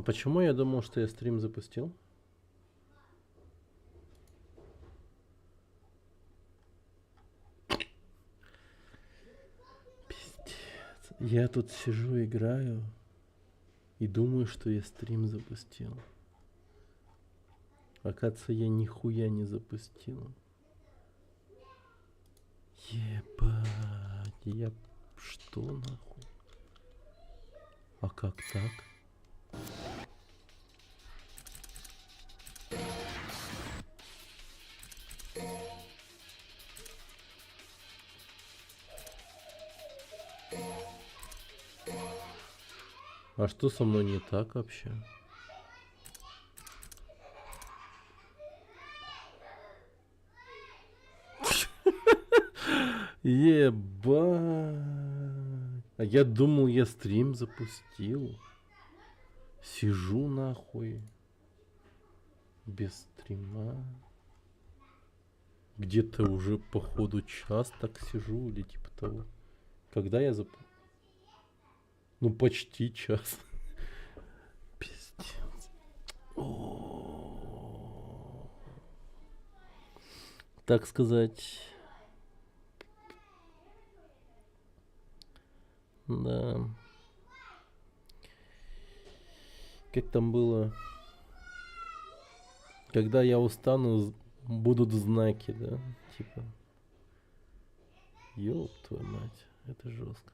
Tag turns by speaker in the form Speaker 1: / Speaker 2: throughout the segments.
Speaker 1: А почему я думал, что я стрим запустил? Пиздец. Я тут сижу, играю и думаю, что я стрим запустил. Оказывается, я нихуя не запустил. Ебать, я... Что нахуй? А как так? А что со мной не так вообще? Ебать. А я думал, я стрим запустил. Сижу нахуй. Без стрима. Где-то уже походу час так сижу или типа того. Когда я Ну почти час. Пиздец. Так сказать. Да. Как там было? Когда я устану, будут знаки, да? Типа. Ёб твою мать. Это жестко.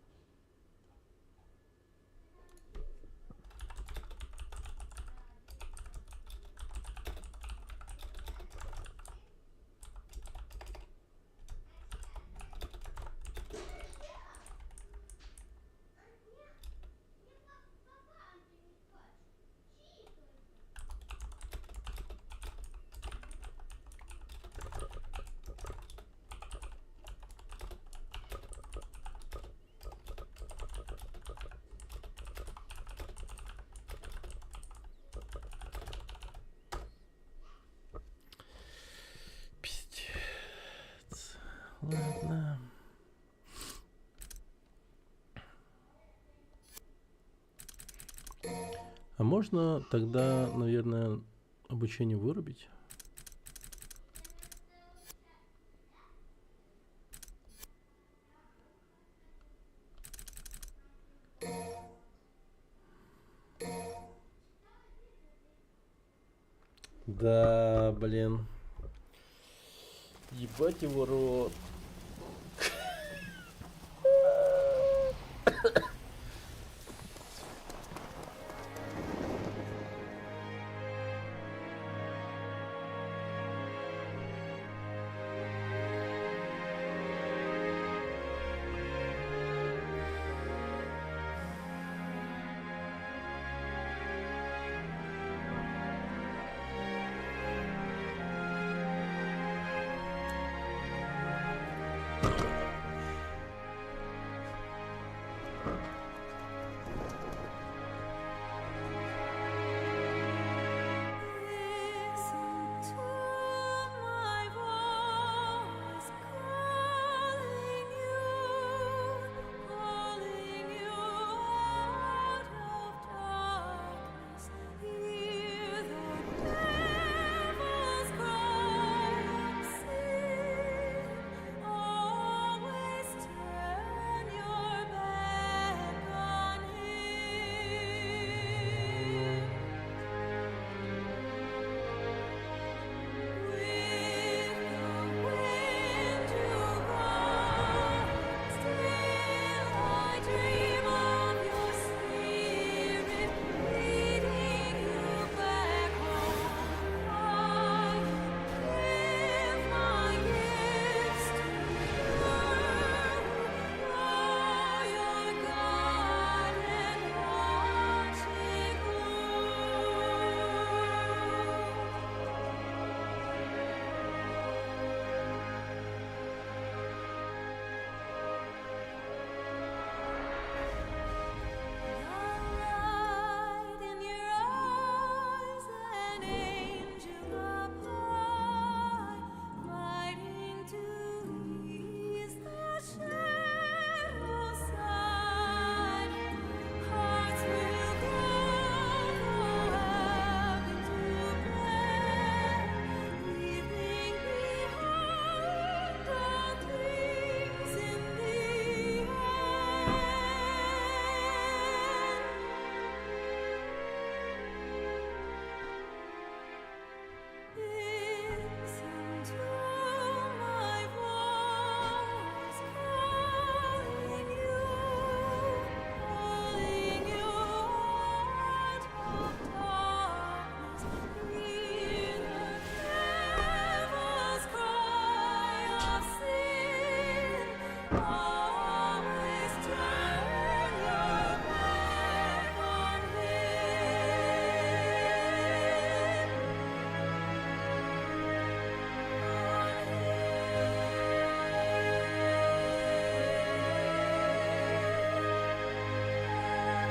Speaker 1: Пиздец. Ладно. А можно тогда, наверное, обучение вырубить? Да, блин. Ебать его рот.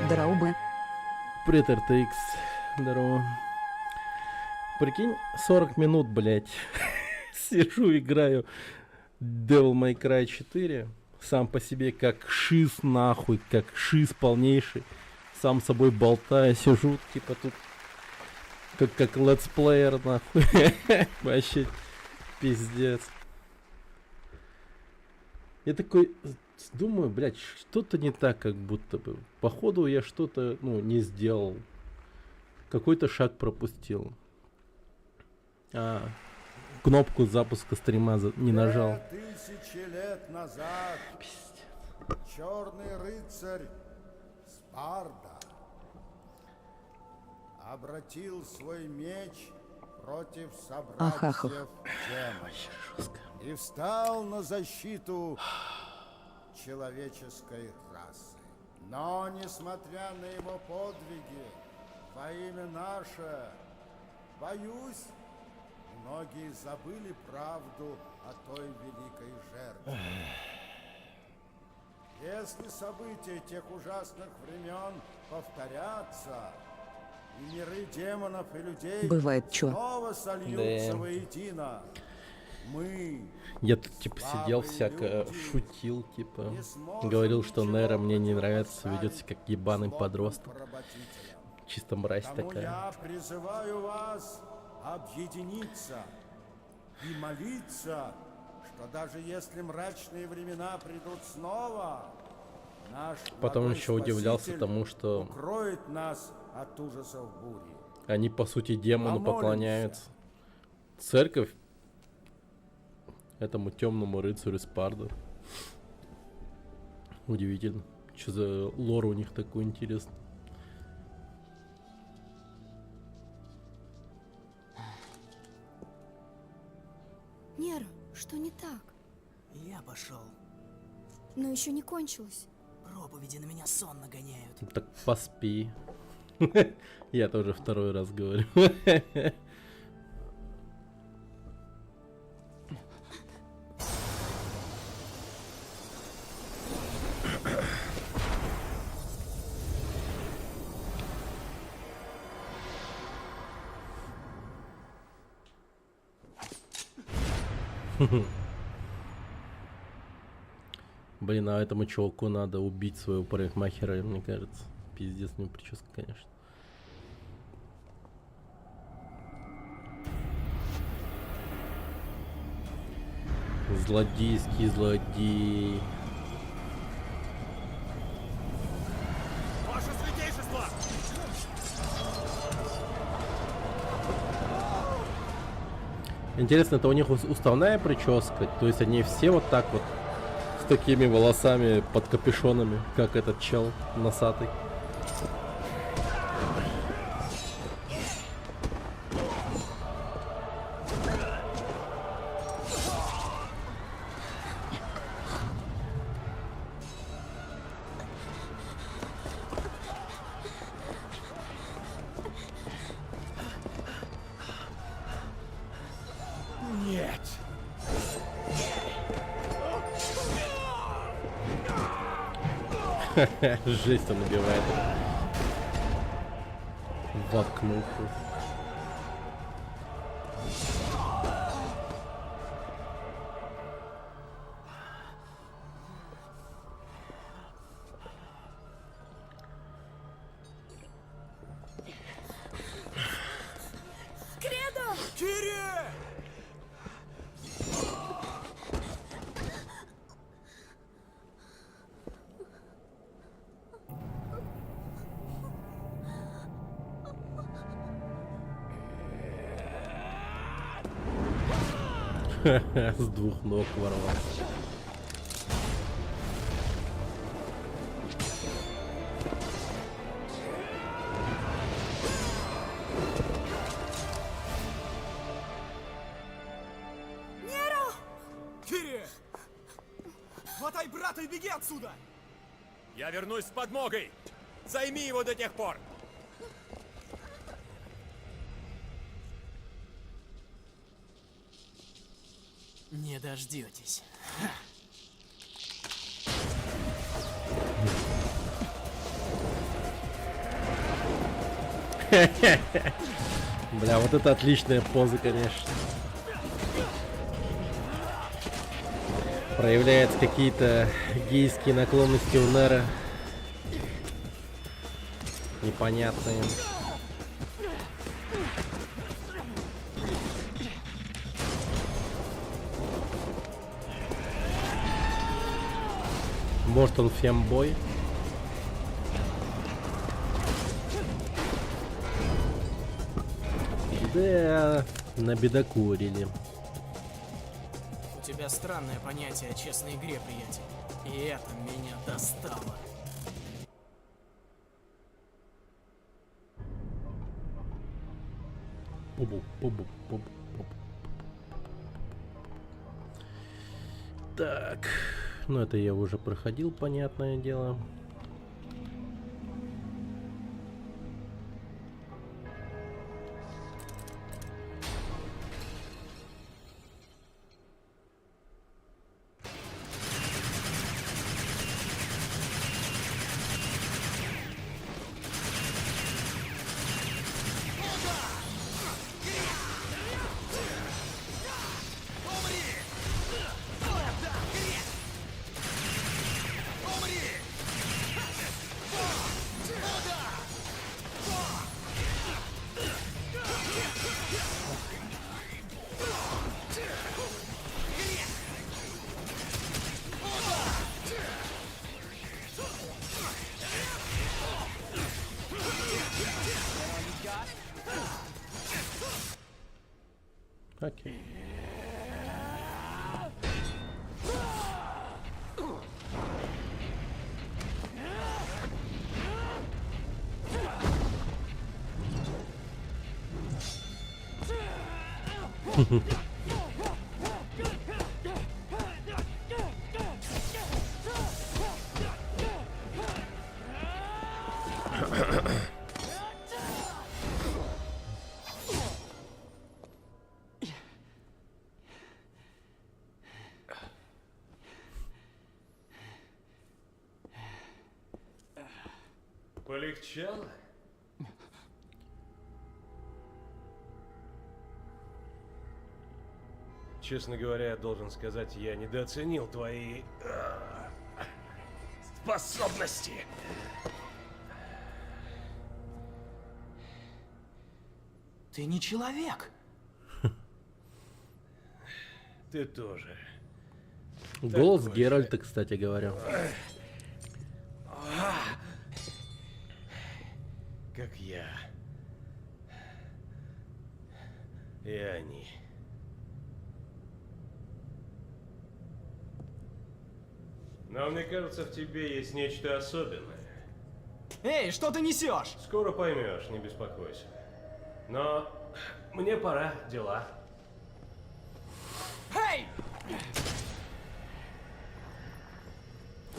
Speaker 2: Дроубы.
Speaker 1: Привет, RTX. Здорово. Прикинь, 40 минут, блядь. Сижу, играю Devil May Cry 4. Сам по себе как шиз нахуй, как шиз полнейший. Сам с собой болтаю, сижу, типа тут как летсплеер нахуй. Вообще пиздец. Я такой думаю, блядь, что-то не так, как будто бы. Походу я что-то, не сделал. Какой-то шаг пропустил. Кнопку запуска стрима не нажал.
Speaker 3: 2000 лет назад черный рыцарь Спарда обратил свой меч против собратьев демонов и встал на защиту человеческой расы. Но, несмотря на его подвиги, во имя наше, боюсь, многие забыли правду о той великой жертве. Если события тех ужасных времен повторятся, и миры демонов и людей
Speaker 2: Бывает, чё?
Speaker 3: снова сольются
Speaker 1: Да.
Speaker 3: воедино, мы,
Speaker 1: Я тут типа сидел всяко, шутил, типа. Говорил, что Нера мне не нравится, ведет себя как ебаный подросток. Чисто мразь
Speaker 3: Тому
Speaker 1: такая.
Speaker 3: я призываю вас объединиться и молиться, что даже если мрачные времена придут снова, наш
Speaker 1: Потом
Speaker 3: благой
Speaker 1: еще удивлялся
Speaker 3: Спаситель
Speaker 1: тому, что
Speaker 3: укроет нас от ужасов бури.
Speaker 1: они по сути демону
Speaker 3: Помолимся.
Speaker 1: поклоняются. Церковь этому темному рыцарю Спарду. Удивительно. Что за лор у них такой интересный.
Speaker 4: Нера, что не так?
Speaker 5: Я пошел.
Speaker 4: Но еще не кончилось.
Speaker 5: Проповеди на меня сон нагоняют.
Speaker 1: Так поспи. Я тоже второй раз говорю. Блин, а этому чуваку надо убить своего парикмахера, мне кажется. Пиздец, у него прическа, конечно. Злодейский злодей.
Speaker 6: Ваше святейшество!
Speaker 1: Интересно, это у них уставная прическа? То есть они все вот так вот с такими волосами под капюшонами, как этот чел носатый?
Speaker 6: Нет!
Speaker 1: Жесть, он убивает. Воткнулся.
Speaker 4: Кредо!
Speaker 6: Кири!
Speaker 1: С двух ног ворвался.
Speaker 6: Кири! Хватай брата и беги отсюда! Я вернусь с подмогой! Займи его до тех пор!
Speaker 5: Не дождетесь.
Speaker 1: Бля, вот это отличная поза, конечно. Проявляются какие-то гейские наклонности у Нера. Непонятные. Может, он фембой? Да, набедокурили.
Speaker 5: У тебя странное понятие о честной игре, приятель. И это меня достало.
Speaker 1: Пубу. Так, ну это я уже проходил, понятное дело. Окей.
Speaker 2: Полегчало? Честно говоря, я должен сказать, я недооценил твои способности.
Speaker 5: Ты не человек.
Speaker 2: Ты тоже.
Speaker 1: Голос
Speaker 2: Такой
Speaker 1: Геральта, кстати говоря.
Speaker 2: Как я. И они. Но мне кажется, в тебе есть нечто особенное.
Speaker 5: Эй, что ты несешь?
Speaker 2: Скоро поймешь, не беспокойся. Но мне пора, дела.
Speaker 5: Эй!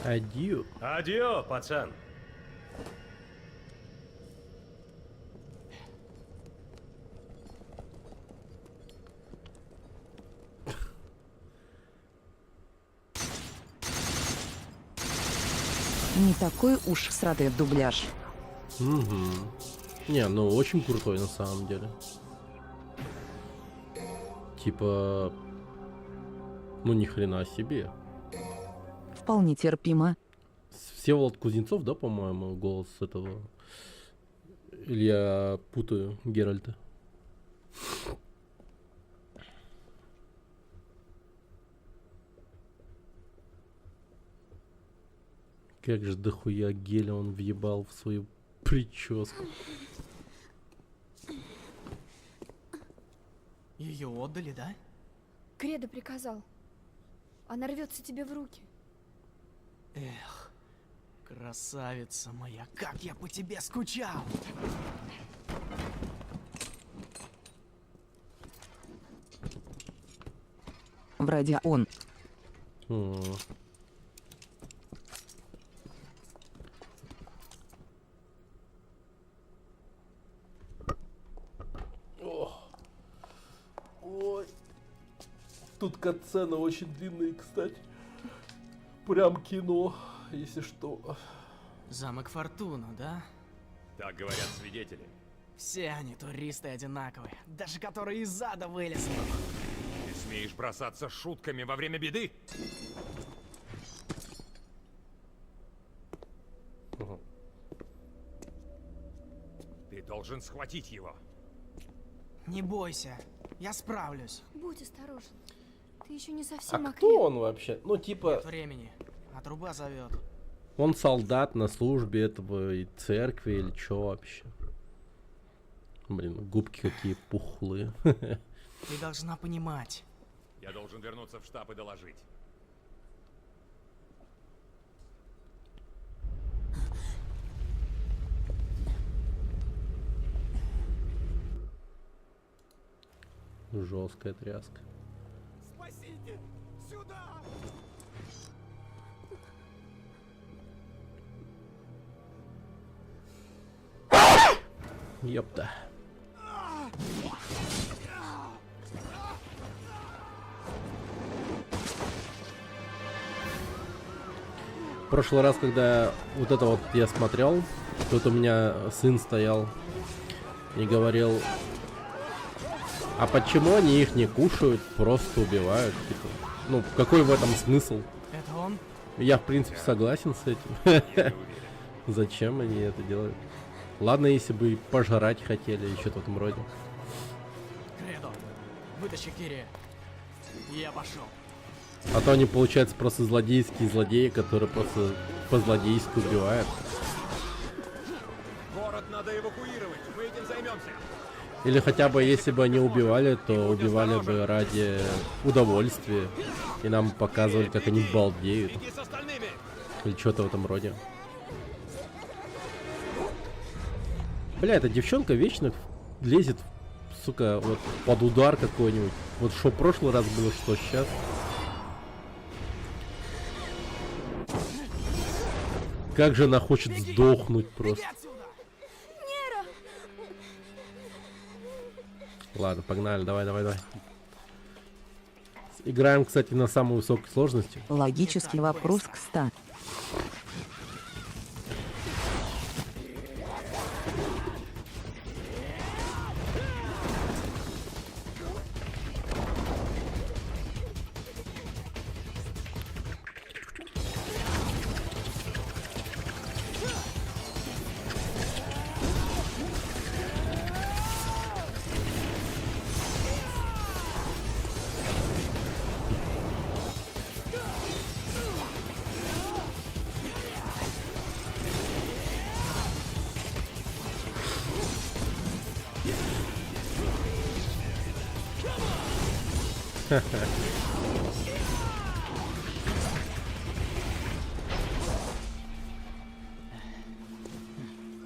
Speaker 1: Адью.
Speaker 2: Адио, пацан.
Speaker 7: Не такой уж сратый дубляж.
Speaker 1: Угу. Не, ну очень крутой на самом деле. Типа, ну ни хрена себе.
Speaker 7: Вполне терпимо.
Speaker 1: Всеволод Кузнецов, да, по-моему, голос этого. Или я путаю Геральта? Как же дохуя геля он въебал в свою прическу.
Speaker 5: Ее отдали, да?
Speaker 4: Кредо приказал. Она рвется тебе в руки.
Speaker 5: Эх, красавица моя, как я по тебе скучал!
Speaker 7: Вроде он.
Speaker 1: О, Тут катсцены очень длинные, кстати. Прям кино, если что.
Speaker 5: Замок Фортуна, да?
Speaker 6: Так говорят свидетели.
Speaker 5: Все они туристы одинаковые, даже которые из ада вылезли.
Speaker 6: Ты смеешь бросаться шутками во время беды? Ты должен схватить его.
Speaker 5: Не бойся, я справлюсь.
Speaker 4: Будь осторожен. Ты еще не
Speaker 1: А
Speaker 4: совсем окреп.
Speaker 1: кто он вообще? Ну, типа,
Speaker 5: Нет времени, а труба зовет.
Speaker 1: он солдат на службе этого и церкви или чё вообще? Блин, губки какие пухлые.
Speaker 5: Ты должна понимать.
Speaker 6: Я должен вернуться в штаб и доложить.
Speaker 1: Жесткая тряска.
Speaker 6: Спасите! Сюда!
Speaker 1: Ёпта. В прошлый раз, когда вот это вот я смотрел, тут у меня сын стоял и говорил, а почему они их не кушают, просто убивают? Типа, ну, какой в этом смысл?
Speaker 5: Это он?
Speaker 1: Я, в принципе, согласен с этим. Зачем они это делают? Ладно, если бы пожрать хотели, и что-то в этом роде.
Speaker 5: Кредо, вытащи Кири. Я пошел.
Speaker 1: А то они, получается, просто злодейские злодеи, которые просто по-злодейски убивают.
Speaker 6: Город надо эвакуировать. Мы этим займемся.
Speaker 1: Или хотя бы, если бы они убивали, то убивали бы ради удовольствия. И нам показывали, как они балдеют.
Speaker 6: Иди с остальными.
Speaker 1: Или что-то в этом роде. Бля, эта девчонка вечно лезет, сука, вот под удар какой-нибудь. Вот что в прошлый раз было, что сейчас. Как же она хочет сдохнуть просто. Ладно, погнали, давай. Играем, кстати, на самой высокой сложности.
Speaker 7: Логический вопрос к 100.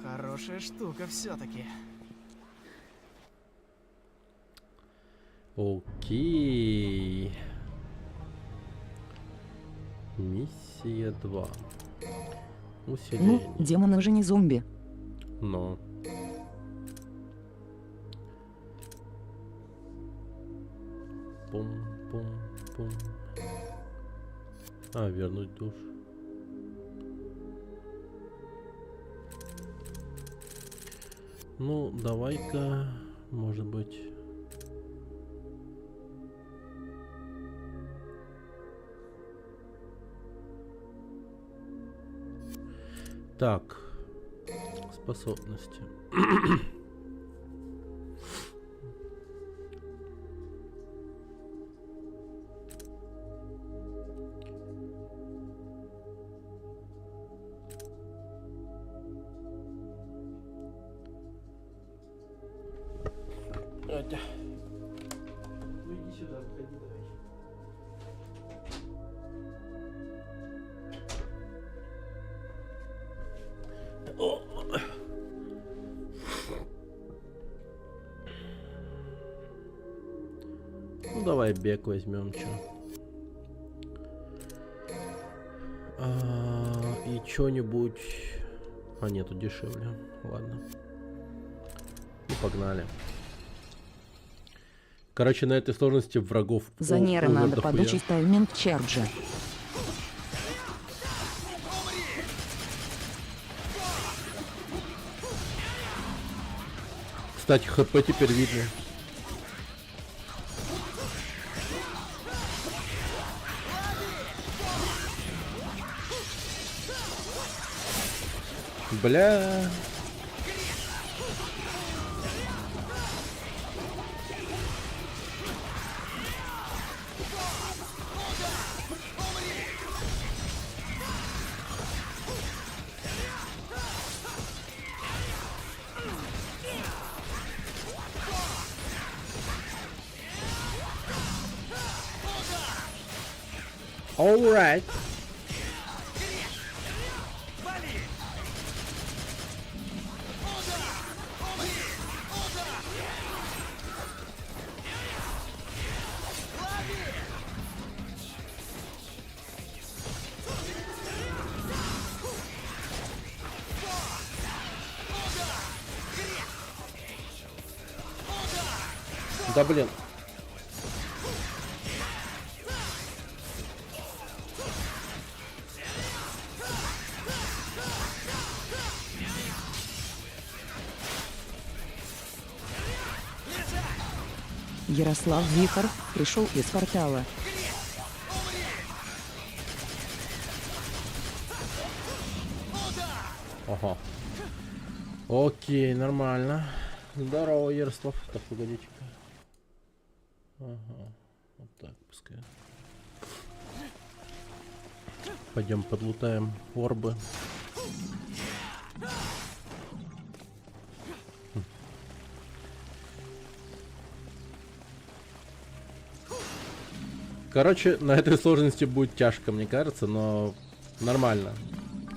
Speaker 5: Хорошая штука все-таки.
Speaker 1: Окей. Миссия 2. Усиление.
Speaker 7: Ну, демоны же не зомби.
Speaker 1: Но. Пум-пум-пум. А, вернуть душ. Ну, давай-ка, может быть. Так, способности. Атя. Ну иди сюда, выходи давай. О! Ну давай бег возьмем, чё. И чё-нибудь. А нету дешевле. Ладно. И погнали. Короче, на этой сложности врагов
Speaker 7: За
Speaker 1: о-
Speaker 7: неры
Speaker 1: овер
Speaker 7: надо
Speaker 1: дохуя.
Speaker 7: подучить тайминг чарджа.
Speaker 1: Кстати, ХП теперь видно. Бля. All right. Да блин.
Speaker 7: Ярослав Вихор пришел из портала.
Speaker 1: Ага. Окей, нормально. Здорово, Ярослав. Так, погодите-ка. Ага. Вот так, пускай. Пойдем подлутаем орбы. Короче, на этой сложности будет тяжко, мне кажется, но нормально.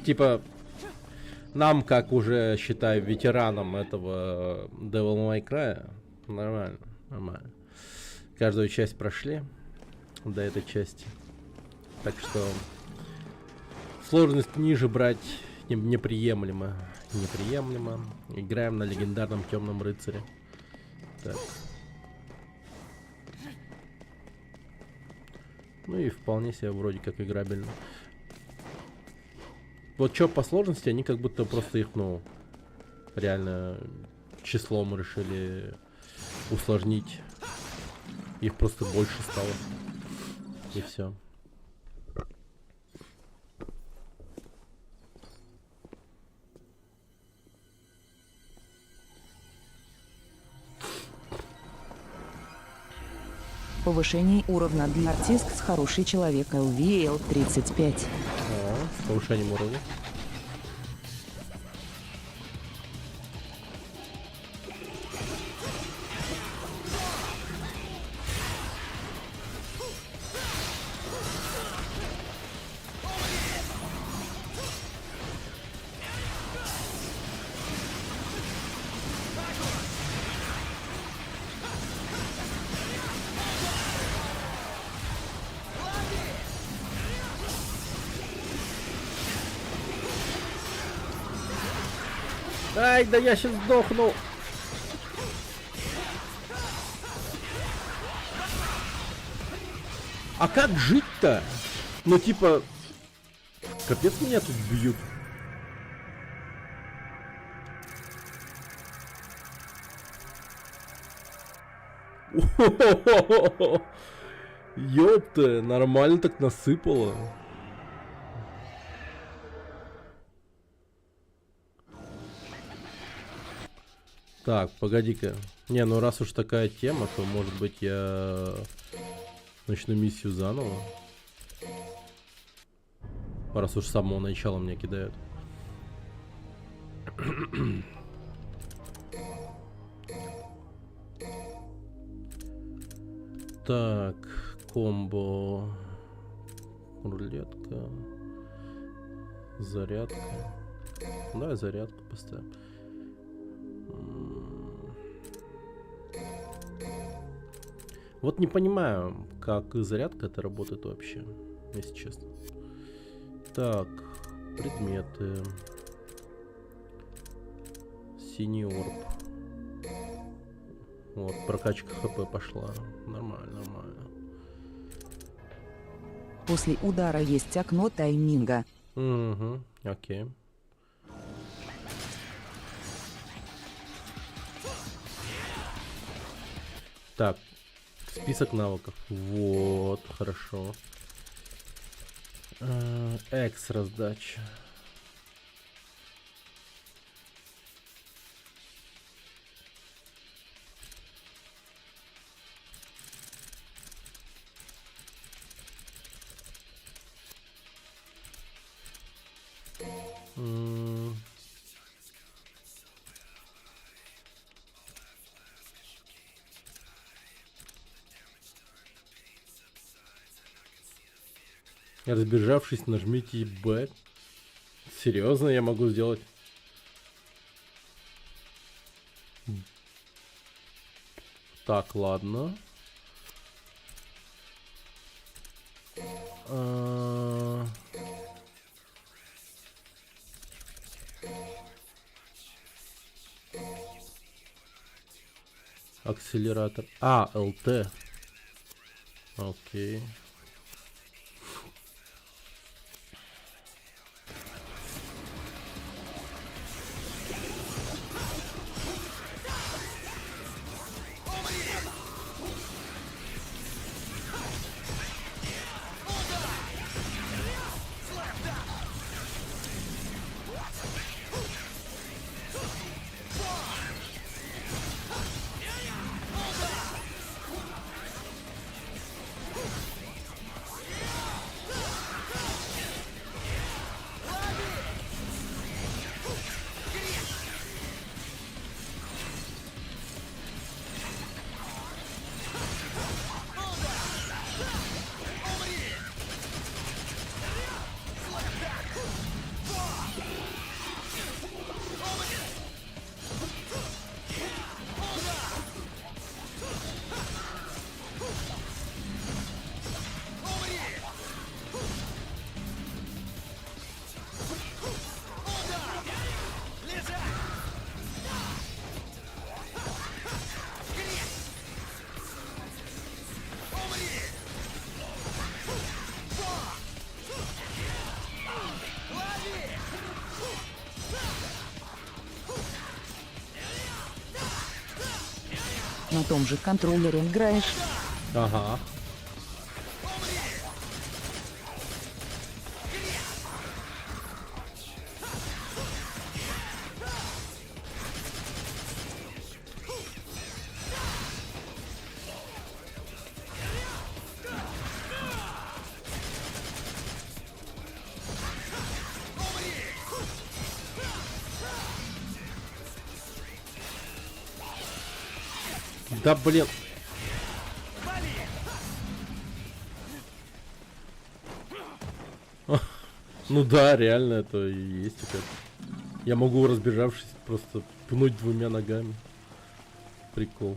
Speaker 1: Типа, нам, как уже, считай, ветеранам этого Devil May Cry, нормально, нормально. Каждую часть прошли до этой части. Так что сложность ниже брать неприемлемо. Неприемлемо. Играем на легендарном Темном Рыцаре. Так. Ну и вполне себе вроде как играбельно. Вот что по сложности, они как будто просто их, ну, реально числом решили усложнить. Их просто больше стало. И все.
Speaker 7: Повышение уровня для артист с хороший человек LVL 35.
Speaker 1: С повышением уровня. Ай, да я сейчас сдохну. А как жить-то? Ну типа, капец меня тут бьют. Ёпта, нормально так насыпало. Так, погоди-ка. Не, ну раз уж такая тема, то может быть я начну миссию заново. Раз уж с самого начала меня кидают. Так, комбо. Рулетка. Зарядка. Давай зарядку поставим. Вот не понимаю, как зарядка это работает вообще, если честно. Так, предметы. Синий орб. Вот, прокачка ХП пошла. Нормально, нормально.
Speaker 7: После удара есть окно тайминга.
Speaker 1: Угу, окей. Так, список навыков. Вот, хорошо. Экс раздача. Разбежавшись, нажмите Б. Серьезно, я могу сделать? Так, ладно. Акселератор. А, ЛТ. Окей.
Speaker 7: На том же контроллере играешь.
Speaker 1: Ага. Да блин. Ну да, реально это и есть это. Я могу, разбежавшись, просто пнуть двумя ногами. Прикол.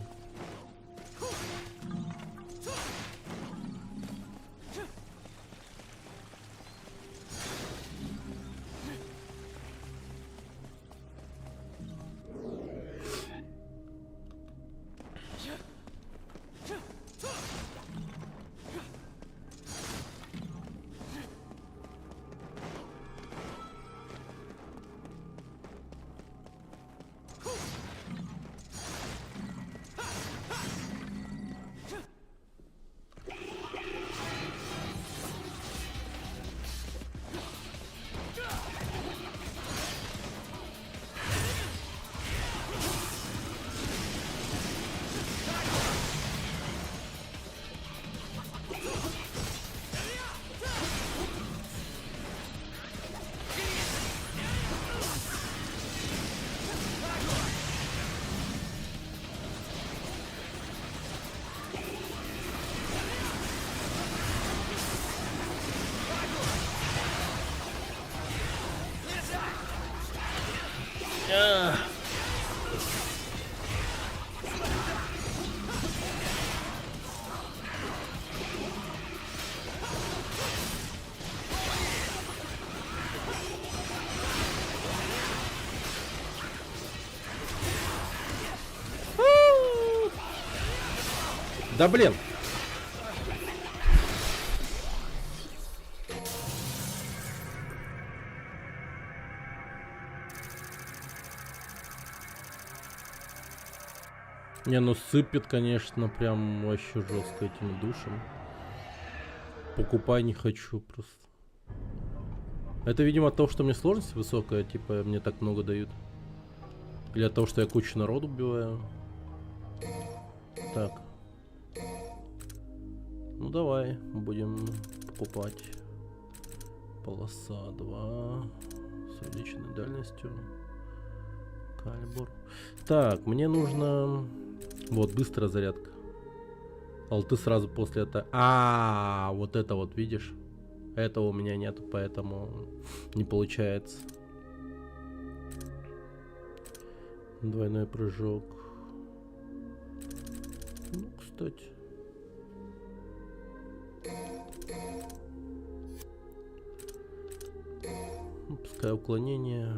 Speaker 1: Да блин! Не, ну сыпет, конечно, прям вообще жестко этим душем. Покупай не хочу просто. Это, видимо, от того, что мне сложность высокая, типа, мне так много дают. Или от того, что я кучу народу убиваю. Так. Ну давай, будем покупать. Полоса 2. С увеличенной дальностью. Калибр. Так, мне нужно... Вот, быстрая зарядка. Алты сразу после этого. Вот это вот, видишь? Этого у меня нету, поэтому не получается. Двойной прыжок. Ну, кстати. Ну, пускай уклонение.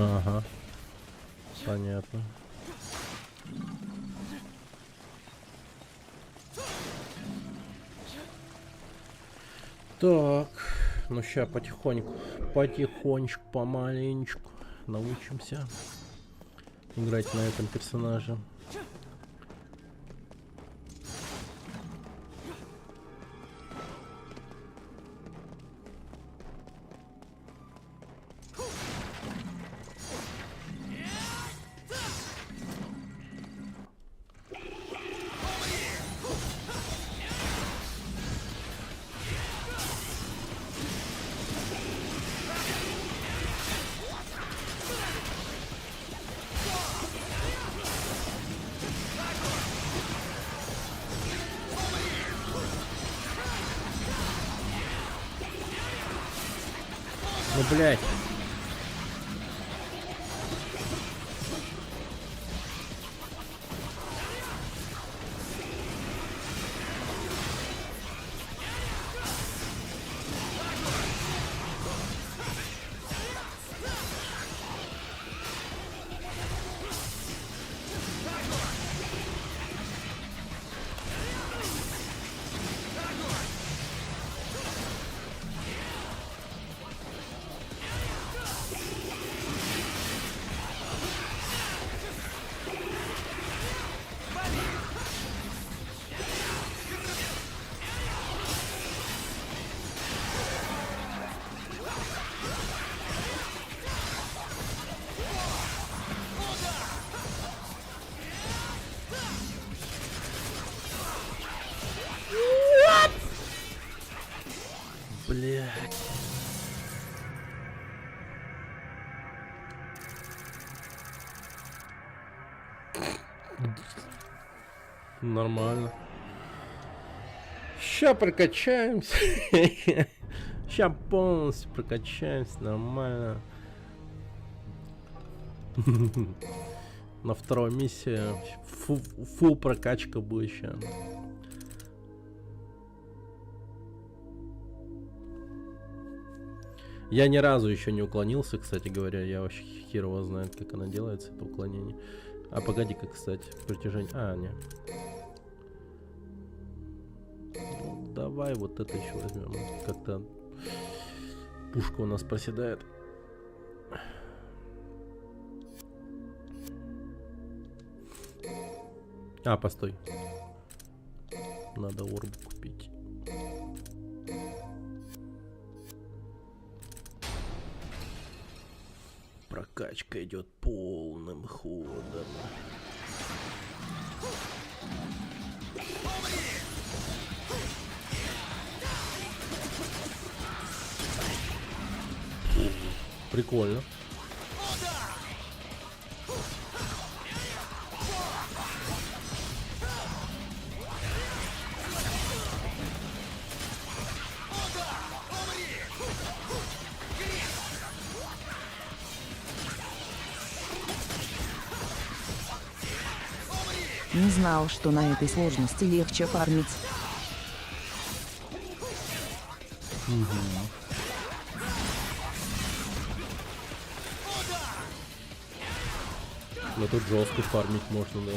Speaker 1: Ага. Понятно. Так. Ну ща потихоньку, помаленечку научимся играть на этом персонаже. Ну, блядь. Нормально. Ща прокачаемся. Ща полностью прокачаемся. Нормально. На второй миссии фул прокачка будет ща. Я ни разу еще не уклонился, кстати говоря. Я вообще хер его знает, как она делается, это уклонение. А погоди-ка, кстати, притяжение. А, нет. Ну, давай вот это еще возьмем. Как-то пушка у нас проседает. А, постой. Надо орбу купить. Прокачка идет полным ходом. Прикольно.
Speaker 7: Не знал, что на этой сложности легче фармить.
Speaker 1: Но тут жестко фармить можно, да.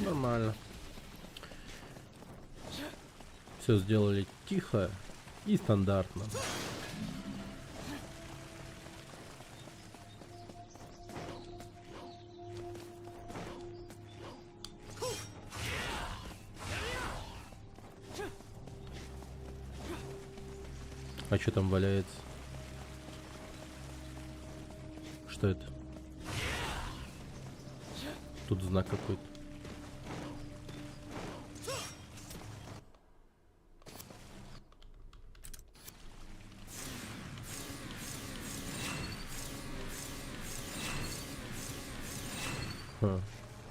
Speaker 1: Нормально. Все сделали тихо и стандартно. А что там валяется? Что это? Тут знак какой-то.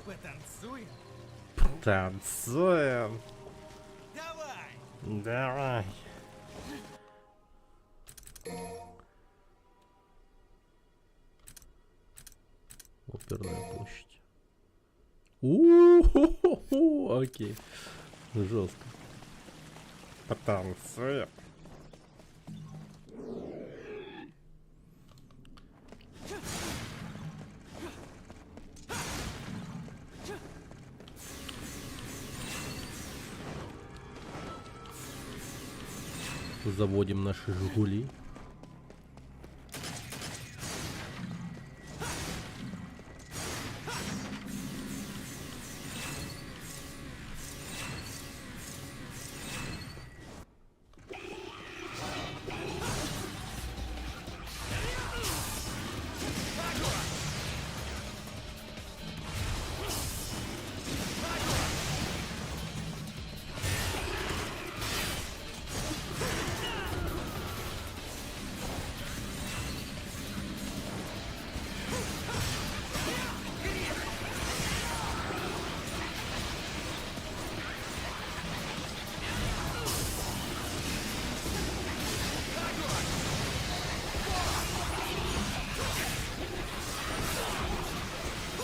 Speaker 6: Потанцуем?
Speaker 1: Танцуем.
Speaker 6: Давай!
Speaker 1: Давай. Оперная площадь. У-ху-ху-ху. Окей. Жестко. Потанцуем. Заводим наши Жигули.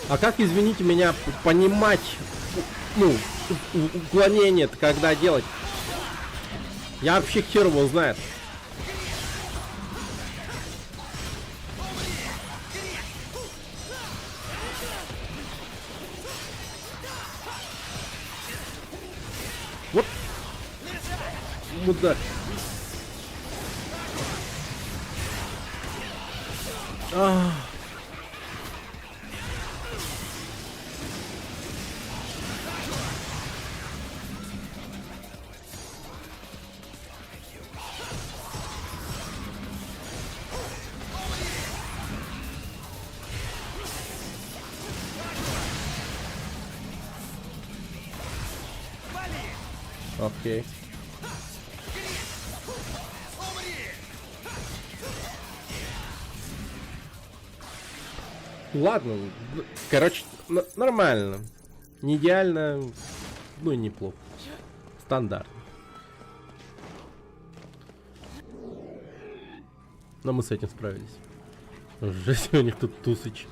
Speaker 1: А как, извините меня, понимать, ну, уклонение-то когда делать? Я вообще хер его знает. Вот. Мудак. Окей. Ладно, короче, нормально. Не идеально, ну и неплохо. Стандартно. Но мы с этим справились. Жесть, у них тут Тусыч.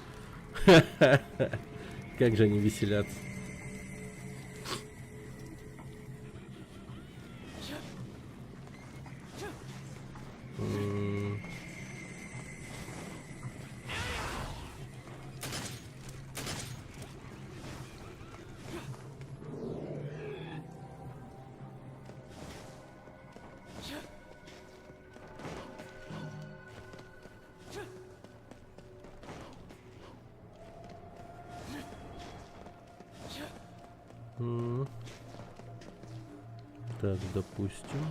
Speaker 1: Как же они веселятся. Так, допустим.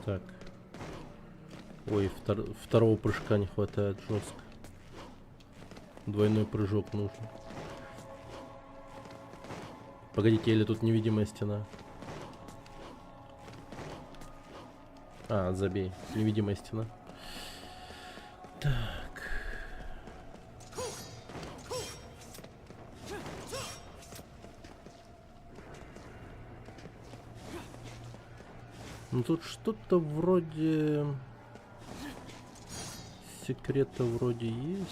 Speaker 1: Так. Ой, второго прыжка не хватает жестко. Двойной прыжок нужен. Погодите, или тут невидимая стена? А, забей. Невидимая стена. Так. Ну тут что-то вроде... Секрета вроде есть.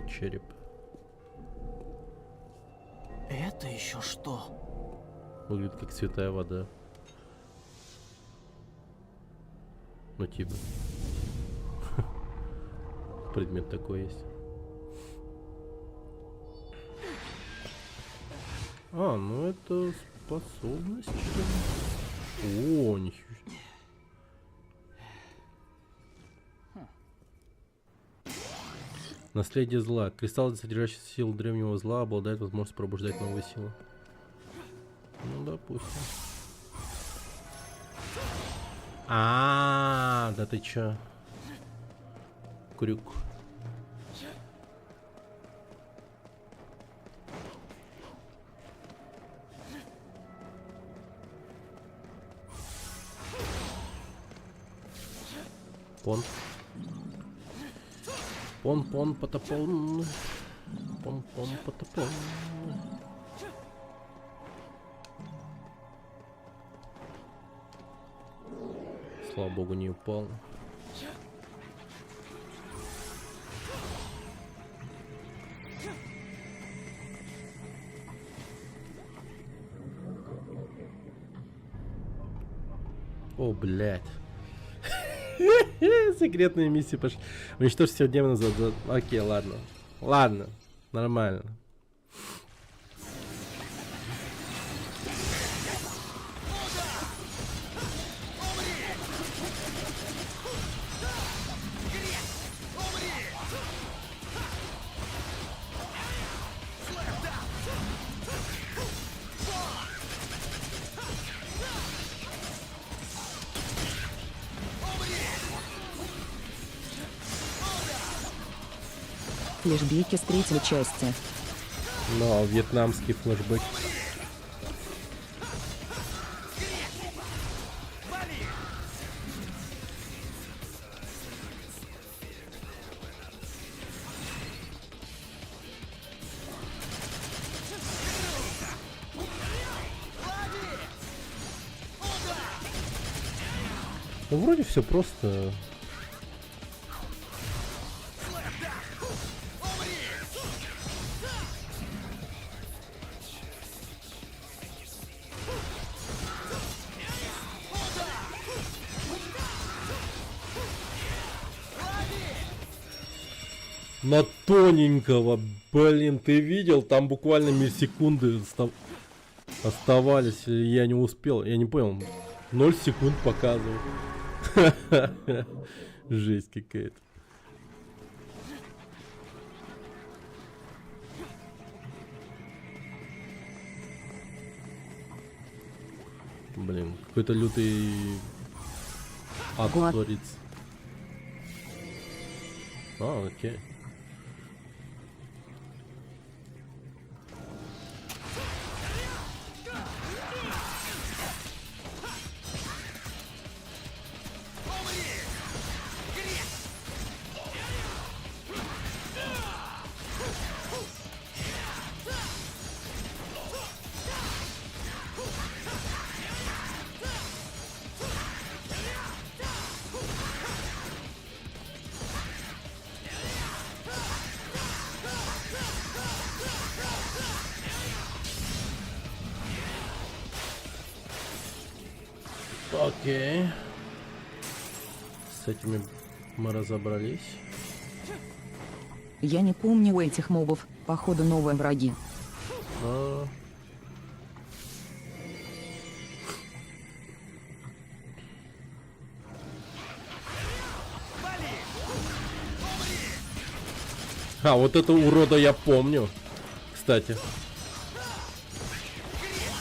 Speaker 1: Череп.
Speaker 5: Это еще что?
Speaker 1: Выглядит как святая вода. Ну типа. Предмет такой есть. А, ну это способность. О, нихуя. Наследие зла. Кристалл, содержащий силу древнего зла, обладает возможностью пробуждать новые силы. Ну, допустим. Да ты чё? Крюк. Пон. Пон, потопон. Пон, потопон. Слава богу, не упал. О, блядь. Секретные миссии пошли. Уничтожь всех демонов за... Окей, ладно. Ладно. Нормально.
Speaker 7: Флешбеки с третьей части.
Speaker 1: Но вьетнамский флешбэк. Ну, вроде все просто. На тоненького, блин, ты видел? Там буквально миллисекунды оставались, и я не успел, я не понял. 0 секунд показывает. Жесть какая-то. Блин, какой-то лютый ад
Speaker 7: Гуа-
Speaker 1: творится. А, окей. Окей. С этими мы разобрались.
Speaker 7: Я не помню у этих мобов, походу новые враги.
Speaker 1: А. А, вот это урода я помню, кстати.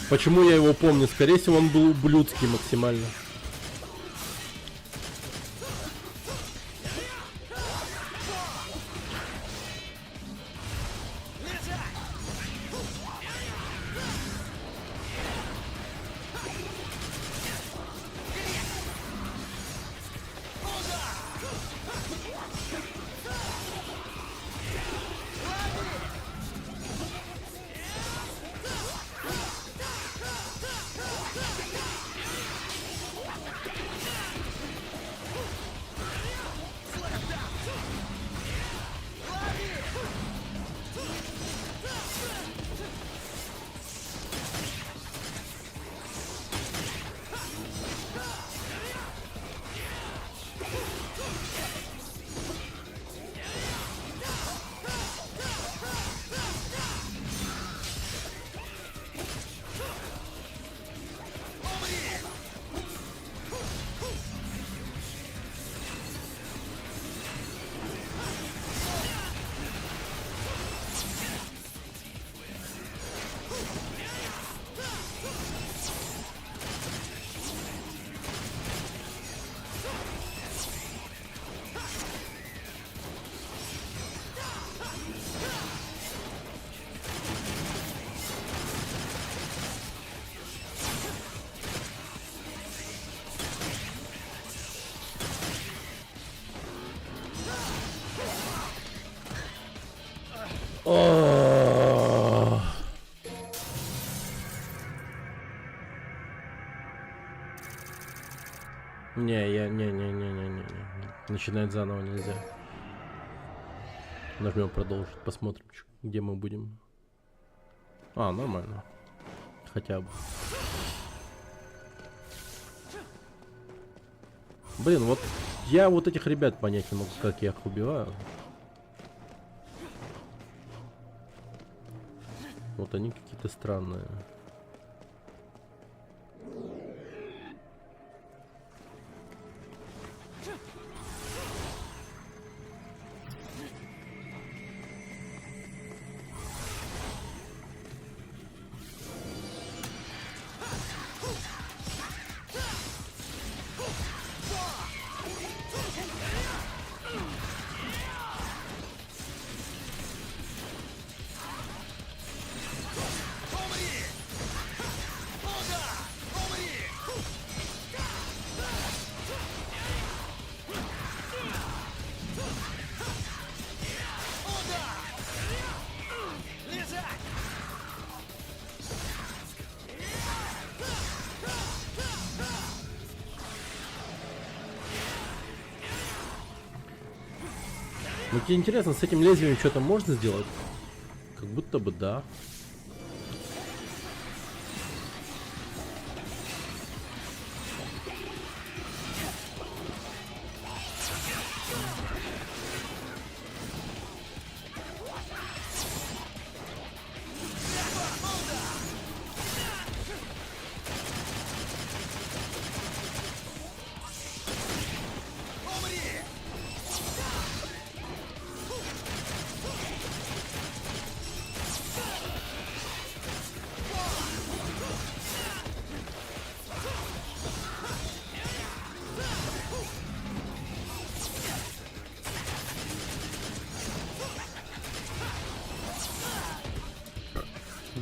Speaker 1: Почему я его помню? Скорее всего, он был ублюдский максимально. О. Не. Начинать заново нельзя. Нажмем продолжить, посмотрим, где мы будем. А, нормально. Хотя бы. Блин, вот я вот этих ребят понять не могу, как я их убиваю. Вот они какие-то странные. Ну тебе интересно, с этим лезвием что-то можно сделать? Как будто бы да.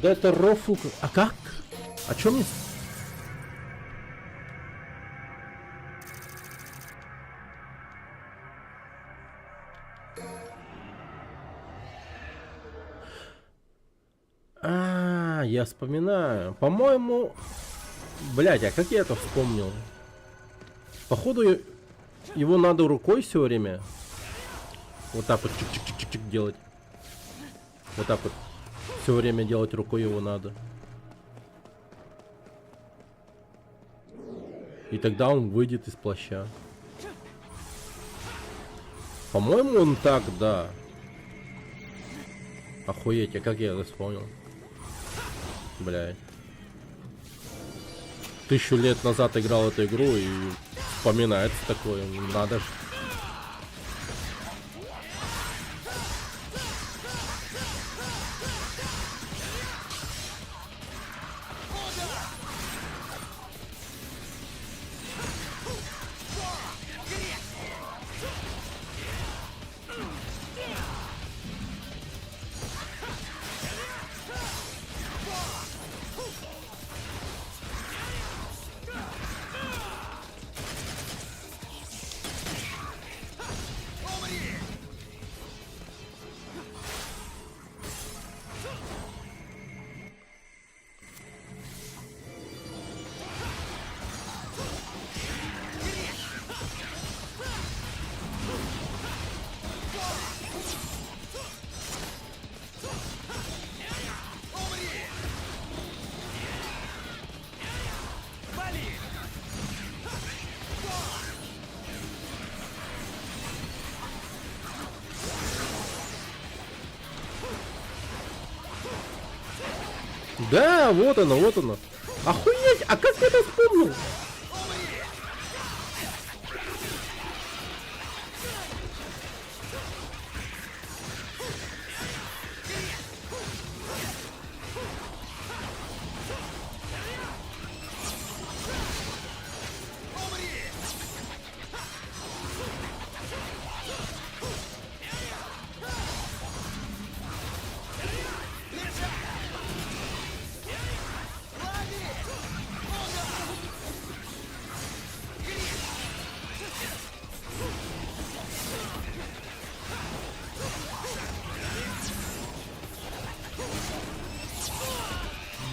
Speaker 1: Да это рофл. А как? А чё мне... Я вспоминаю. По-моему... Блять, а как я это вспомнил? Походу, его надо рукой все время. Вот так вот чик-чик-чик-чик делать. Вот так вот. Все время делать рукой его надо. И тогда он выйдет из плаща. По-моему, он так, да. Охуеть, а как я это вспомнил? Блядь. 1000 лет назад играл эту игру и вспоминается такое. Надо же. Да, вот оно, вот оно. Охуеть, а как я это вспомнил?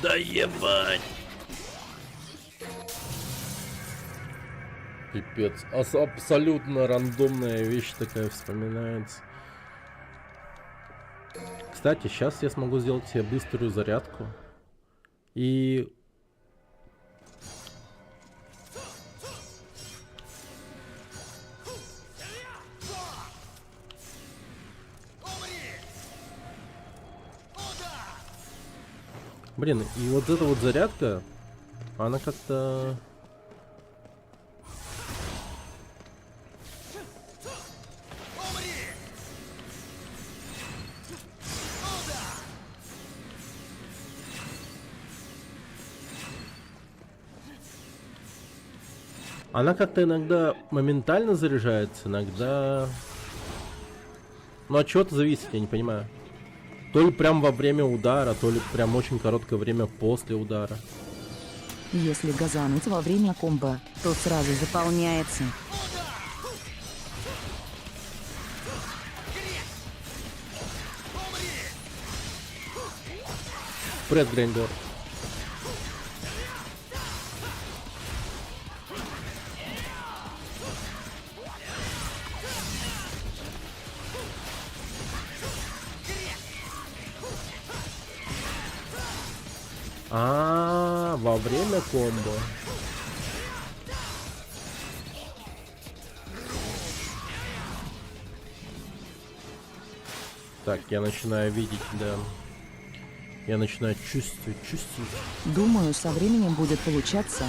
Speaker 1: Да ебать! Пипец. Абсолютно рандомная вещь такая вспоминается. Кстати, сейчас я смогу сделать себе быструю зарядку. И... Блин, и вот эта вот зарядка, она как-то... Она как-то иногда моментально заряжается, иногда... Ну от чего-то зависит, я не понимаю. То ли прям во время удара, то ли прям очень короткое время после удара.
Speaker 7: Если газануть во время комбо, то сразу заполняется.
Speaker 1: Пресс Грейндор. А, во время комбо. Так, я начинаю видеть, да. Я начинаю чувствовать.
Speaker 7: Думаю, со временем будет получаться.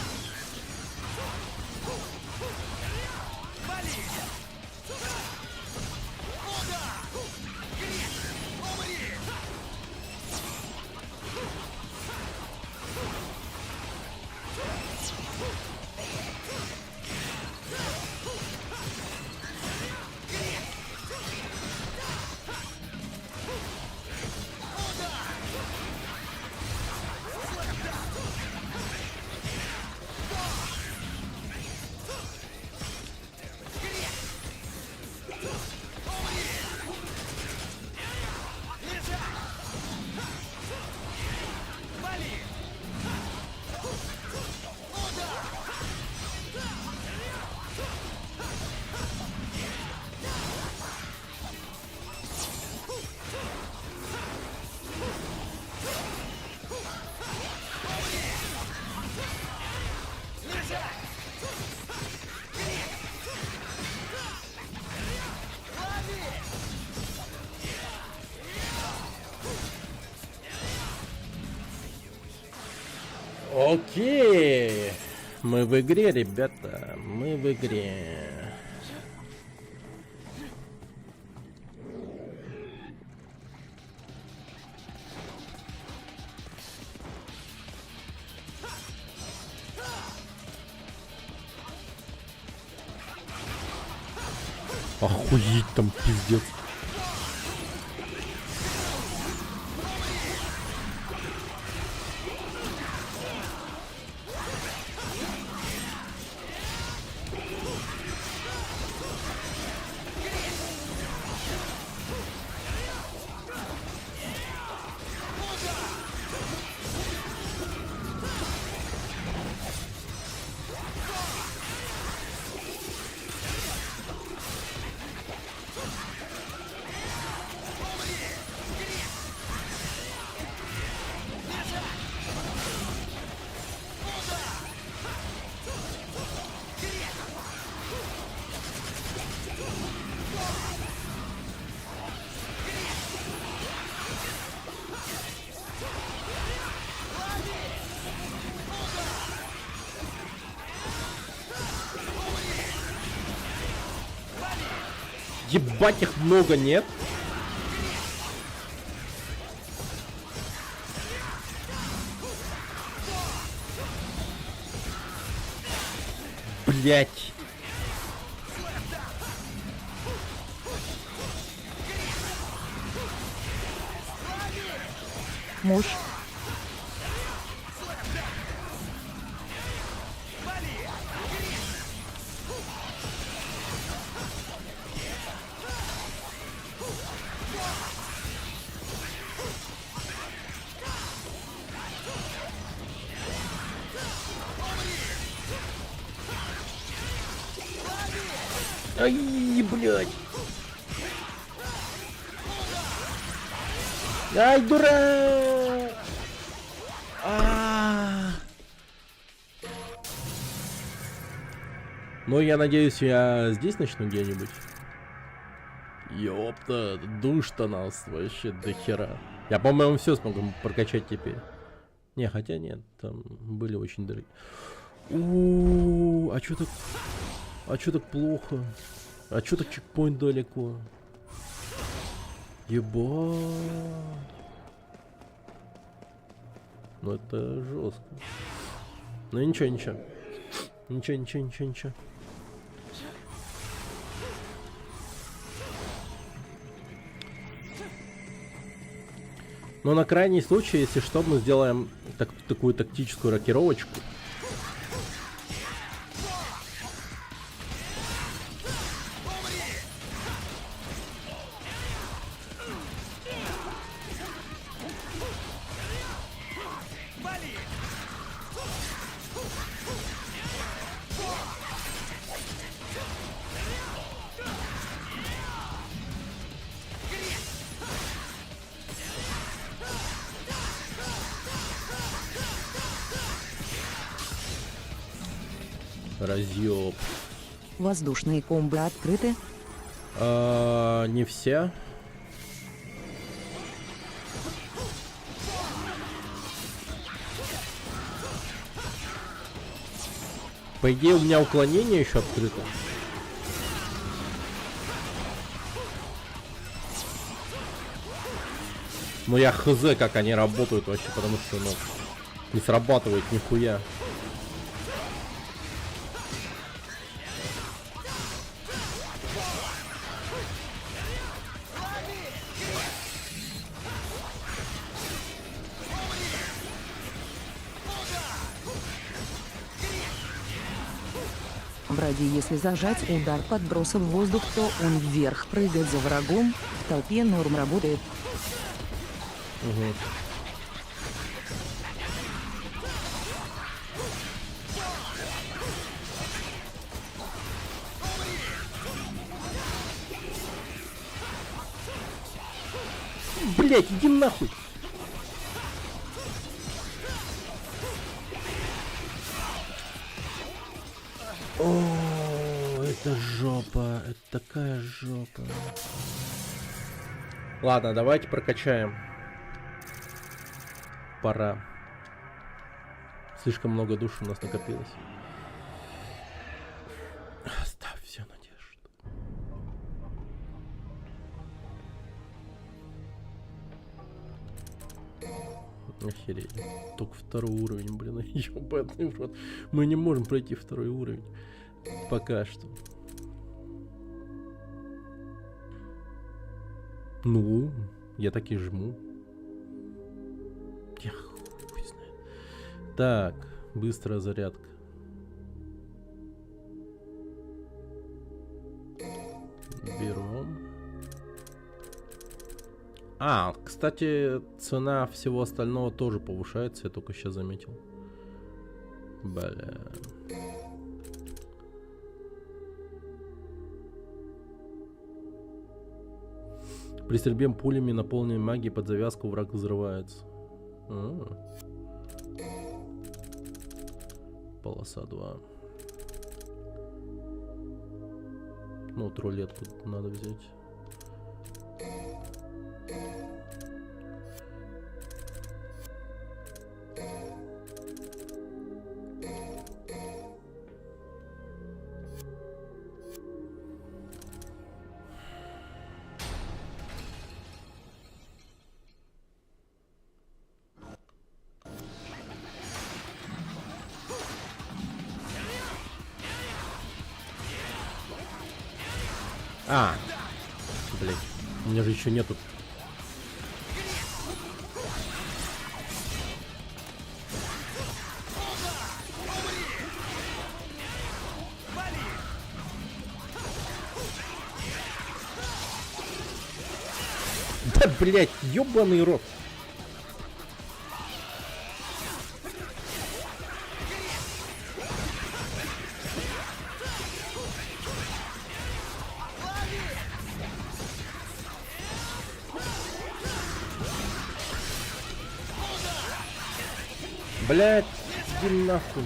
Speaker 1: Окей. Мы в игре, ребята. Мы в игре. Охуеть там, пиздец. Ебать, их много, нет? Блять.
Speaker 7: Муж.
Speaker 1: Ай, блядь. Ай, дурак. Ну, я надеюсь, я здесь начну где-нибудь. Ёпта, душ-то нас вообще до хера. Я, по-моему, все смогу прокачать теперь. Не, хотя нет, там были очень дорогие. А чё так... А чё так плохо? А чё так чекпоинт далеко? Ебать. Ну это жестко. Ну ничего. Ничего. Но на крайний случай, если что, мы сделаем такую тактическую рокировочку. Разъеб.
Speaker 7: Воздушные комбы открыты.
Speaker 1: Не все. По идее, у меня уклонение еще открыто. Но я хз, как они работают вообще, потому что, ну, не срабатывает нихуя.
Speaker 7: В ради, если зажать удар подброса в воздух, то он вверх прыгает за врагом. В толпе норм работает.
Speaker 1: Угу. Блять, иди нахуй. О, это жопа, это такая жопа. Ладно, давайте прокачаем. Пора. Слишком много душ у нас накопилось. Оставь все надежду. Охереть. Только второй уровень, блин, ёбаный в рот. Мы не можем пройти второй уровень. Пока что. Ну, я так и жму. Я хуй знает. Так, быстрая зарядка. Берем. А, кстати, цена всего остального тоже повышается, я только сейчас заметил. Бля. При стрельбе пулями, наполненной магией под завязку, враг взрывается. Полоса 2. Ну, троллетку надо взять. А, блин, у меня же еще нету. Да, блять, ёбаный рот. Блять, иди нахуй.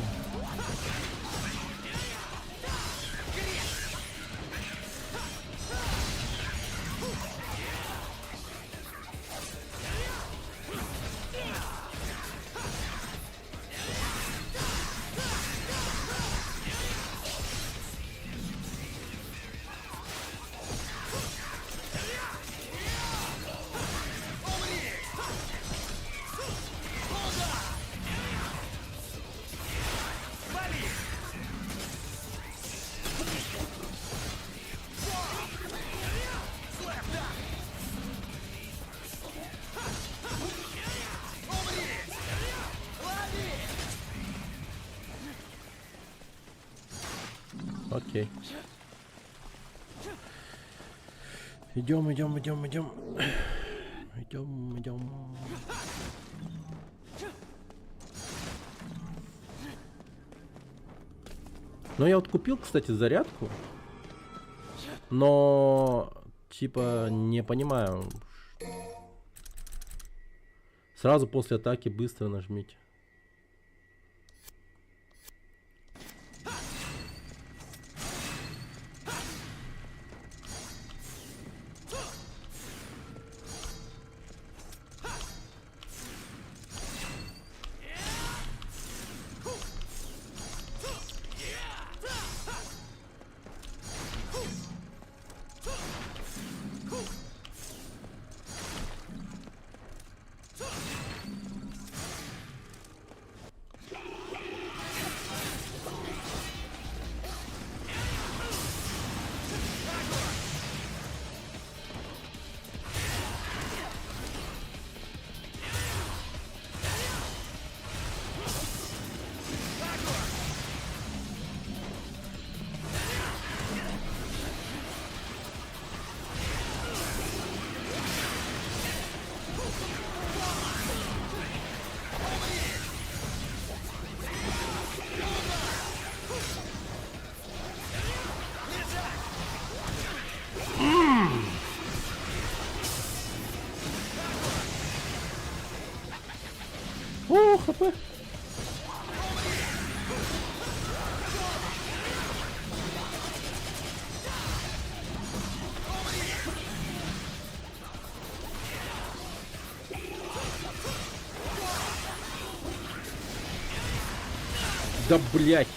Speaker 1: Окей. Идем, идем, идем, идем. Идем, идем. Ну, я вот купил, кстати, зарядку. Но, типа, не понимаю. Сразу после атаки быстро нажмите. О, хп. Да блять.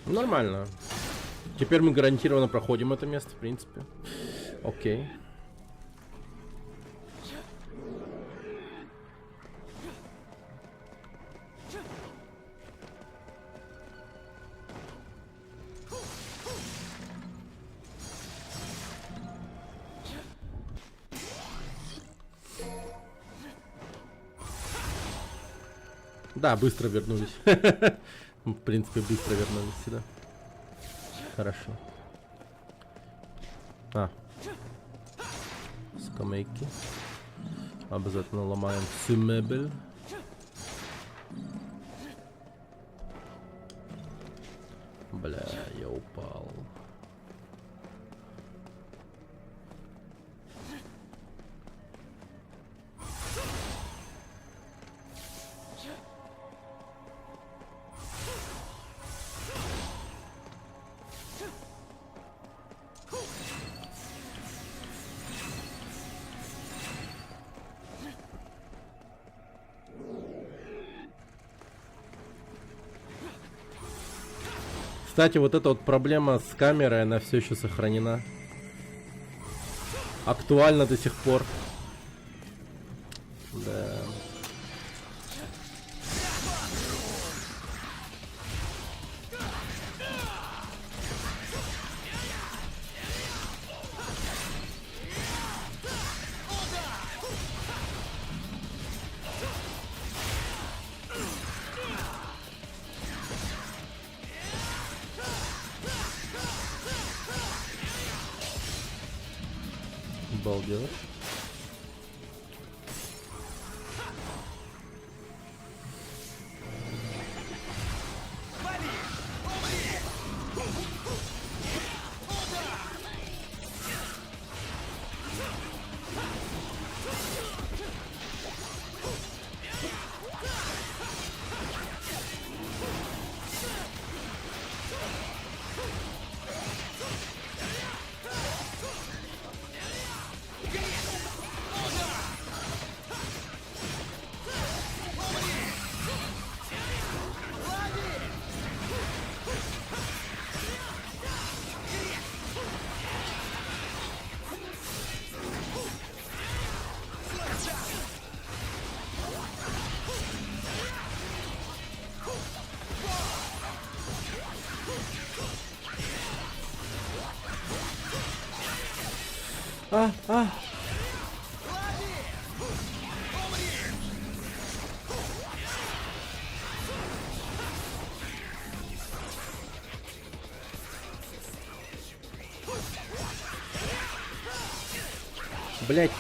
Speaker 1: Нормально. Теперь мы гарантированно проходим это место, в принципе. Окей. Да, быстро вернулись. В принципе, быстро вернулись сюда. Хорошо. А. Скамейки. Обязательно ломаем всю мебель. Бля, я упал. Кстати, вот эта вот проблема с камерой, она все еще сохранена. Актуальна до сих пор. Да. Балдеж. А. Блять.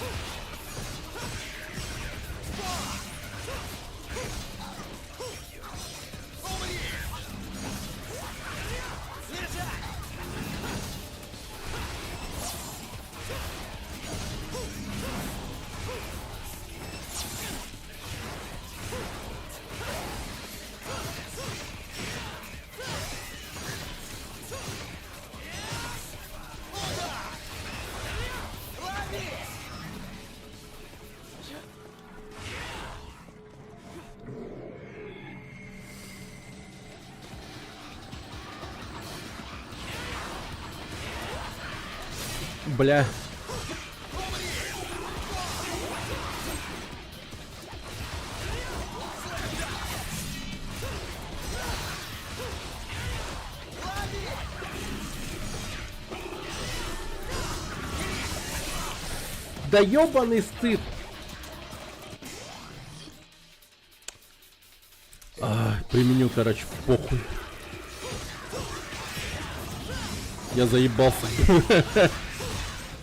Speaker 1: Бля. Да ёбаный стыд! Применю, короче, похуй. Я заебался.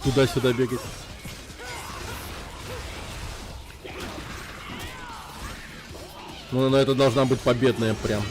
Speaker 1: Туда-сюда бегать. Ну, но это должна быть победная прям.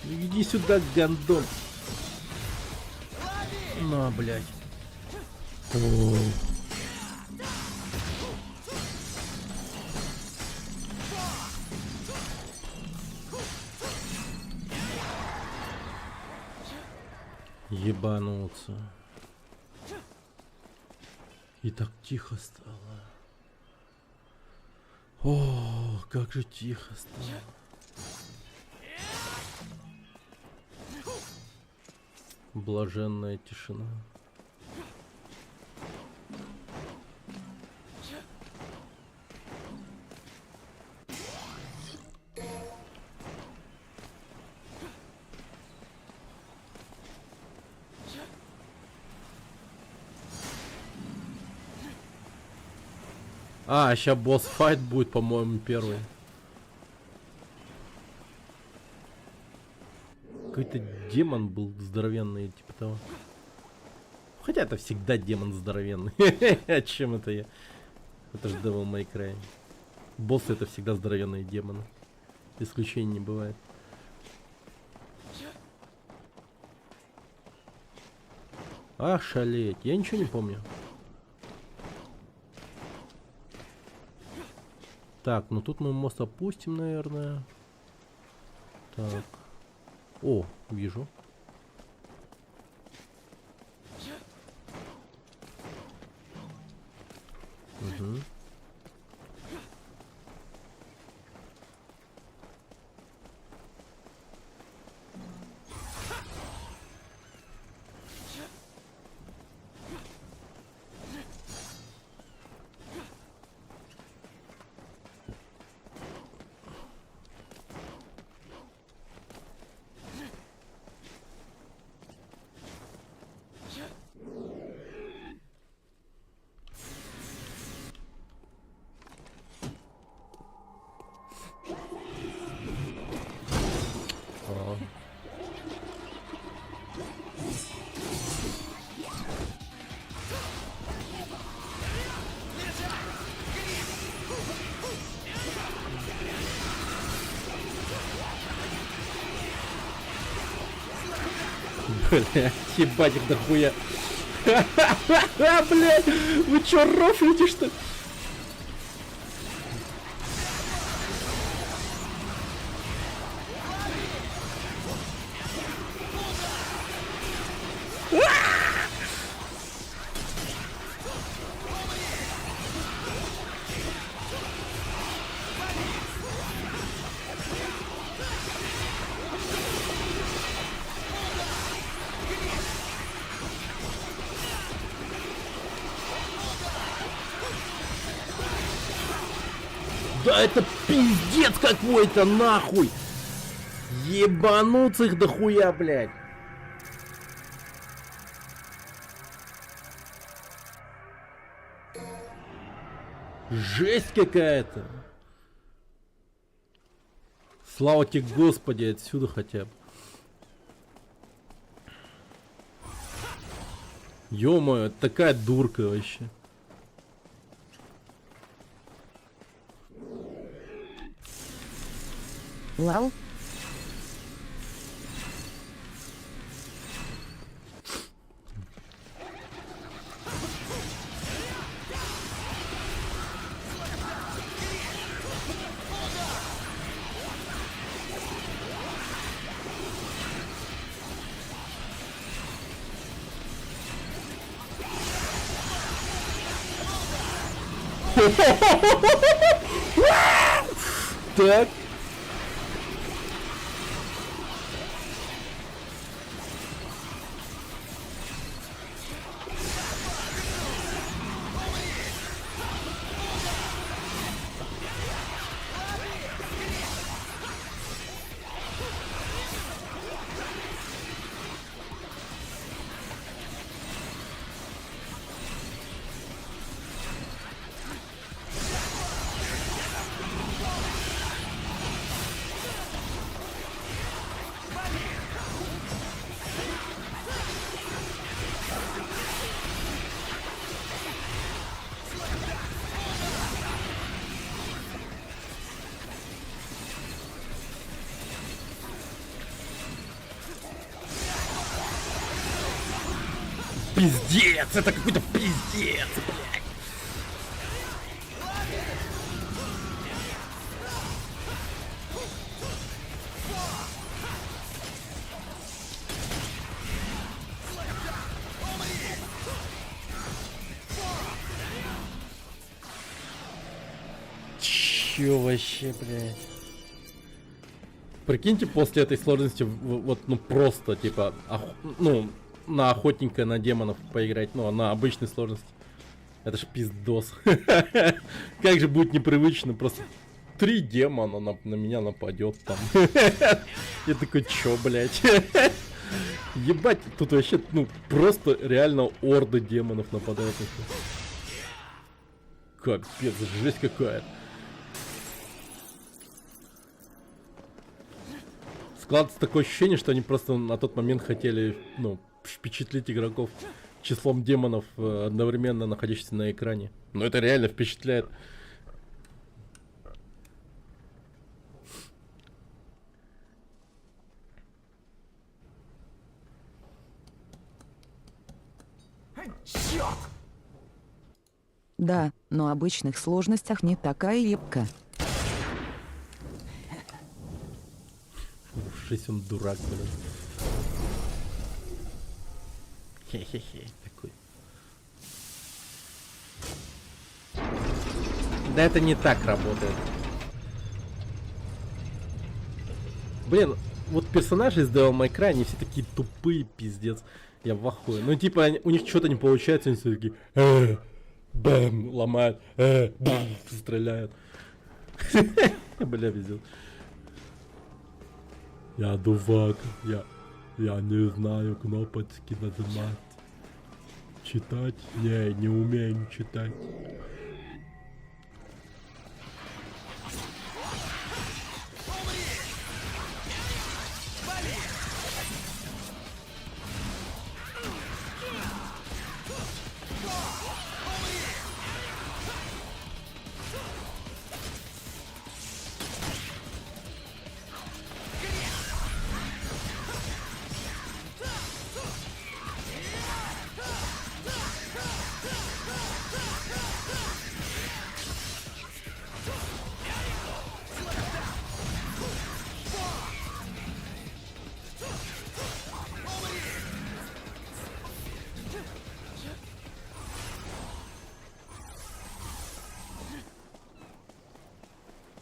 Speaker 1: Иди сюда, гандон. На, блядь. О. Ебануться. И так тихо стало. О, как же тихо стало. Блаженная тишина. А, сейчас босс-файт будет, по-моему, первый. Какой-то демон был здоровенный, типа того. Хотя это всегда демон здоровенный. О чем это я? Это же Devil May Cry. Боссы это всегда здоровенные демоны. Исключений не бывает. Ах, шалеть. Я ничего не помню. Так, ну тут мы мост опустим, наверное. Так. О, вижу. Угу. Бля, ебать их дохуя. Блядь, вы чё, рофлите, что ли? Да это пиздец какой-то, нахуй! Ебануться их дохуя, блядь! Жесть какая-то! Слава тебе, Господи, отсюда хотя бы. Ё-моё, это такая дурка вообще.
Speaker 7: Лал.
Speaker 1: Так. Пиздец, это какой-то пиздец, блядь. Чё вообще, блядь? Прикиньте, после этой сложности, вот, ну, просто, типа, ну, на охотника на демонов поиграть, ну, на обычной сложности. Это ж пиздос. Как же будет непривычно, просто 3 демона на меня нападет там. Я такой, чё, блядь? Ебать, тут вообще, ну, просто реально орды демонов нападают. Капец, жесть какая. Складывается такое ощущение, что они просто на тот момент хотели, ну, впечатлить игроков числом демонов, одновременно находящихся на экране. Но это реально впечатляет.
Speaker 7: Да, но обычных сложностях не такая ебка.
Speaker 1: Жесть, он дурак, блин. Хе-хе-хе, такой. Да это не так работает. Блин, вот персонажи из Devil May Cry, они все такие тупые, пиздец. Я в ахуе. Ну типа, у них что-то не получается, они все такие... Бэм, ломают, бэм, стреляют. Бля, пиздец. Я дувак, я не знаю кнопочки нажимать. Читать? Не умею читать.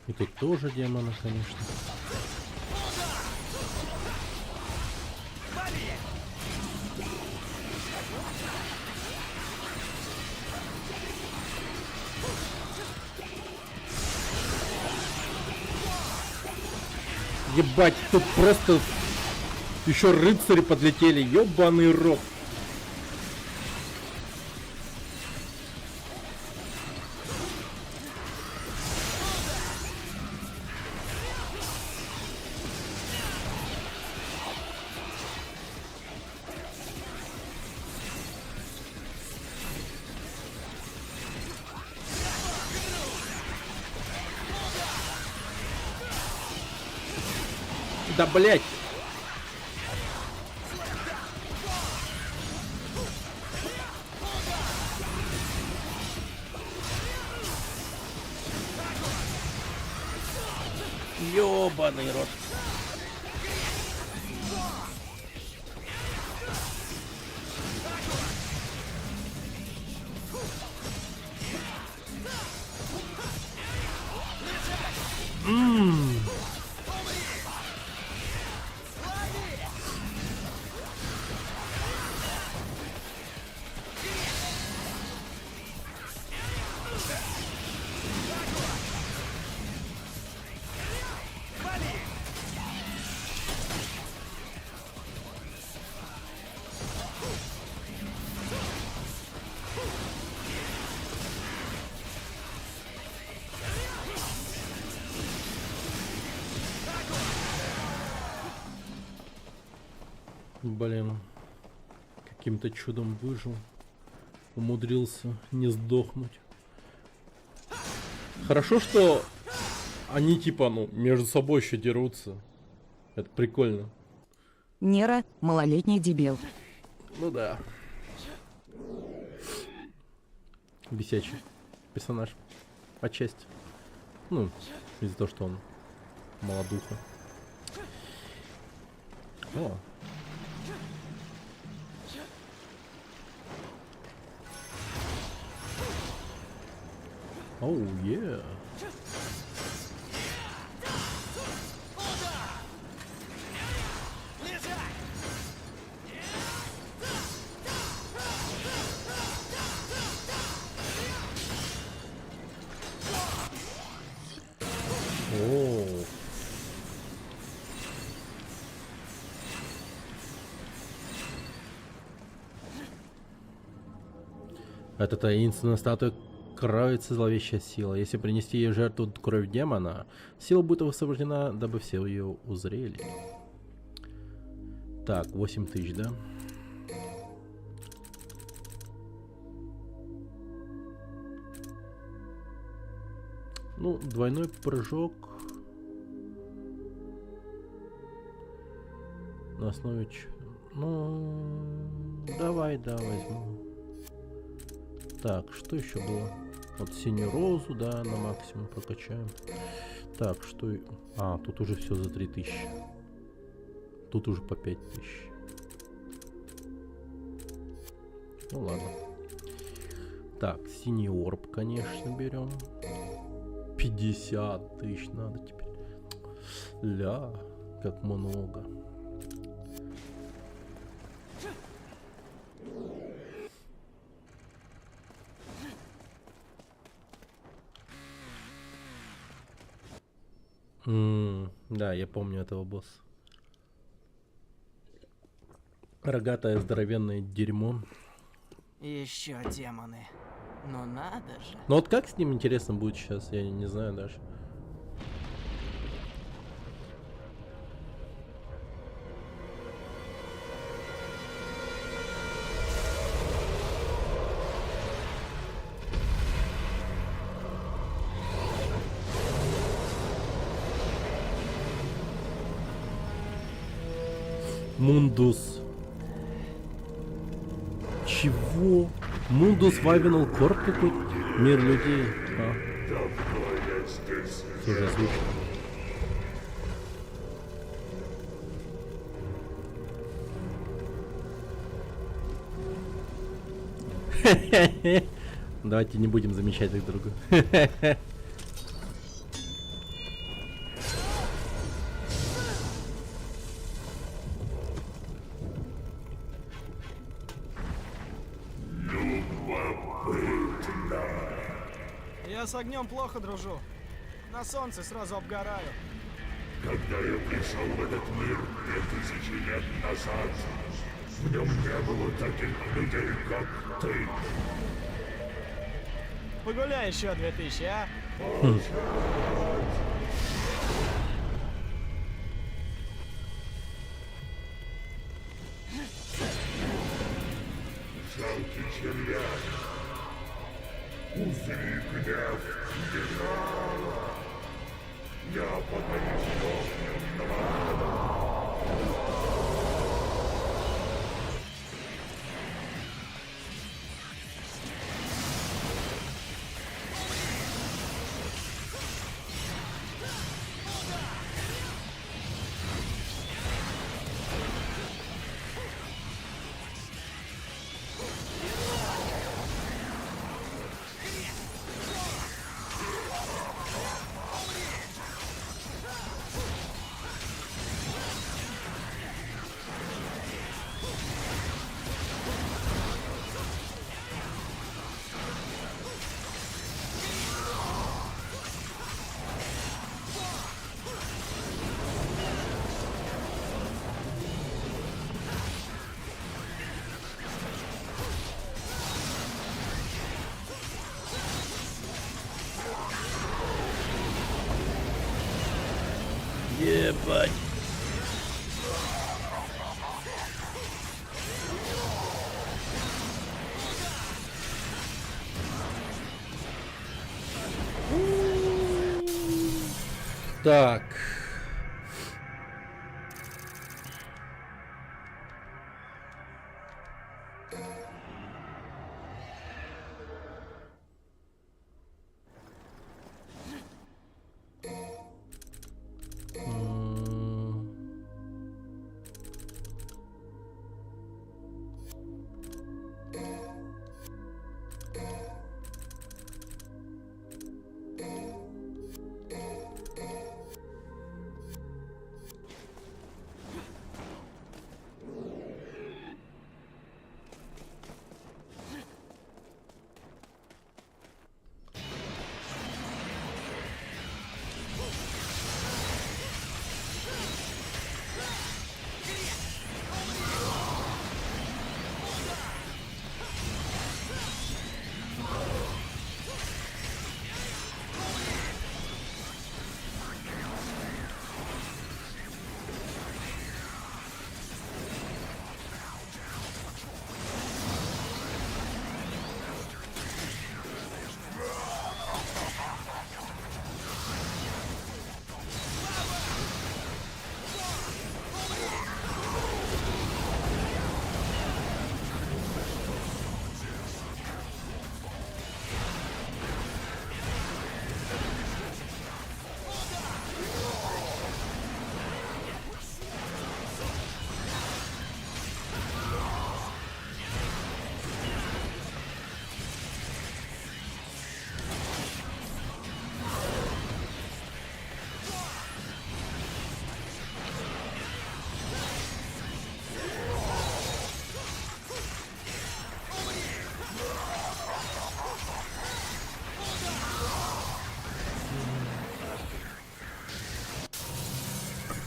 Speaker 1: И тут тоже демоны, конечно. Ебать, тут просто еще рыцари подлетели, ёбаный рот. Да блять. Ёбаный рот. Блин, каким-то чудом выжил, умудрился не сдохнуть. Хорошо, что они типа, ну, между собой еще дерутся. Это прикольно.
Speaker 7: Нера – малолетний дебил.
Speaker 1: Ну да. Бесячий персонаж. Отчасти. Ну, из-за того, что он молодуха. О. Оу, yeah. О. Это таинственная статуя кроется зловещая сила. Если принести ей жертву кровь демона, сила будет высвобождена, дабы все ее узрели. Так, 8000, да? Ну, двойной прыжок. На основе ну, давай, да, возьму. Так, что еще было? Вот синюю розу, да, на максимум прокачаем. Так, что... А, тут уже все за 3000. Тут уже по 5000. Ну ладно. Так, синий орб, конечно, берем. 50 тысяч надо теперь. Ля, как много. Да, я помню этого босса. Рогатое здоровенное дерьмо.
Speaker 5: Еще демоны. Ну надо же.
Speaker 1: Ну вот как с ним интересно будет сейчас, я не знаю даже. Мундус. Чего? Мундус Вавинал Корп какой-то? Мир людей. А. Уже озвучено. Давайте не будем замечать друг друга.
Speaker 5: Я с огнем плохо дружу. На солнце сразу обгораю.
Speaker 8: Когда я пришел в этот мир 2000 лет назад, в нем не было таких людей, как ты.
Speaker 5: Погуляй еще 2000, а?
Speaker 8: Жалкий червяк. Узри гнев генерала. Я подарю огненного.
Speaker 1: Ебать. Так.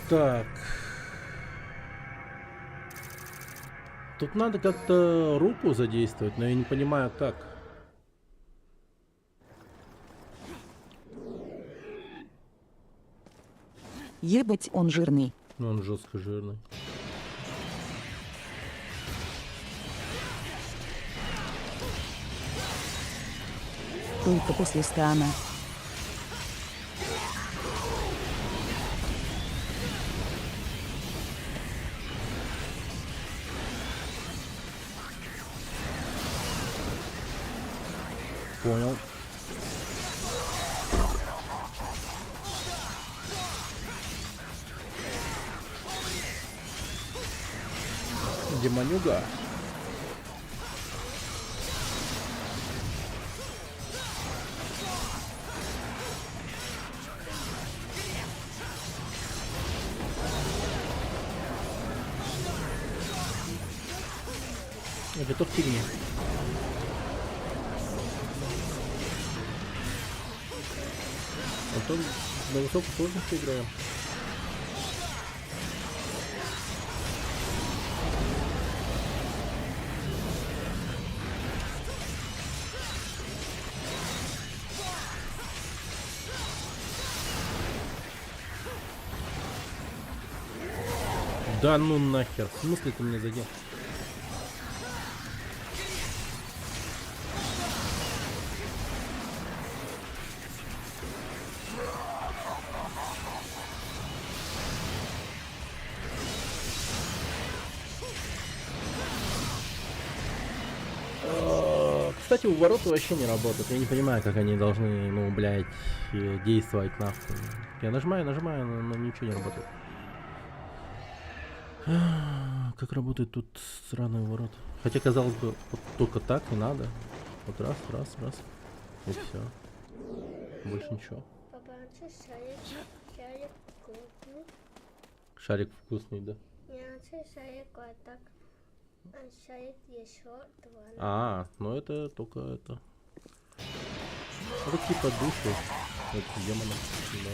Speaker 1: Так. Тут надо как-то руку задействовать, но я не понимаю как.
Speaker 7: Ебать, он жирный.
Speaker 1: Ну, он жестко жирный.
Speaker 7: Только после стана.
Speaker 1: Понял. Демонюга. Это тот фигни. Потом на высокой сложности играем. Да ну нахер. В смысле ты меня задел? Кстати, увороты вообще не работают. Я не понимаю, как они должны, ну, блядь, действовать нахуй. Я нажимаю, но ничего не работает. Как работает тут сраный уворот? Хотя, казалось бы, вот только так и надо. Вот раз. И все. Больше ничего.
Speaker 9: Папа, шарик вкусный.
Speaker 1: Шарик вкусный, да.
Speaker 9: Не шарик вот так. А шарик еще два.
Speaker 1: Ну это только это. Это типа души. Вот демона. Да.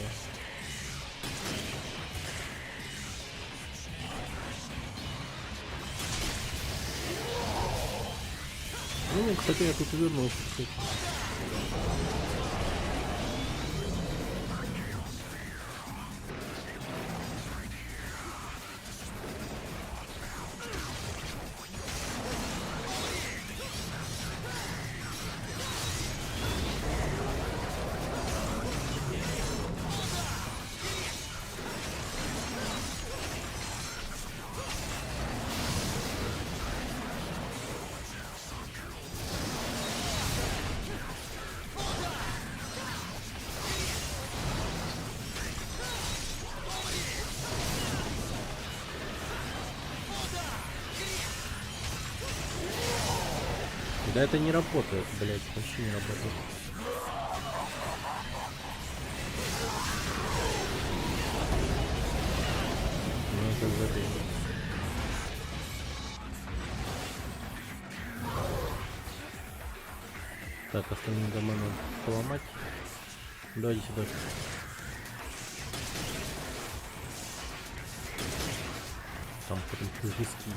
Speaker 1: Ну, кстати, я тут вернулся. Кстати. Да это не работает, блять, вообще не работает. Ну это забей. Так, остальные дома надо поломать. Давайте сюда. Там потом жестки.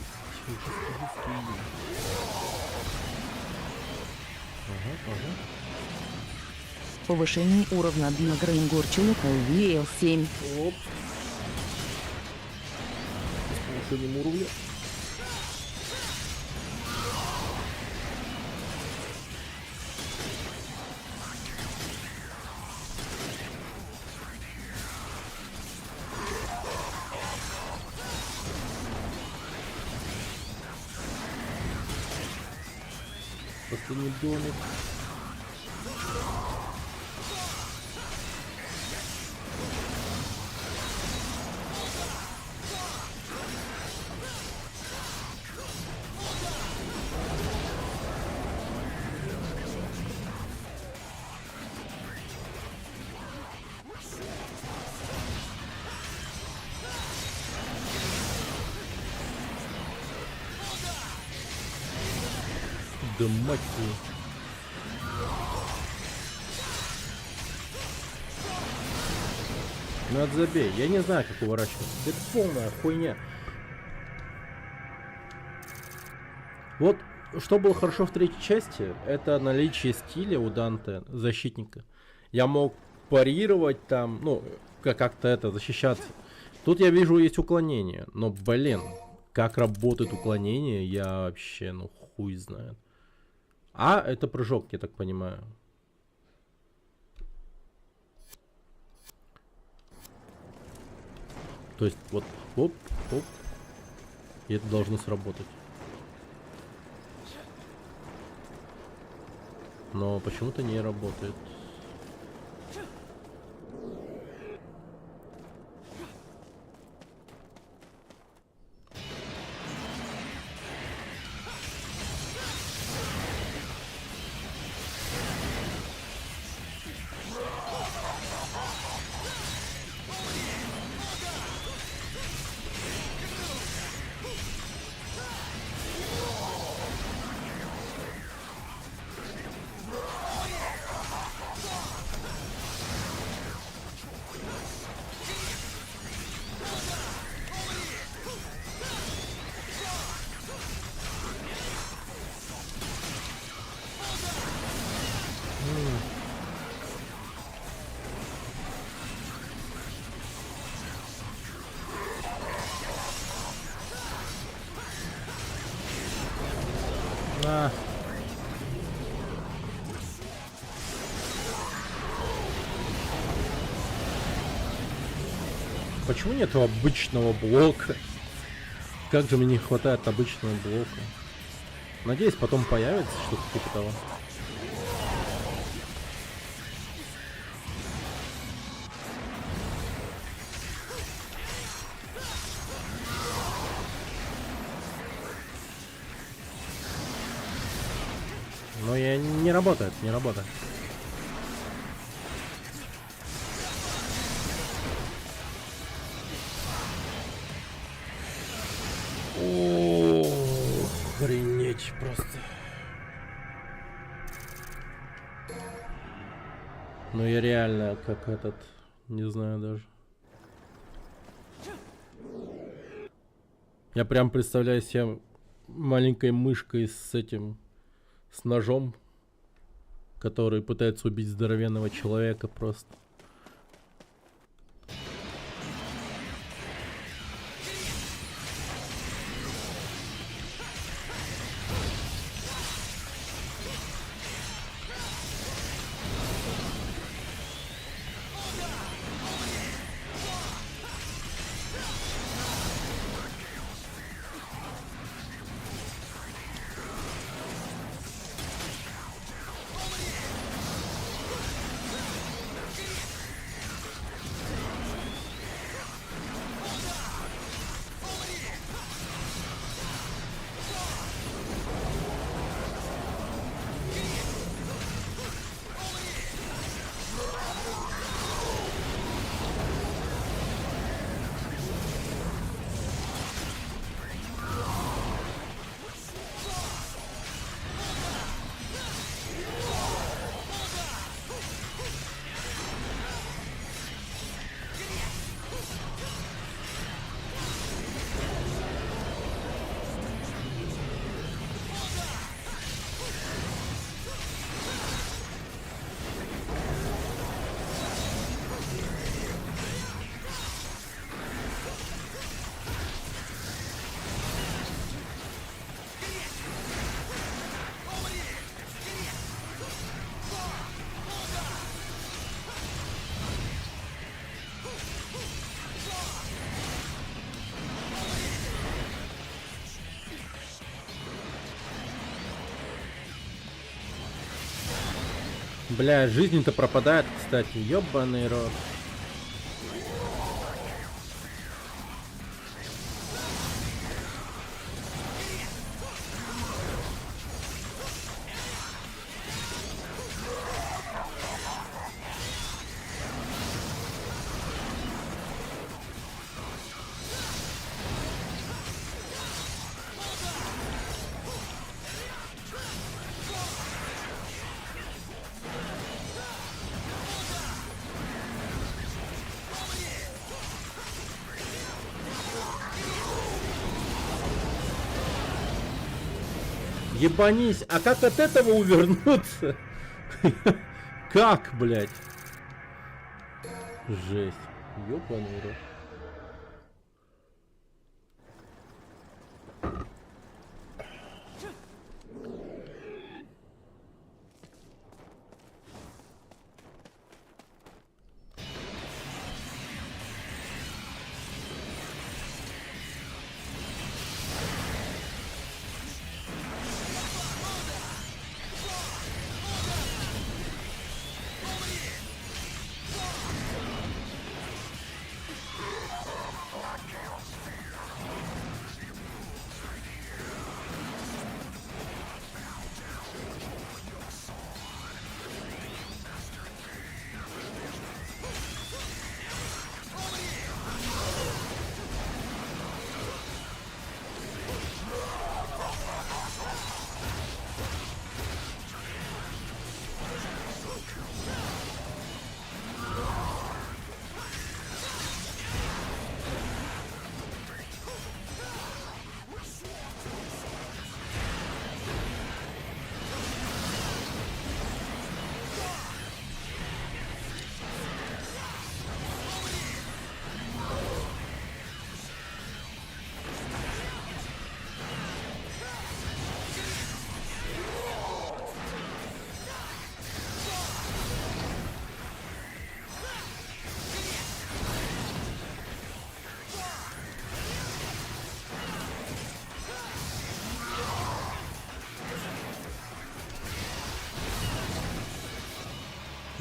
Speaker 1: Ага.
Speaker 7: Повышение уровня дна Грейнгорчулика VL7.
Speaker 1: Оп. С повышением уровня. Последний домик. Да мать твою. Ну отзабей, я не знаю, как уворачиваться. Это полная хуйня. Вот, что было хорошо в третьей части, это наличие стиля у Данте, защитника. Я мог парировать там, ну, как-то это, защищаться. Тут я вижу, есть уклонение. Но, блин, как работает уклонение, я вообще, ну, хуй знает. А, это прыжок, я так понимаю. То есть, вот, оп, и это должно сработать. Но почему-то не работает. На. Почему нету обычного блока? Как же мне не хватает обычного блока? Надеюсь, потом появится что-то типа того. Но я не работает, не работает. О, охренеть просто. Ну я реально как этот, не знаю даже. Я прям представляю себя маленькой мышкой с этим, с ножом, который пытается убить здоровенного человека просто. Бля, жизнь-то пропадает, кстати, ёбаный рот. Ебанись, а как от этого увернуться? Как, блядь? Жесть. Ёбаный рот.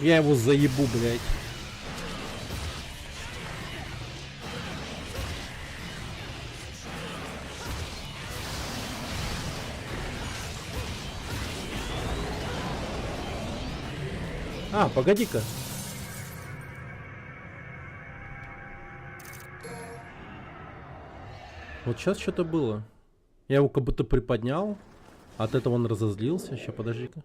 Speaker 1: Я его заебу, блядь. А, погоди-ка. Вот сейчас что-то было. Я его как будто приподнял. От этого он разозлился. Сейчас, подожди-ка.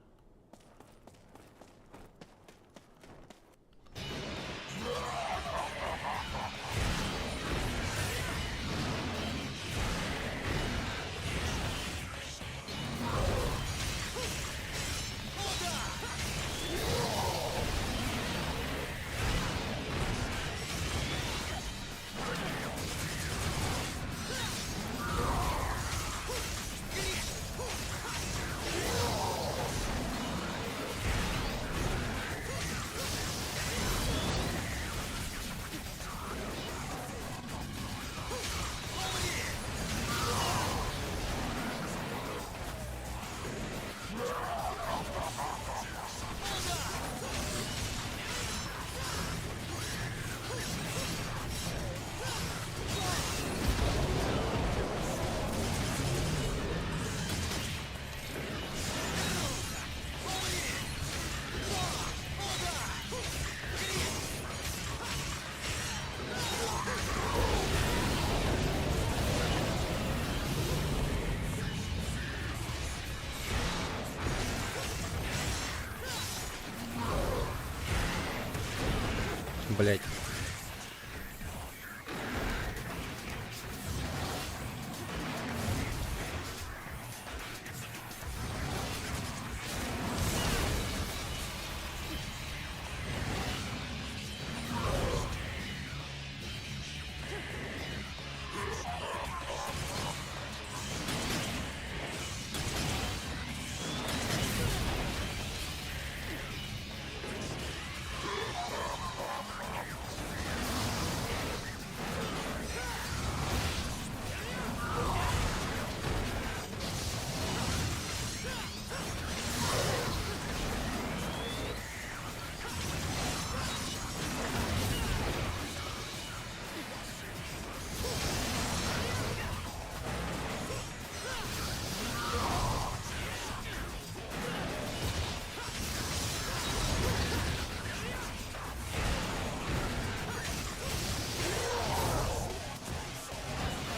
Speaker 1: Блять.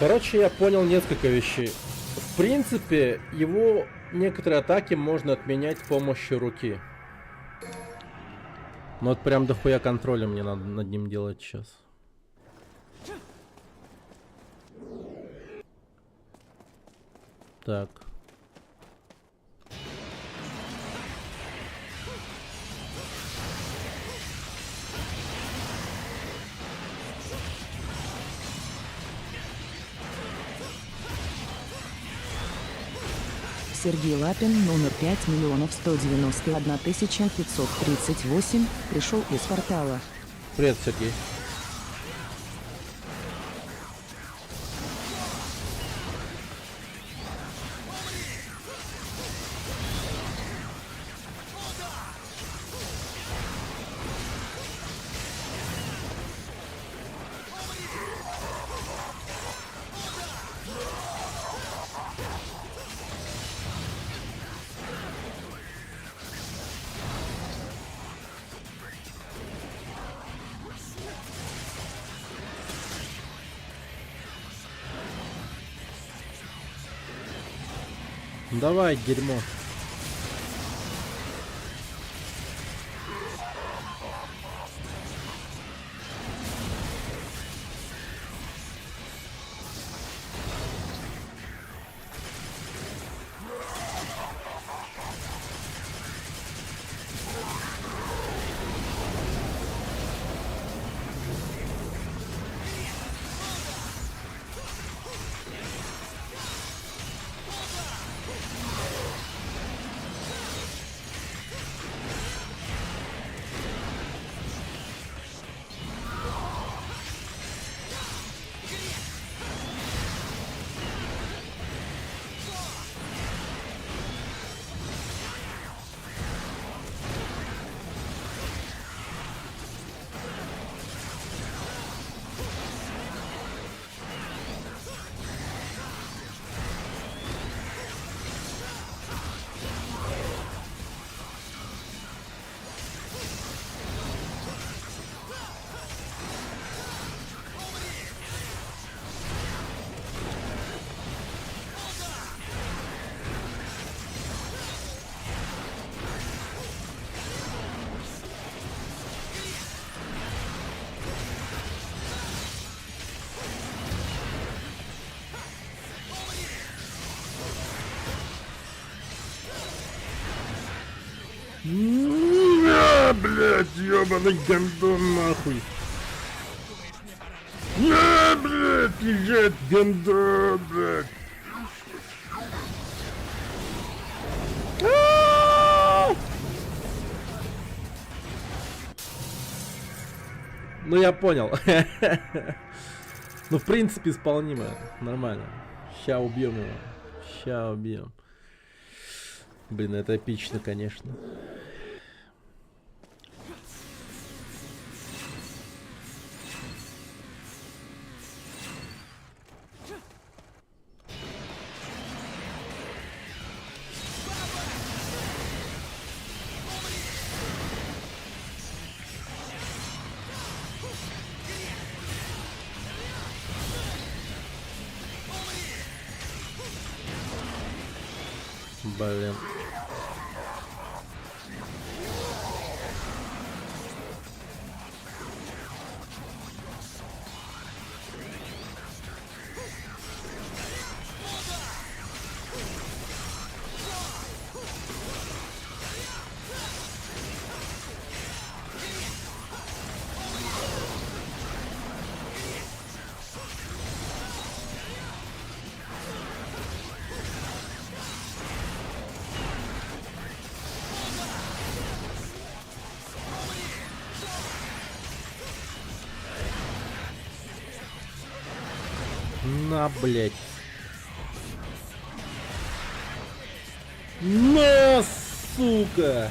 Speaker 1: Короче, я понял несколько вещей. В принципе, его некоторые атаки можно отменять с помощью руки. Но вот прям дохуя контроля мне надо над ним делать сейчас. Так.
Speaker 7: Сергей Лапин, номер 5 191 538, пришел из портала.
Speaker 1: Привет, Сергей. Давай, дерьмо. ёбаный гондон, нахуй. На, блядь, лежит гондон, блядь. А-а-а! Ну, я понял. Ну, в принципе, исполнимо. Нормально. Ща убьем его. Ща убьем. Блин, это эпично, конечно. Блин. На, блядь. На, сука.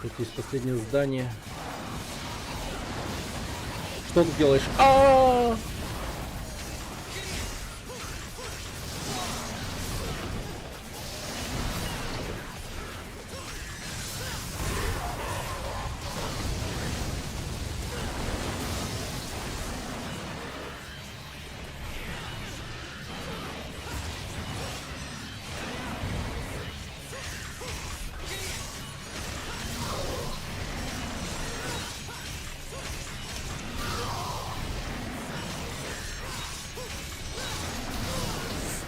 Speaker 1: Тут есть последнее здание. Что ты делаешь? А-а-а!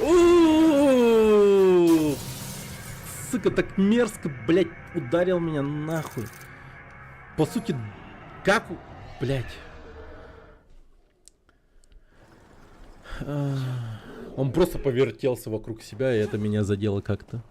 Speaker 1: У-у-у-у! Сука, так мерзко, блядь, ударил меня нахуй. По сути, как... Блядь. Он просто повертелся вокруг себя, и это меня задело как-то.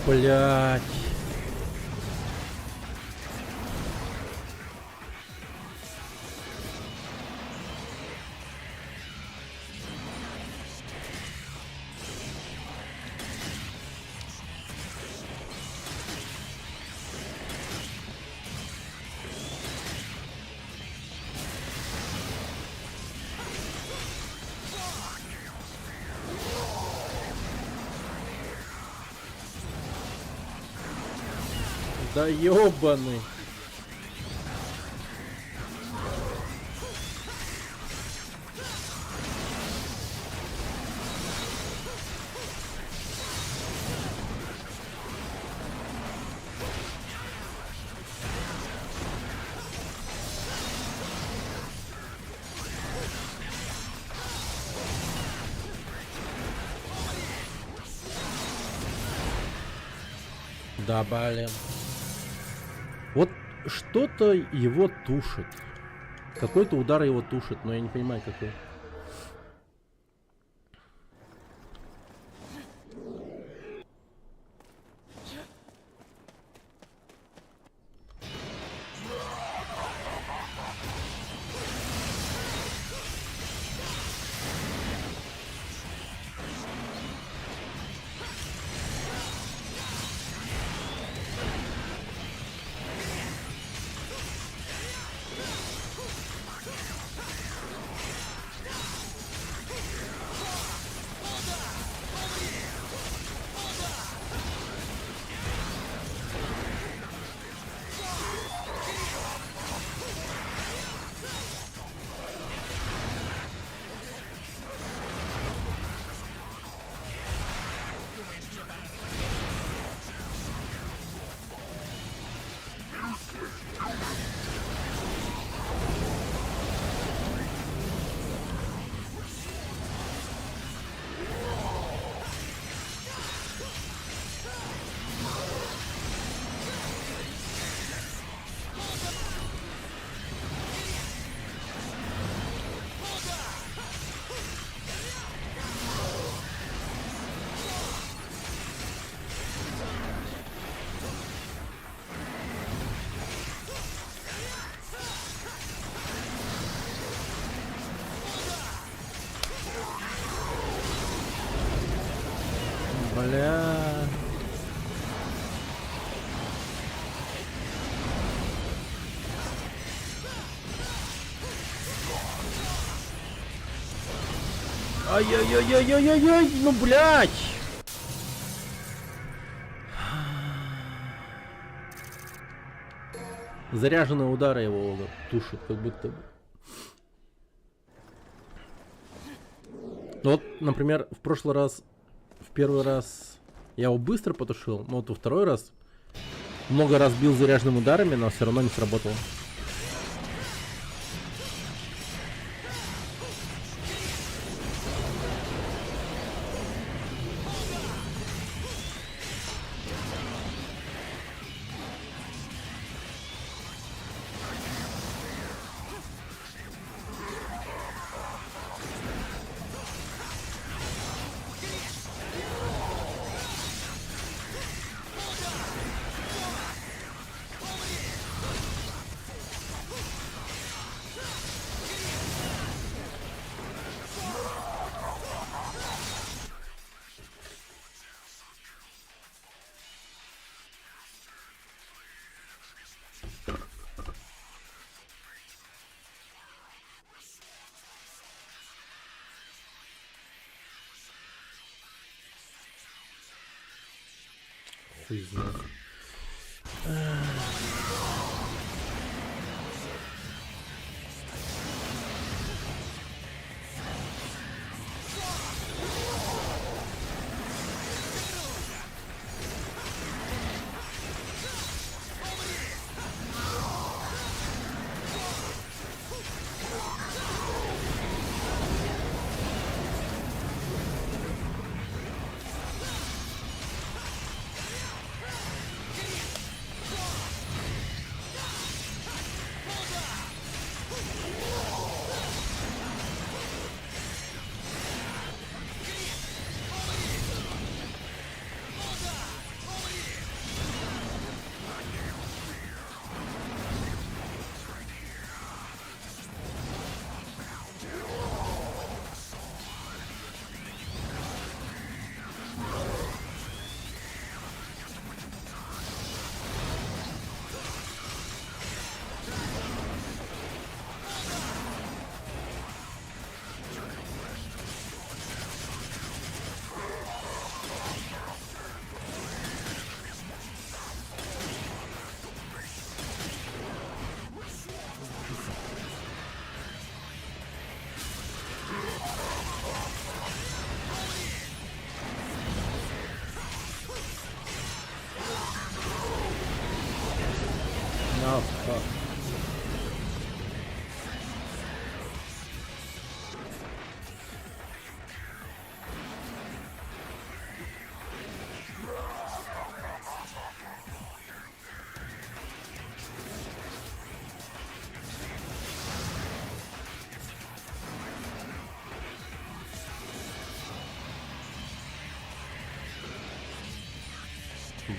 Speaker 1: Блять. Да ёбаный. Да, блин. Вот что-то его тушит. Какой-то удар его тушит, но я не понимаю, какой. Бля. Ай-яй-яй-яй-яй-яй, ну блядь. Заряженные удары его тушат, как будто бы. Ну вот, например, в прошлый раз, в первый раз я его быстро потушил, но вот во второй раз много раз бил заряженными ударами, но все равно не сработало. Хуй знает.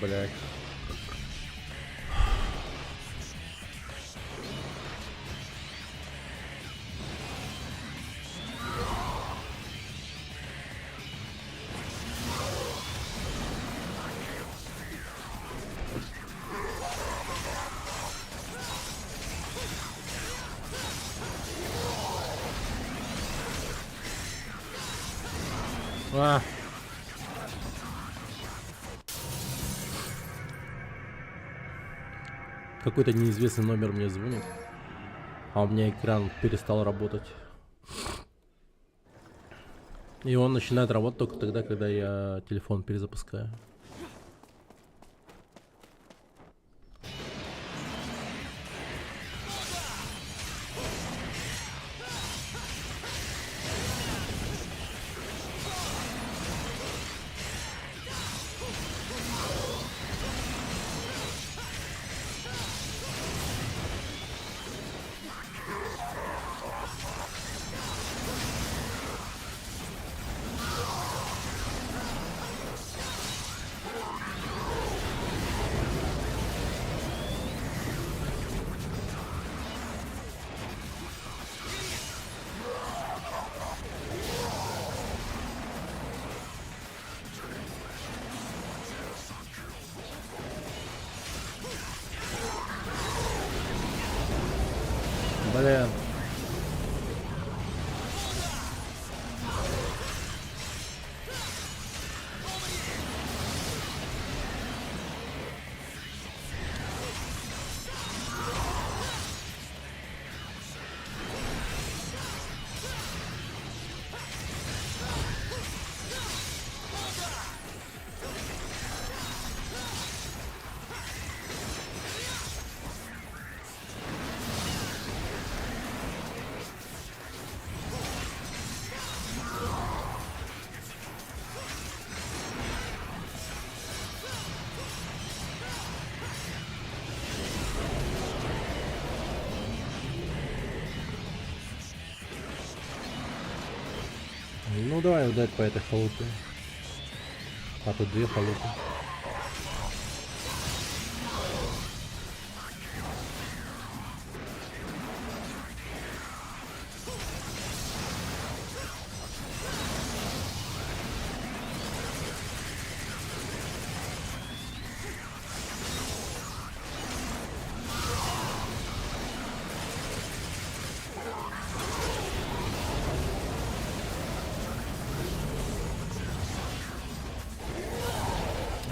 Speaker 1: блядь. А. Какой-то неизвестный номер мне звонит, а у меня экран перестал работать. И он начинает работать только тогда, когда я телефон перезапускаю. Блин. Ну давай ударь по этой халупе. А тут две халупы.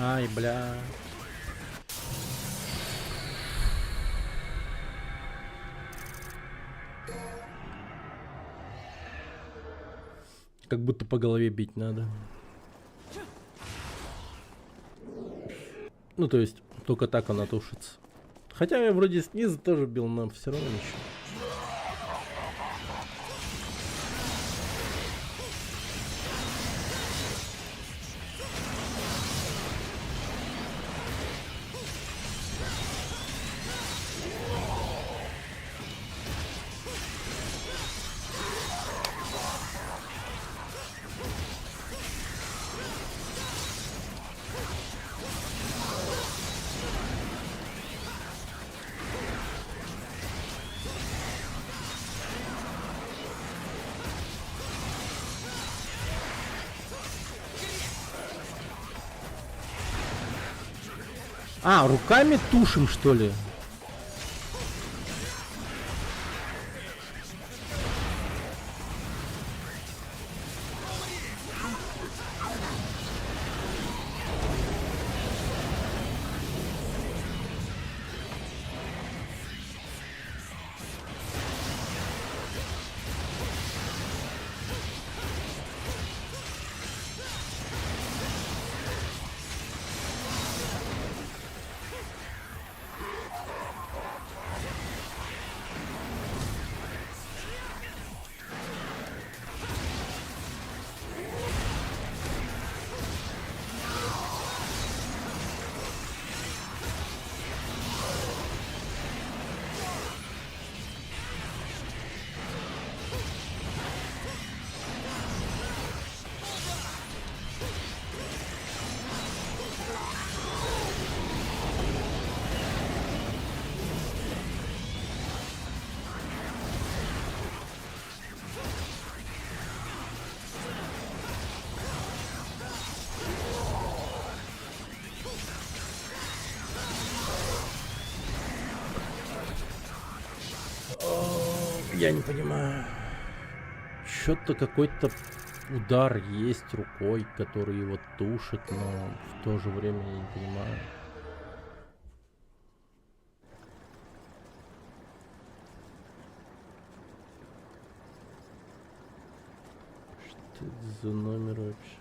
Speaker 1: Ай, бля. Как будто по голове бить надо. Ну, то есть, только так она тушится. Хотя я вроде снизу тоже бил, но все равно ничего. А, руками тушим, что ли? Я не понимаю. Что-то какой-то удар есть рукой, который его тушит, но в то же время я не понимаю. Что это за номер вообще?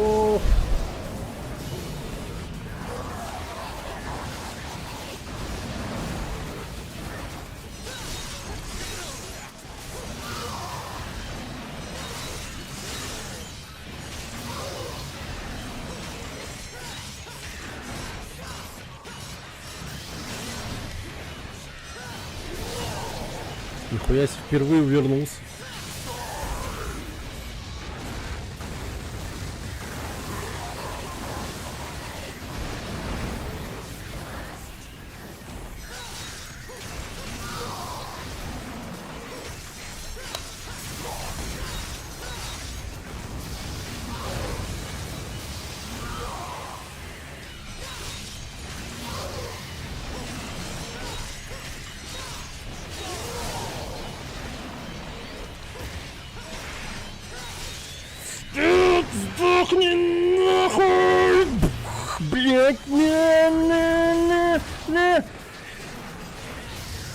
Speaker 1: О, нихуя себе, впервые вернулся. Сдохни нахуй! Блять, не.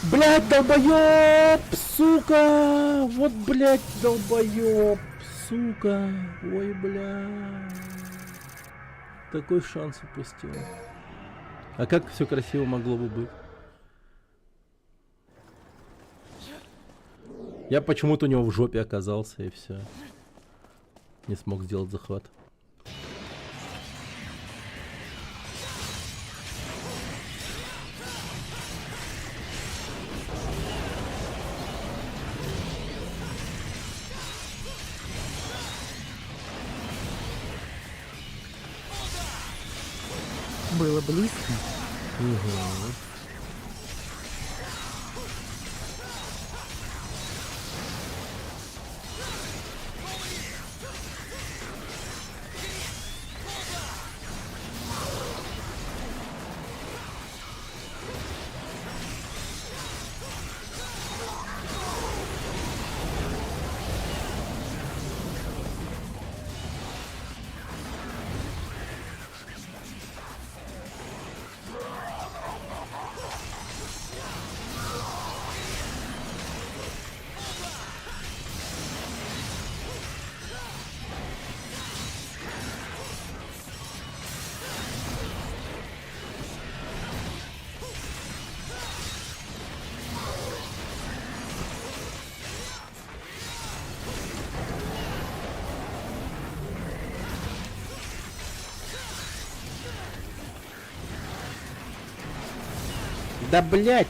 Speaker 1: Блять, долбоёб, сука! Вот, блять, долбоёб, сука! Ой, бля. Такой шанс упустил. А как все красиво могло бы быть? Я почему-то у него в жопе оказался и все. Не смог сделать захват.
Speaker 7: Было близко.
Speaker 1: Угу. Да блять!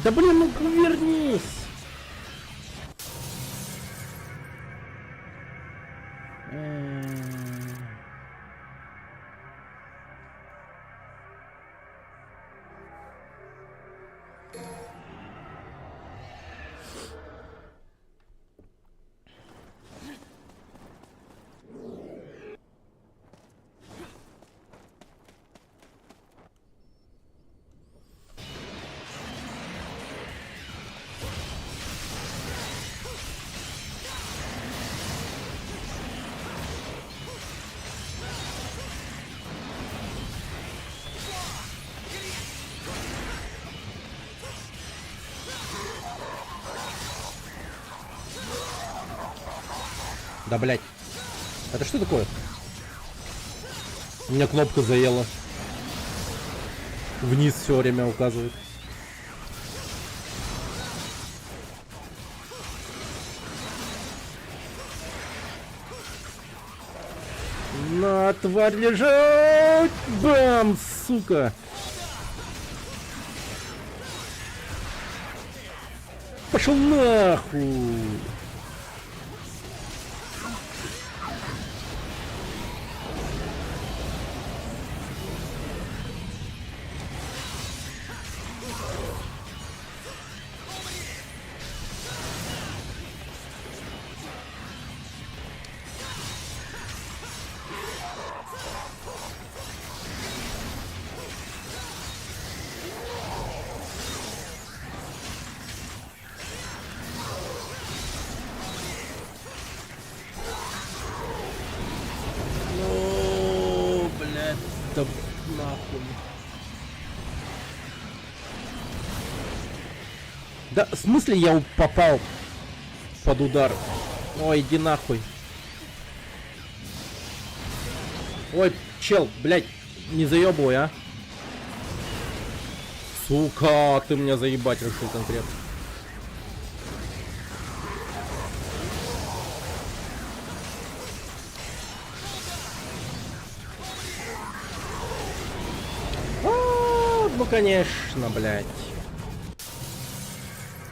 Speaker 1: Да блин, ну вернись! Да блять. Это что такое? У меня кнопка заела. Вниз все время указывает. На, тварь, лежать! Бам, сука! Пошел нахуй! Ну, блядь, да нахуй. Да, в смысле я попал под удар? Ой, иди нахуй. Ой, чел, блядь, не заебывай, а. Сука, ты меня заебать решил конкретно. Ну, конечно, блядь.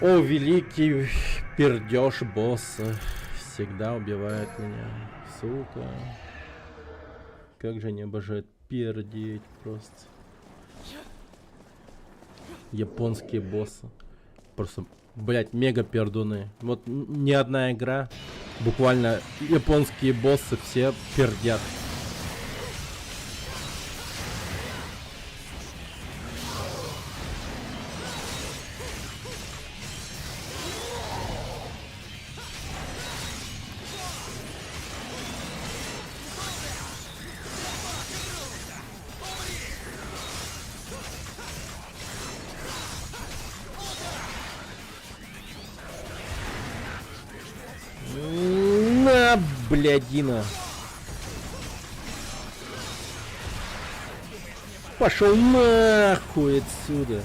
Speaker 1: О, великий пердеж босса всегда убивает меня. Сука. Как же они обожают пердеть просто. Японские боссы. Просто, блядь, мега пердуны. Вот ни одна игра. Буквально японские боссы все пердят. На, блядина. Пошел нахуй отсюда.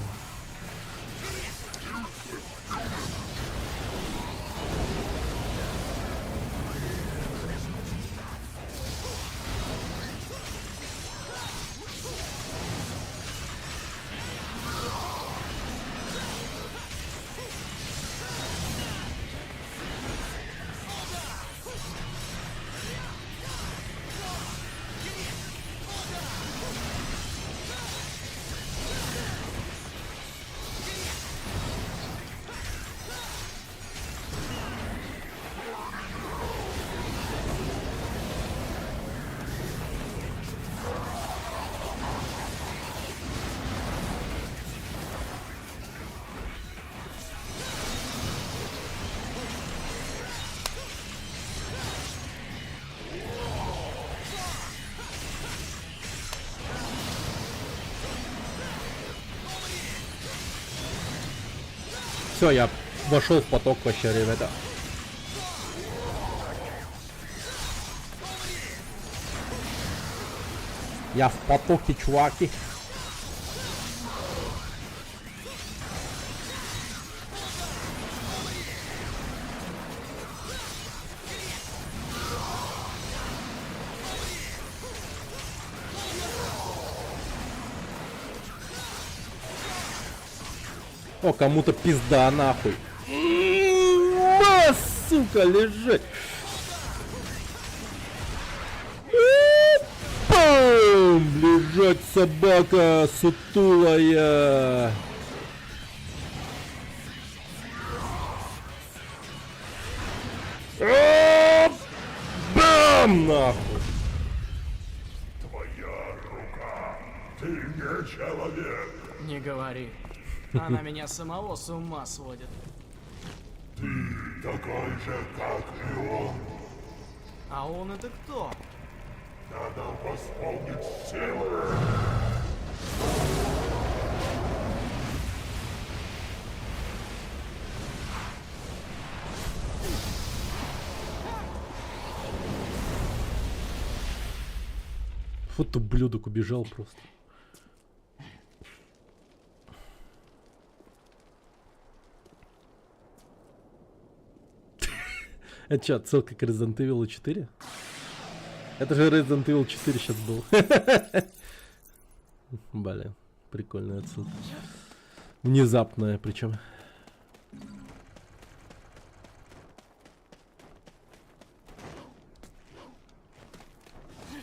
Speaker 1: Все, я вошел в поток вообще, ребята. Я в потоке, чуваки. О, кому-то пизда нахуй. Сука, лежать. Пам! Лежать, собака сутулая. Бам! Нахуй.
Speaker 8: Твоя рука. Ты не человек.
Speaker 5: Не говори. Она меня самого с ума сводит.
Speaker 8: Ты такой же, как и он.
Speaker 5: А он это кто?
Speaker 8: Надо восполнить силы.
Speaker 1: Вот ублюдок убежал просто. Это что, отсылка к Resident Evil 4? Это же Resident Evil 4 сейчас был. Блин, прикольная отсылка. Внезапная причем.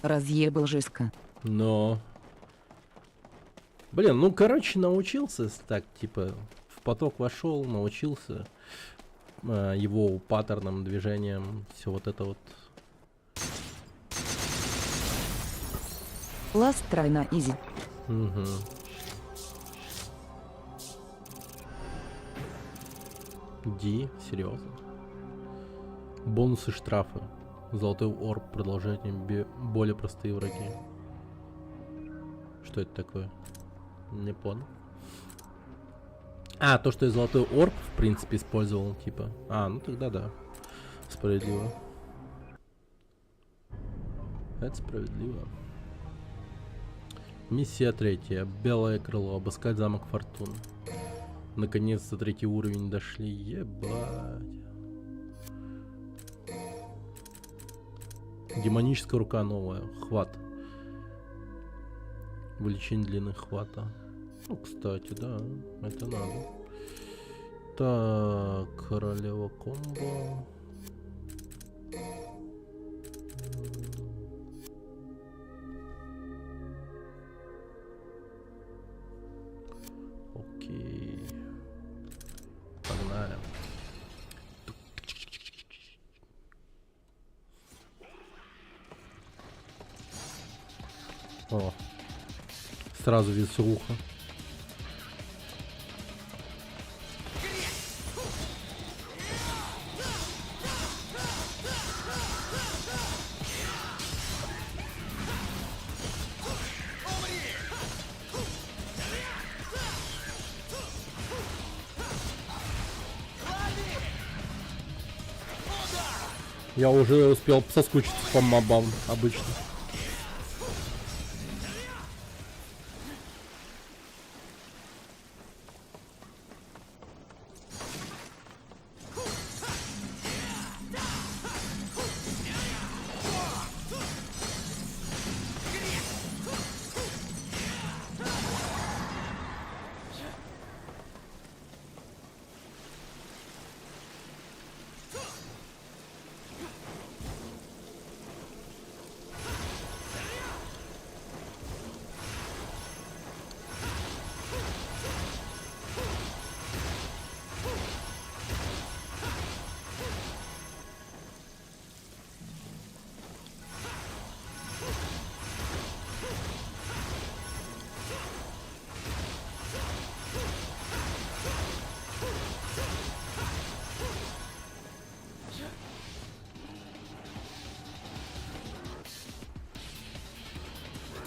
Speaker 7: Разъебал жестко.
Speaker 1: Но... Блин, ну короче, научился так, типа, в поток вошел, научился его паттерном, движением, все вот это вот.
Speaker 7: Ласт тройна изи.
Speaker 1: Угу. Ди, серьезно. Бонусы, штрафы. Золотой орб, продолжение, более простые враги. Что это такое? Не понял. А, то, что я золотой орб, в принципе, использовал, типа. А, ну тогда да. Справедливо. Это справедливо. Миссия 3. Белое крыло. Обыскать замок Фортуны. Наконец-то 3-й уровень дошли. Ебать. Демоническая рука новая. Хват. Увеличение длины хвата. Ну, кстати, да. Это надо. Так, королева комбо. Окей. Погнали. О, сразу веселуха. Я уже успел соскучиться по мобам обычно.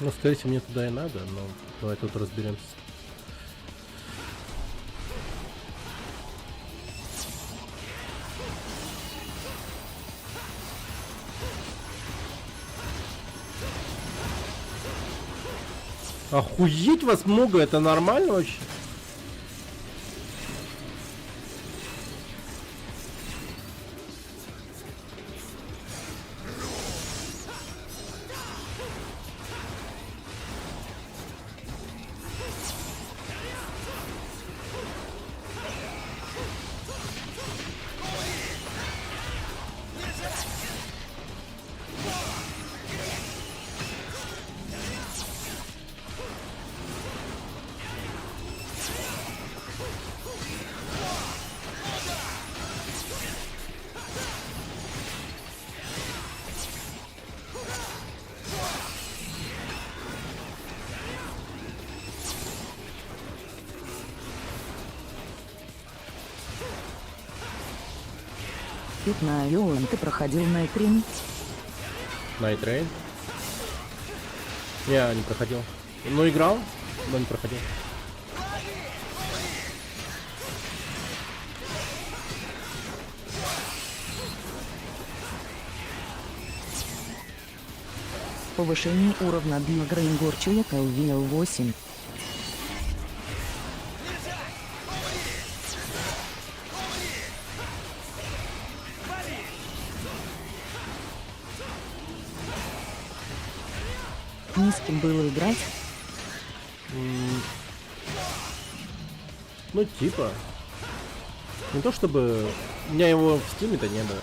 Speaker 1: Ну, скорее всего, мне туда и надо, но давай тут разберемся. Охуеть вас много, это нормально вообще?
Speaker 7: На Йоан, ты проходил Night Train?
Speaker 1: Night Train? Я не проходил. Ну, играл, но не проходил.
Speaker 7: Повышение уровня для Грейнгорчуя Калвиэл 8. Не с кем было играть?
Speaker 1: Ну, типа. Не то чтобы... У меня его в стиме-то не было.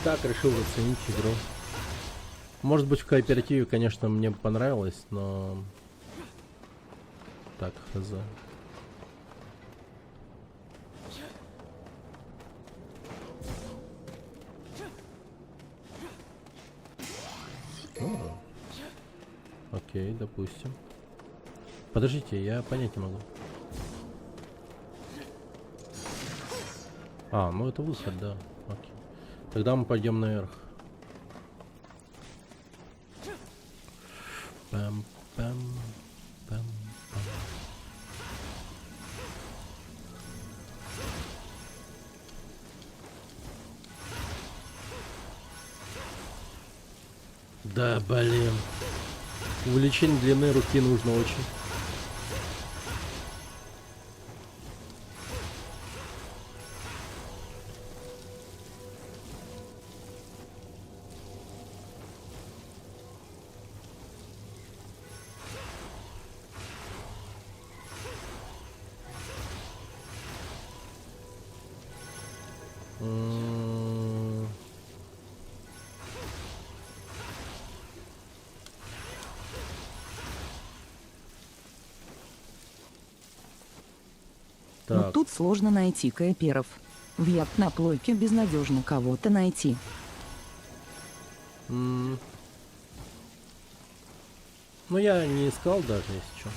Speaker 1: Так, решил заценить игру. Может быть, в кооперативе, конечно, мне бы понравилось, но... Так, хз. Окей, допустим. Подождите, я понять не могу. А, ну это выход, да. Окей. Тогда мы пойдем наверх. Пам-пам, пам-пам. Да, блин. Увеличение длины руки нужно очень.
Speaker 7: Но тут сложно найти кооперов. В Як на плойке безнадежно кого-то найти.
Speaker 1: Ну я не искал даже, если что.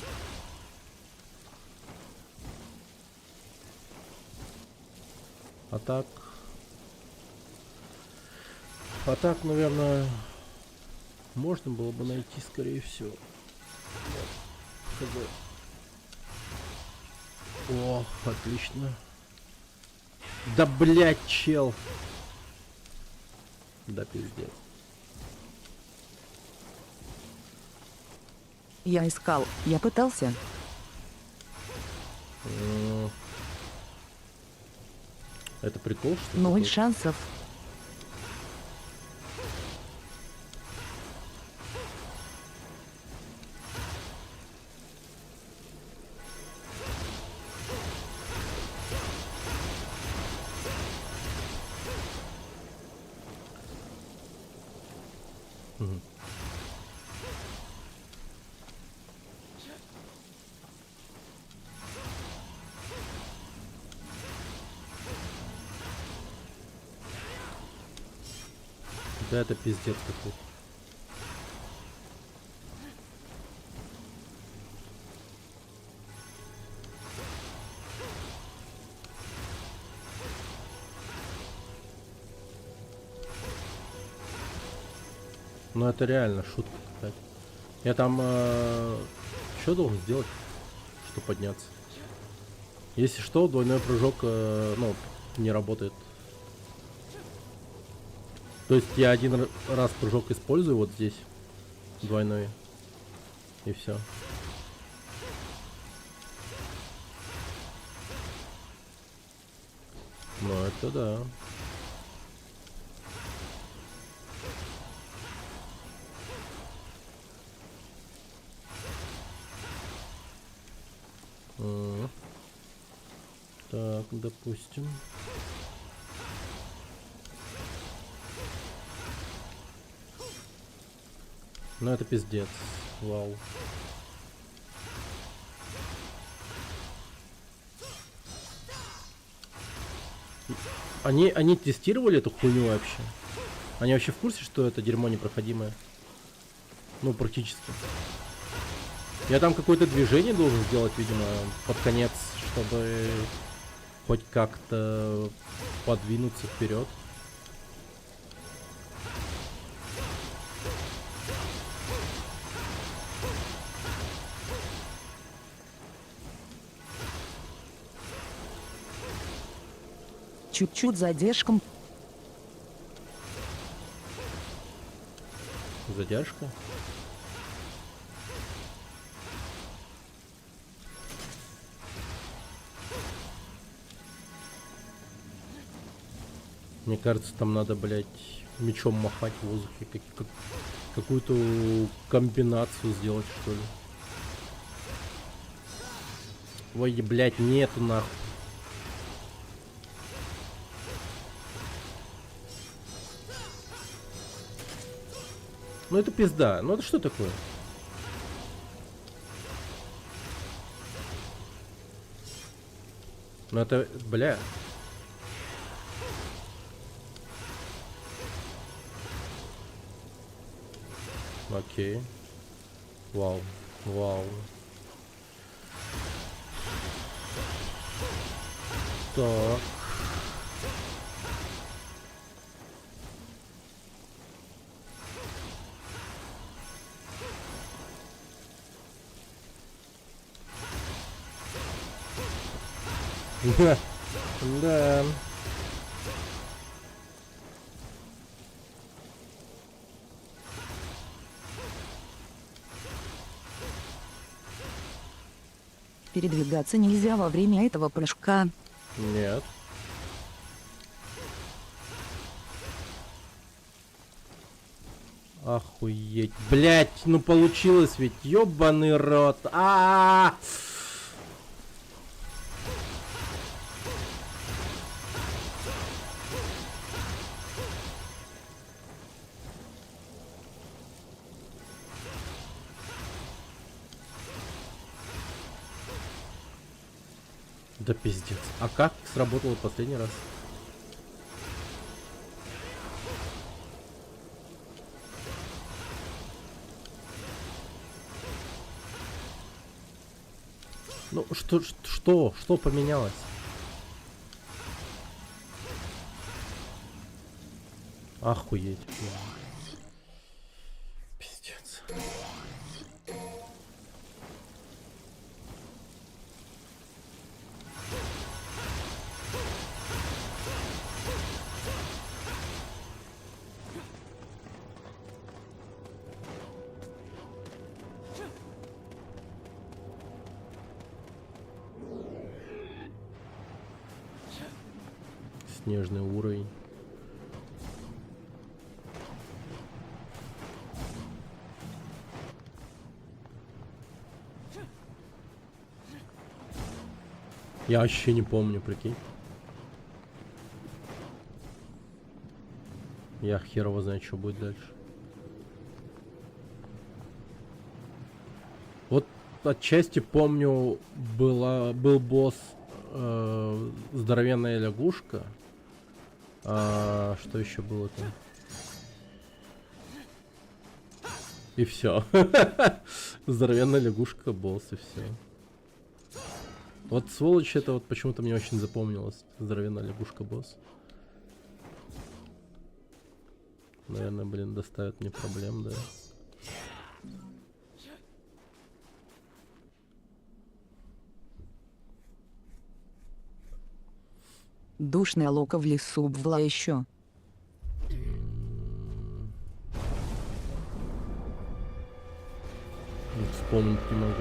Speaker 1: А так, наверное, можно было бы найти, скорее всего. Вот. О, отлично. Да, блядь, чел. Да, пиздец.
Speaker 7: Я искал, я пытался.
Speaker 1: Это прикол, что ли?
Speaker 7: 0 шансов.
Speaker 1: Да, это пиздец какой. Ну это реально шутка какая-то. Я там что должен сделать, чтобы подняться? Если что, двойной прыжок, ну, не работает. То есть я один раз прыжок использую вот здесь, двойной, и все. Ну это да. Так, допустим. Ну это пиздец. Вау. Они тестировали эту хуйню вообще? Они вообще в курсе, что это дерьмо непроходимое? Ну, практически. Я там какое-то движение должен сделать, видимо, под конец, чтобы хоть как-то подвинуться вперед.
Speaker 7: Чуть-чуть задержком.
Speaker 1: Задержка. Мне кажется, там надо, блядь, мечом махать в воздухе, какую-то комбинацию сделать, что ли. Ой, блядь, нету нахуй. Ну это пизда. Ну это что такое? Ну это, бля. Окей. Вау. Вау. Так. Да. Да.
Speaker 7: Передвигаться нельзя во время этого прыжка.
Speaker 1: Нет. Охуеть. Блять, ну получилось ведь. Ёбаный рот. А-а-а! Да пиздец. А как сработало последний раз? Ну, что поменялось? Охуеть. Пиздец. Снежный уровень. Я вообще не помню, прикинь. Я херово знаю, что будет дальше. Вот отчасти помню, был босс здоровенная лягушка. Что еще было там? И все. Здоровенная лягушка, босс, и все. Вот сволочь это вот почему-то мне очень запомнилось. Здоровенная лягушка, босс. Наверное, блин, доставит мне проблем, да.
Speaker 7: Душная лока в лесу вла еще.
Speaker 1: Вспомнить не могу.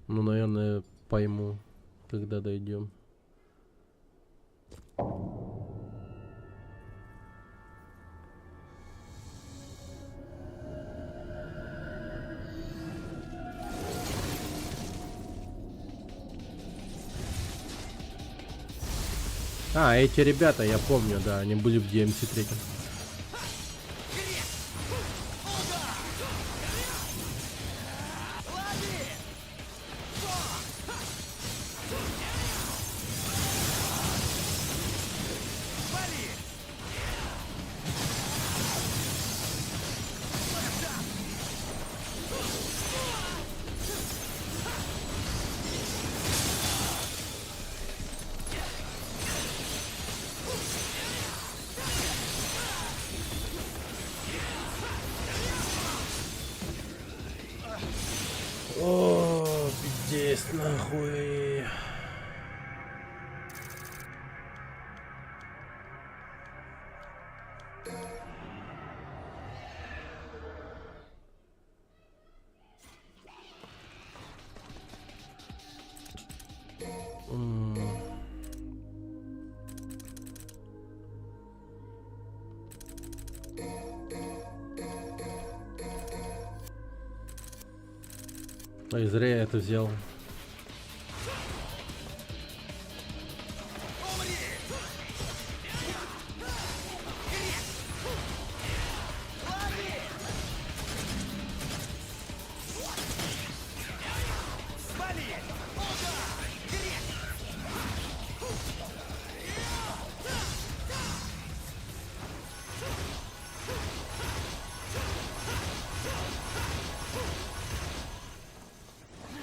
Speaker 1: Ну, наверное, пойму, когда дойдем. А, эти ребята, я помню, да, они были в DMC3. О, пиздец, нахуй. А и зря я это взял.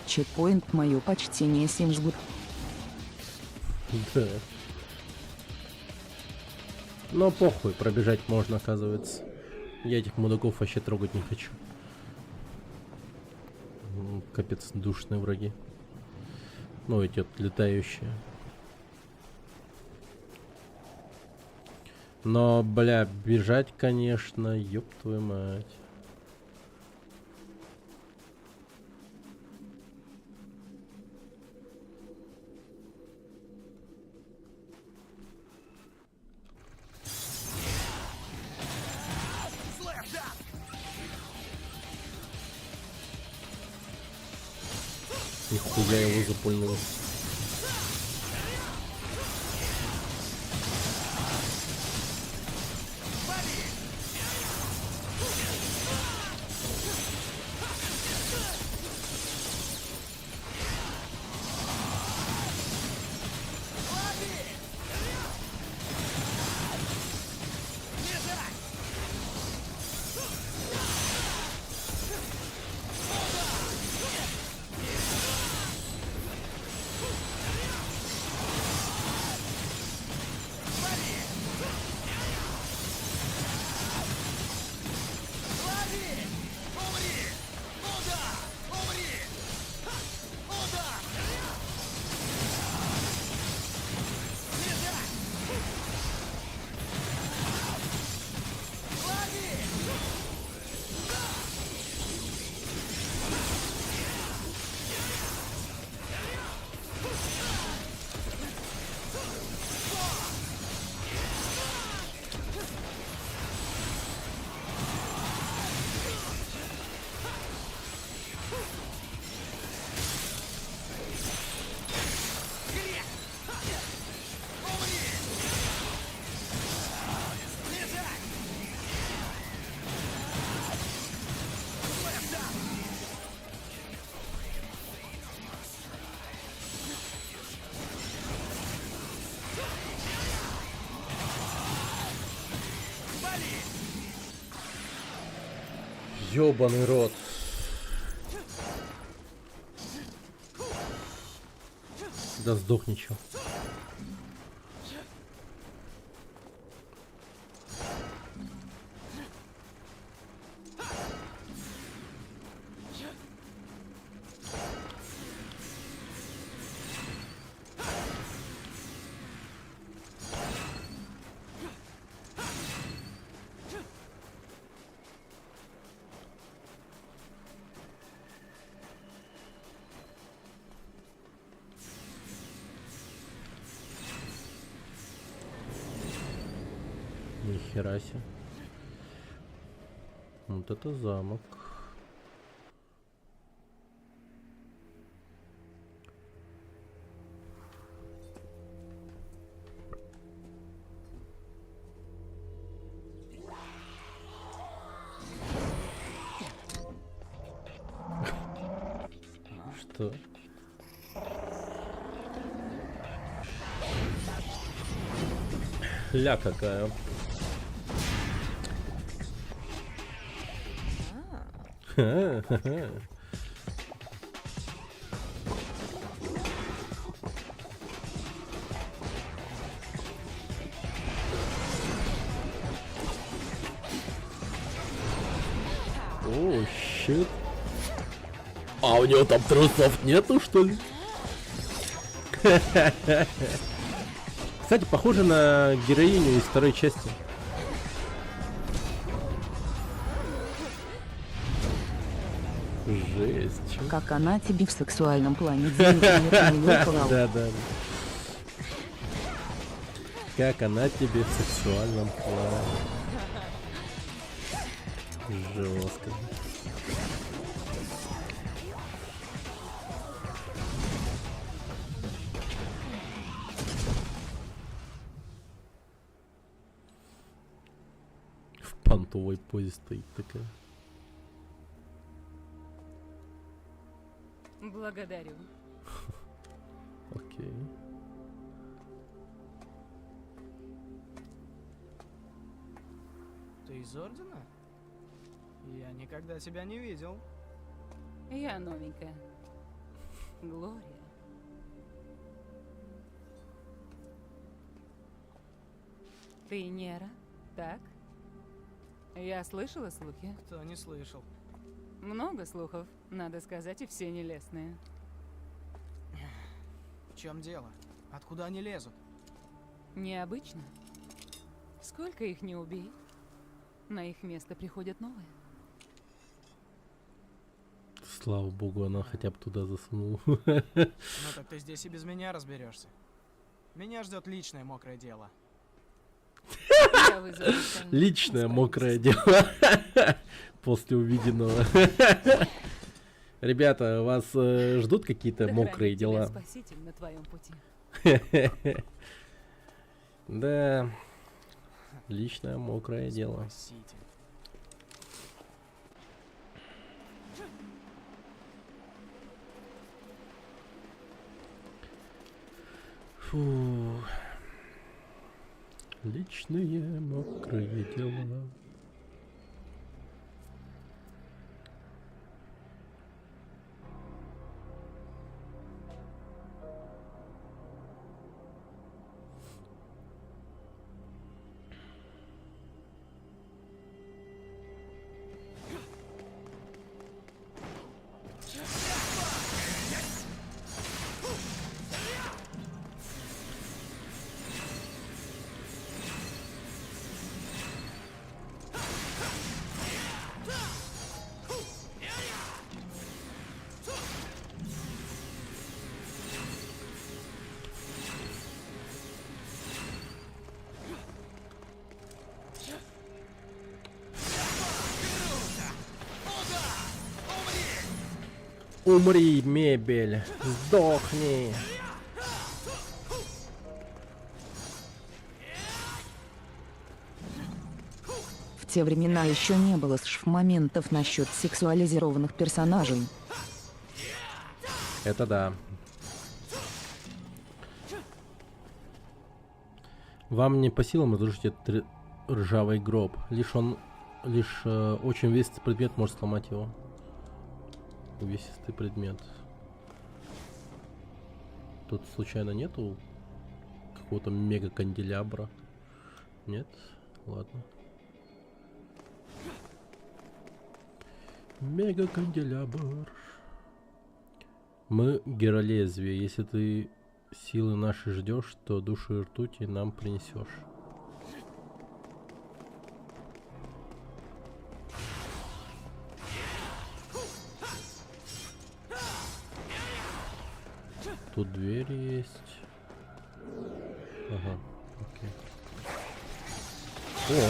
Speaker 7: Чекпоинт, мое почтение, Симсгуд.
Speaker 1: Да. Но похуй, пробежать можно, оказывается. Я этих мудаков вообще трогать не хочу. Капец, душные враги. Ну, эти вот летающие. Но, бля, бежать, конечно, ёб твою мать. Нихуя его запульнул. Ёбаный рот. Да сдохни, чё. хера себе. Вот это замок. Что? Ля какая. Ха-ха-ха. О, щит. А у него там трусов нету, что ли? Кстати, похоже на героиню из второй части. Жесть.
Speaker 7: Как она тебе в сексуальном плане денег.
Speaker 1: Да. Как она тебе в сексуальном плане. Жестко. В понтовой позе стоит такая.
Speaker 10: Благодарю.
Speaker 1: Окей.
Speaker 5: Ты из Ордена? Я никогда тебя не видел.
Speaker 10: Я новенькая. Глория. Ты Нера, так? Я слышала слухи.
Speaker 5: Кто не слышал?
Speaker 10: Много слухов, надо сказать, и все нелестные.
Speaker 5: В чем дело? Откуда они лезут?
Speaker 10: Необычно. Сколько их не убей, на их место приходят новые.
Speaker 1: Слава богу, она хотя бы туда засунула.
Speaker 5: Ну так ты здесь и без меня разберешься. Меня ждет личное мокрое дело.
Speaker 10: Я вызову остальных.
Speaker 1: Личное мокрое дело. После увиденного. Ребята, вас ждут какие-то
Speaker 10: Да
Speaker 1: мокрые
Speaker 10: хранит тебя
Speaker 1: дела?
Speaker 10: Спаситель на твоем пути.
Speaker 1: Да. Личное мокрое дело.
Speaker 5: Спаситель.
Speaker 1: Фу. Личные мокрые дела. Умри, мебель, сдохни.
Speaker 7: В те времена еще не было моментов насчет сексуализированных персонажей.
Speaker 1: Это да. Вам не по силам разрушить этот ржавый гроб. Лишь очень увесистый предмет может сломать его. Увесистый предмет. Тут случайно нету какого-то мега канделябра? Нет? Ладно. Мега канделябр. Мы геролезвие. Если ты силы наши ждешь, то души ртути нам принесешь. Тут дверь есть. Ага, окей. О.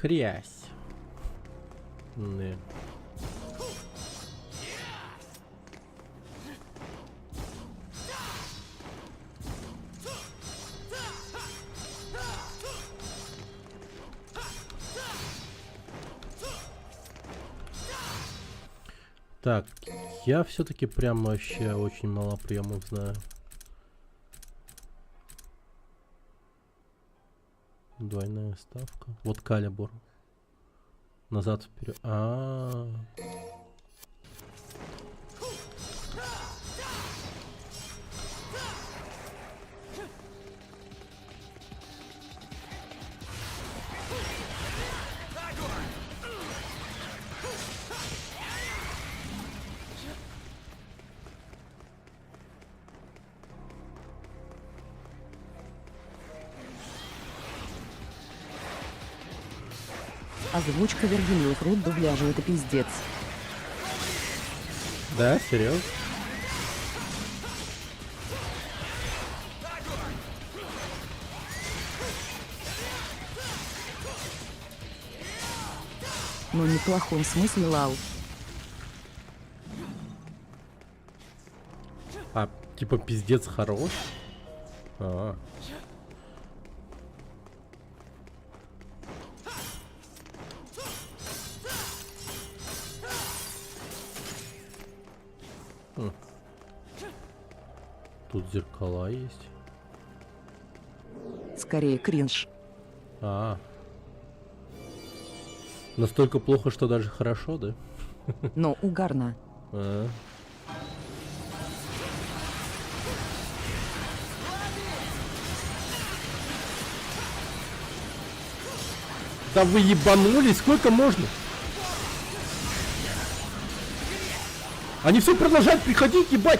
Speaker 1: Хрясь. Не. Так, я все-таки прям вообще очень мало приемов знаю. Двойная ставка. Вот калибр. Назад вперед.
Speaker 7: Озвучка Вергилиус Рут дубляжа, это пиздец.
Speaker 1: Да, серьезно?
Speaker 7: Но не в плохом смысле, лау.
Speaker 1: А, типа пиздец хорош? Тут зеркала есть.
Speaker 7: Скорее кринж.
Speaker 1: Настолько плохо, что даже хорошо, да?
Speaker 7: Но угарно.
Speaker 1: Да вы ебанулись, сколько можно? Они все продолжают приходить, ебать!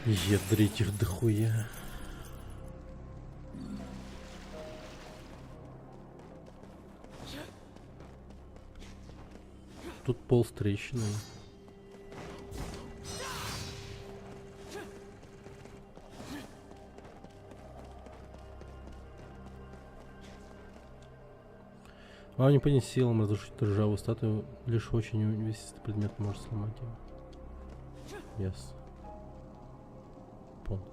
Speaker 1: Ядрить их дохуя. Тут пол с трещиной. Вам не понес силам разрушить ржавую статую, лишь очень увесистый предмет может сломать его. Ясно. Понял.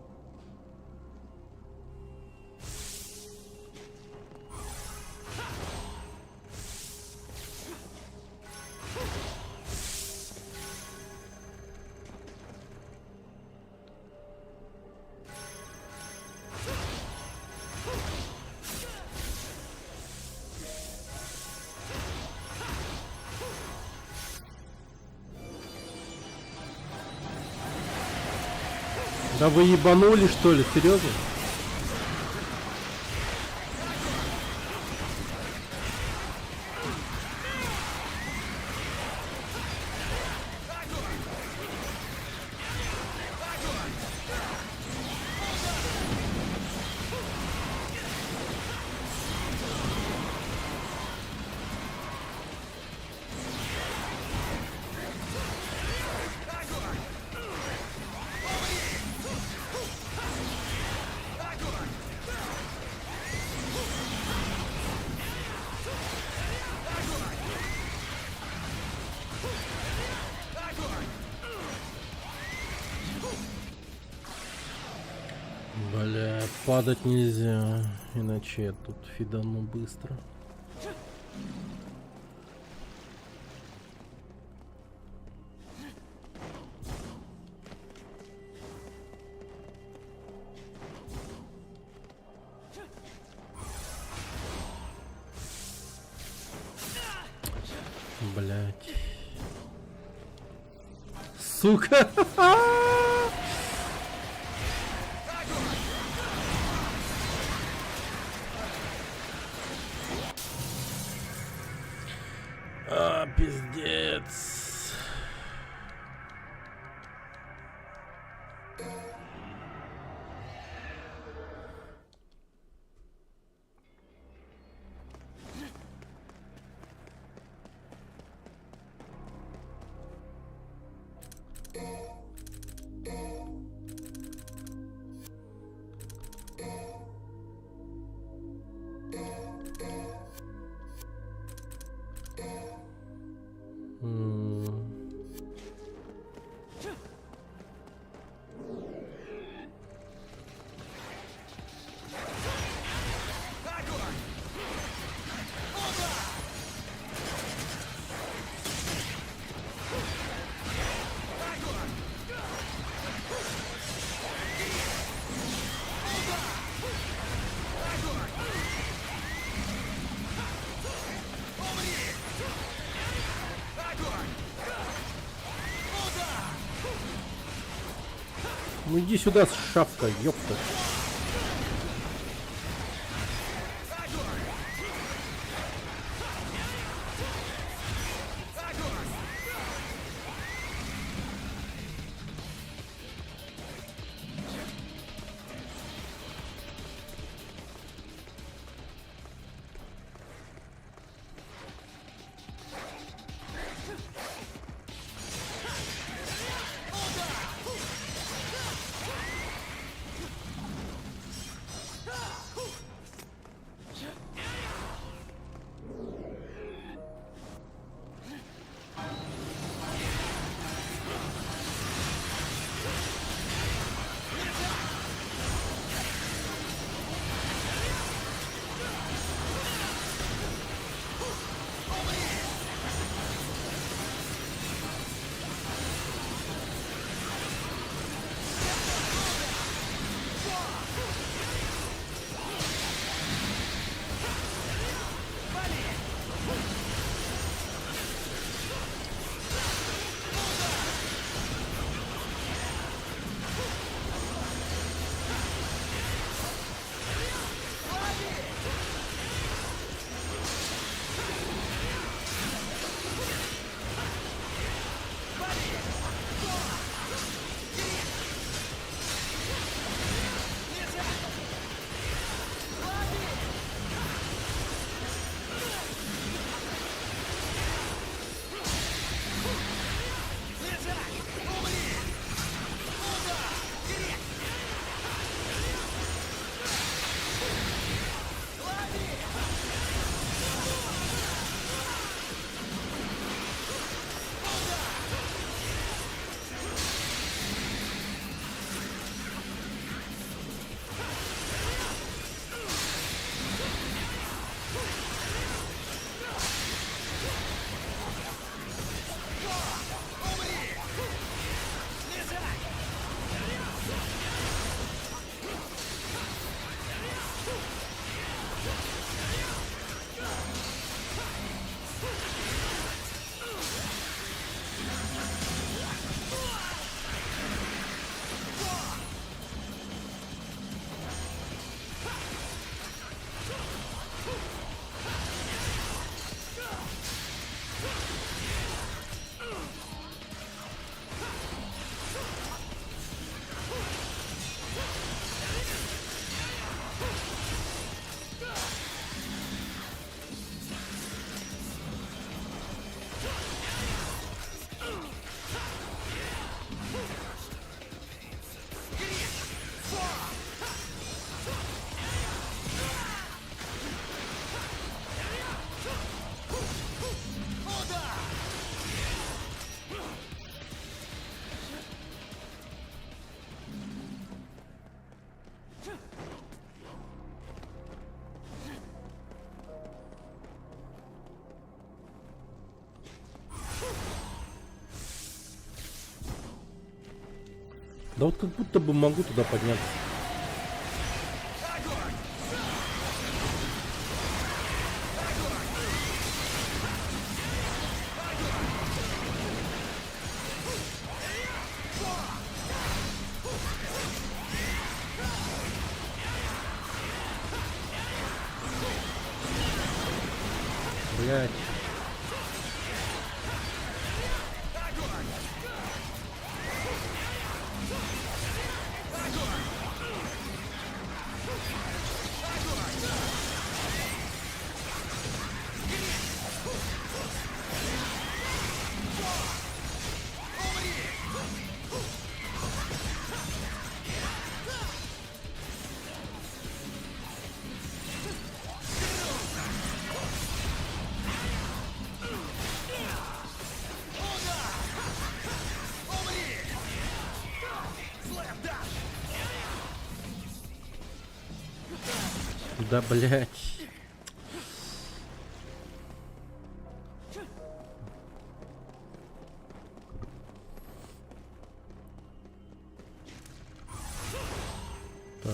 Speaker 1: Да вы ебанули, что ли? Серьезно? Бля, падать нельзя, иначе я тут фидану быстро. Блять. Сука! А, пиздец. Ну иди сюда, шавка, ёпта. Да вот как будто бы могу туда подняться. Блять. Да, блять. Так.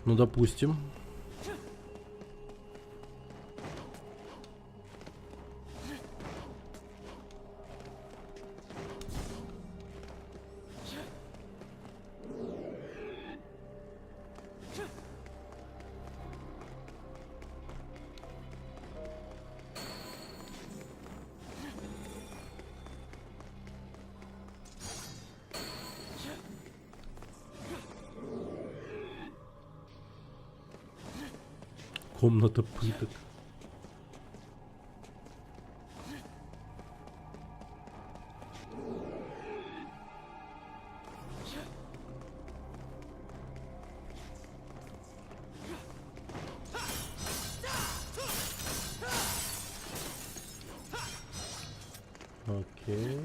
Speaker 1: Ну, допустим. Комната пыток. Окей.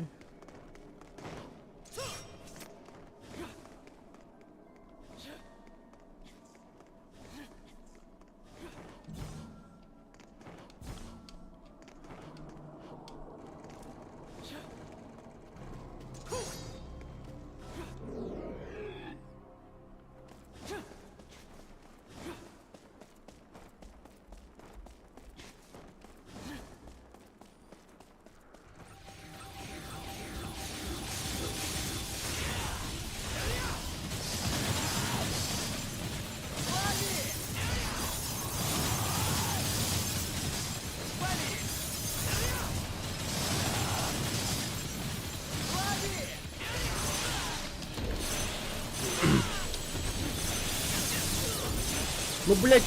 Speaker 1: Ну, блядь,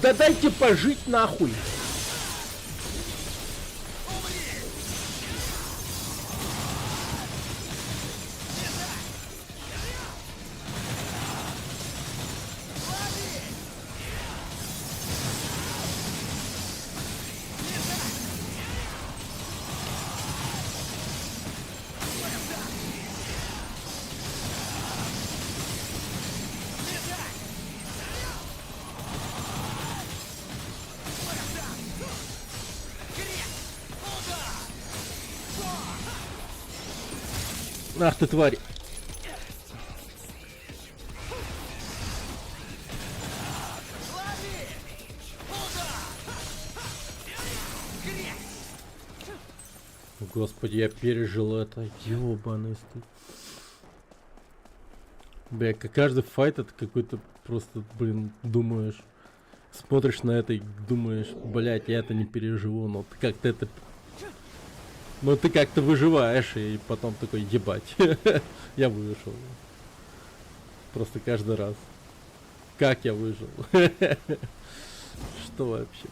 Speaker 1: да дайте пожить нахуй. Ах ты, тварь. Господи, я пережил это. Ёбаный стыд. Бля, как каждый файт это какой-то просто, блин, думаешь. Смотришь на это и думаешь, блядь, я это не переживу, но ты как-то это... Ну ты как-то выживаешь, и потом такой, ебать, я выжил. Просто каждый раз. Как я выжил? Что вообще?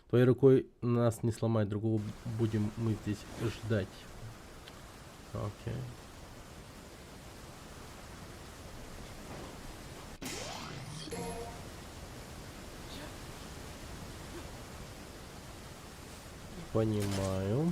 Speaker 1: Твоей рукой нас не сломать, другого будем мы здесь ждать. Окей. Понимаю.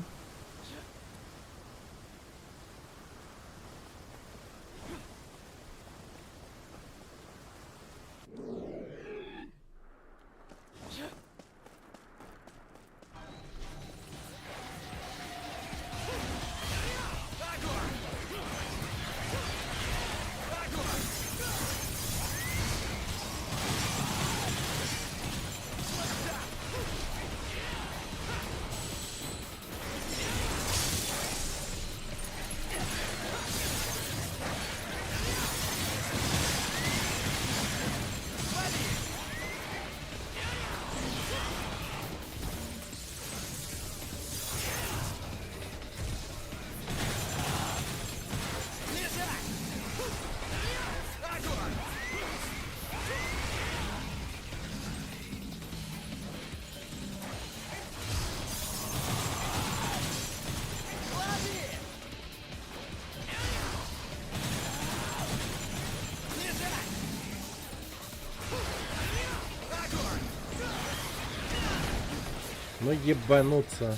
Speaker 1: Ну ебануться.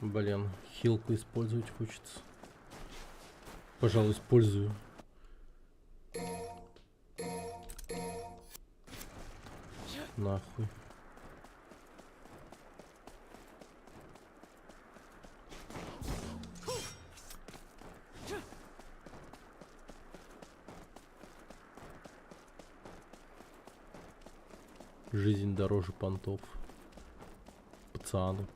Speaker 1: Блин, хилку использовать хочется. Пожалуй, использую. Нахуй. Жизнь дороже понтов. Пацаны.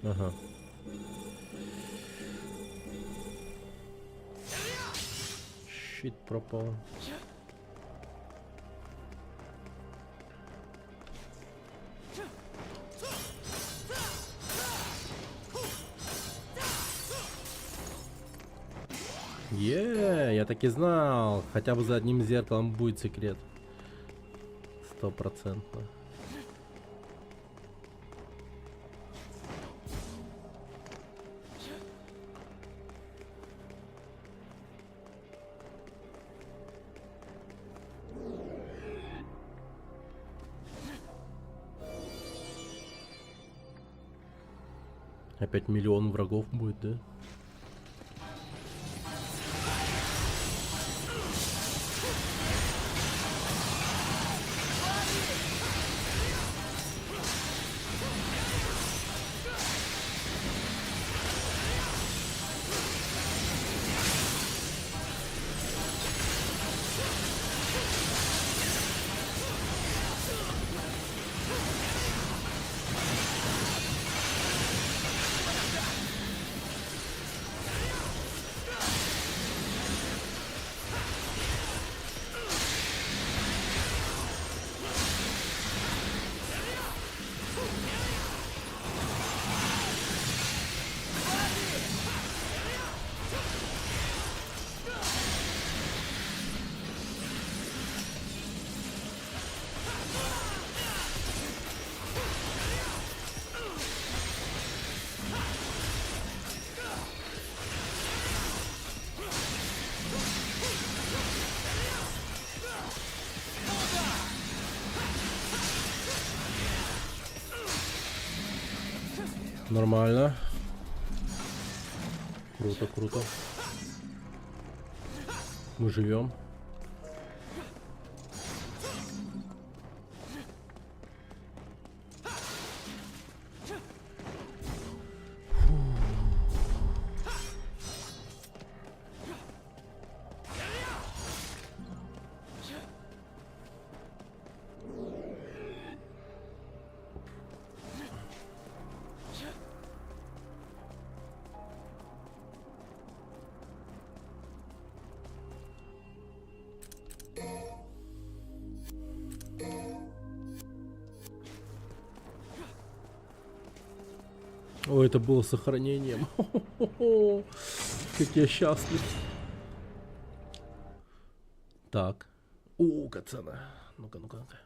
Speaker 1: Ага. Щит пропал. Я так и знал. Хотя бы за одним зеркалом будет секрет. 100%. Опять миллион врагов будет, да? Нормально. Круто, круто. Мы живем. О, это было сохранением. Хо-хо-хо-хо. Как я счастлив. Так. О, кацана. Ну-ка, ну-ка, ну-ка.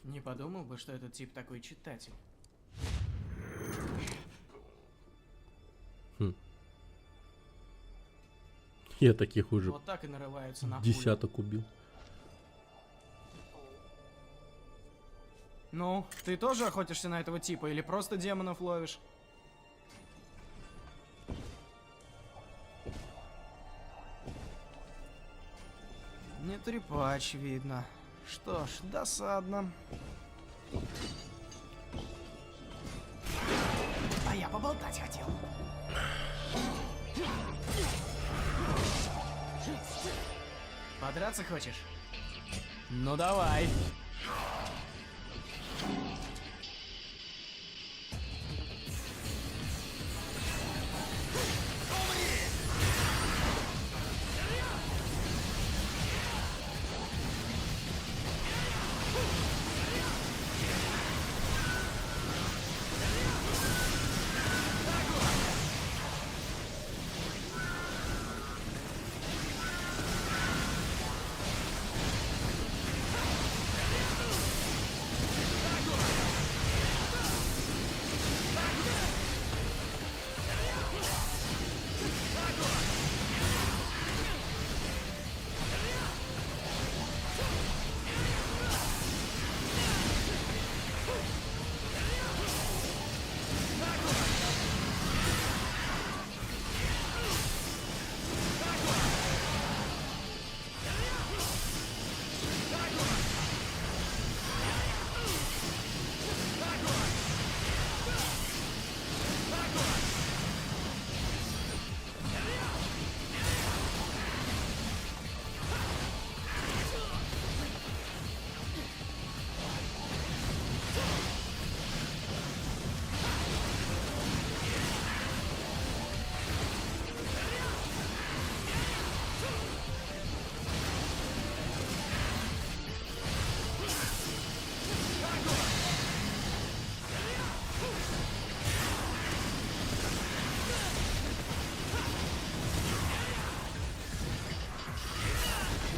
Speaker 5: Не подумал бы, что этот тип такой читатель.
Speaker 1: Я таких уже
Speaker 5: Вот так и нарываются на пулю.
Speaker 1: десяток убил.
Speaker 5: Ну, ты тоже охотишься на этого типа или просто демонов ловишь? Не трепач, видно. Что ж, досадно. А я поболтать хотел. Подраться хочешь? Ну давай.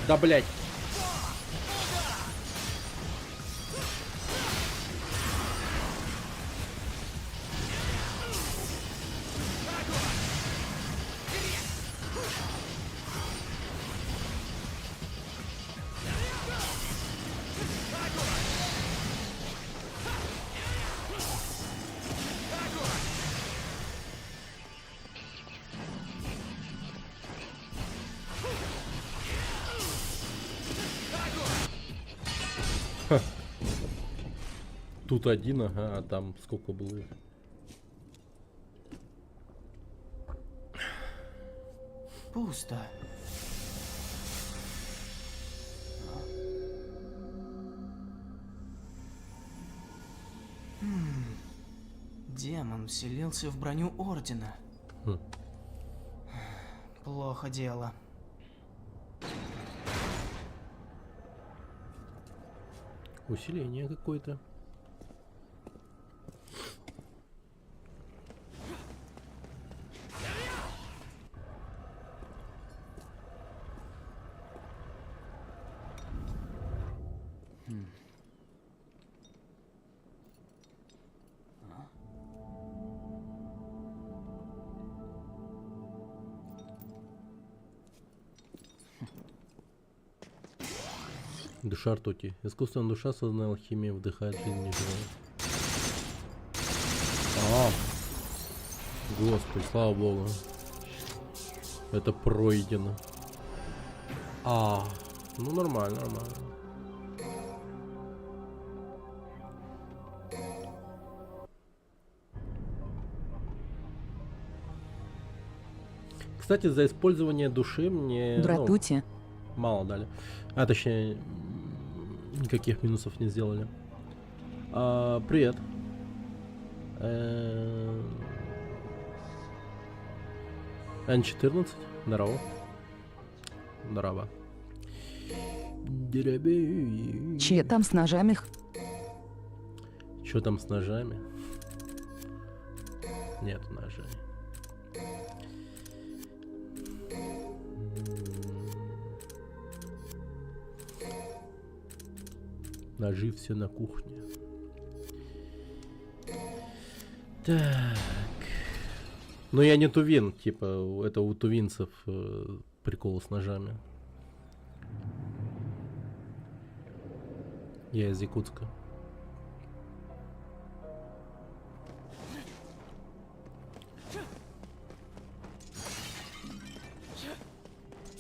Speaker 1: Да, блять. Тут один, ага, а там сколько было их?
Speaker 5: Пусто. Демон вселился в броню Ордена. Плохо дело.
Speaker 1: Усиление какое-то. Душа ртути. Искусственная душа, созданная алхимией, вдыхает жизнь неживого. Господи, слава богу. Это пройдено. Ну нормально, нормально. Кстати, за использование души мне
Speaker 7: Дратути.
Speaker 1: мало дали. А точнее, никаких минусов не сделали. Привет. N14. Здорово. Здорово.
Speaker 7: Че там с ножами?
Speaker 1: Что там с ножами? Нет ножей. Ножи все на кухне. Так. Ну я не тувин, типа, это у тувинцев прикол с ножами. Я из Якутска.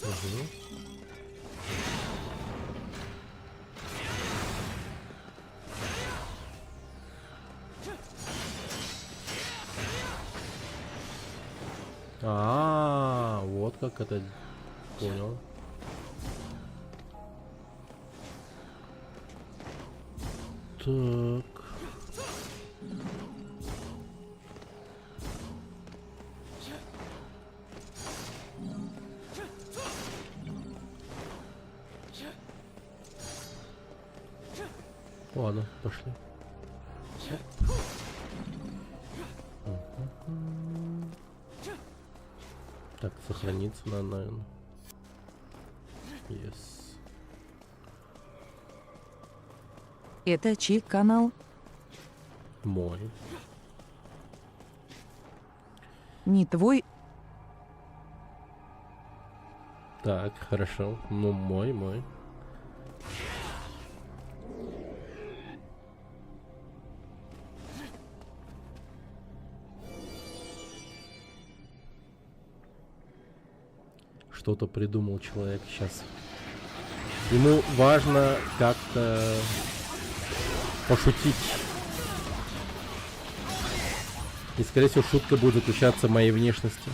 Speaker 1: Угу. Вот как это, понял. Так. Ладно, пошли. Так, сохраниться надо, наверное. Yes.
Speaker 7: Это чей канал?
Speaker 1: Мой.
Speaker 7: Не твой.
Speaker 1: Так, хорошо. Ну, мой. Что-то придумал человек сейчас. Ему важно как-то пошутить. И, скорее всего, шутка будет заключаться в моей внешности.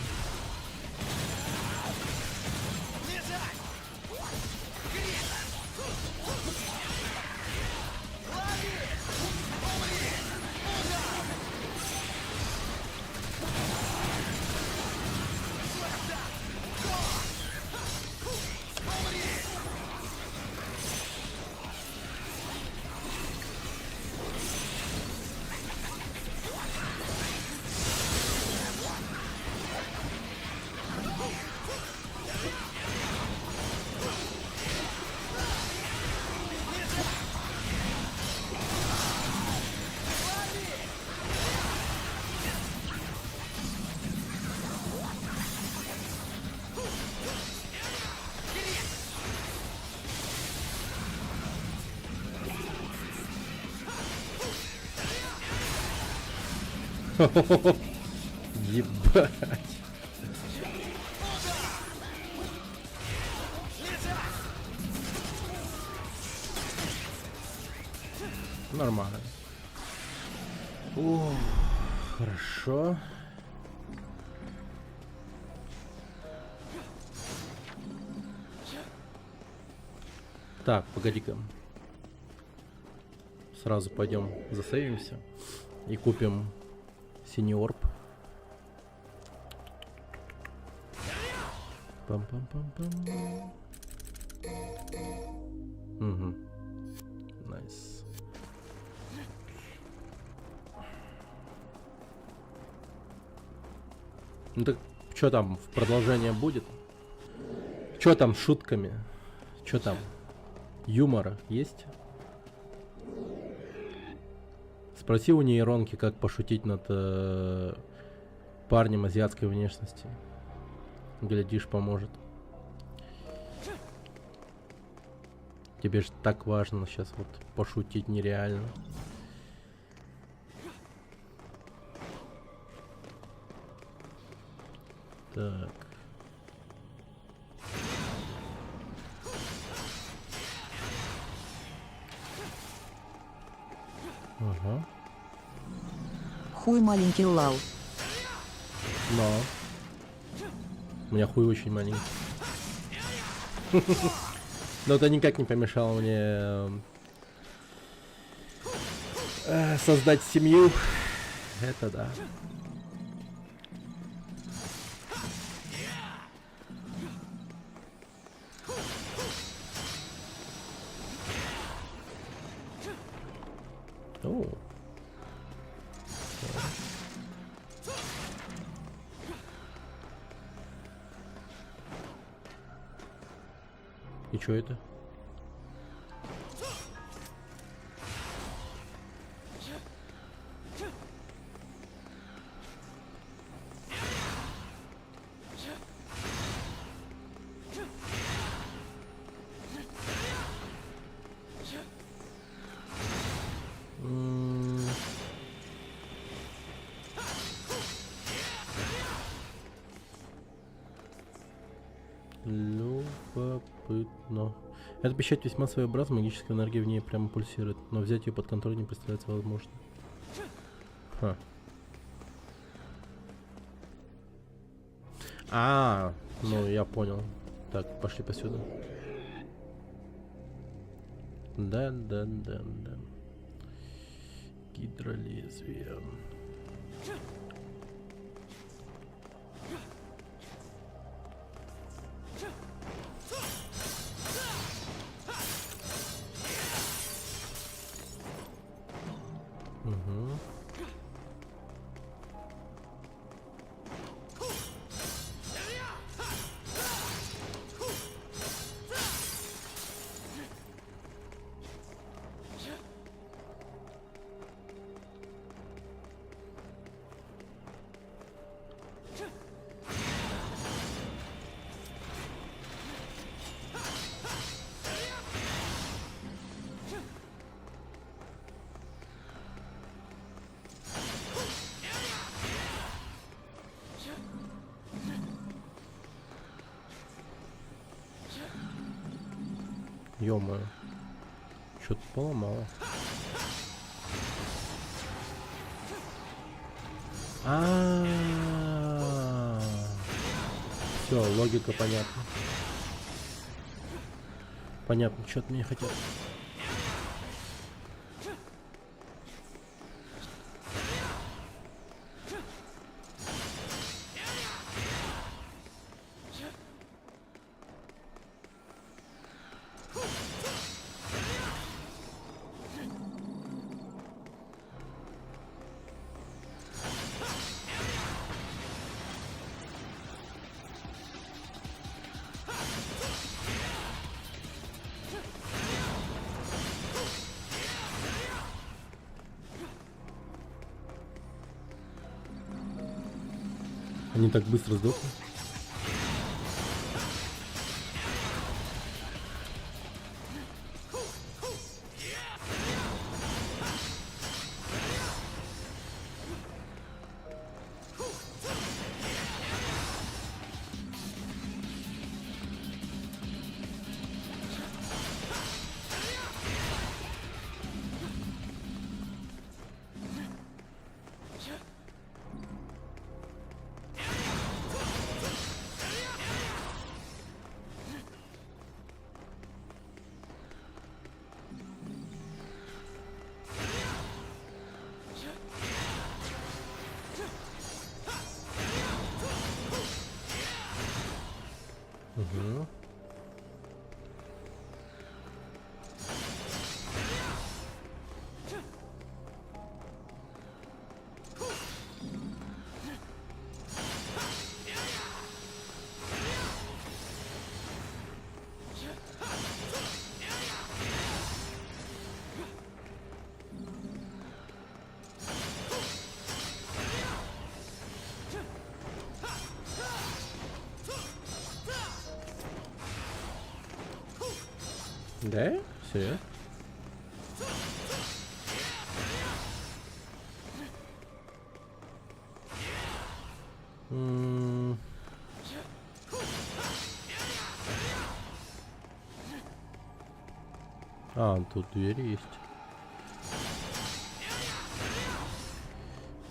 Speaker 1: Ебать. Нормально. О, хорошо. Так, погоди-ка. Сразу пойдем засейвимся и купим синий орб. Пам-пам-пам-пам. Угу. Найс. Ну так, что там, в продолжение будет? Что там с шутками? Что там? Юмора есть? Спроси у нейронки, как пошутить над парнем азиатской внешности. Глядишь, поможет. Тебе же так важно сейчас вот пошутить нереально. Так. Ага.
Speaker 7: Хуй маленький лал.
Speaker 1: Но. У меня хуй очень маленький. Но это никак не помешало мне создать семью. Это да. Ну. И чё это? Любопытно. Эта печать весьма своеобразна, магическая энергия в ней прямо пульсирует, но взять ее под контроль не представляется возможным. Ха. Ну я понял. Так, пошли посюда. Да. Гидролезвие. Угу. Ё-моё. Что-то поломало. Все, логика понятна. Понятно, что от меня хотят. Они так быстро сдохли. Угу. Да? Все. Тут дверь есть.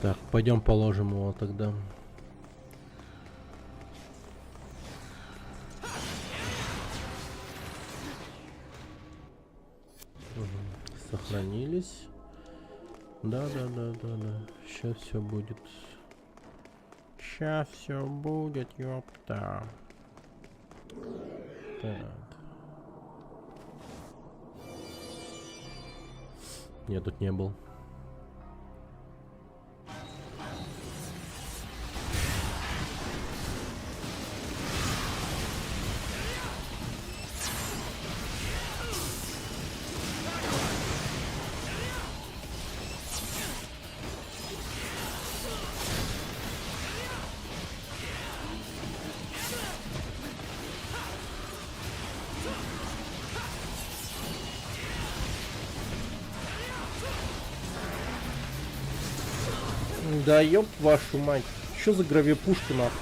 Speaker 1: Так, пойдем положим его тогда. Сохранились. Да. Сейчас все будет. Сейчас все будет, ёпта. Так. Я тут не был. Да ёб вашу мать. Что за гравипушка нахуй?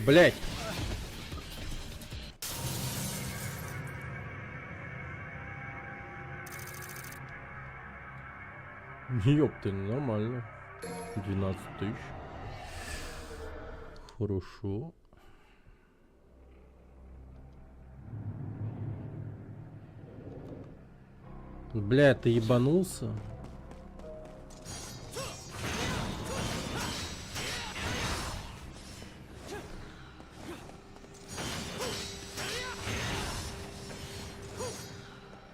Speaker 1: Блять. Ёпты, нормально. 12 тысяч. Хорошо. Бля, ты ебанулся?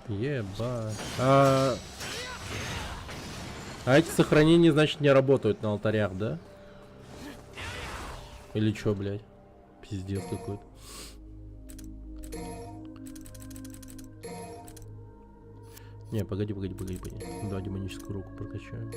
Speaker 1: Ебать. А эти сохранения, значит, не работают на алтарях, да? Или чё, блядь? Пиздец какой-то. Не, погоди. Давай демоническую руку прокачаем.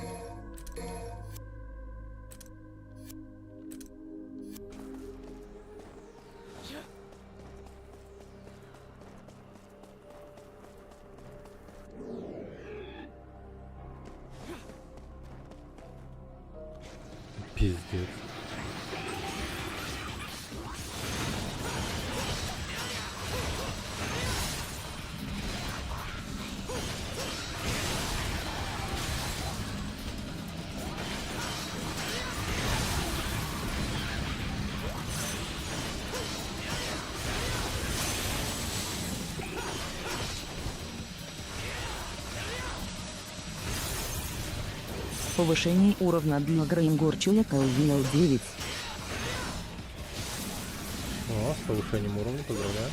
Speaker 1: Пиздец.
Speaker 7: Повышение уровня для Грейнгор человека увидел 9.
Speaker 1: О, с повышением уровня, поздравляю.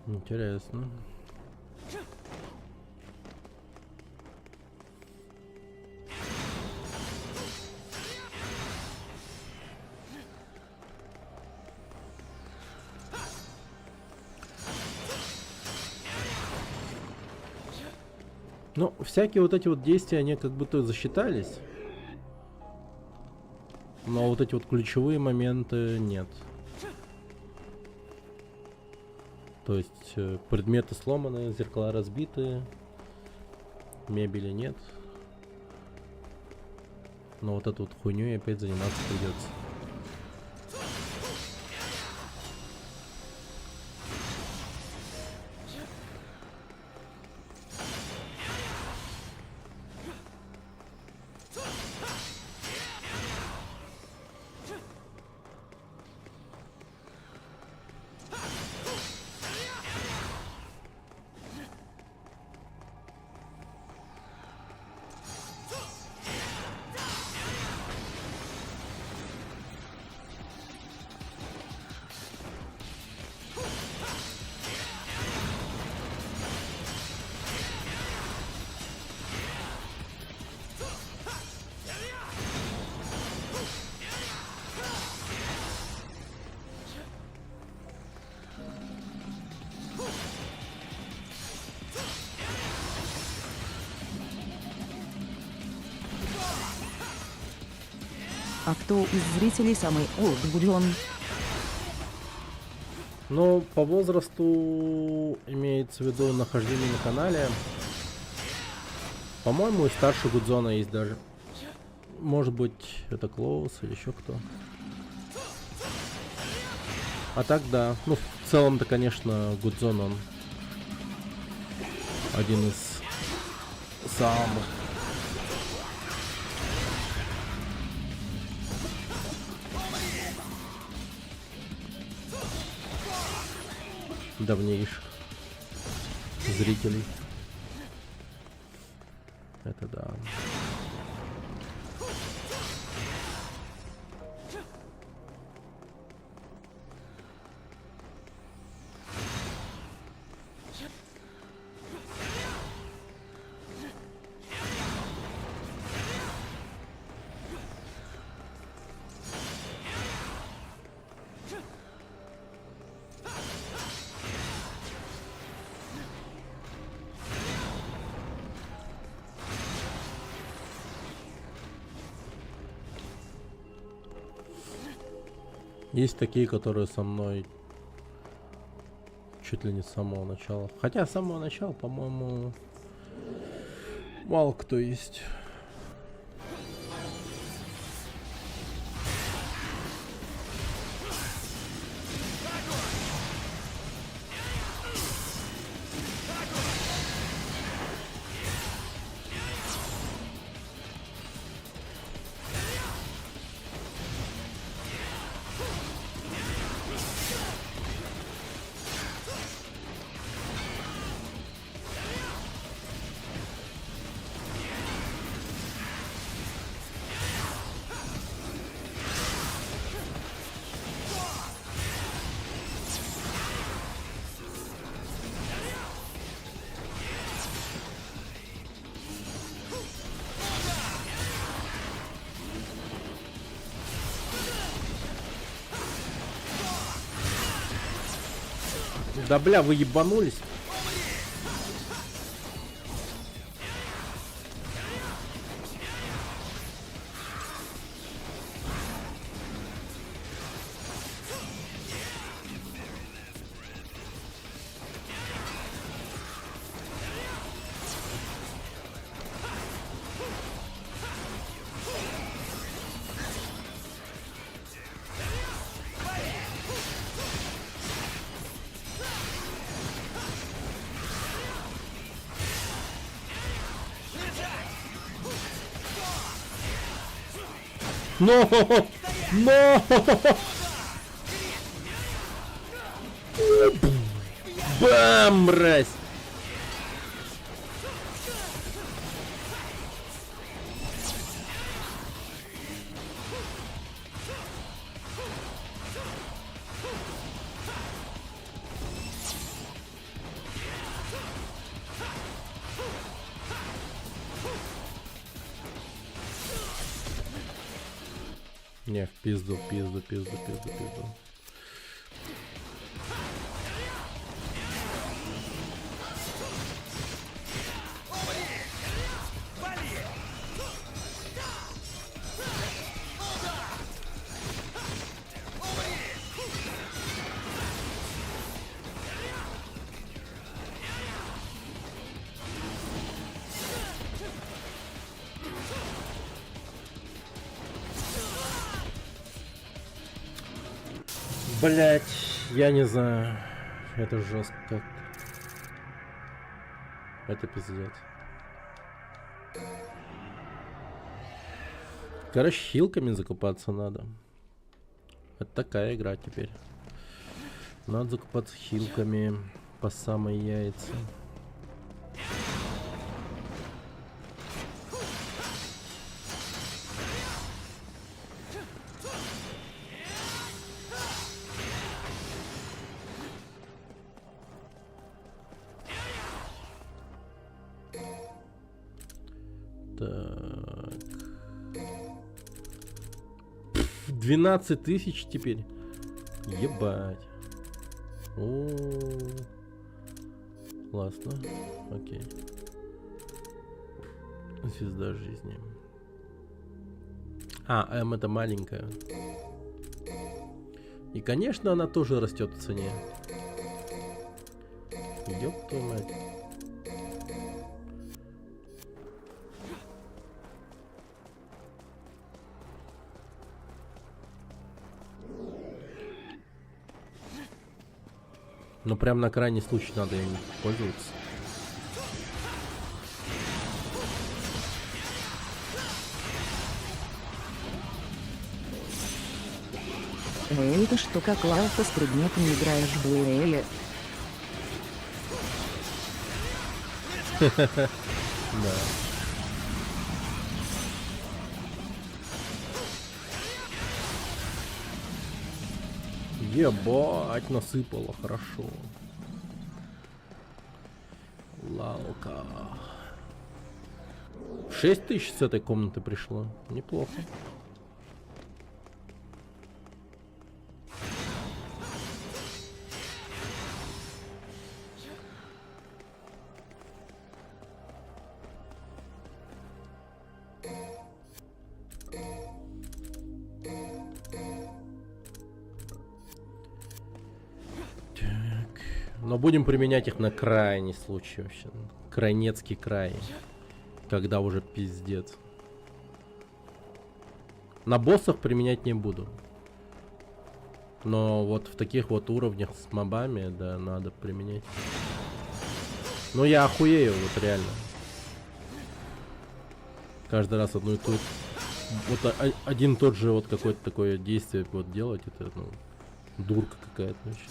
Speaker 1: Интересно. Ну, всякие вот эти вот действия, они как будто засчитались. Но вот эти вот ключевые моменты нет. То есть предметы сломаны, зеркала разбиты, мебели нет. Но вот эту вот хуйню опять заниматься придется.
Speaker 7: А кто из зрителей самый возбужден?
Speaker 1: Ну, по возрасту имеется в виду нахождение на канале. По-моему, и старше Гудзона есть даже. Может быть, это Клоус или еще кто. А так да. Ну, в целом-то, конечно, Гудзон, он один из самых давнейших зрителей. Это да. Есть такие, которые со мной чуть ли не с самого начала. Хотя с самого начала, по-моему, мало кто есть. Да бля, вы ебанулись? Но! Но! Бам, мразь! Не, в пизду, пизду, пизду, пизду, пизду. Блять, я не знаю. Это жестко как-то. Это пиздец. Короче, хилками закупаться надо. Это такая игра теперь. Надо закупаться хилками по самой яйца. Так. 12 тысяч теперь. Ебать. О-о-о. Классно. Окей. Звезда жизни. А, М это маленькая. И, конечно, она тоже растет в цене. Ёб твою мать. Ну прям на крайний случай надо им пользоваться.
Speaker 7: Это что, как лавка с предметами играешь в дуэли?
Speaker 1: Да. Ебать, насыпало хорошо. Лалка. 6000 с этой комнаты пришло. Неплохо. Но будем применять их на крайний случай вообще. Крайнецкий край. Когда уже пиздец. На боссах применять не буду. Но вот в таких вот уровнях с мобами, да, надо применять. Ну я охуею, вот реально. Каждый раз одну и ту. Вот один и тот же вот какое-то такое действие вот делать, это, ну, дурка какая-то вообще.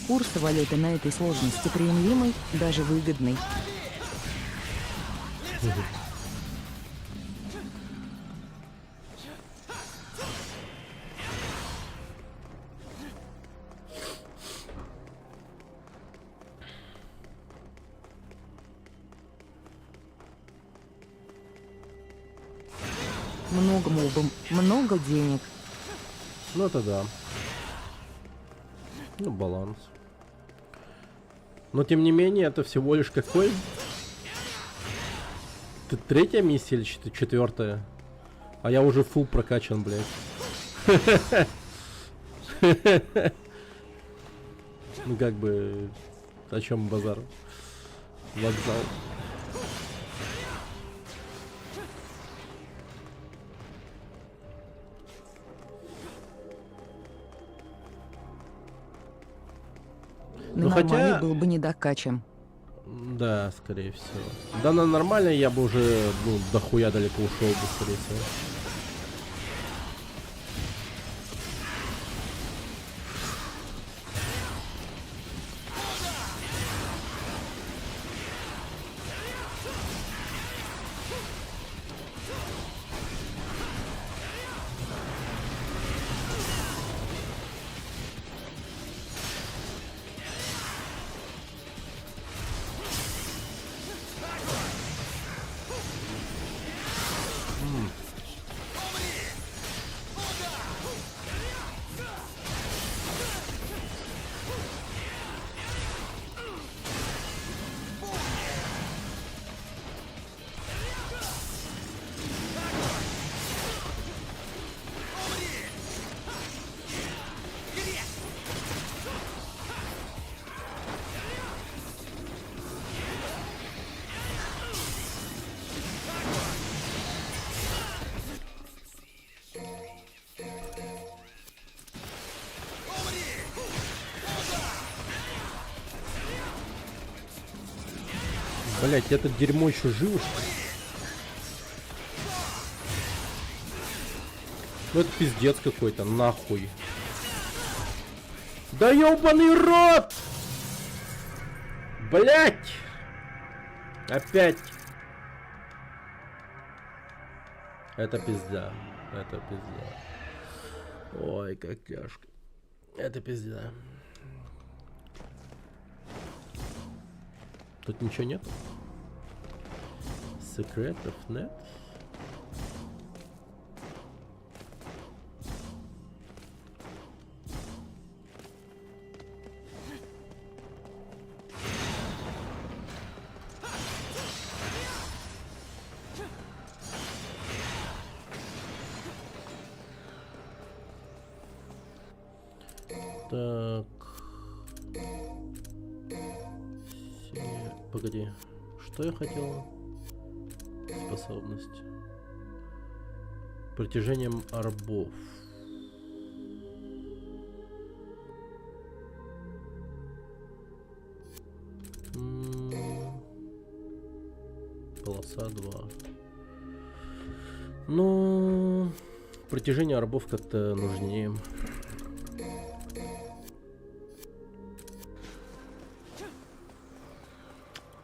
Speaker 7: Курс валюты на этой сложности приемлемый, даже выгодный. Много мобом, много денег.
Speaker 1: Ну это да. Ну, баланс. Но тем не менее, это всего лишь какой? Это третья миссия или четвертая? А я уже фул прокачан, блядь. Ну как бы... О чем базар? Вокзал.
Speaker 7: На
Speaker 1: Ну,
Speaker 7: нормальный
Speaker 1: хотя-
Speaker 7: был бы недокачан.
Speaker 1: Да, скорее всего. Да, на нормальной я бы уже, ну, дохуя далеко ушел бы, скорее всего. Блять, это дерьмо еще живо, что ли? Ну это пиздец какой-то, нахуй. Да ёбаный рот! Блять! Опять. Это пизда. Это пизда. Ой, как тяжко. Это пизда. Тут ничего нет? Секретов нет? Так. Погоди. Что я хотел? Способность. Притяжением орбов. Полоса 2. Ну, притяжение орбов как-то нужнее.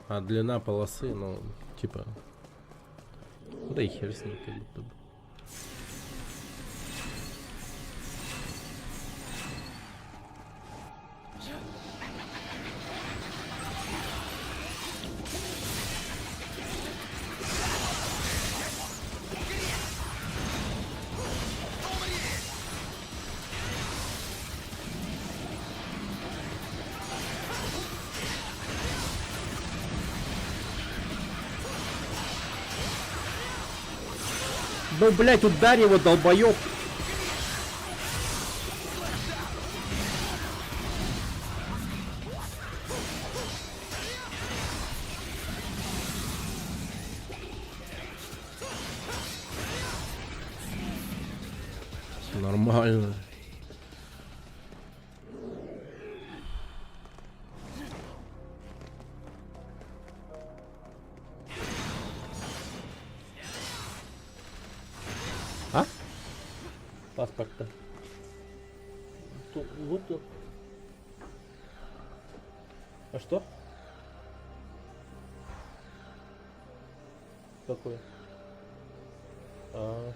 Speaker 1: А длина полосы, ну, типа... Да и хер с ней, как будто бы. Ну, блять, ударь его, долбоёб! Нормально. А? Паспорта. Вот тут. А что? Какой? А.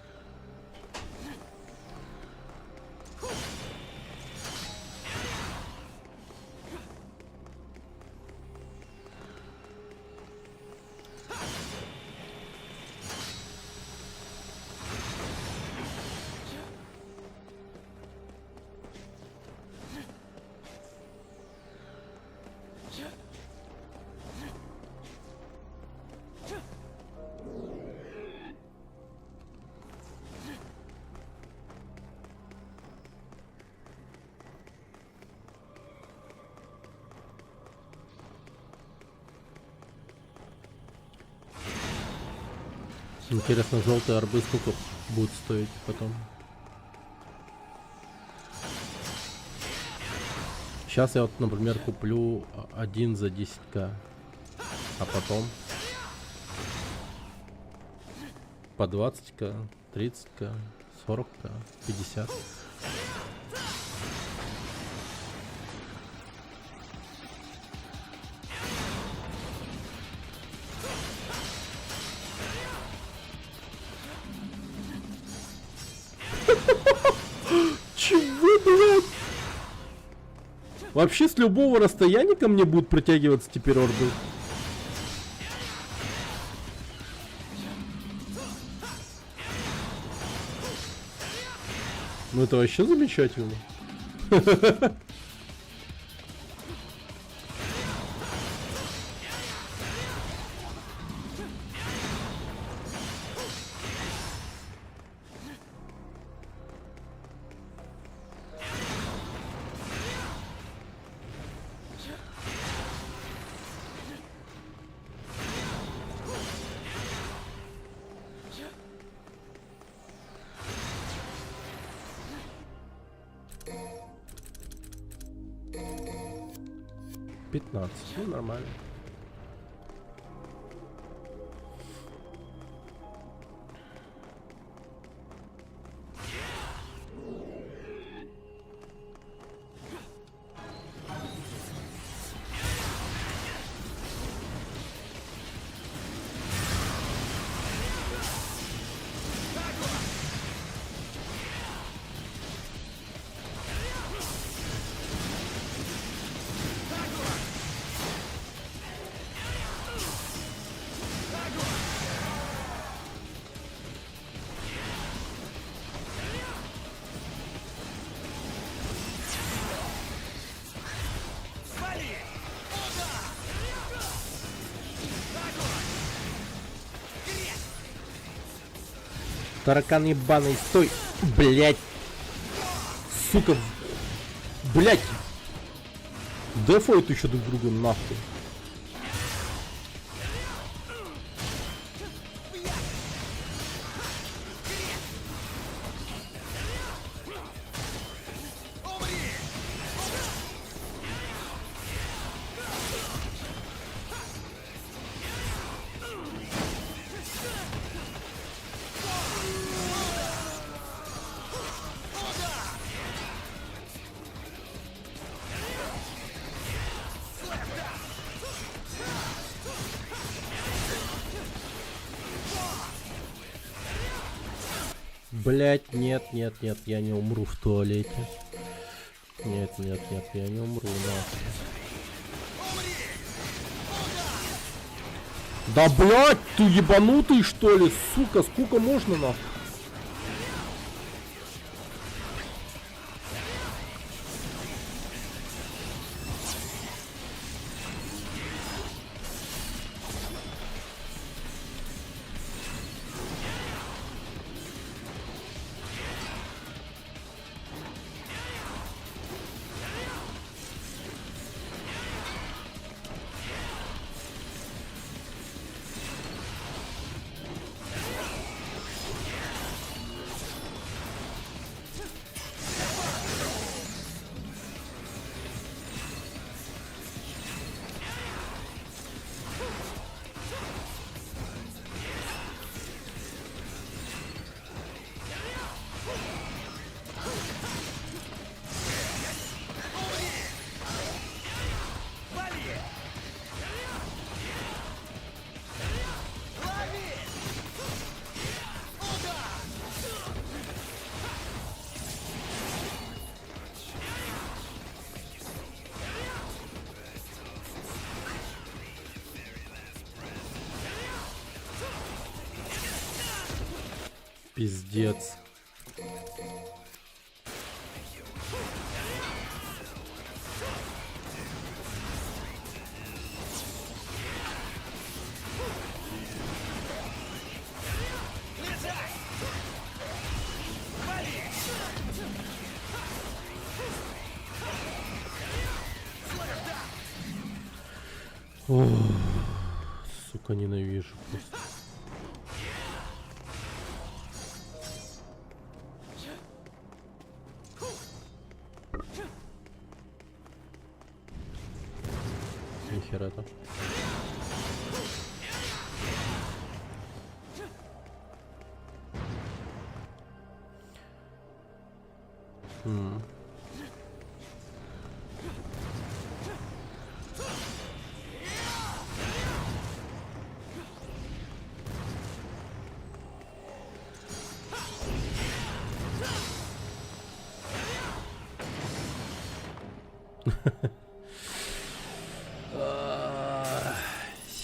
Speaker 1: Интересно, желтые арбы сколько будут стоить потом? Сейчас я вот, например, куплю один за 10к, а потом по 20к, 30к, 40к, 50. Чего, блядь? Вообще с любого расстояния ко мне будут протягиваться теперь орды. Ну это вообще замечательно. Ну, нормально. Таракан ебаный, стой! Блять! Сука! Блять! Дефают еще друг друга нахуй. Блять, нет, нет, нет, я не умру в туалете. Нет, нет, нет, я не умру, нахуй. Да блять, ты ебанутый что ли, сука, сколько можно нахуй? Пиздец. Ох, сука, ненавижу просто. Нихера-то.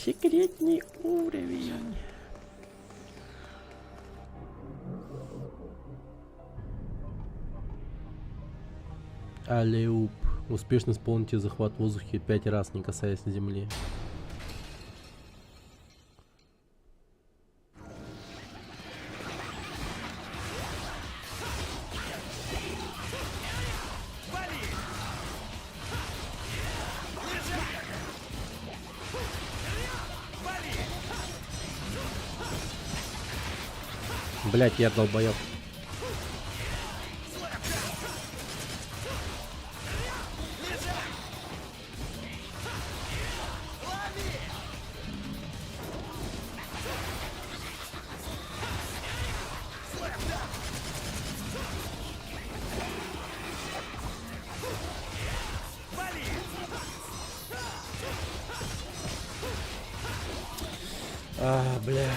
Speaker 1: Секретный уровень. Алеуп. Успешно исполните захват в воздухе 5 раз, не касаясь земли. Блять, я долбоёб. Бля.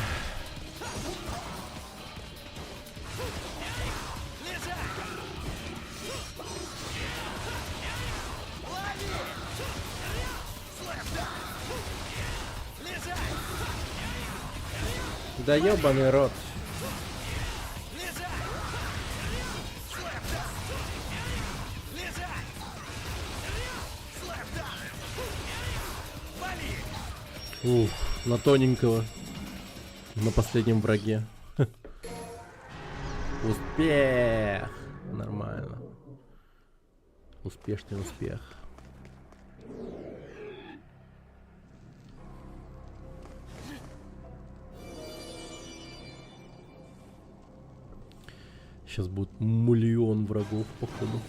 Speaker 1: Да ёбаный рот. Ух, на тоненького. На последнем враге. Успех! Нормально. Успешный успех. Сейчас будет миллион врагов, походу.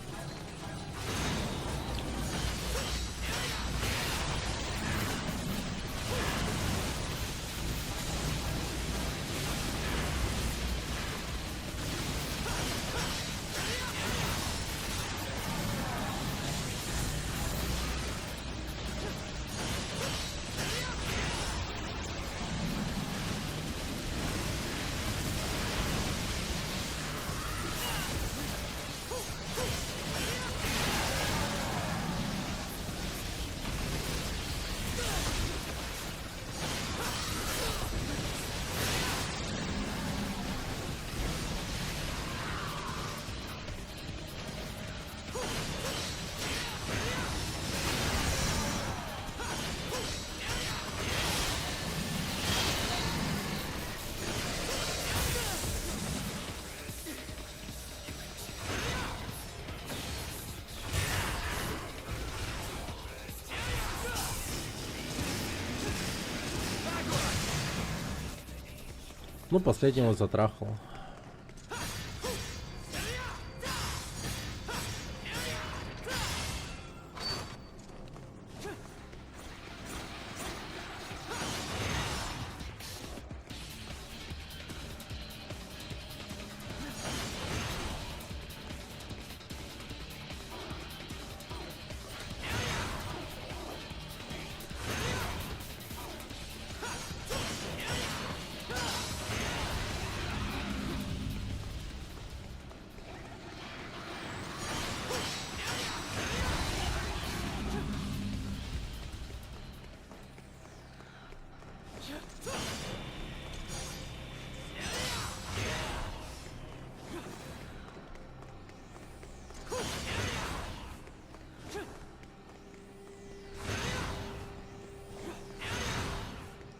Speaker 1: Ну, последнего затрахал.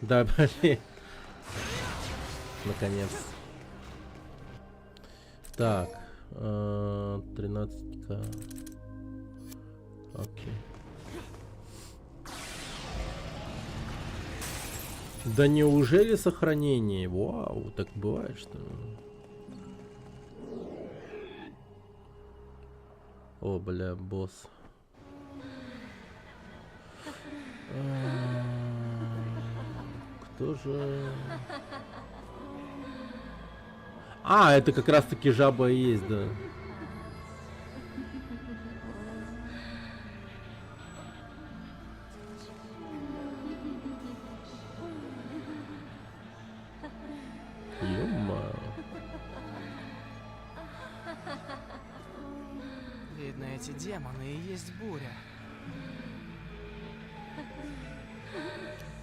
Speaker 1: Да, блин. Наконец. Так. 13к. Окей. Да неужели сохранение? Вау, так бывает, что ли? О, бля, босс. Кто же? А, это как раз таки жаба и есть, да. Ё-моё.
Speaker 5: Видно, эти демоны и есть буря.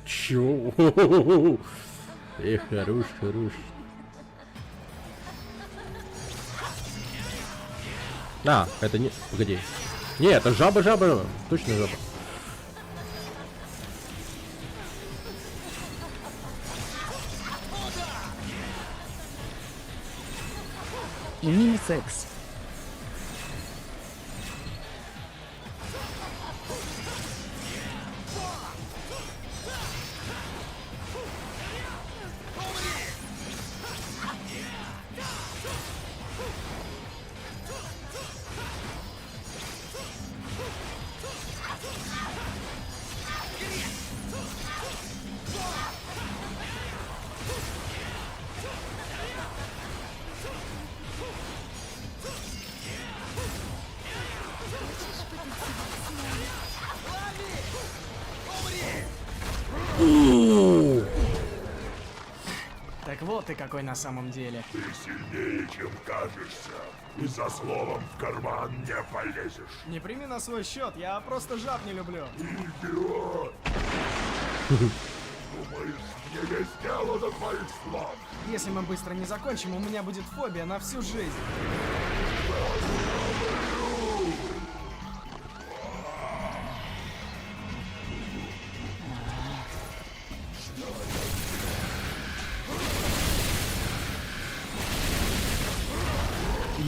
Speaker 1: Чё? Эх, хорош, хорош. А, это не... Погоди. Не, это жаба. Точно жаба.
Speaker 7: Мини-секс.
Speaker 5: Так вот ты какой на самом деле.
Speaker 8: Ты сильнее, чем кажешься. И за словом в карман не полезешь.
Speaker 5: Не прими на свой счет, я просто жаб не люблю.
Speaker 8: Идиот! Думаешь, мне есть дело до твоих слов?
Speaker 5: Если мы быстро не закончим, у меня будет фобия на всю жизнь.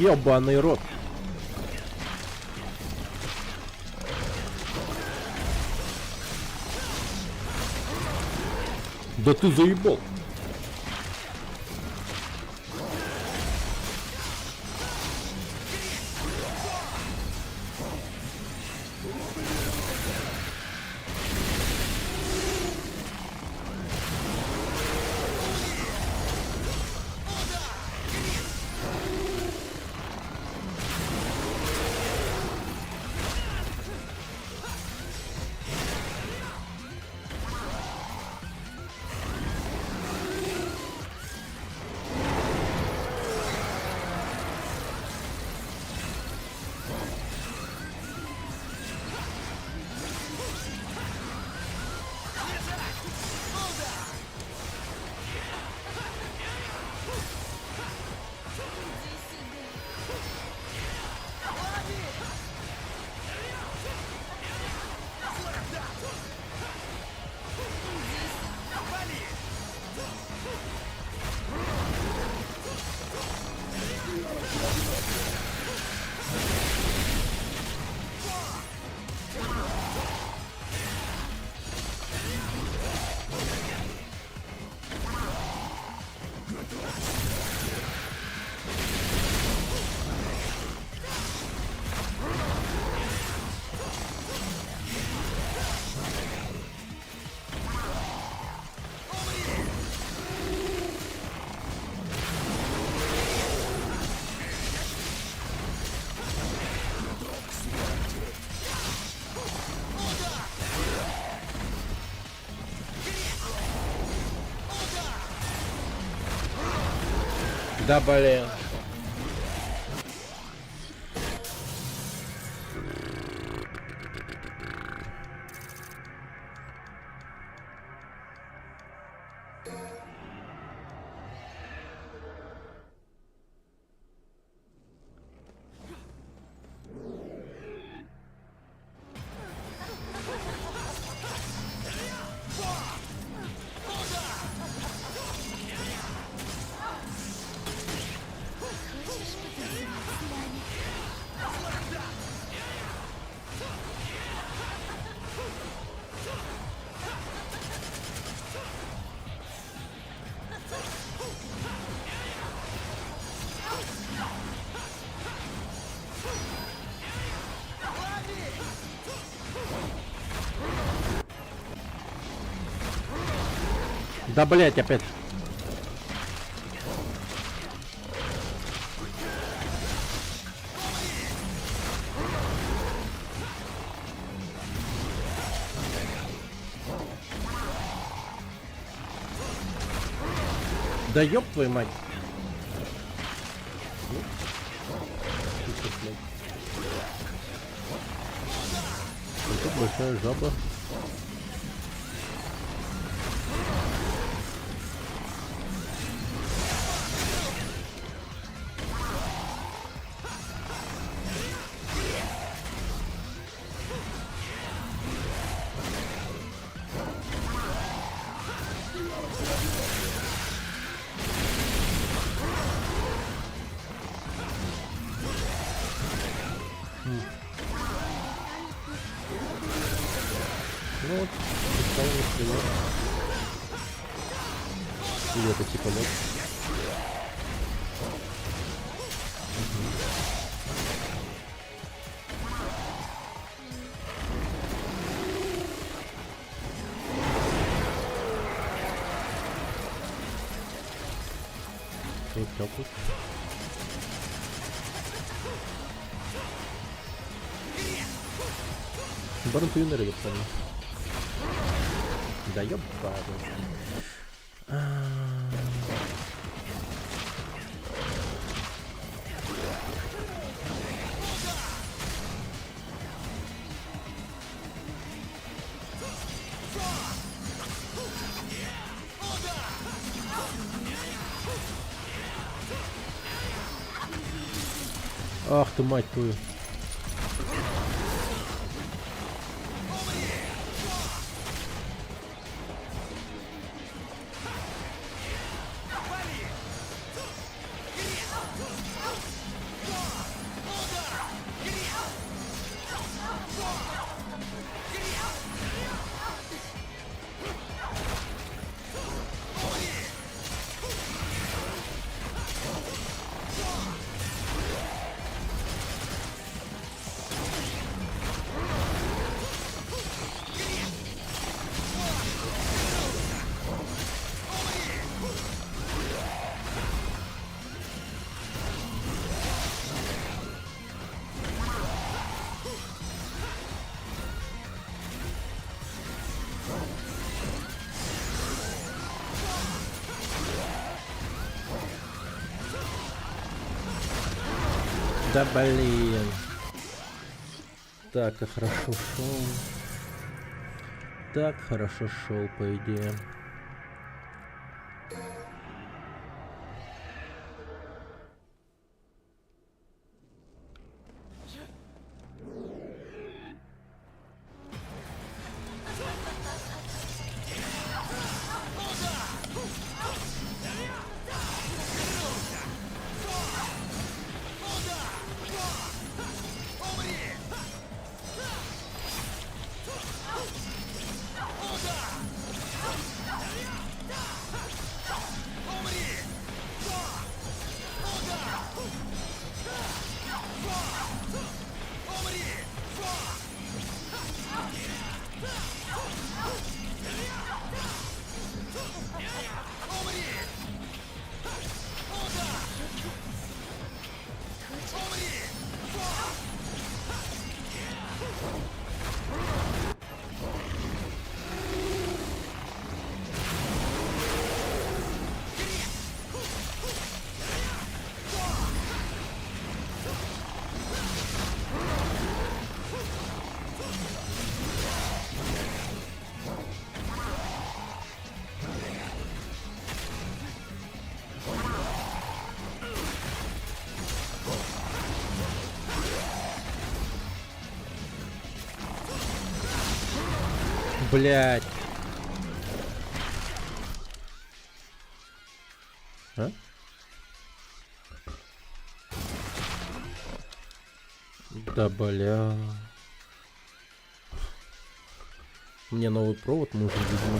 Speaker 1: Ебаный рот. Да ты заебал. Да блин. Да блять опять. Да ёб твою мать. Вот тут большая жаба. Ну вот, представим, привет. Или это типа вот. Вот так вот. Барон Туинер, я помню. Да ёбаный. Ах ты мать твою. Да блин. Так, хорошо шел. Так хорошо шел, по идее. Блять. А? Да бля. Мне новый провод нужен, видимо.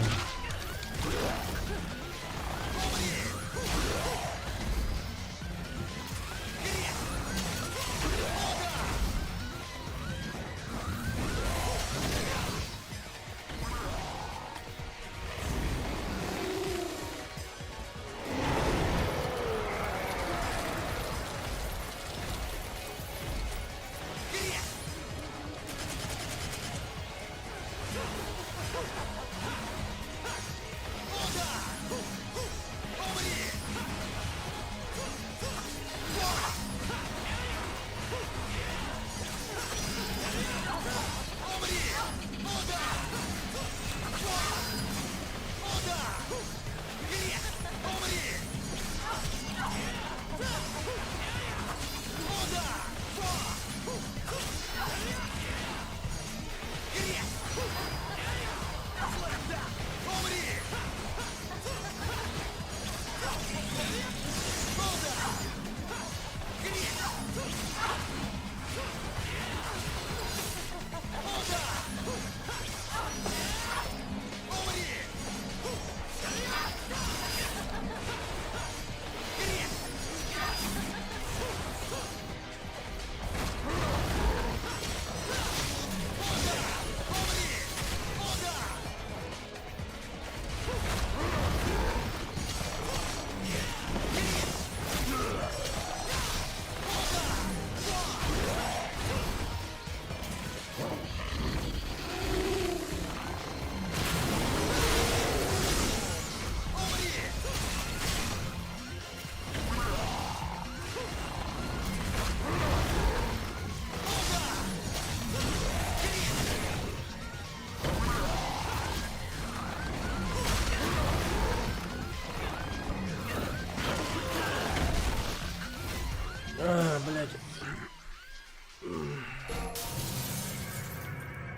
Speaker 1: Блядь.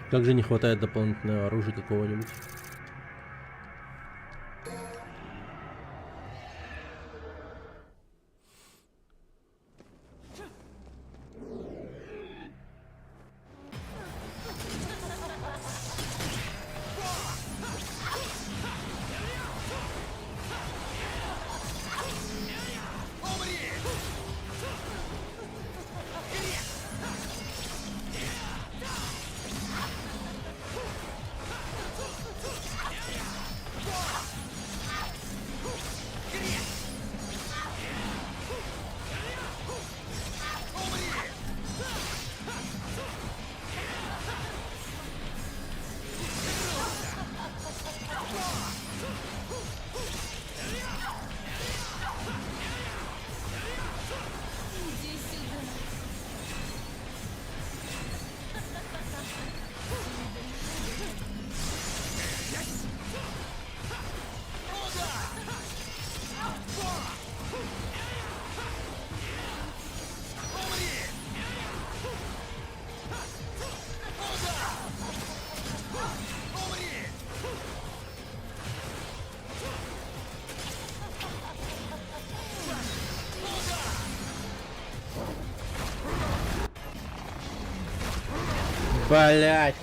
Speaker 1: Как же не хватает дополнительного оружия какого-нибудь. Блять.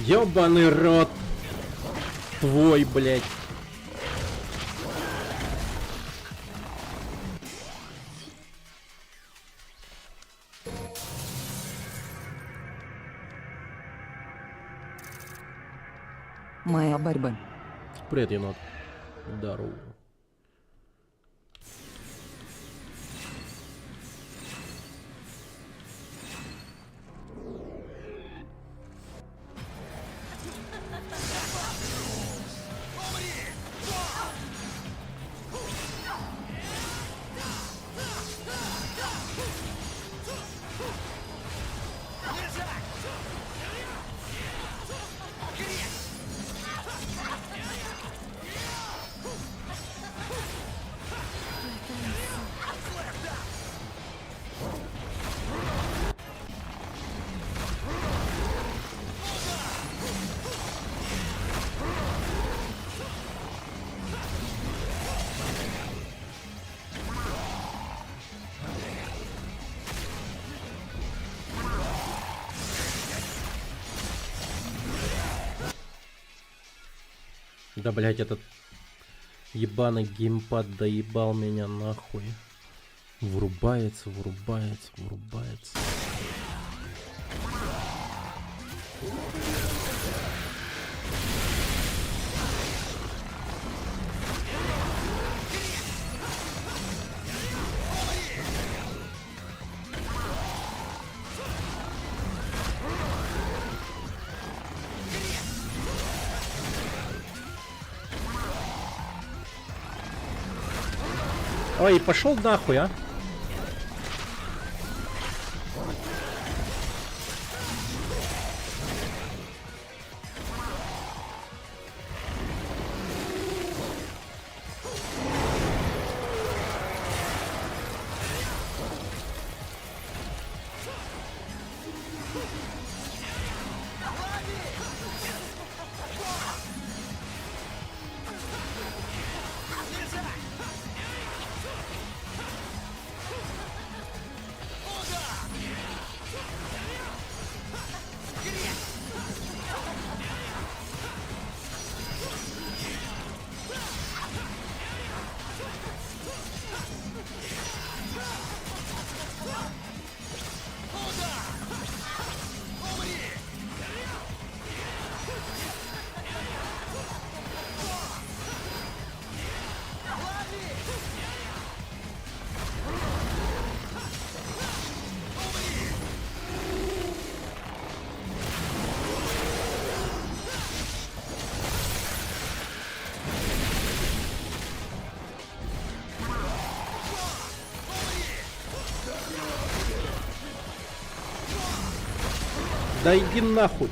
Speaker 1: Ёбаный рот твой, блядь.
Speaker 7: Моя борьба.
Speaker 1: Привет, енот. Здорово. Да, блять, этот ебаный геймпад доебал меня нахуй. Врубается, врубается, врубается. Ой, пошел нахуй, а? Да иди нахуй.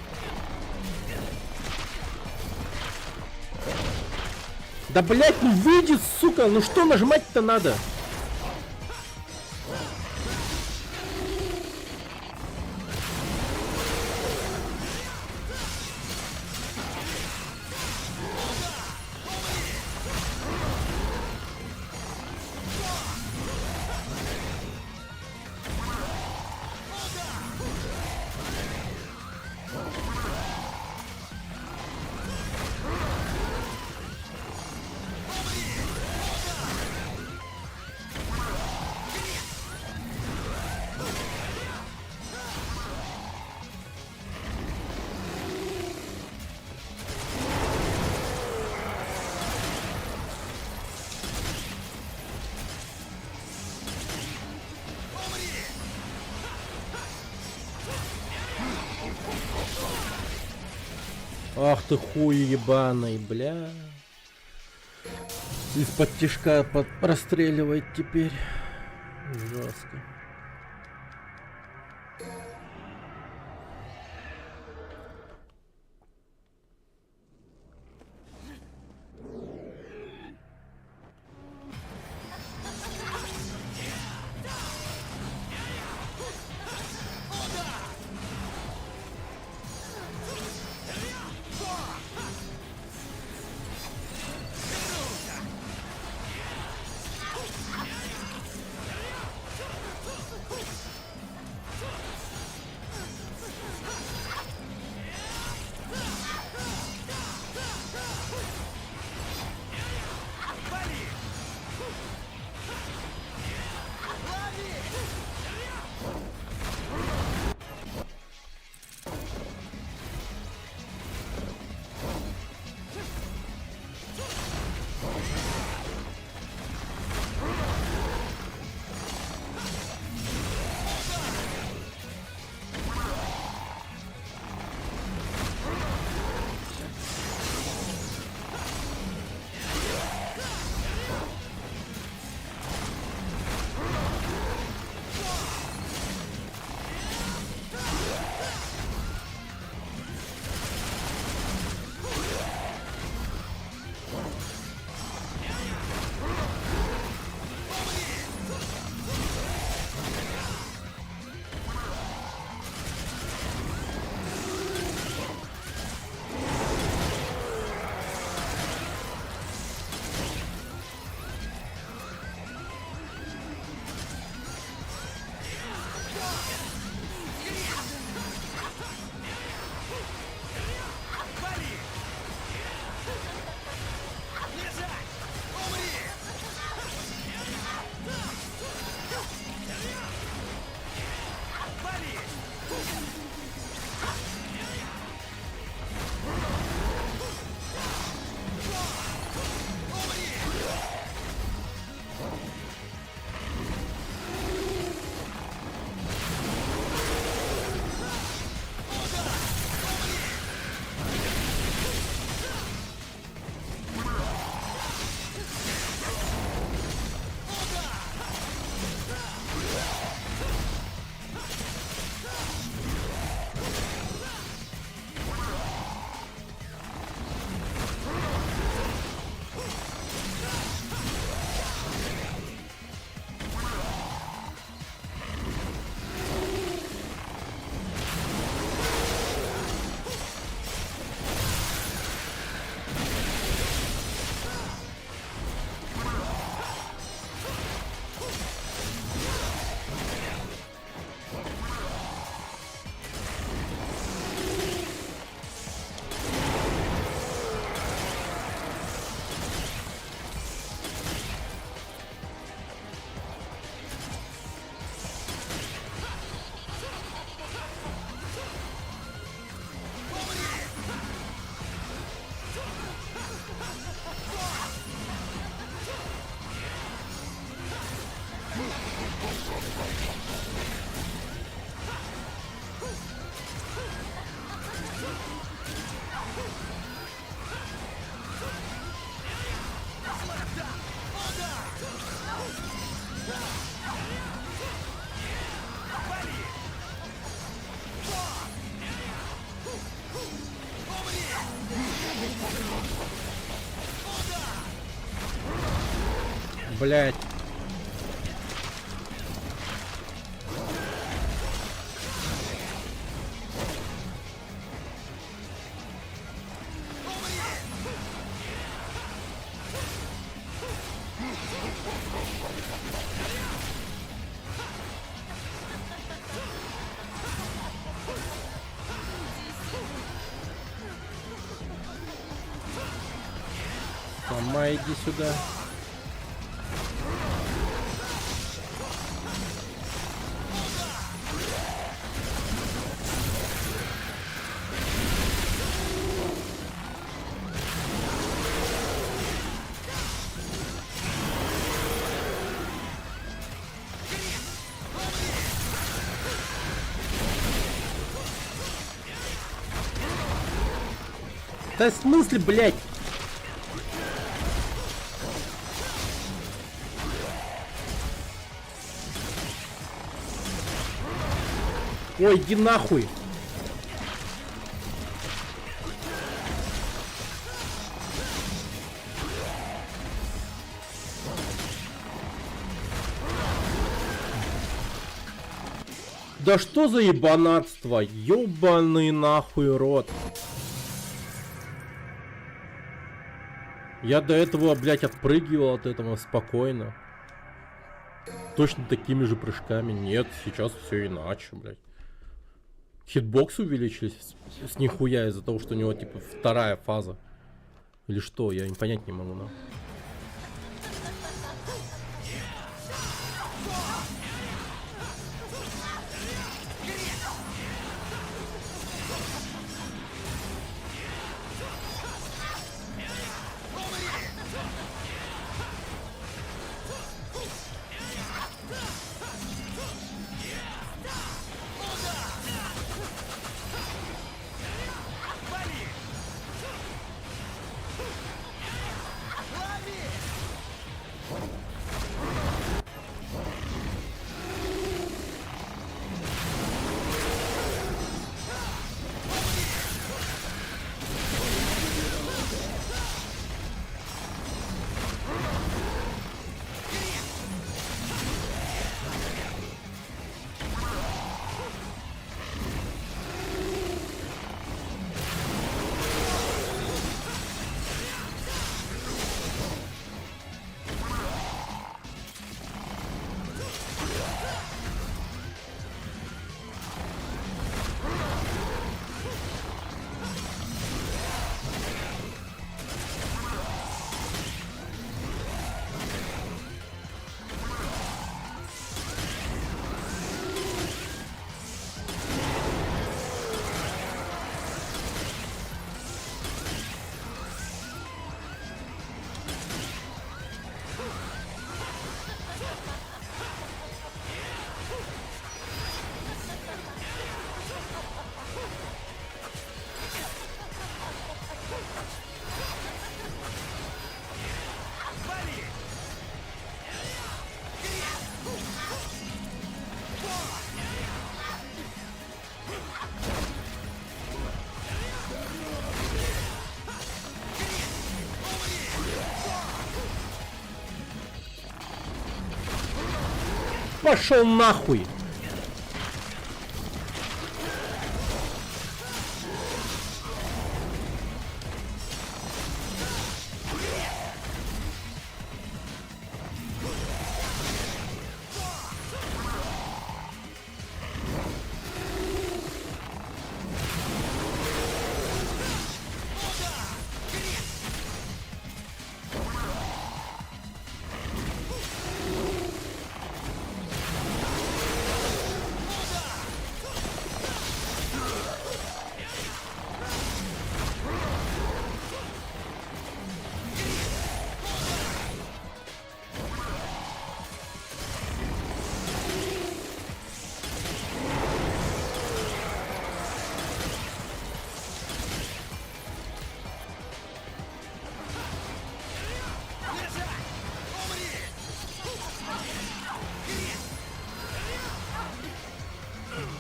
Speaker 1: Да блять, ну выйди, сука, ну что нажимать-то надо? Ах ты хуй ебаный, бля. Из-под тишка простреливает теперь. Жестко. Блять. Сама иди сюда. Да в смысле, блядь? Ой, иди нахуй. Да что за ебанатство? Ёбаный нахуй рот. Я до этого, блядь, отпрыгивал от этого спокойно. Точно такими же прыжками. Нет, сейчас все иначе, блядь. Хитбоксы увеличились с нихуя из-за того, что у него, типа, вторая фаза. Или что, я понять не могу, нахуй. Пошел нахуй!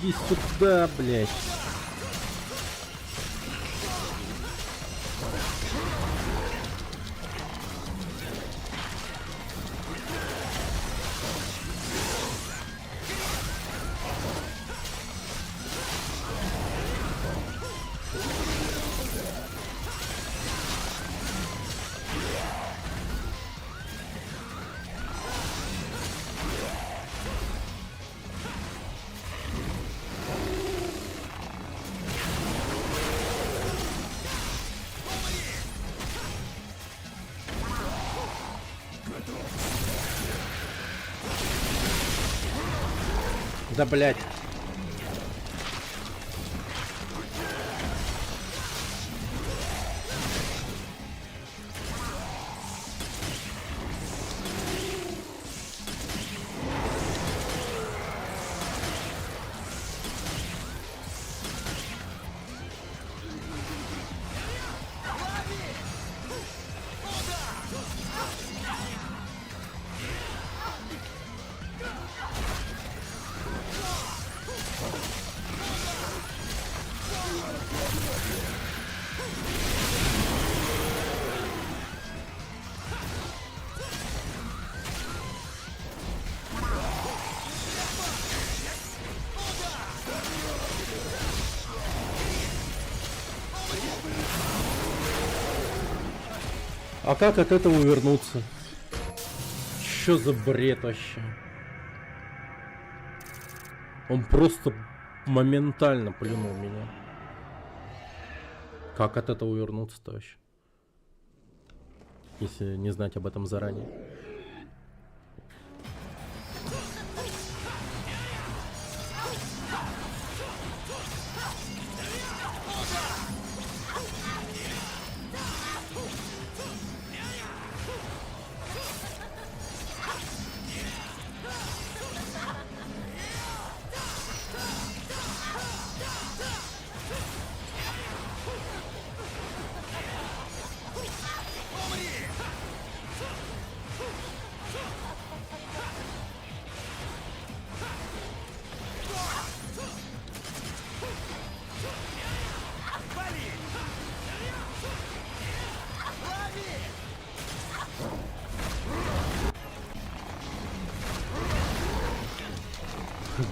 Speaker 1: Иди сюда, блядь. Да, блядь. А как от этого увернуться? Чё за бред вообще? Он просто моментально плюнул меня. Как от этого увернуться-то вообще? Если не знать об этом заранее.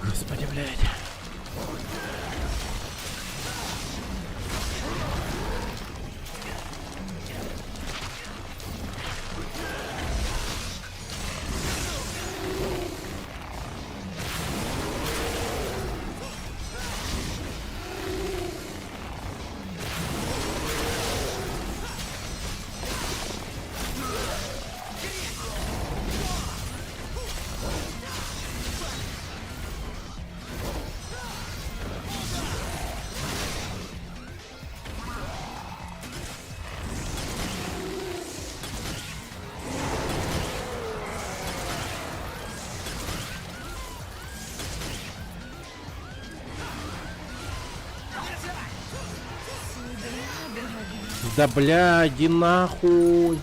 Speaker 1: Господи, блядь. Да бля, иди нахуй.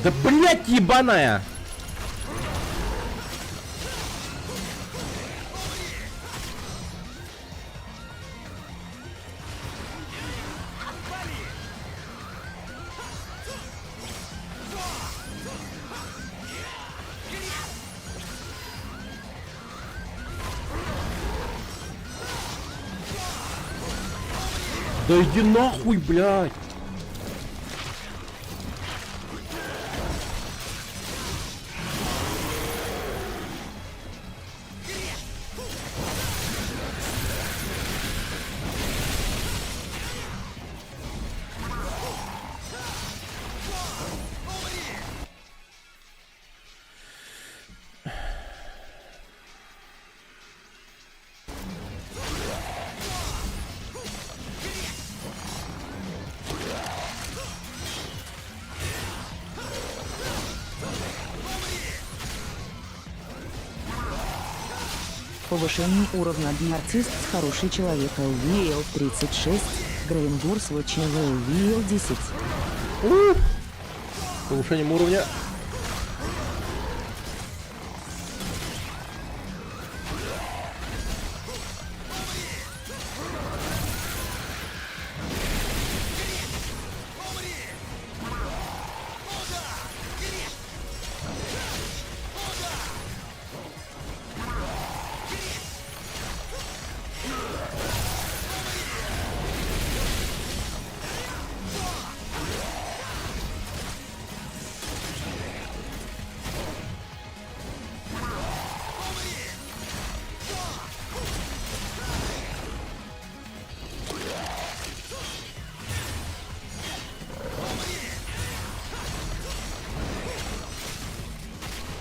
Speaker 1: Да блять, ебаная! Да иди нахуй, блядь!
Speaker 7: Повышение уровня для артист с хороший человек LVL 36, Грейнгурс Watching LVL 10.
Speaker 1: Повышением уровня.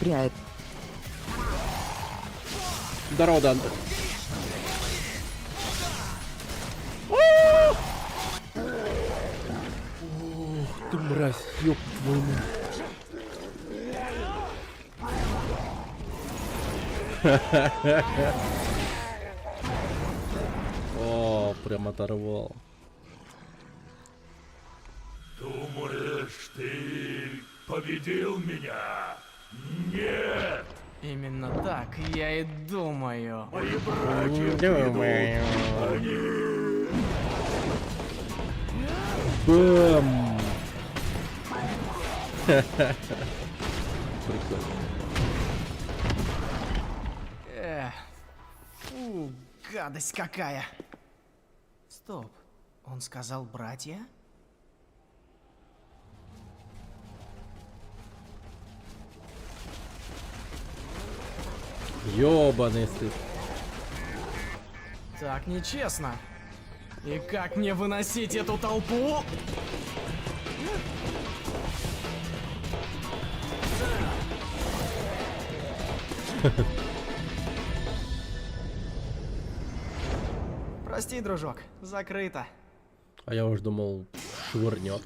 Speaker 7: Пряет.
Speaker 1: Здорово, Дан. Ух ты, мразь, ёб твою мать. О, прям оторвал.
Speaker 8: Думаешь, ты победил меня? Нет!
Speaker 5: Именно так я и думаю.
Speaker 8: Мои братья
Speaker 1: Думаю.
Speaker 8: Они...
Speaker 1: Бэм! Прикольно.
Speaker 5: Фу, гадость какая. Стоп, он сказал братья?
Speaker 1: Ёбаный стыд.
Speaker 5: Так нечестно. И как мне выносить эту толпу? Прости, дружок, закрыто.
Speaker 1: А я уже думал, швырнет.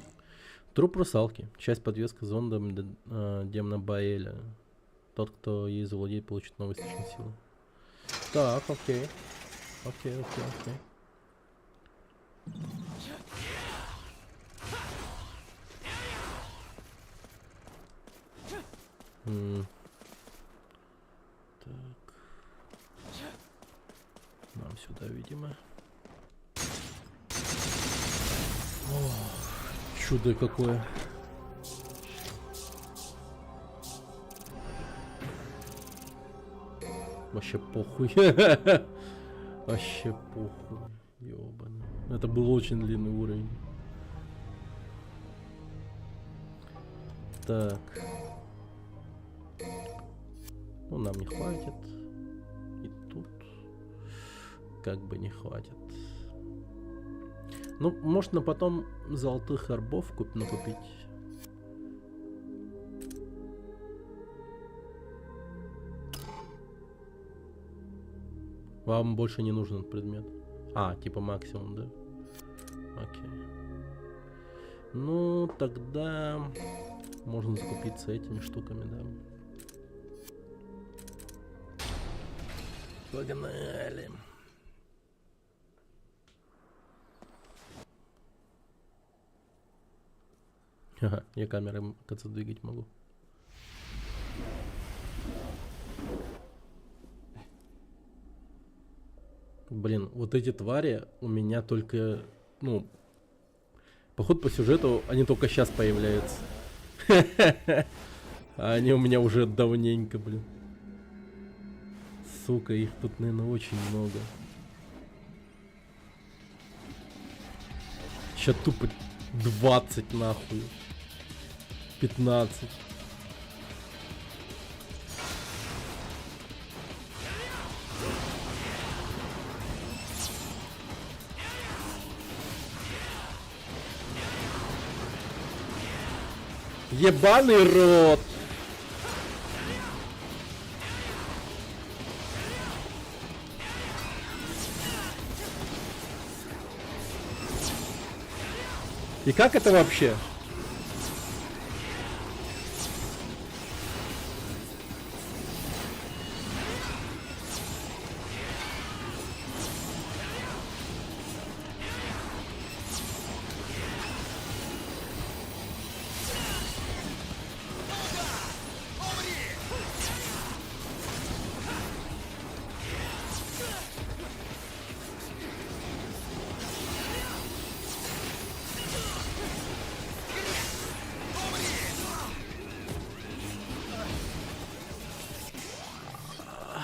Speaker 1: Труп русалки. Часть подвеска зондом демона Баэля. Тот, кто ей завладеет, получит новый источник силы. Так, окей. Окей. Так. Нам сюда, видимо. О, чудо какое. Вообще похуй. Вообще похуй. Ёбаный. Это был очень длинный уровень. Так. Ну, нам не хватит. И тут как бы не хватит. Ну, можно потом золотых орбов накупить. Вам больше не нужен предмет. А, типа максимум, да? Окей. Ну, тогда можно закупиться этими штуками, да. Погнали. Ага, я камерой, кажется, двигать могу. Блин, вот эти твари у меня только, ну, походу по сюжету они только сейчас появляются. А они у меня уже давненько, блин. Сука, их тут, наверное, очень много. Сейчас тупо 20 нахуй. 15. Ебаный рот. И как это вообще?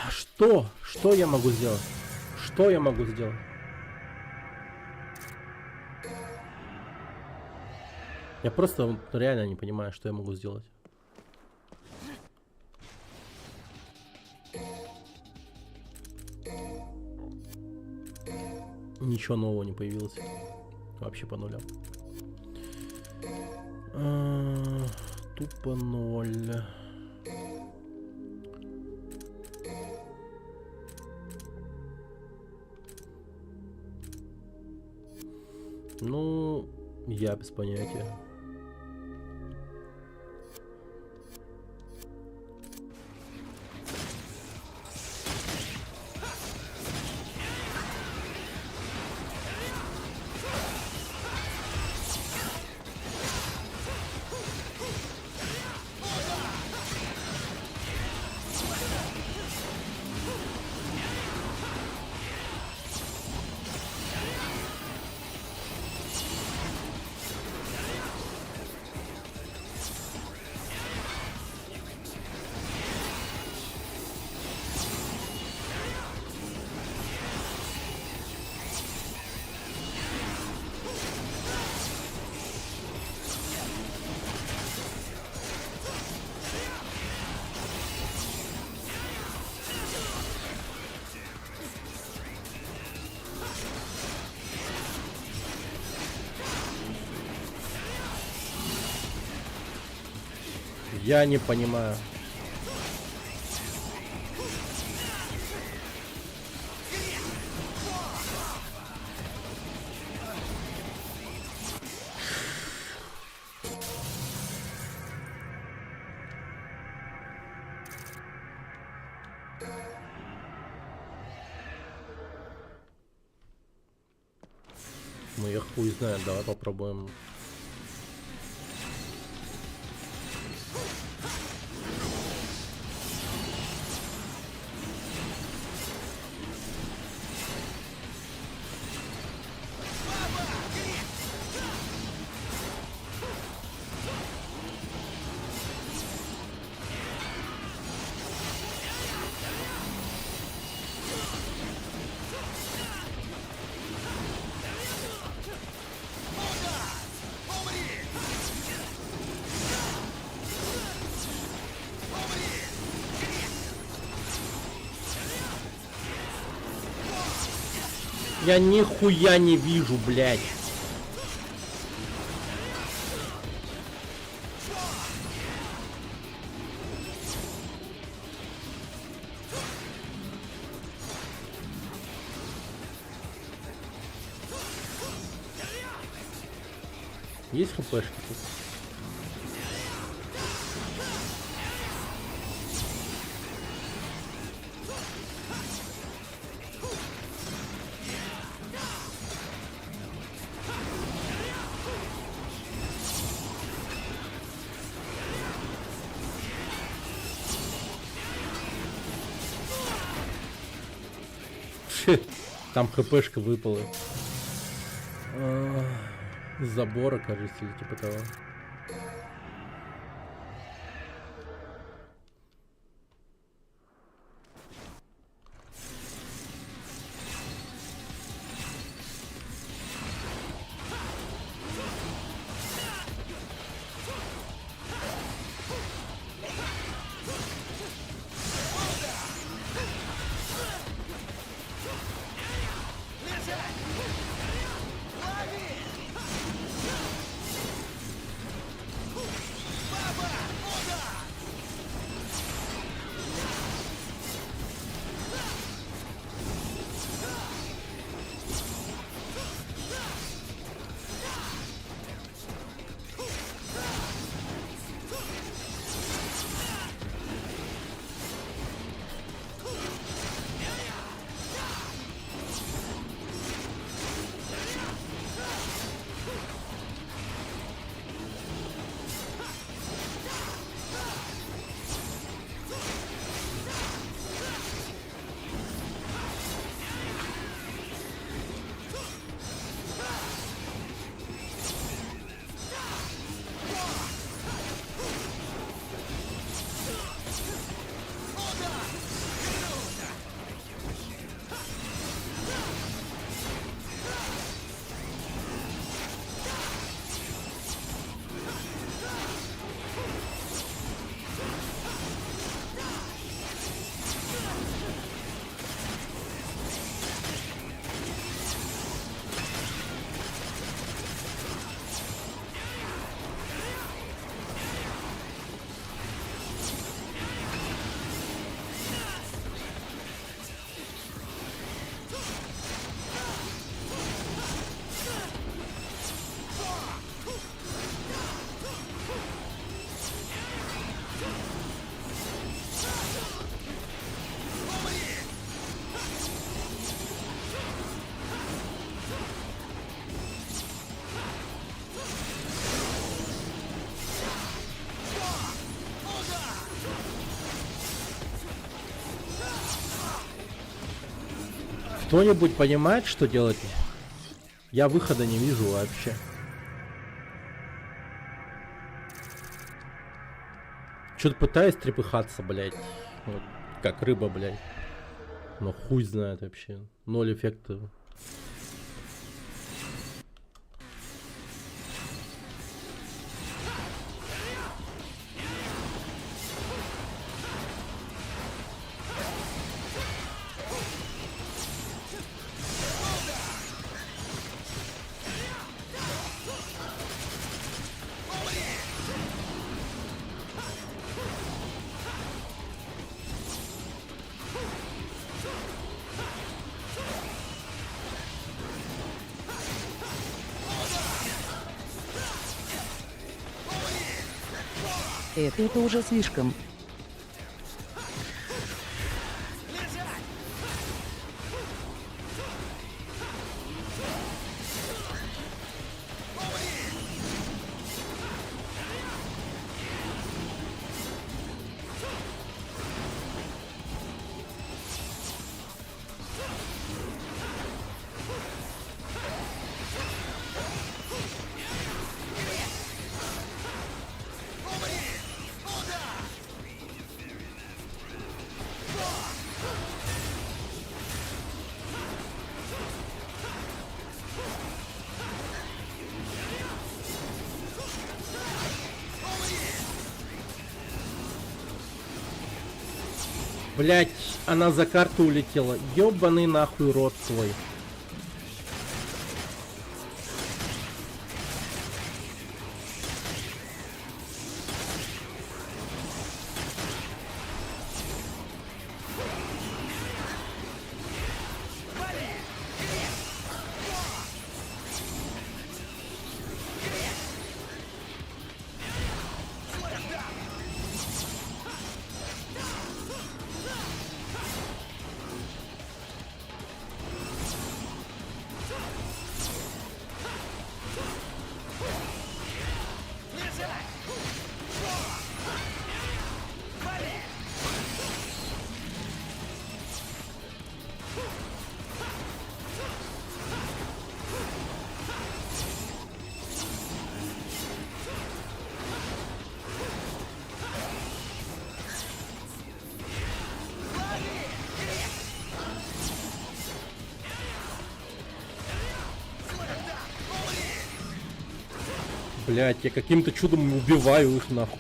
Speaker 1: Что? Что я могу сделать? Что я могу сделать? Я просто вот реально не понимаю, что я могу сделать. Ничего нового не появилось. Вообще по нулям. Тупо ноль. Ну, я без понятия. Я не понимаю. Ну я хуй знаю, давай попробуем. Я нихуя не вижу, блядь. Есть хпшки тут? Там хпшка выпала. С забора, кажется, или типа того. Кто-нибудь понимает, что делать? Я выхода не вижу вообще. Что-то пытаюсь трепыхаться, блядь. Вот, как рыба, блядь. Но хуй знает вообще. Ноль эффекта.
Speaker 7: Это уже слишком.
Speaker 1: Блять, она за карту улетела. Ёбаный нахуй рот свой. Блять, я каким-то чудом убиваю их нахуй.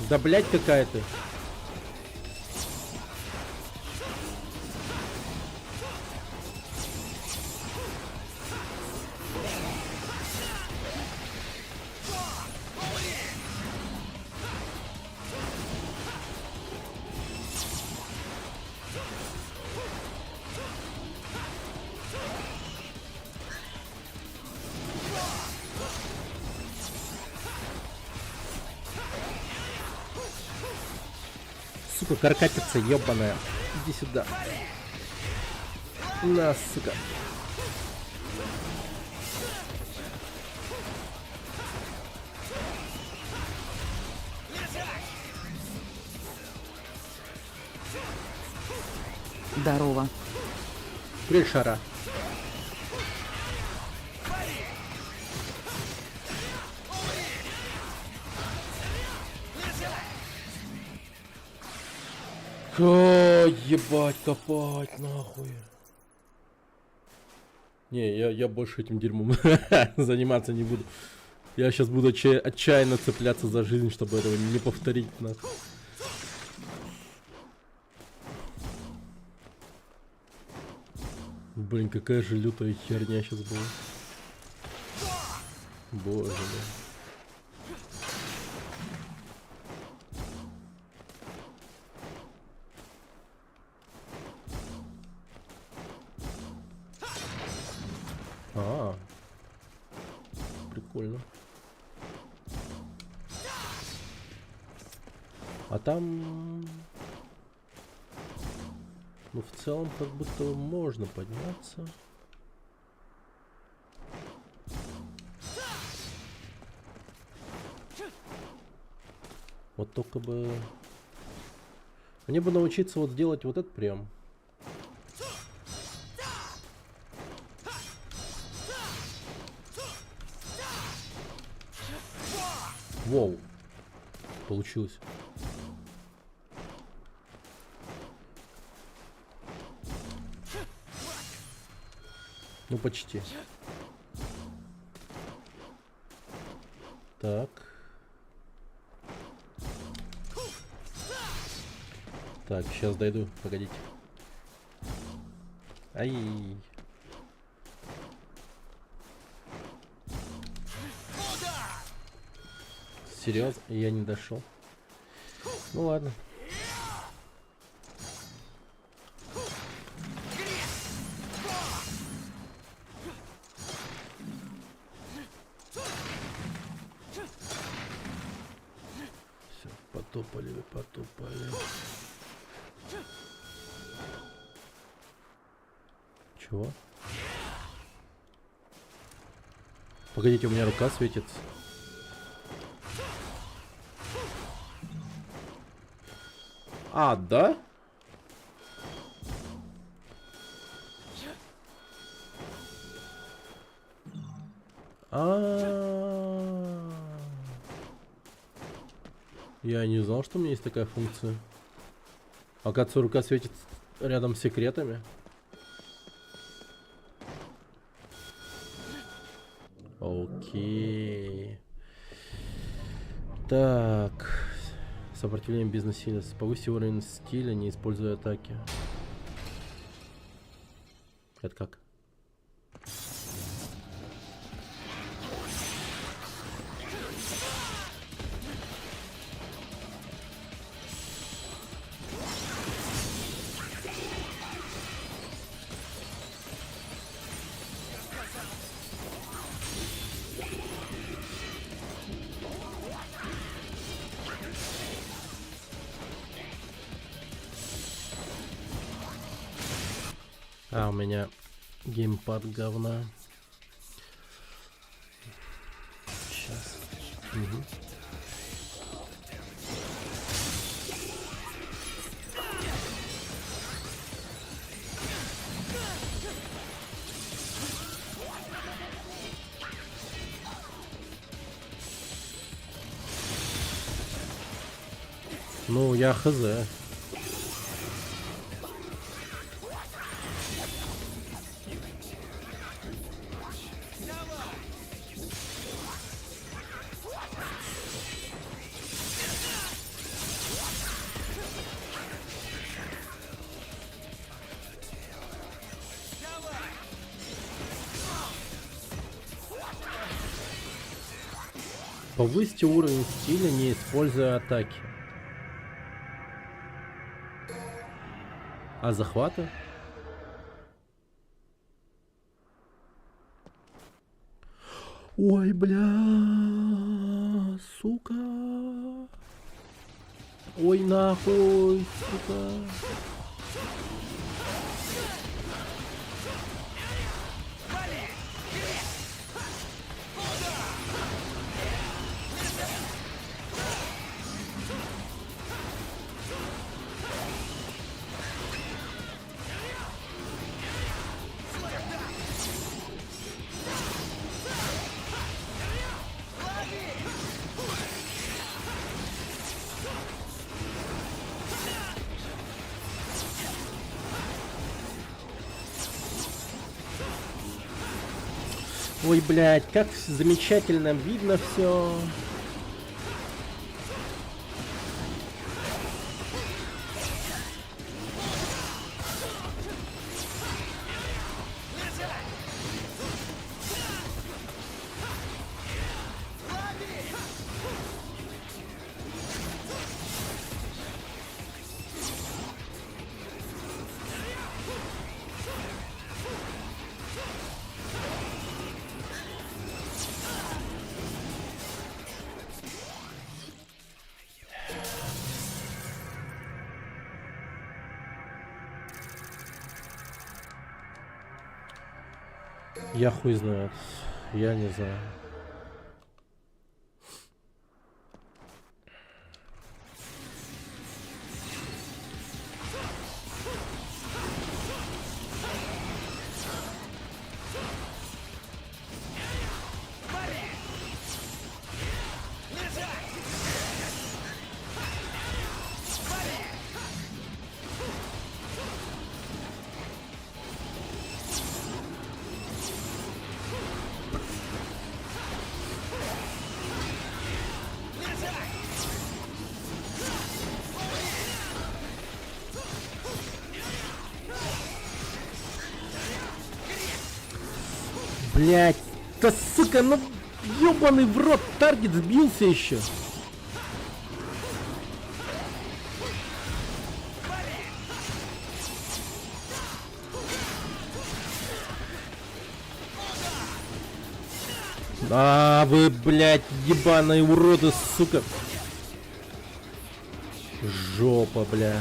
Speaker 1: Да блять какая-то. Сука, каркатица ебаная. Иди сюда. На, сука.
Speaker 7: Здорово.
Speaker 1: Привет, Шара. Ебать, копать, нахуй. Не, я больше этим дерьмом заниматься не буду. Я сейчас буду отчаянно цепляться за жизнь, чтобы этого не повторить, нахуй. Блин, какая же лютая херня сейчас была. Боже мой. Прикольно. А там... Ну, в целом, как будто можно подняться. Вот только бы... Мне бы научиться вот сделать вот этот прием. Воу. Получилось. Ну, почти. Так. Так, сейчас дойду. Погодите. Ай. Серьезно? Я не дошел. Ну ладно. Все, потопали. Чего? Погодите, у меня рука светится. А, да? Я не знал, что у меня есть такая функция. Оказывается, рука светит рядом с секретами. Окей. Так. Сопротивление без насилия. Повысь уровень стиля, не используя атаки. Это как? А, у меня геймпад говна. Сейчас. Угу. Ну, я хз. Повысьте уровень стиля, не используя атаки. А захваты? Ой, бля, сука. Ой, нахуй, сука. Ой, блядь, как замечательно видно все. Я хуй знает. Я не знаю. Блять, да сука, ну ёбаный в рот, таргет сбился еще. А вы, блять, ебаные уроды, сука. Жопа, бля.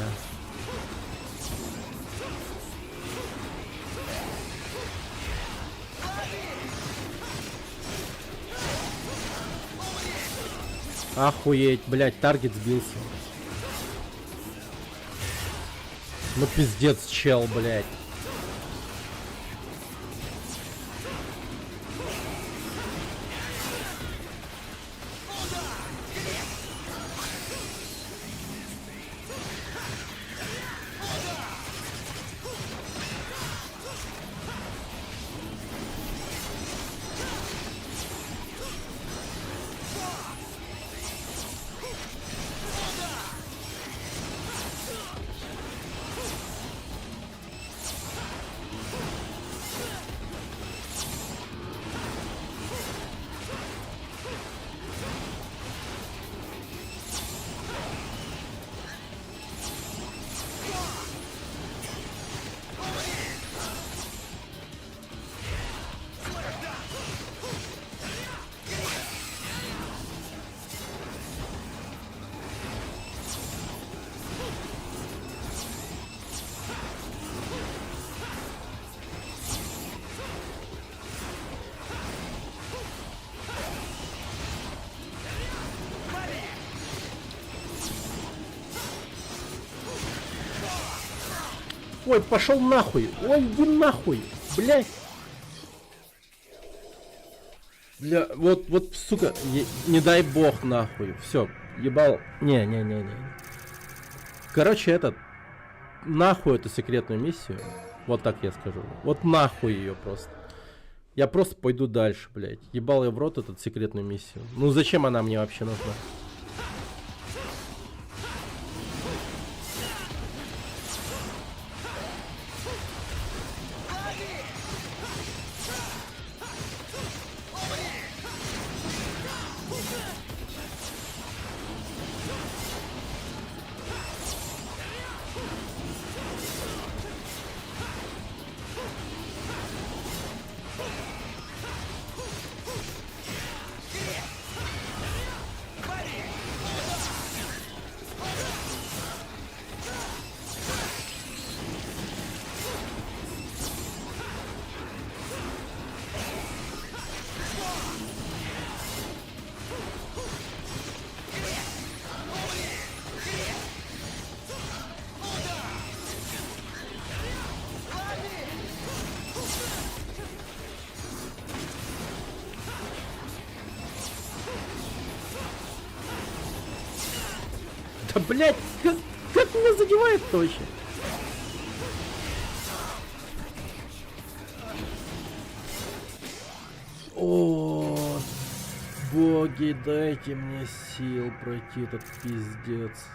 Speaker 1: Охуеть, блядь, таргет сбился. Ну пиздец, чел, блядь. Ой, пошел нахуй. Ой, иди нахуй. Блядь. Бля, вот, сука, не дай бог нахуй. Все, ебал. Не. Короче, нахуй эту секретную миссию. Вот так я скажу. Вот нахуй ее просто. Я просто пойду дальше, блядь. Ебал я в рот эту секретную миссию. Ну зачем она мне вообще нужна? Да, блядь, как меня задевает-то вообще? Боги, дайте мне сил пройти этот пиздец.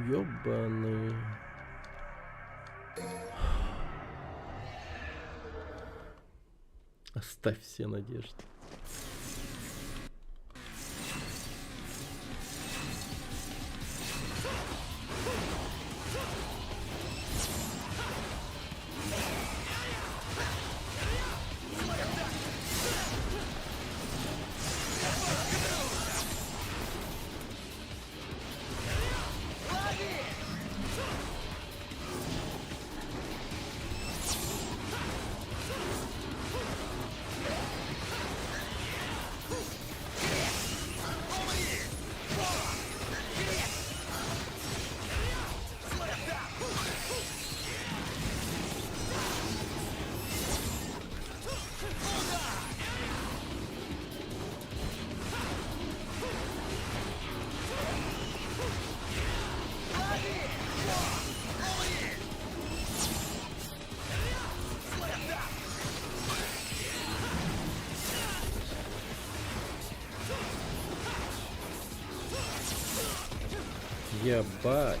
Speaker 1: Ёбаный. Оставь все надежды. Ебать.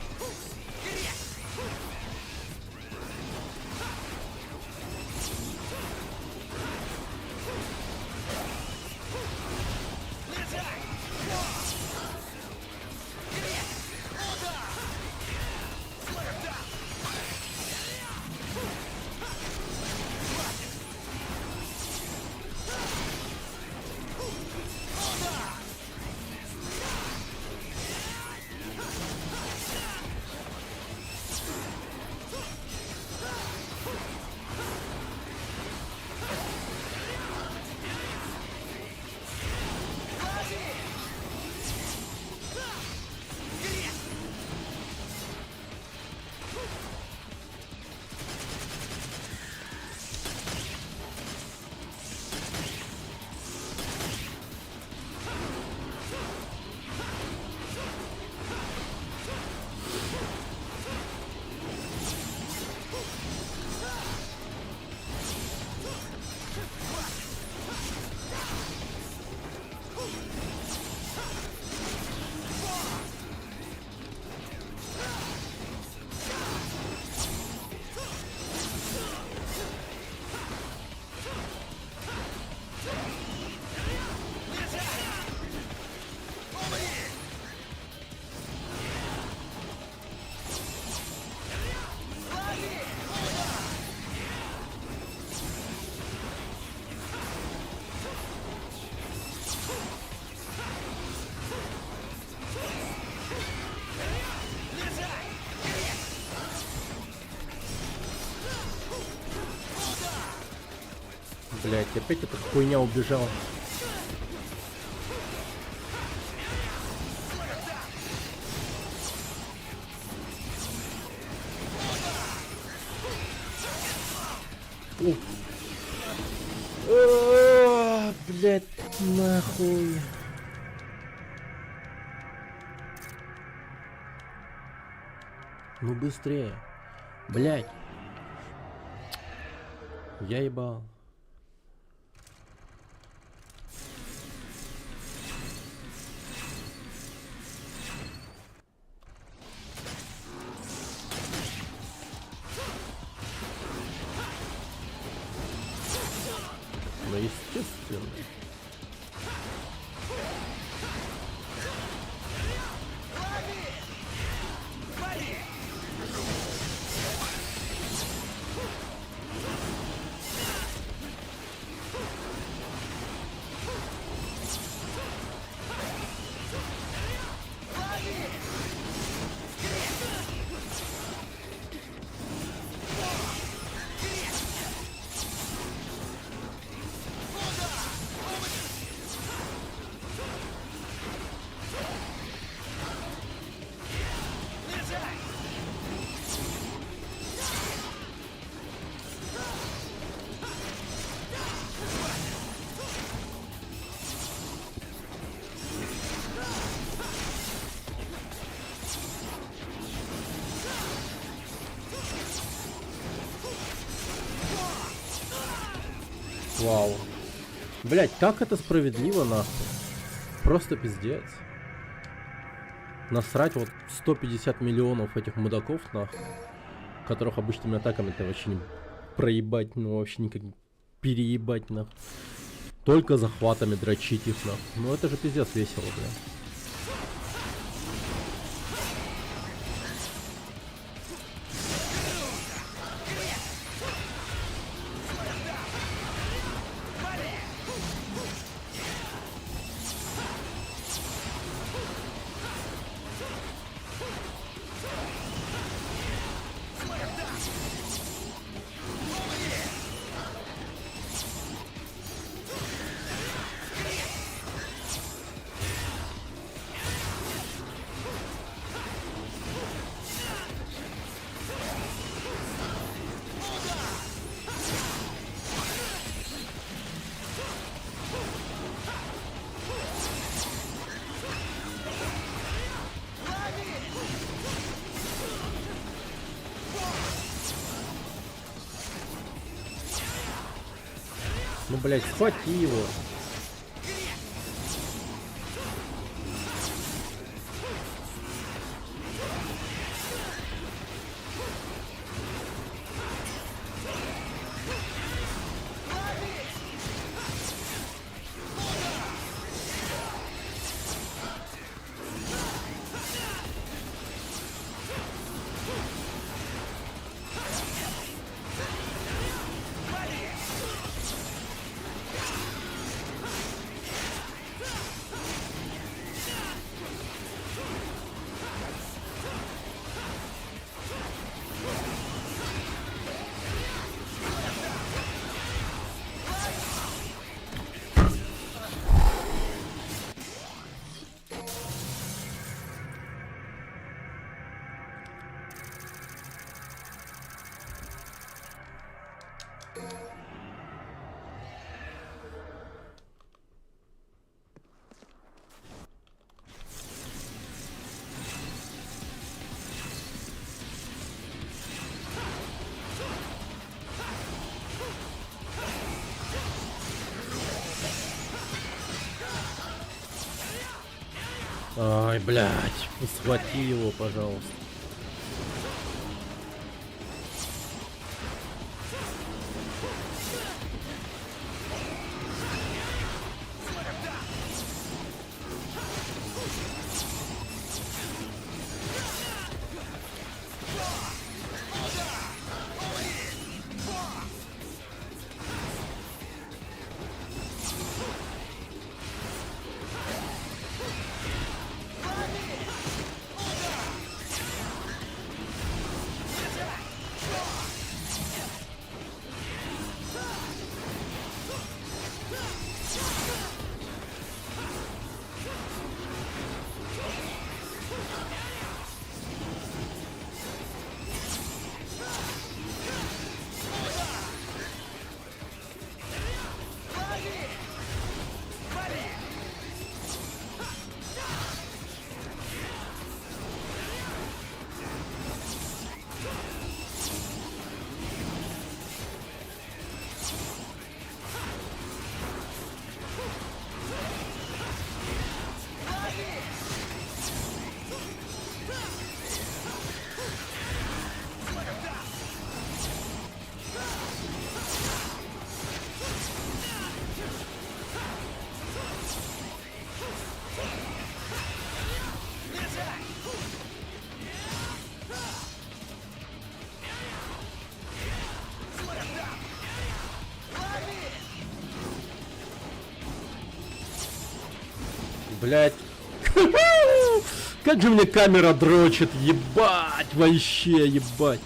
Speaker 1: Блять, опять эта хуйня убежала. Блять, нахуй. Ну быстрее. Блять. Я ебал. Ну, естественно. Вау. Блять, как это справедливо, нахуй. просто пиздец. Насрать вот 150 миллионов этих мудаков, нахуй, которых обычными атаками-то вообще не проебать, ну вообще никак не переебать, нахуй. Только захватами дрочить их, нахуй. Ну это же пиздец весело, бля. Ну, блядь, схвати его. Ай, блядь, схвати его, пожалуйста. Блять. Как же мне камера дрочит, ебать, вообще, ебать.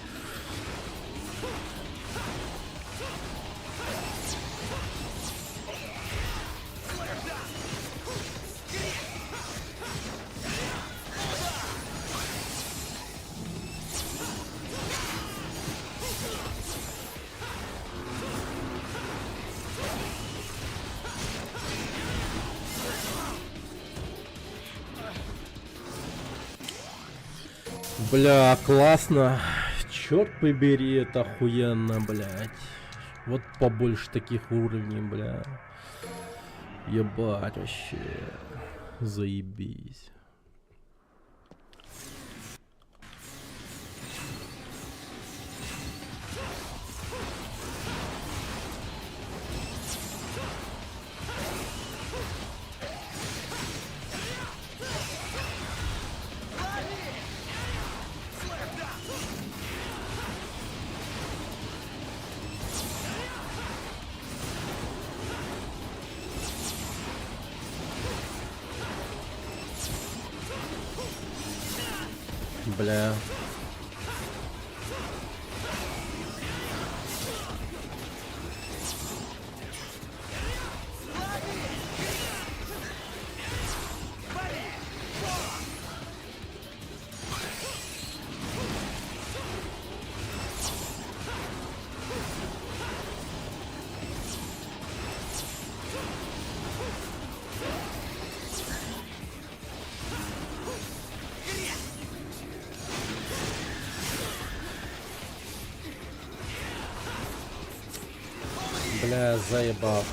Speaker 1: Бля, классно. Черт побери, это охуенно, блядь. Вот побольше таких уровней, бля. Ебать вообще. Заебись. Бля. Бля, заебал.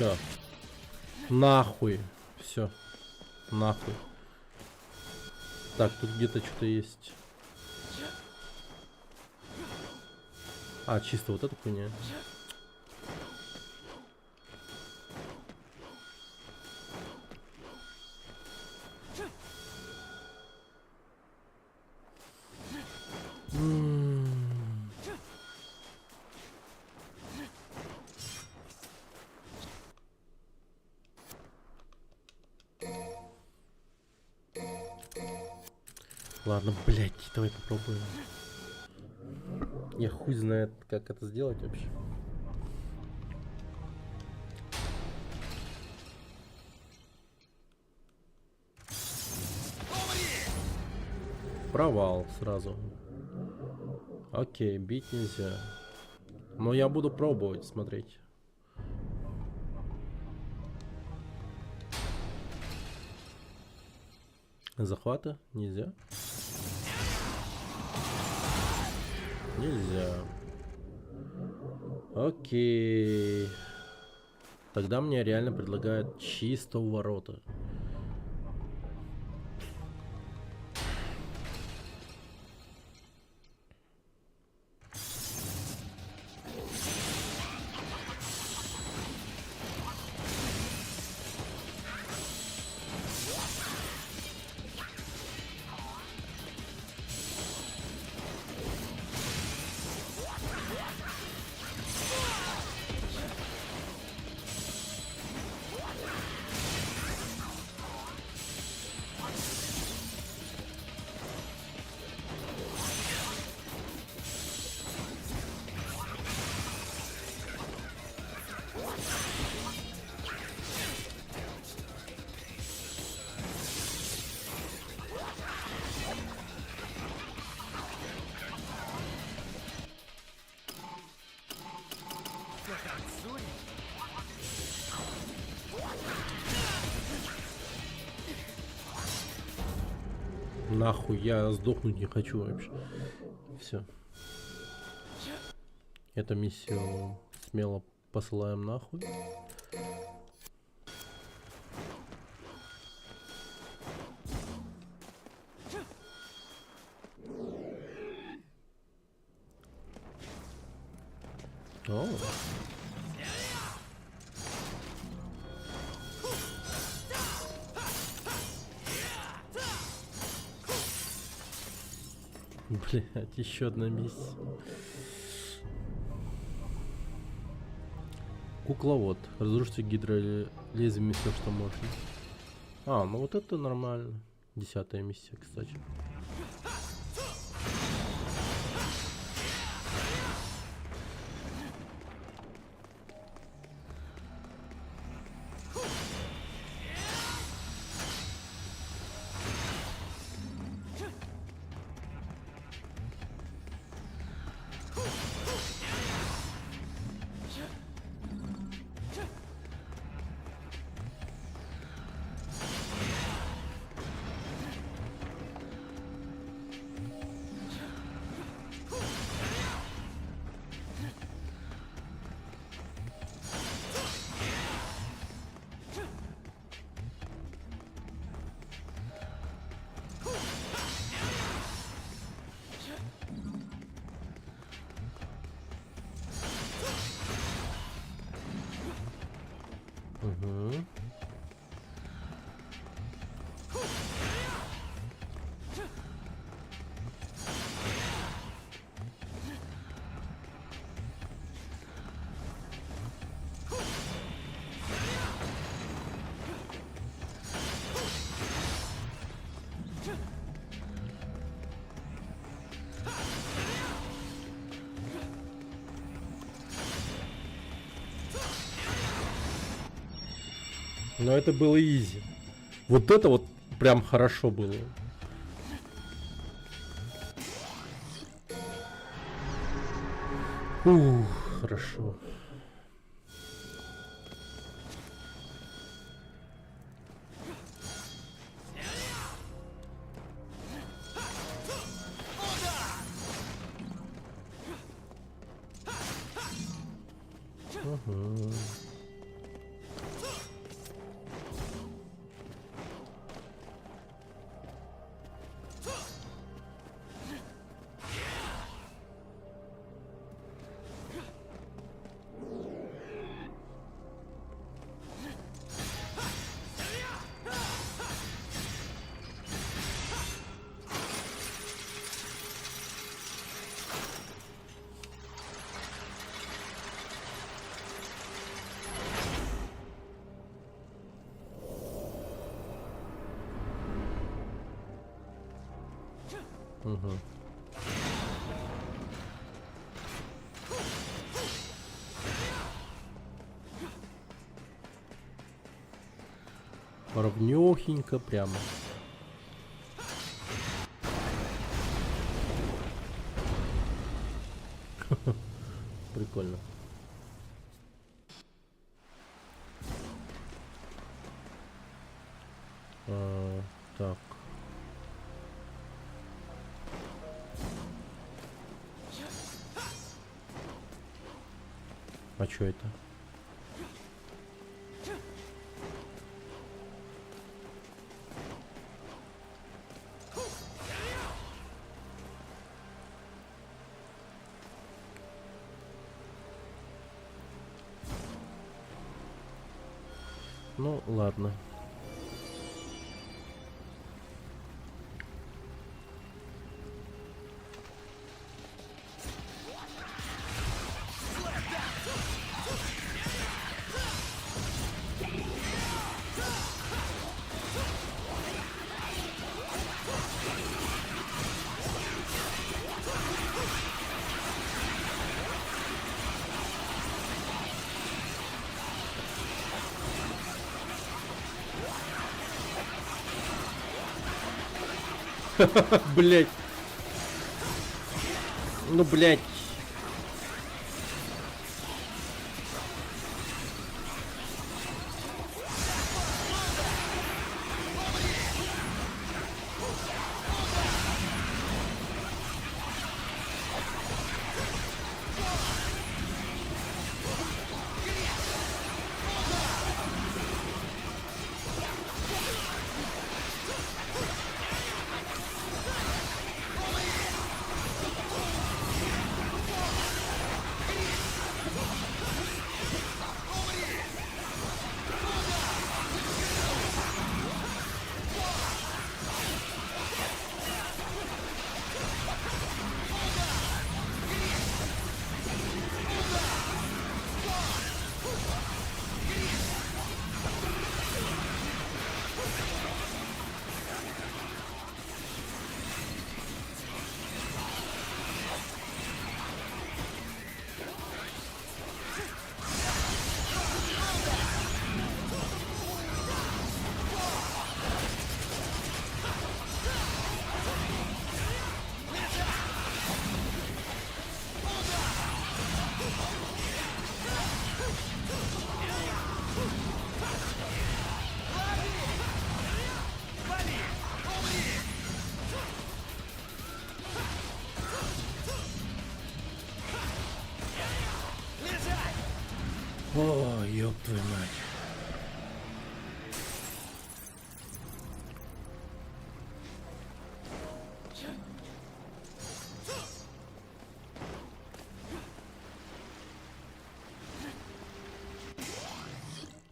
Speaker 1: Все. Нахуй. Все. Нахуй. Так, тут где-то что-то есть. А, чисто вот эта хуйня. Ладно, блядь, давай попробуем. Я хуй знает, как это сделать вообще. Провал сразу. Окей, бить нельзя. Но я буду пробовать, смотреть. Захвата нельзя. Нельзя. Окей. Тогда мне реально предлагают чисто у ворота. Нахуй, я сдохнуть не хочу вообще. Все. Эту миссию смело посылаем нахуй. О. Блять, еще одна миссия. Кукловод. Разрушите гидролезвиями все, что можно. А, ну вот это нормально. 10-я миссия, кстати. Угу. Но это было изи. Вот это вот прям хорошо было. Хорошо. Угу. Угу. Ровнёхенько прямо. Прикольно. Так. А чё это? Ну, ладно. Блять. Ну, блять. О, ёб твою мать.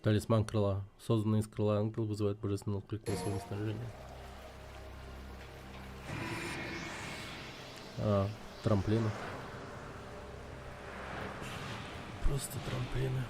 Speaker 1: Талисман крыла. Созданный из крыла ангел вызывает божественный отклик на свое снаряжение. Трамплины. Просто трамплины.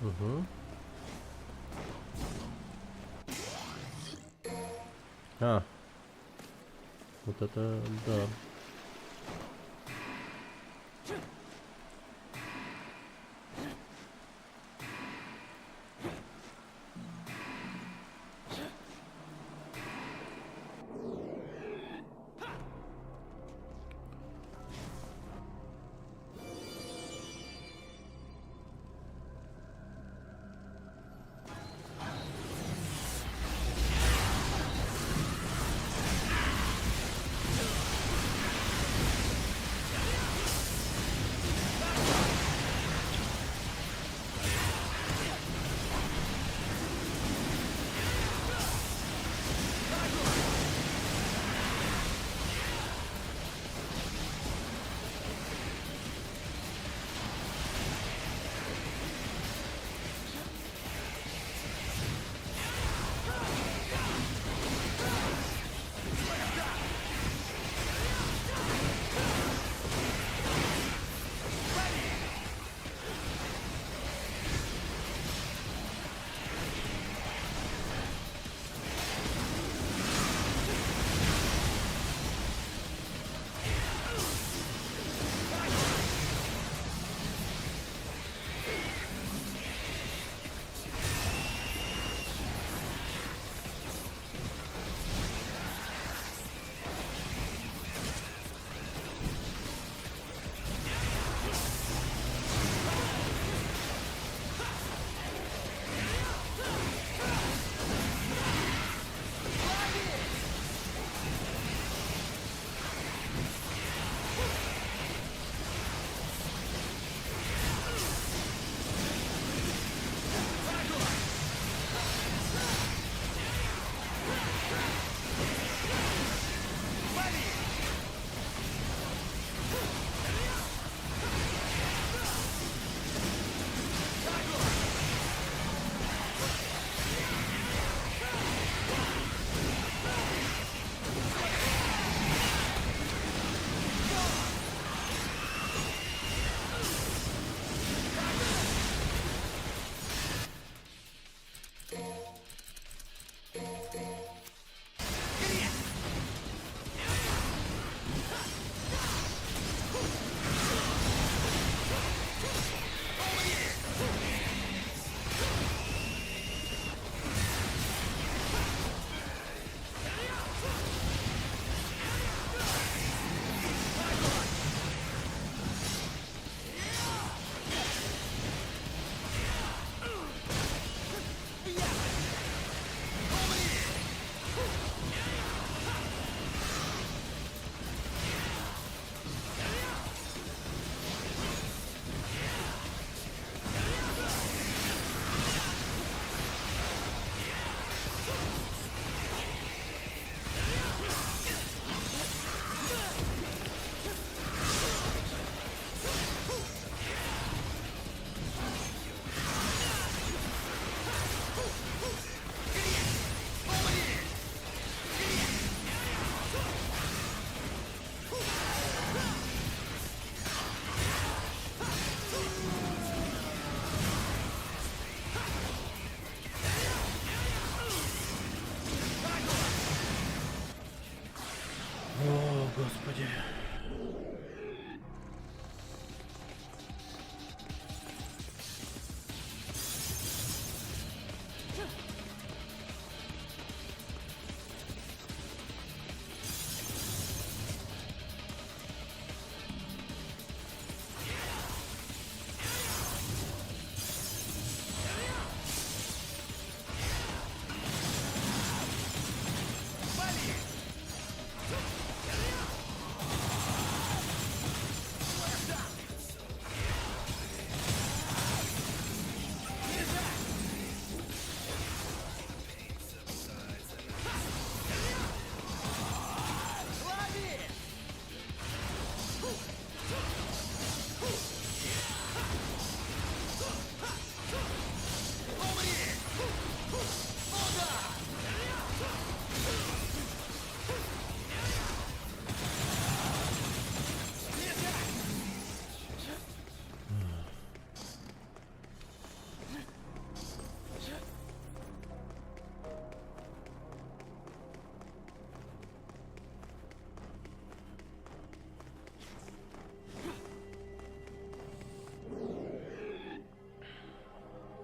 Speaker 1: Угу. Вот это да.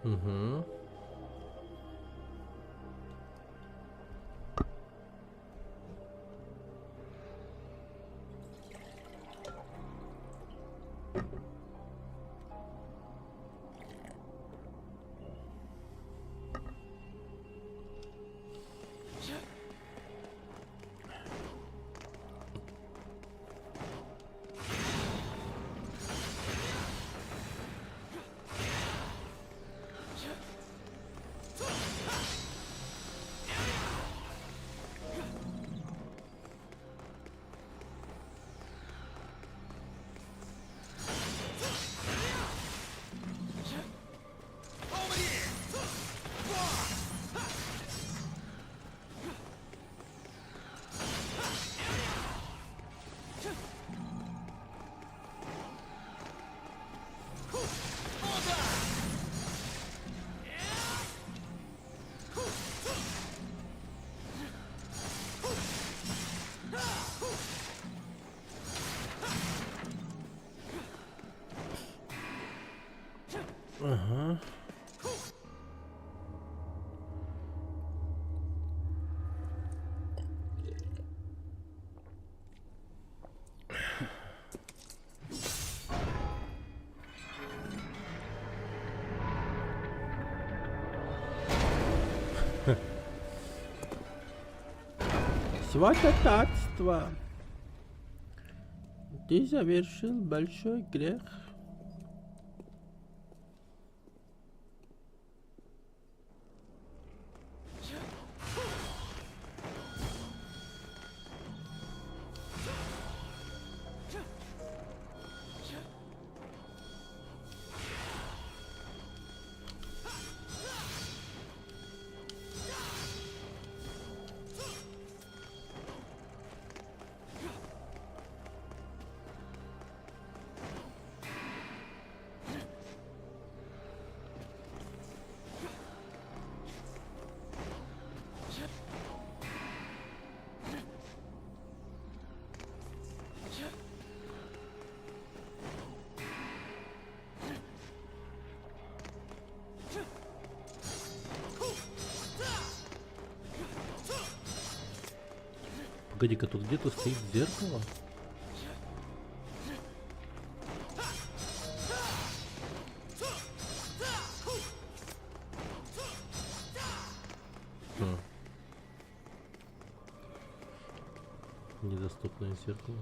Speaker 1: Угу. Ага. Святотатство. Ты совершил большой грех. Погоди-ка, тут где-то стоит зеркало. Недоступное зеркало.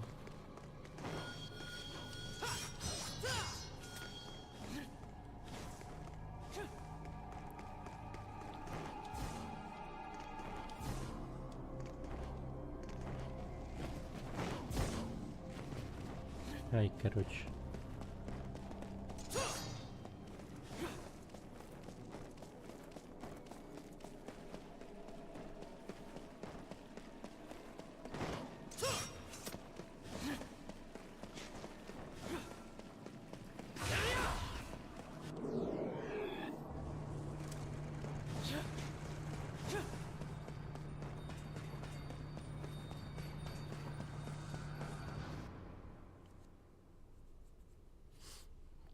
Speaker 1: Ай, короче.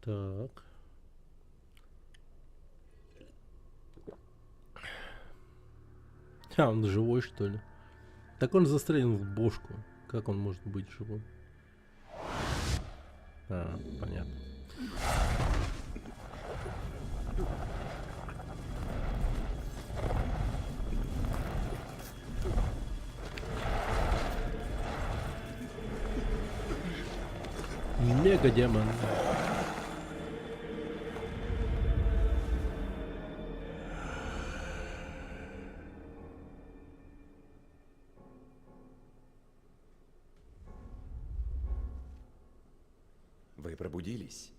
Speaker 1: Так. А, он живой, что ли? Так он застрелен в бошку. Как он может быть живой? А, понятно. Мега-демон.
Speaker 6: Вы пробудились?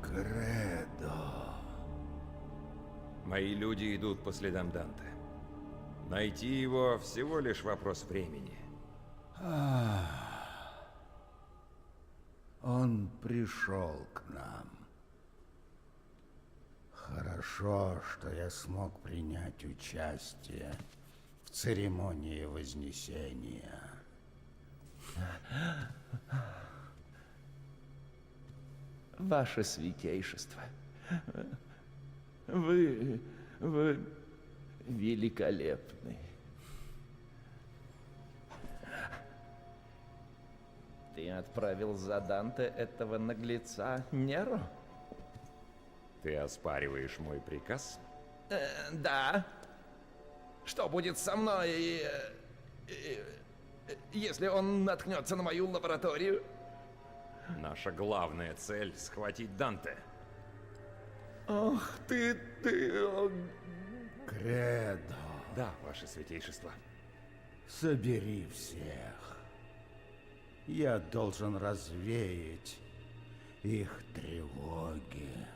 Speaker 3: Кредо.
Speaker 6: Мои люди идут по следам Данте. Найти его всего лишь вопрос времени.
Speaker 3: Он пришел к нам. Хорошо, что я смог принять участие в церемонии Вознесения.
Speaker 11: Ваше святейшество, Вы великолепны. Ты отправил за Данте этого наглеца Неро?
Speaker 6: Ты оспариваешь мой приказ?
Speaker 11: Да. Что будет со мной, если он наткнется на мою лабораторию?
Speaker 6: Наша главная цель — схватить Данте.
Speaker 11: Ох, ты...
Speaker 3: Кредо,
Speaker 6: Да, ваше святейшество.
Speaker 3: собери всех. Я должен развеять их тревоги.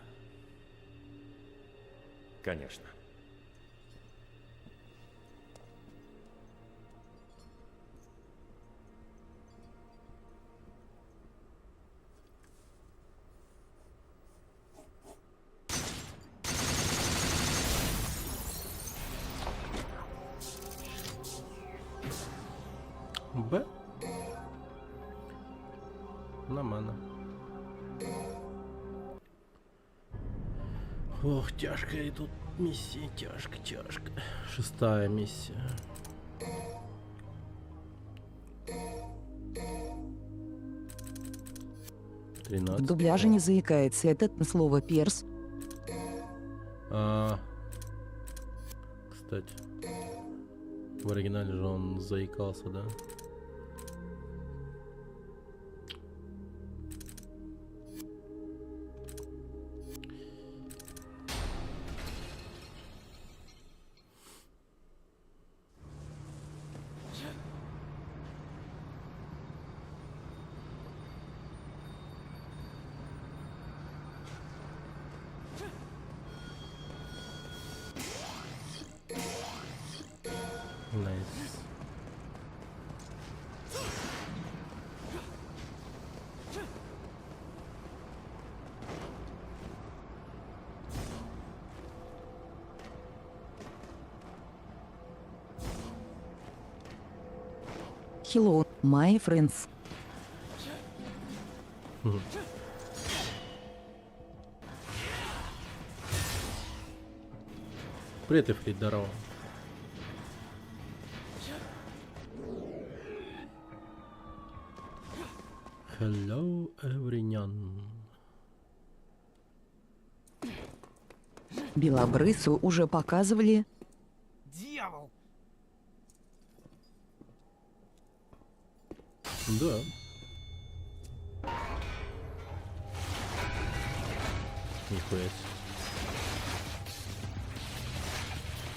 Speaker 6: Конечно.
Speaker 1: Б. Нормально. Ох, тяжкая тут миссия, тяжко. 6-я миссия.
Speaker 7: В
Speaker 1: 13.
Speaker 7: дубляже не заикается этот слово «перс».
Speaker 1: Кстати, в оригинале же он заикался, да? Найс.
Speaker 7: Hello, my friends.
Speaker 1: Привет, Эфрит, здорово. Hello, everyone.
Speaker 7: Белобрысу уже показывали.
Speaker 5: Дьявол!
Speaker 1: Да. Нихуя себе.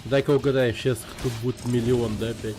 Speaker 1: Дай-ка угадай, сейчас тут будет миллион, да, опять?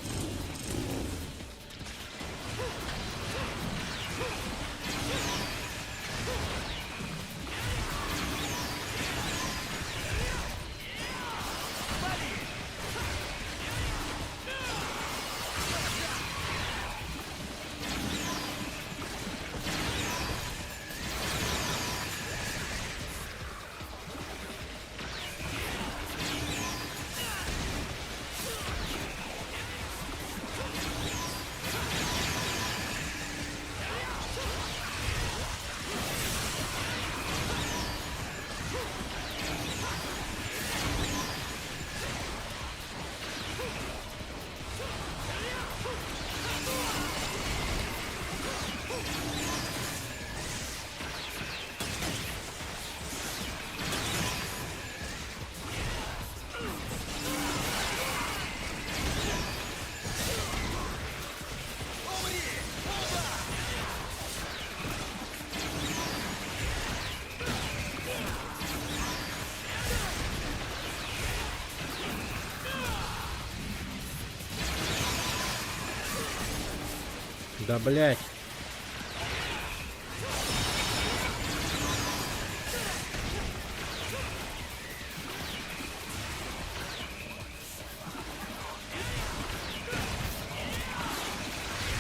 Speaker 1: Да, блять.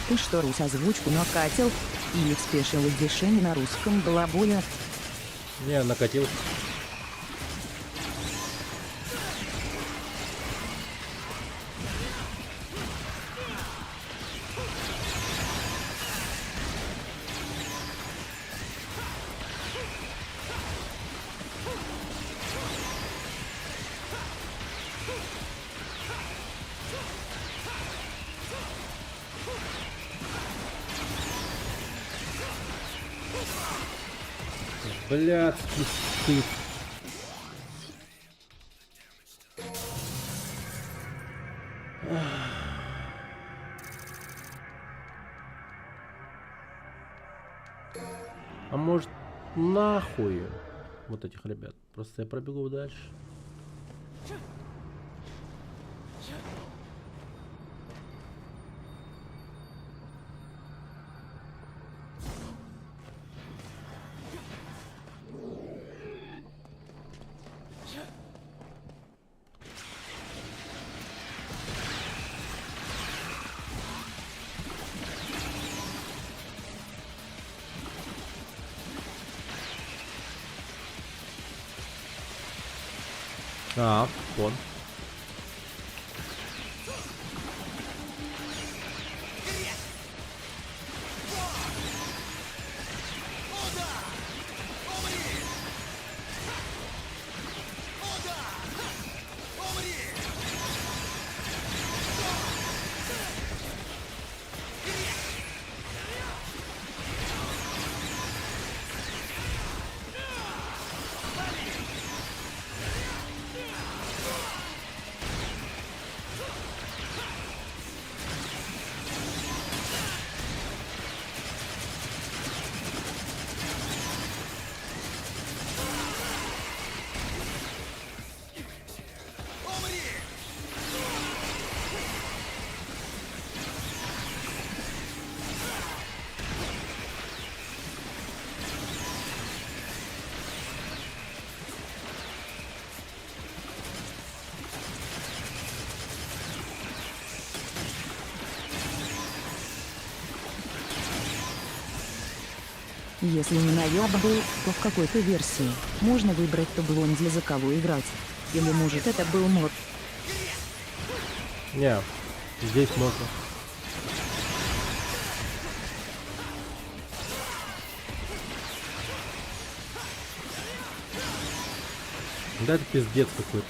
Speaker 7: Ты что, Русь озвучку накатил? Или в спешил эдишене на русском балаболя?
Speaker 1: Не, накатил. Блядский стыд. А может нахуй вот этих ребят? Просто я пробегу дальше. А, вон.
Speaker 7: Если не на ябл, то в какой-то версии можно выбрать то блонди, за кого играть. Или может это был мод.
Speaker 1: Не, здесь можно. Да, это пиздец какой-то.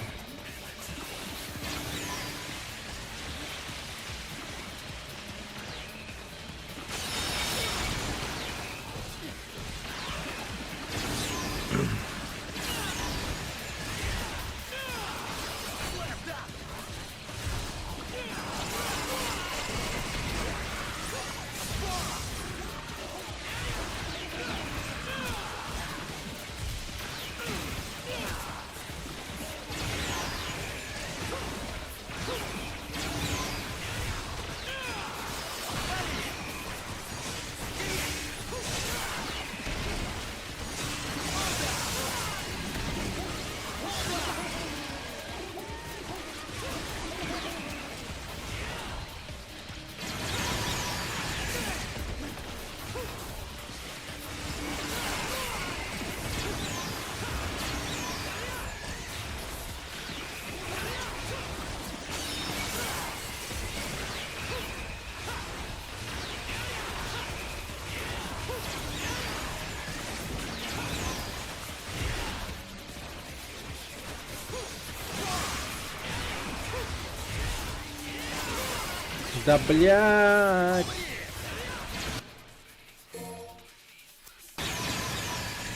Speaker 1: Да блядь!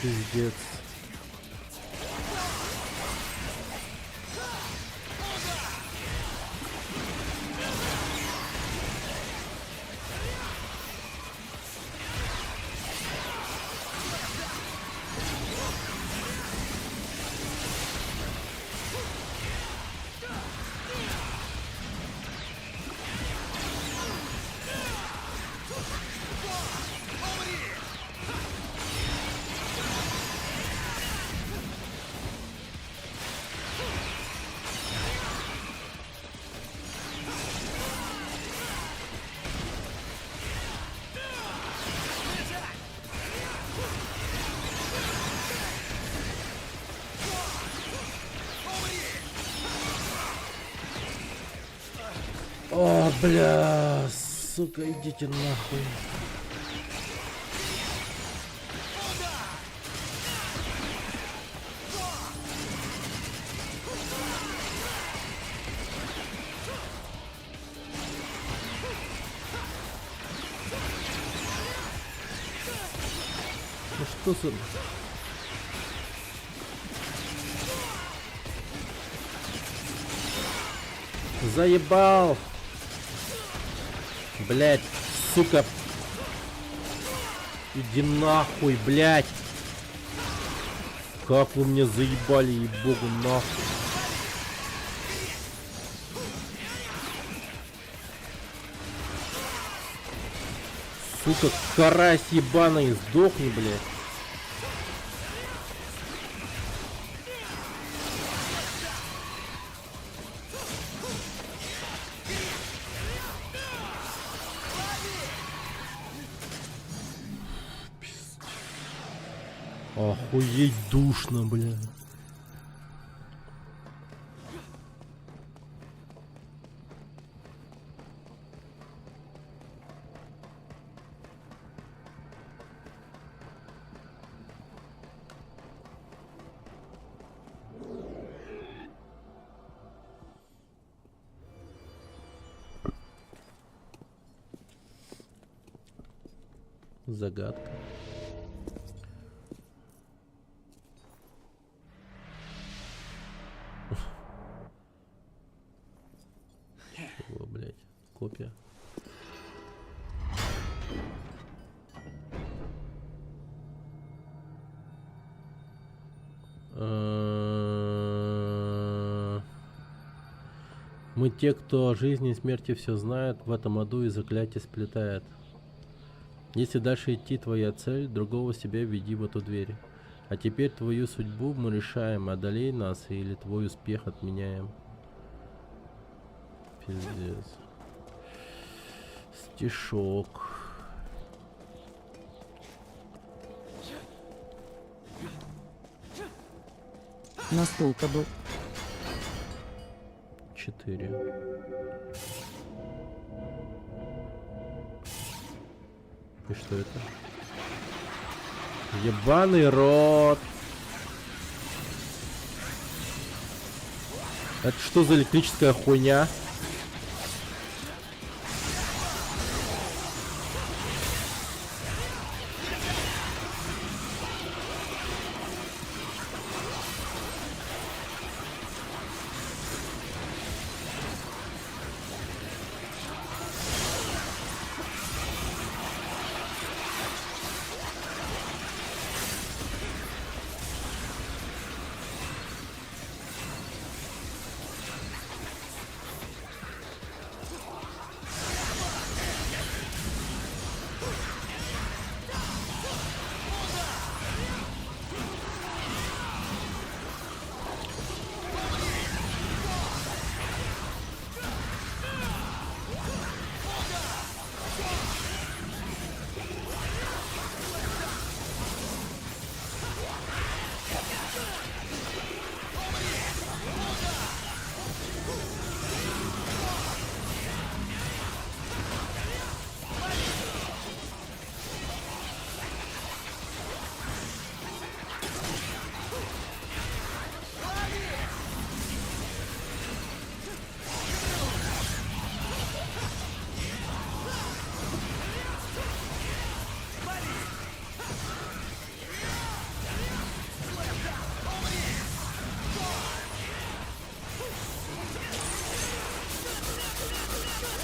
Speaker 1: Пиздец. О, бля, сука, идите нахуй. Ну что за... Заебал! Блять, сука! Иди нахуй, блять! Как вы мне заебали, ей-богу, нахуй! Сука, карась ебаный, сдохни, блять! Охуеть душно, бля. Загадка. Чего, блядь? Копия. Мы те, кто о жизни и смерти все знает, в этом аду и заклятие сплетает. Если дальше идти твоя цель, другого себя веди в эту дверь. А теперь твою судьбу мы решаем, одолей нас или твой успех отменяем. Пиздец. Стишок.
Speaker 7: Настолка был.
Speaker 1: 4. И что это? Ебаный рот. Это что за электрическая хуйня?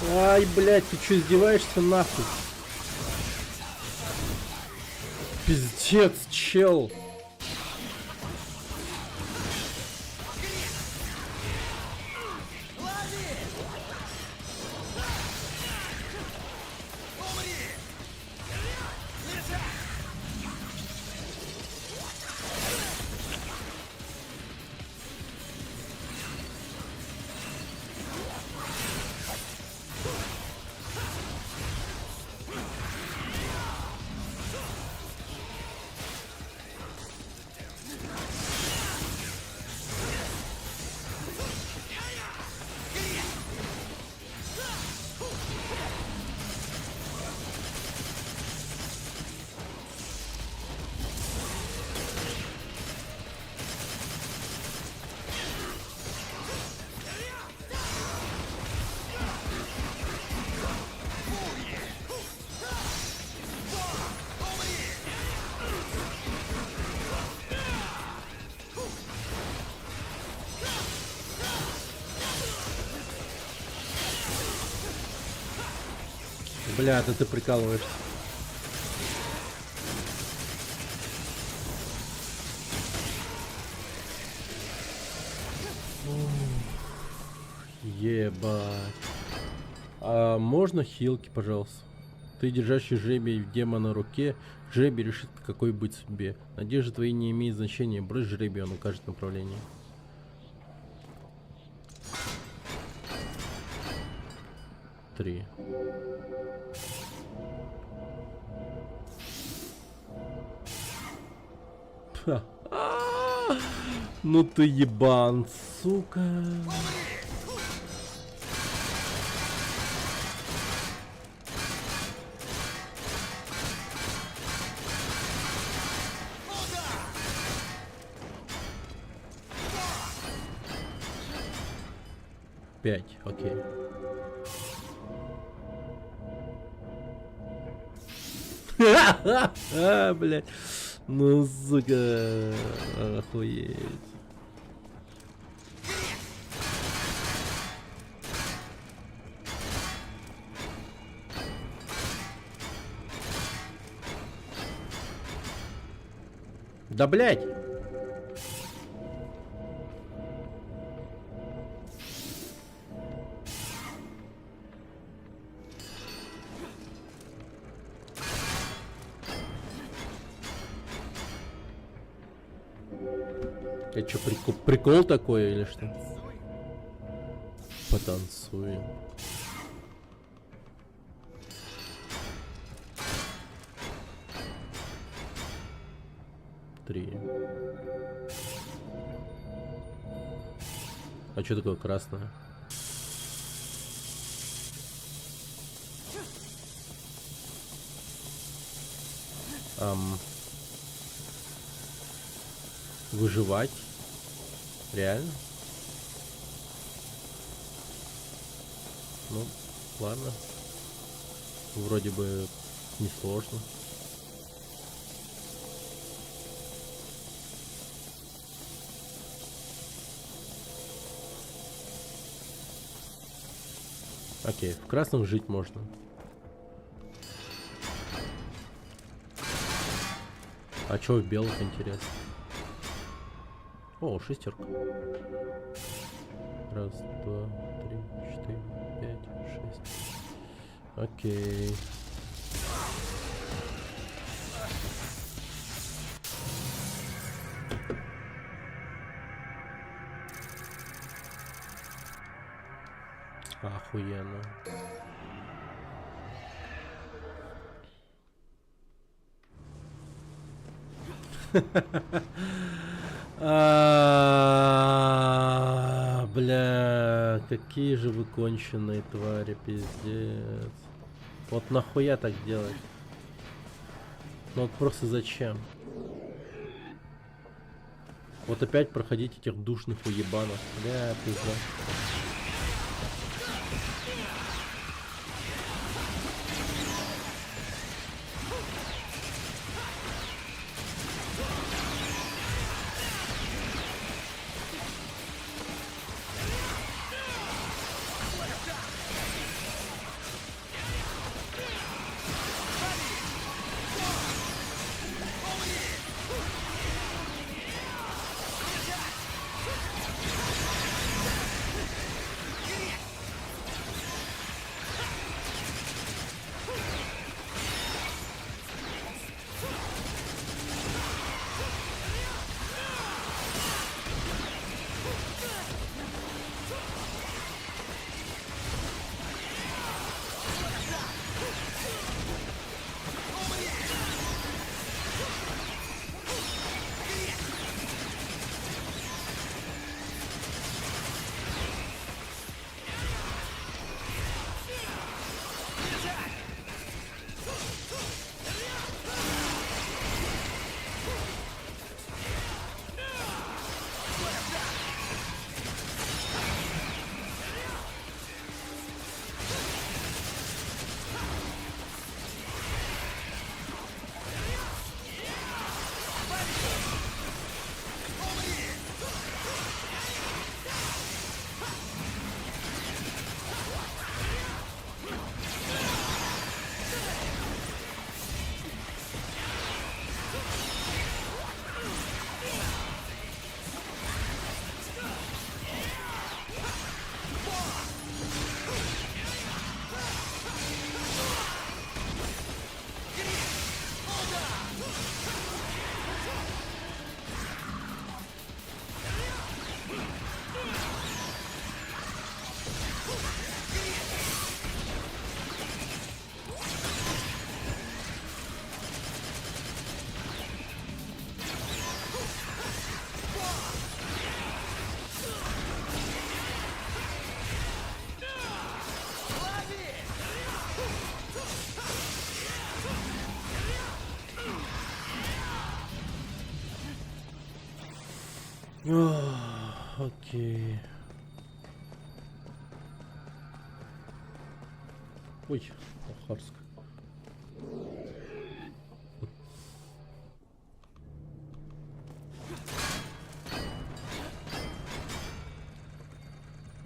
Speaker 1: Ай, блядь, ты чё, издеваешься нахуй? Пиздец, чел. Бля, да ты прикалываешься. Ебать. А можно хилки, пожалуйста? Ты, держащий жребий в демона руке, жребий решит, какой быть судьбе. Надежды твои не имеют значения. Брось жребий, он укажет направление. Три. Ха. Ну ты ебан, сука. Пять, окей. Блядь. Ну, сука. Охуеть. Да, блядь. Это что, прикол такой или что? Потанцуем. Три. А что такое красное? Выживать? Реально? Ну, ладно. Вроде бы несложно. Окей, в красном жить можно. А чё в белых, интересно? О, шестерка. Раз, два, три, четыре, пять, шесть. Окей. Охуенно. Бля, какие же вы конченые твари, пиздец. Вот нахуя так делать? Ну вот просто зачем? Вот опять проходить этих душных уебанов. Бля, пизда. Окей. Ой, Ахарск.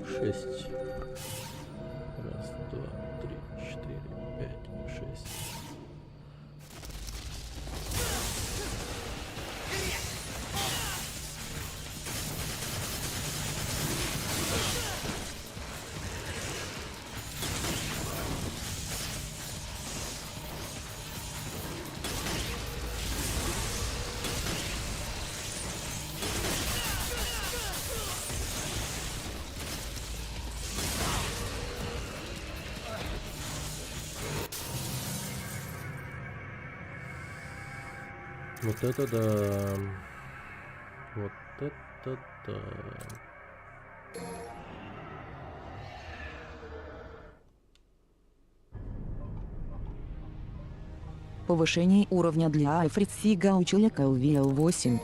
Speaker 1: Шесть. Раз, два, три, четыре, пять, шесть. Вот это да. Вот это да.
Speaker 7: Повышение уровня для Альфредсига у человека увидел 8.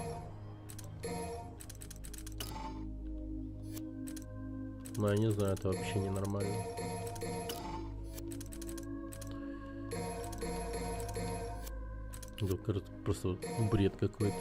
Speaker 1: Ну, я не знаю, это вообще ненормально. Это, кажется, просто бред какой-то.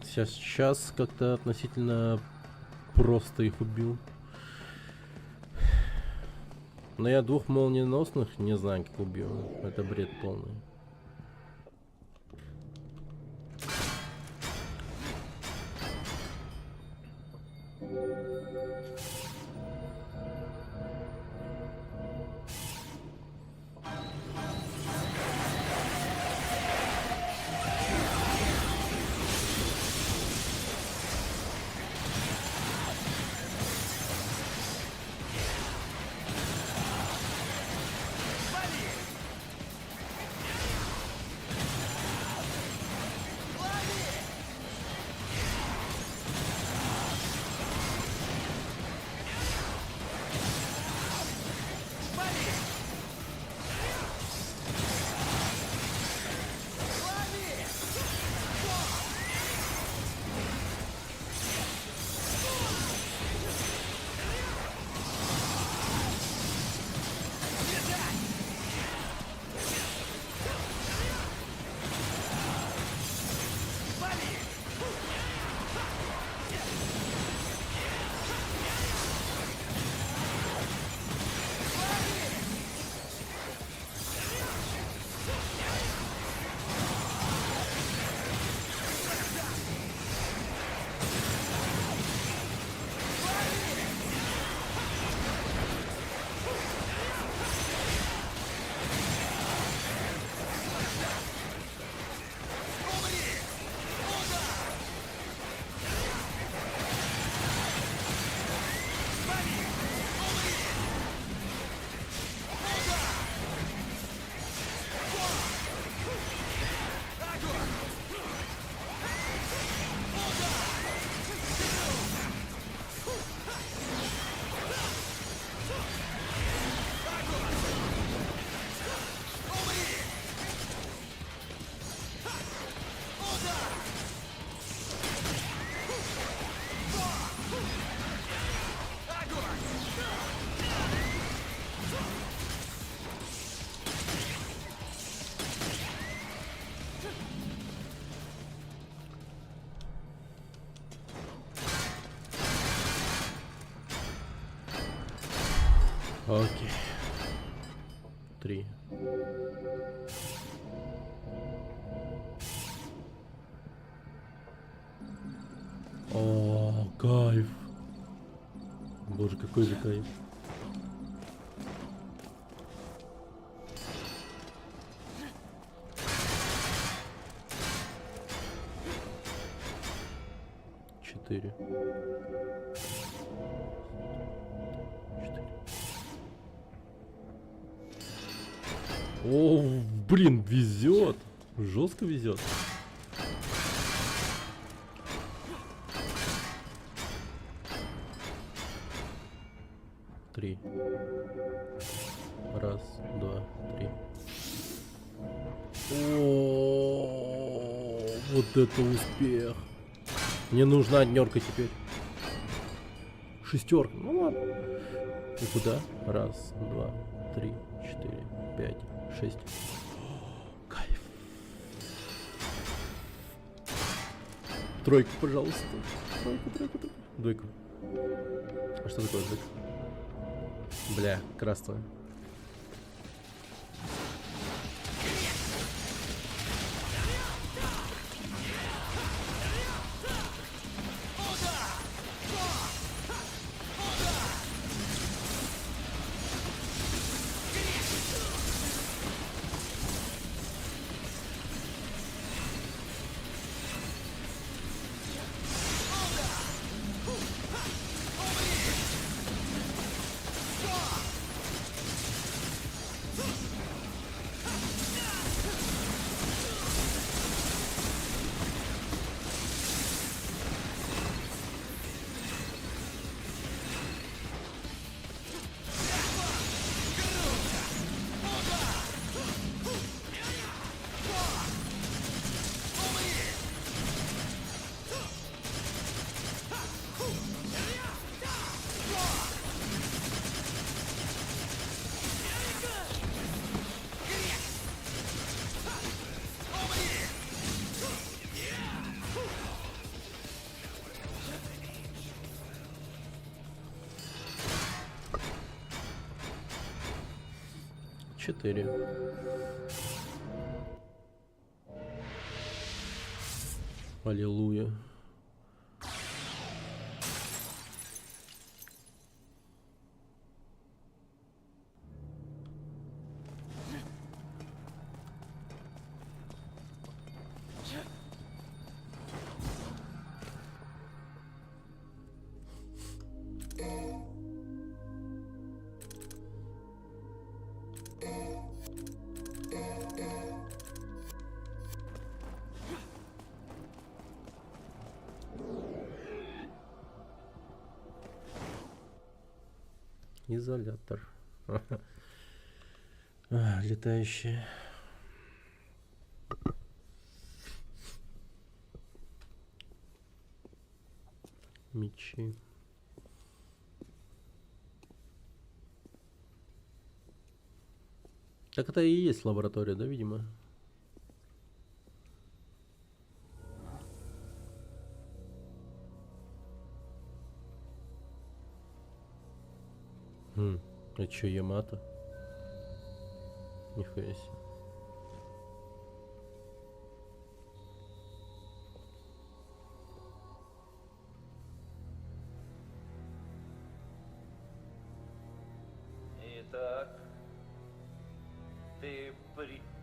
Speaker 1: Сейчас как-то относительно просто их убил. Но я двух молниеносных не знаю, как убил. Это бред полный. Окей. 3. О, кайф. Боже, какой же кайф. Четыре. О, блин, везет. Жестко везет. Три. Раз, два, три. О, вот это успех. Мне нужна однерка теперь. Шестерка. Ну ладно. И куда? Раз, два, три, четыре, пять, 6. Кайф. Тройку, пожалуйста. Тройку. Двойку. А что такое двойка? Бля, красная. 4. Аллилуйя. Изолятор. Летающие. Мечи. Так это и есть лаборатория, да, видимо? А чё, Ямато? Нихуя себе.
Speaker 11: Итак, ты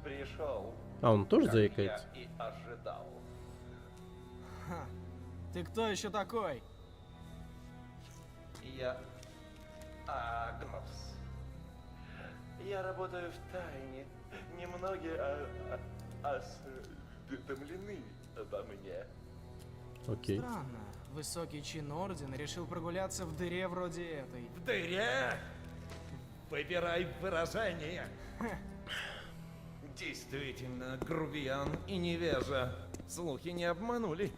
Speaker 11: пришел.
Speaker 1: А, он тоже
Speaker 11: как
Speaker 1: заикается?
Speaker 11: я и ожидал.
Speaker 5: Ха. Ты кто еще такой?
Speaker 11: Я Агнус. Я работаю в тайне. Немногие осведомлены обо мне.
Speaker 1: Окей.
Speaker 5: Странно. Высокий чин ордена решил прогуляться в дыре вроде этой.
Speaker 11: В дыре? Выбирай выражение. Действительно, грубиян и невежа. Слухи не обманули.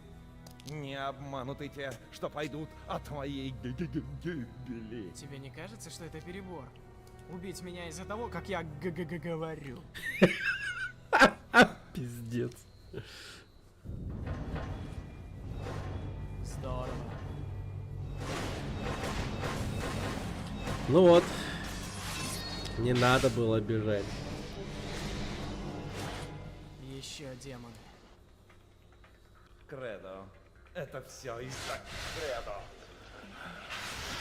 Speaker 11: Не обмануты те, что пойдут от твоей гибели.
Speaker 5: Тебе не кажется, что это перебор? Убить меня из-за того, как я говорю.
Speaker 1: Пиздец.
Speaker 5: Здорово.
Speaker 1: Ну вот. Не надо было бежать.
Speaker 5: Еще демоны.
Speaker 11: Кредо. Это все из-за Кредо.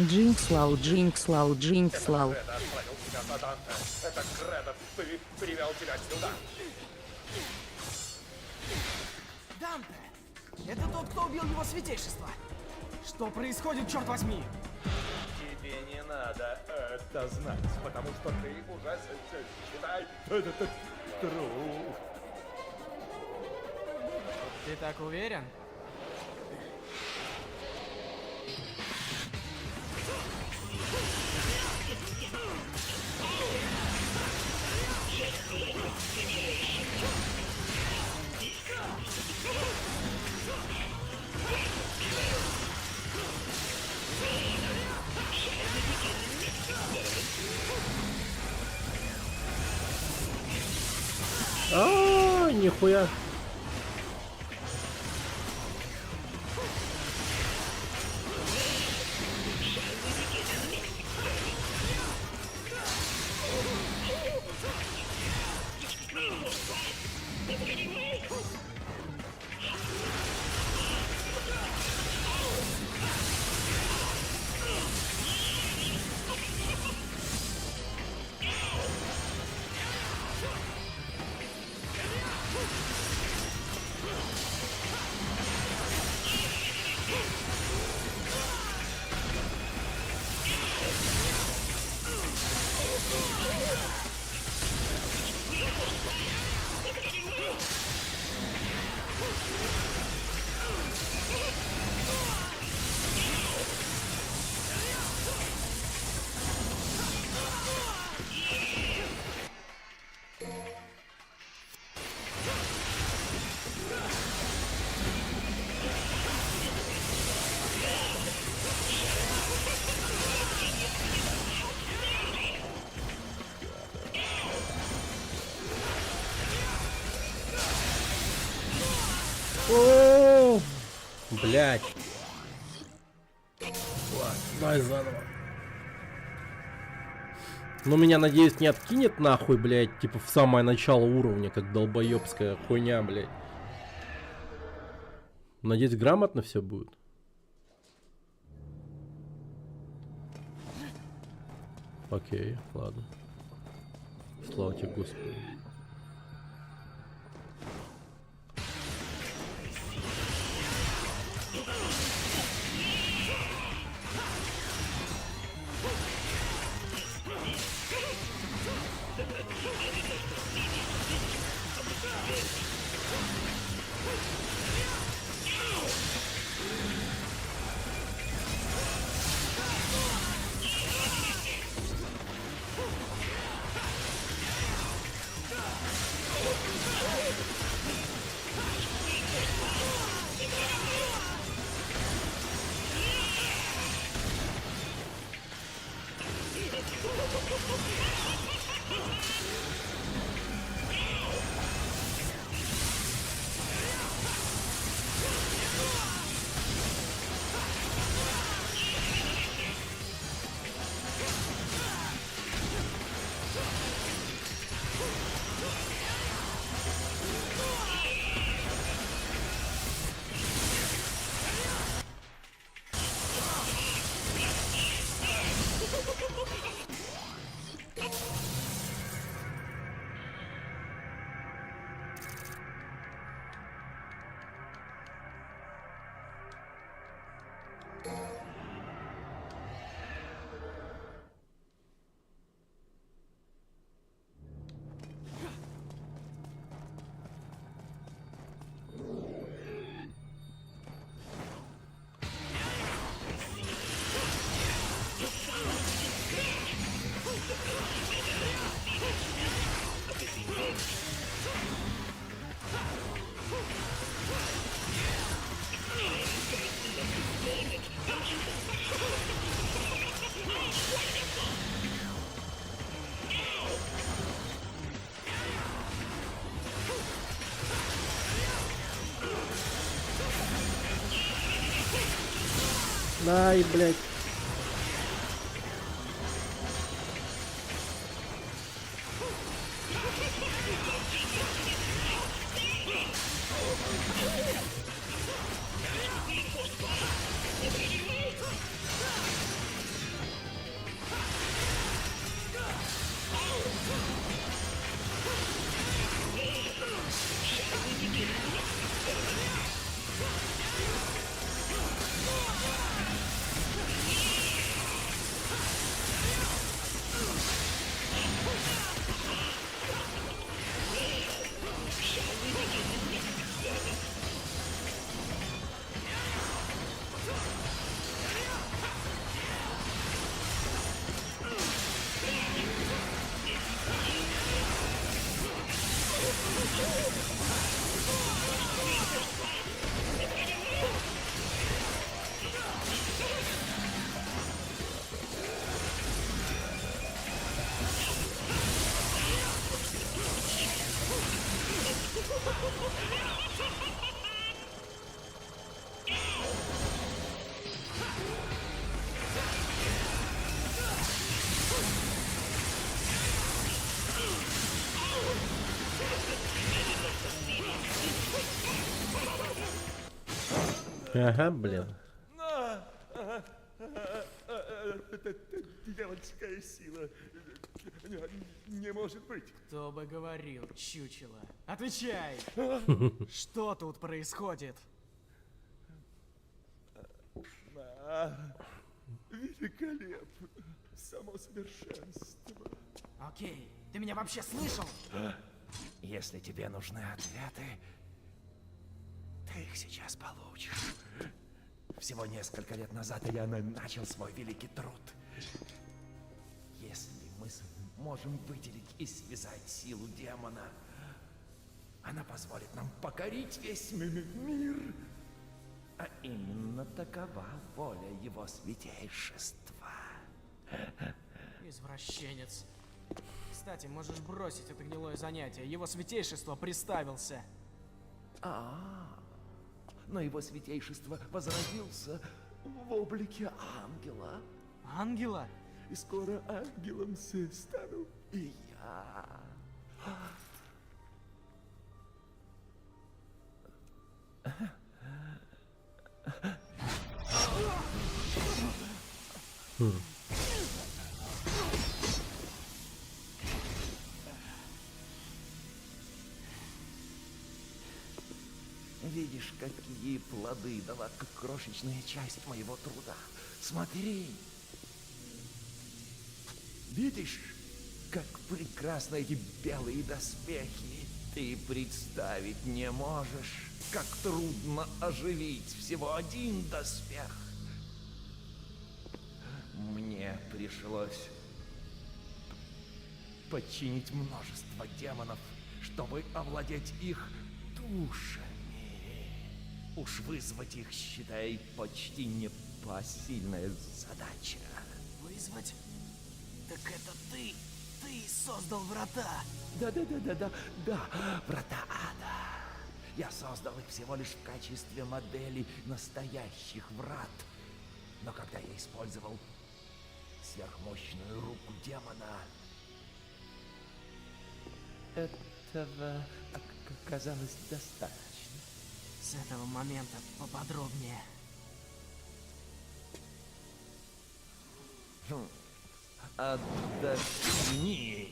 Speaker 7: Джинкслау, Джинкслау, Джинкслау.
Speaker 11: Кредо отправил тебя за Данте. Это Кредо привел тебя сюда.
Speaker 5: Данте! Это тот, кто убил его святейшество. Что происходит, черт возьми?
Speaker 11: Тебе не надо это знать, потому что ты уже считай это труп.
Speaker 5: Ты так уверен?
Speaker 1: А, нихуя. О, блять. Давай заново. Ну, меня, надеюсь, не откинет нахуй, блядь, типа в самое начало уровня, как долбоебская хуйня, блядь. Надеюсь, грамотно все будет. Окей, ладно. Слава тебе, Господи. Ай, блядь. Ага, блин.
Speaker 11: Дьявольская сила. Не может быть.
Speaker 5: Кто бы говорил, чучело. Отвечай! Что тут происходит?
Speaker 11: Великолепно. Само совершенство.
Speaker 5: Окей, ты меня вообще слышал?
Speaker 11: Если тебе нужны ответы, ты их сейчас получишь. Всего несколько лет назад я начал свой великий труд. Если мы сможем выделить и связать силу демона, она позволит нам покорить весь мир. А именно такова воля его святейшества.
Speaker 5: Извращенец. Кстати, можешь бросить это гнилое занятие. Его святейшество приставился.
Speaker 11: Но его святейшество возродился в облике ангела.
Speaker 5: Ангела?
Speaker 11: и скоро ангелом стану и я. Видишь, какие плоды дала крошечная часть моего труда. Смотри. Видишь, как прекрасны эти белые доспехи. Ты представить не можешь, как трудно оживить всего один доспех. Мне пришлось подчинить множество демонов, чтобы овладеть их душами. Уж вызвать их, считай, почти непосильная задача.
Speaker 5: Вызвать? Так это ты создал врата.
Speaker 11: Да, врата ада. Я создал их всего лишь в качестве модели настоящих врат. Но когда я использовал сверхмощную руку демона, этого оказалось достаточно.
Speaker 5: С этого момента поподробнее.
Speaker 11: Отдохни.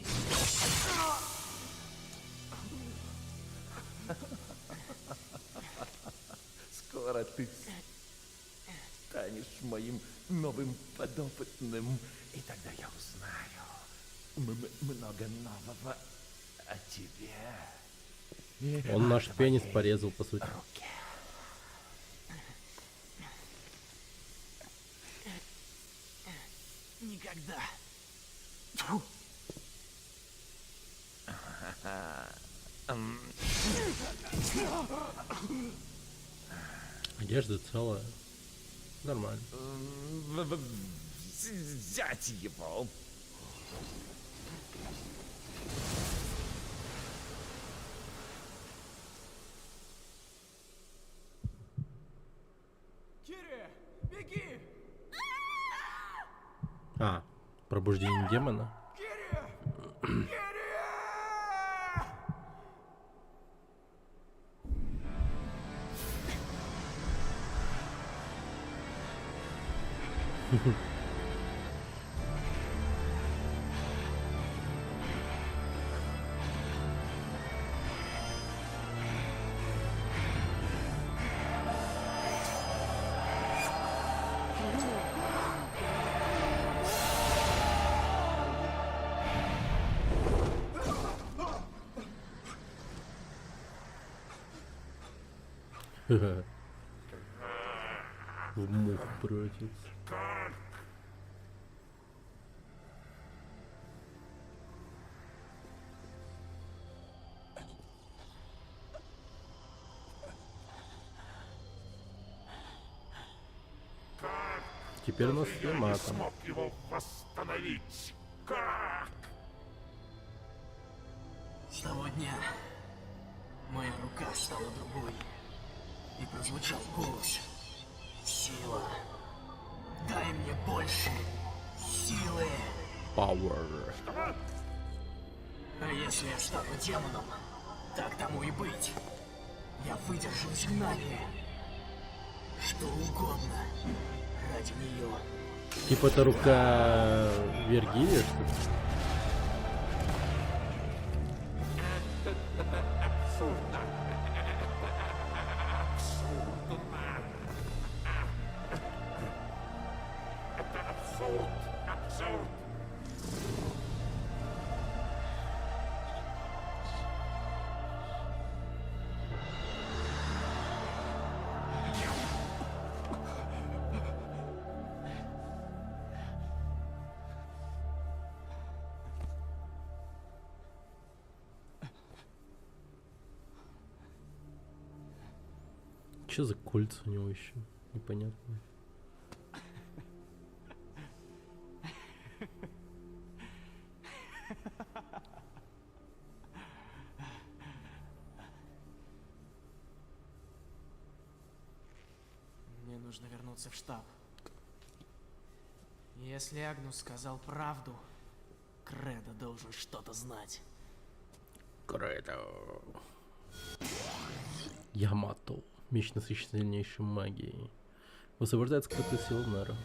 Speaker 11: Скоро ты станешь моим новым подопытным, и тогда я узнаю много нового о тебе.
Speaker 1: Он наш пенис порезал, по сути.
Speaker 5: Никогда.
Speaker 1: Одежда целая. Нормально.
Speaker 11: Взять его.
Speaker 5: Кири, беги!
Speaker 1: А, пробуждение демона. В мух превратился. Теперь у нас
Speaker 8: Я не
Speaker 1: матом.
Speaker 8: смог его восстановить. Как?
Speaker 5: С того дня моя рука стала другой. И прозвучал голос. Сила. Дай мне больше силы.
Speaker 1: Power.
Speaker 5: А если я стану демоном, так тому и быть. Я выдержу изгнание. Что угодно ради нее.
Speaker 1: Типа это рука Вергилия, что ли?
Speaker 8: Абсурд.
Speaker 1: Че за кольца у него еще? Непонятно.
Speaker 5: Мне нужно вернуться в штаб. Если Агнус сказал правду, Кредо должен что-то знать.
Speaker 1: Кредо. Ямато. Меч насыщен сильнейшей магией. Высвобождает скрытые силы Нера.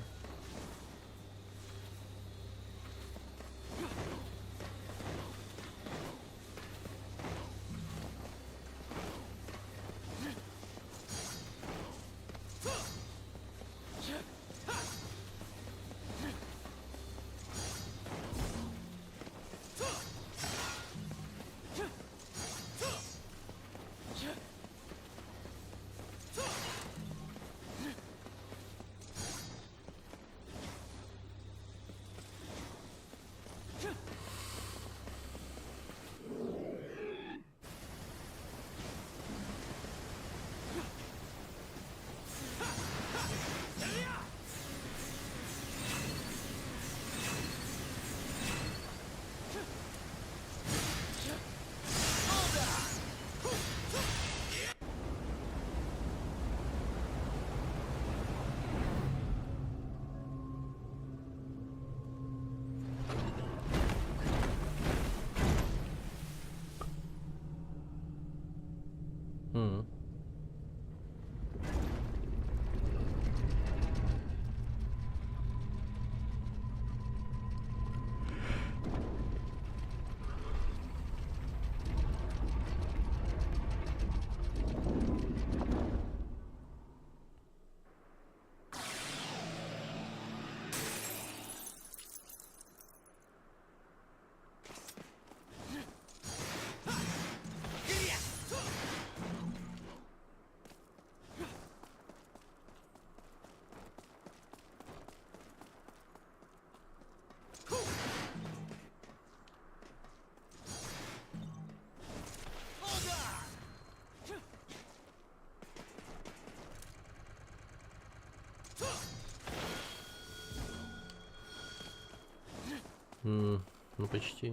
Speaker 1: Ну почти.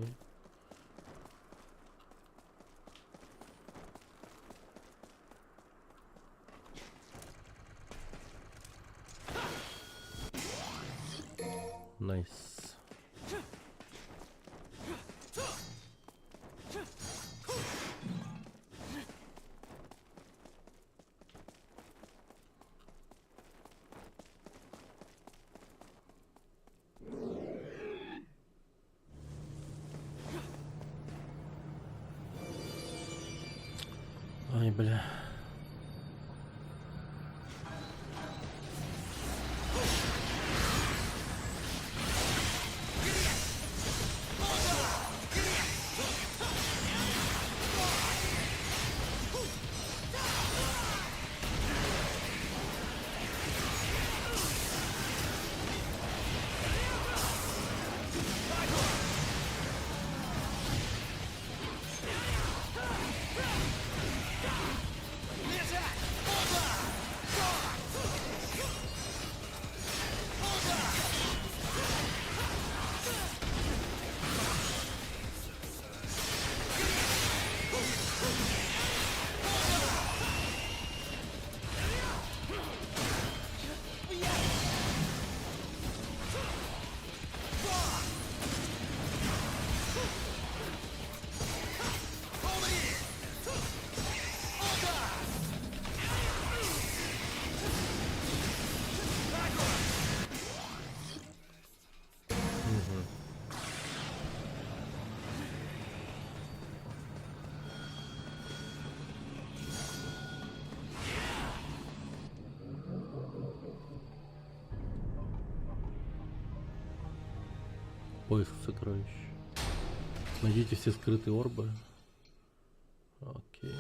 Speaker 1: Найс. Ай, бля. Поиск сокровищ. Найдите все скрытые орбы. Окей.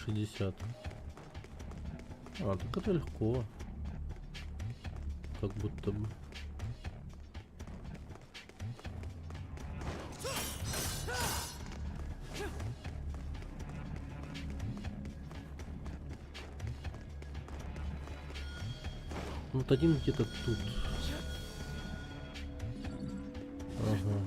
Speaker 1: 60. А, так это легко. Как будто бы. Вот один где-то тут. Ага.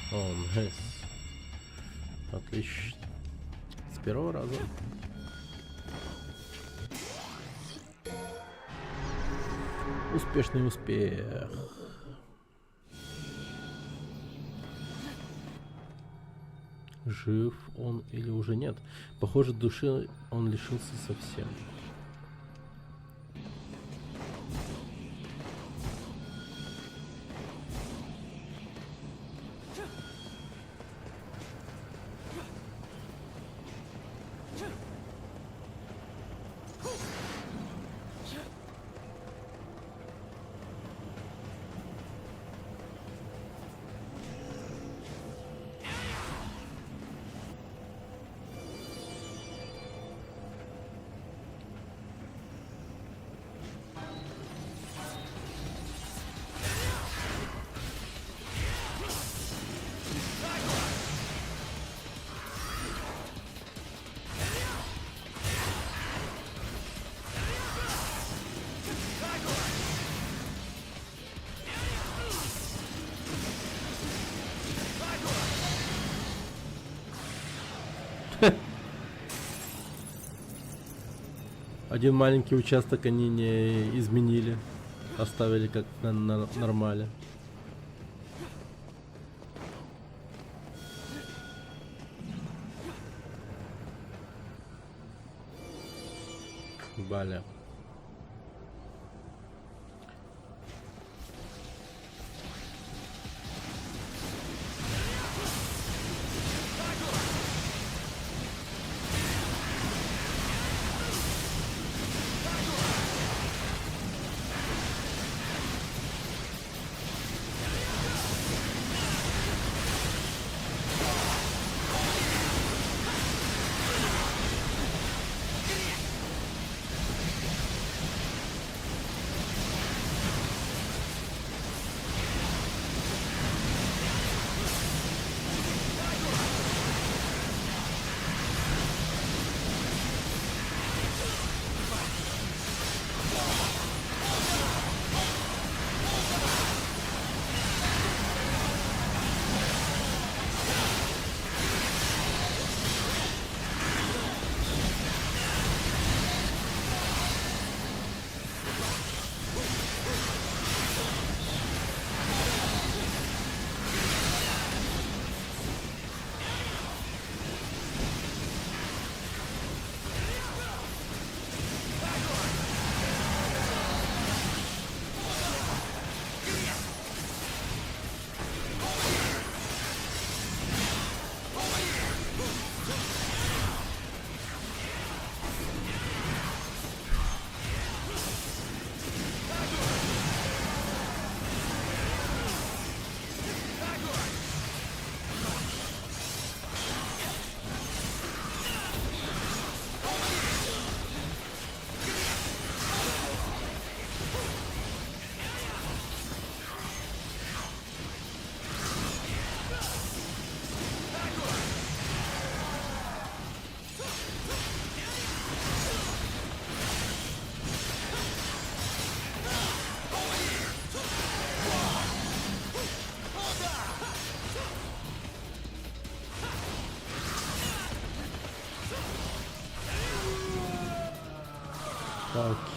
Speaker 1: О, найс. Отлично. С первого раза. Успешный успех. Жив он или уже нет? Похоже, души он лишился совсем. Один маленький участок они не изменили, оставили как на нормале. Баля.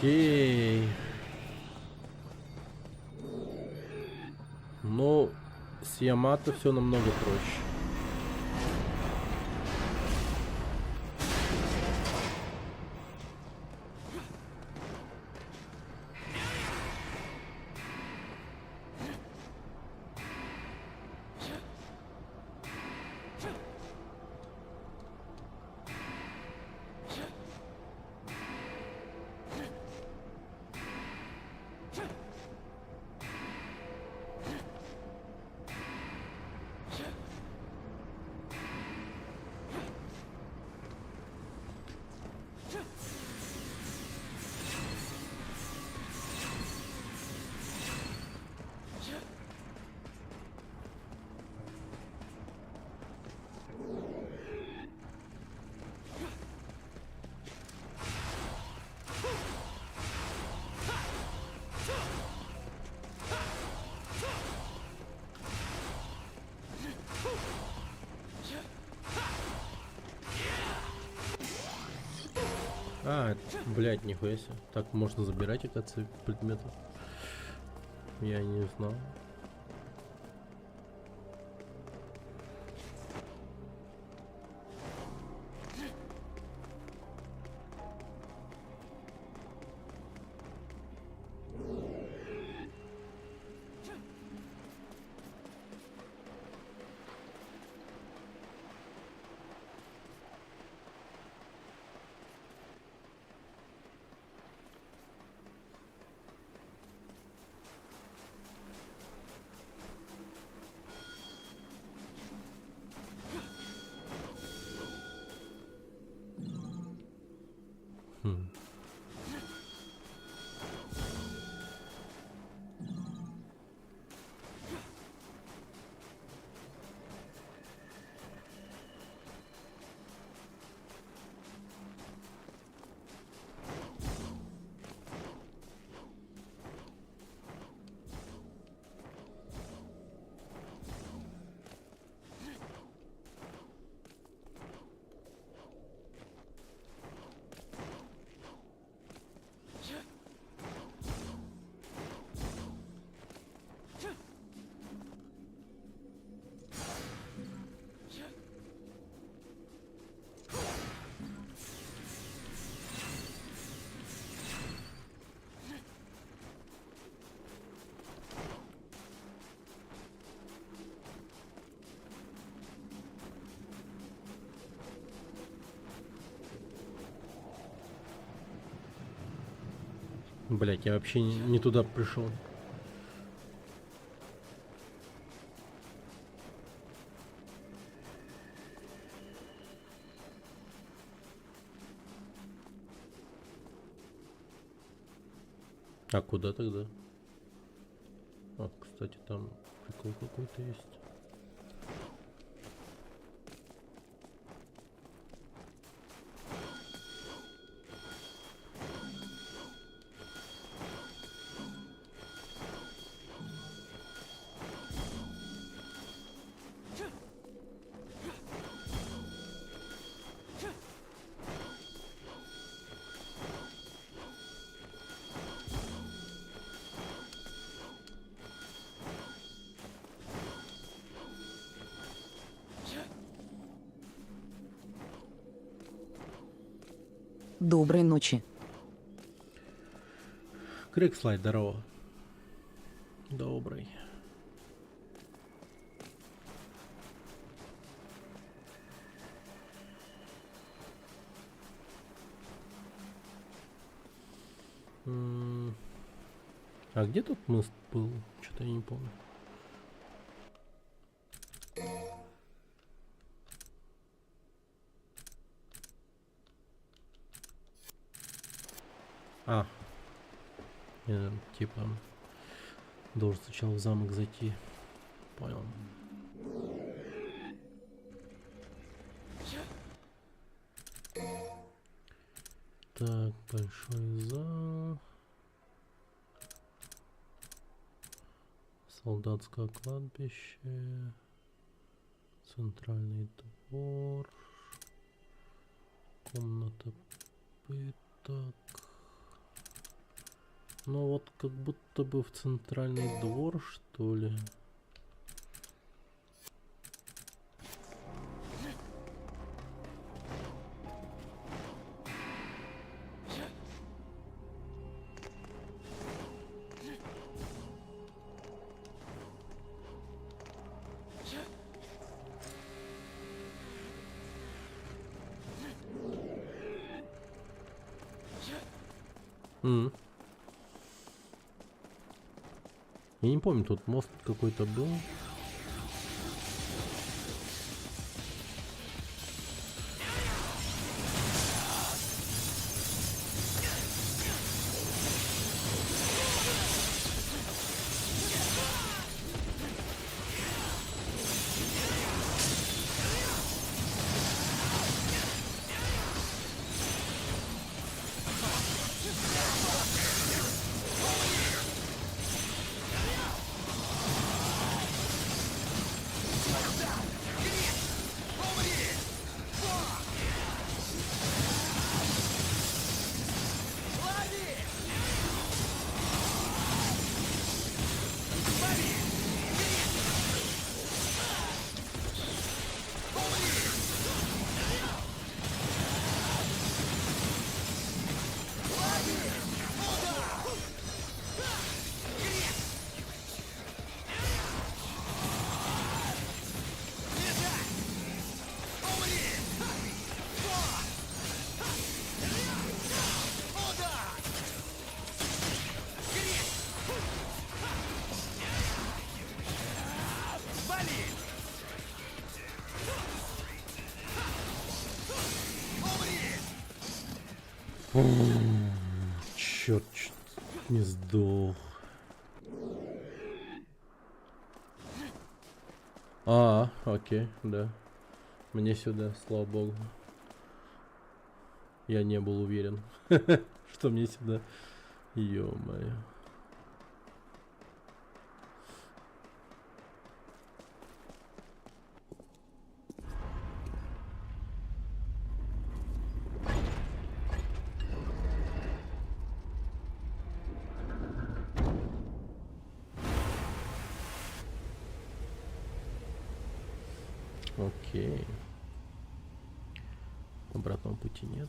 Speaker 1: Окей. Ну, с Ямато все намного проще. А, блядь, нихуя себе. Так можно забирать, оказывается, предметы. Я не знал. Блять, я вообще не туда пришел. А куда тогда? А, кстати, там прикол какой-то есть.
Speaker 7: Доброй ночи.
Speaker 1: Крикслайд, здорово. Добрый. А где тут мост был? Что-то я не помню. А, я, типа, должен сначала в замок зайти. Понял. Так, большой зал. Солдатское кладбище. Центральный двор. Комната пыток. Ну вот как будто бы в центральный двор, что ли. Я не помню, тут мост какой-то был. Черт, не сдох. Окей, да. Мне сюда, слава богу. Я не был уверен, что мне сюда. Ё-моё. Окей. Обратного пути нет.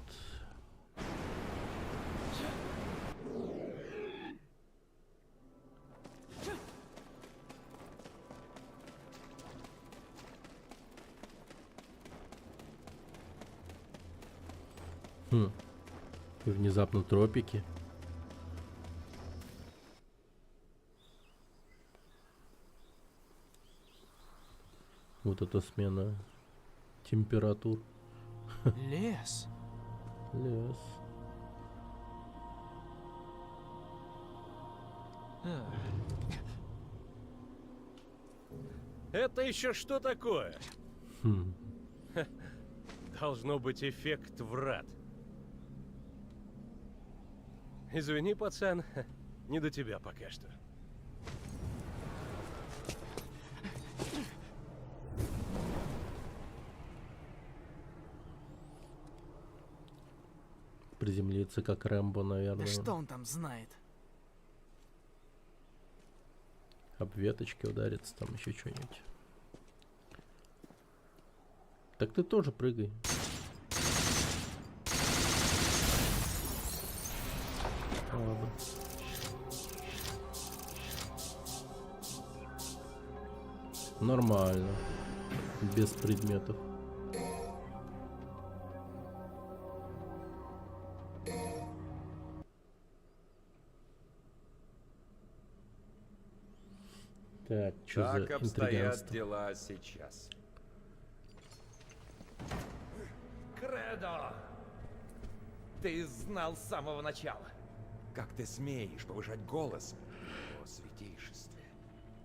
Speaker 1: И внезапно тропики. Вот эта смена температур.
Speaker 5: Лес.
Speaker 1: Лес.
Speaker 2: Это еще что такое?
Speaker 1: Хм.
Speaker 2: Должно быть эффект врат. Извини, пацан, не до тебя пока что.
Speaker 1: Приземлиться как Рэмбо, наверное.
Speaker 5: Да что он там знает?
Speaker 1: Об веточки ударится, там еще что-нибудь. Так ты тоже прыгай. Ладно. Нормально. Без предметов. Так, что за
Speaker 6: Как обстоят
Speaker 1: интриганство?
Speaker 6: дела сейчас?
Speaker 11: Кредо! Ты знал с самого начала.
Speaker 6: Как ты смеешь повышать голос о святейшестве?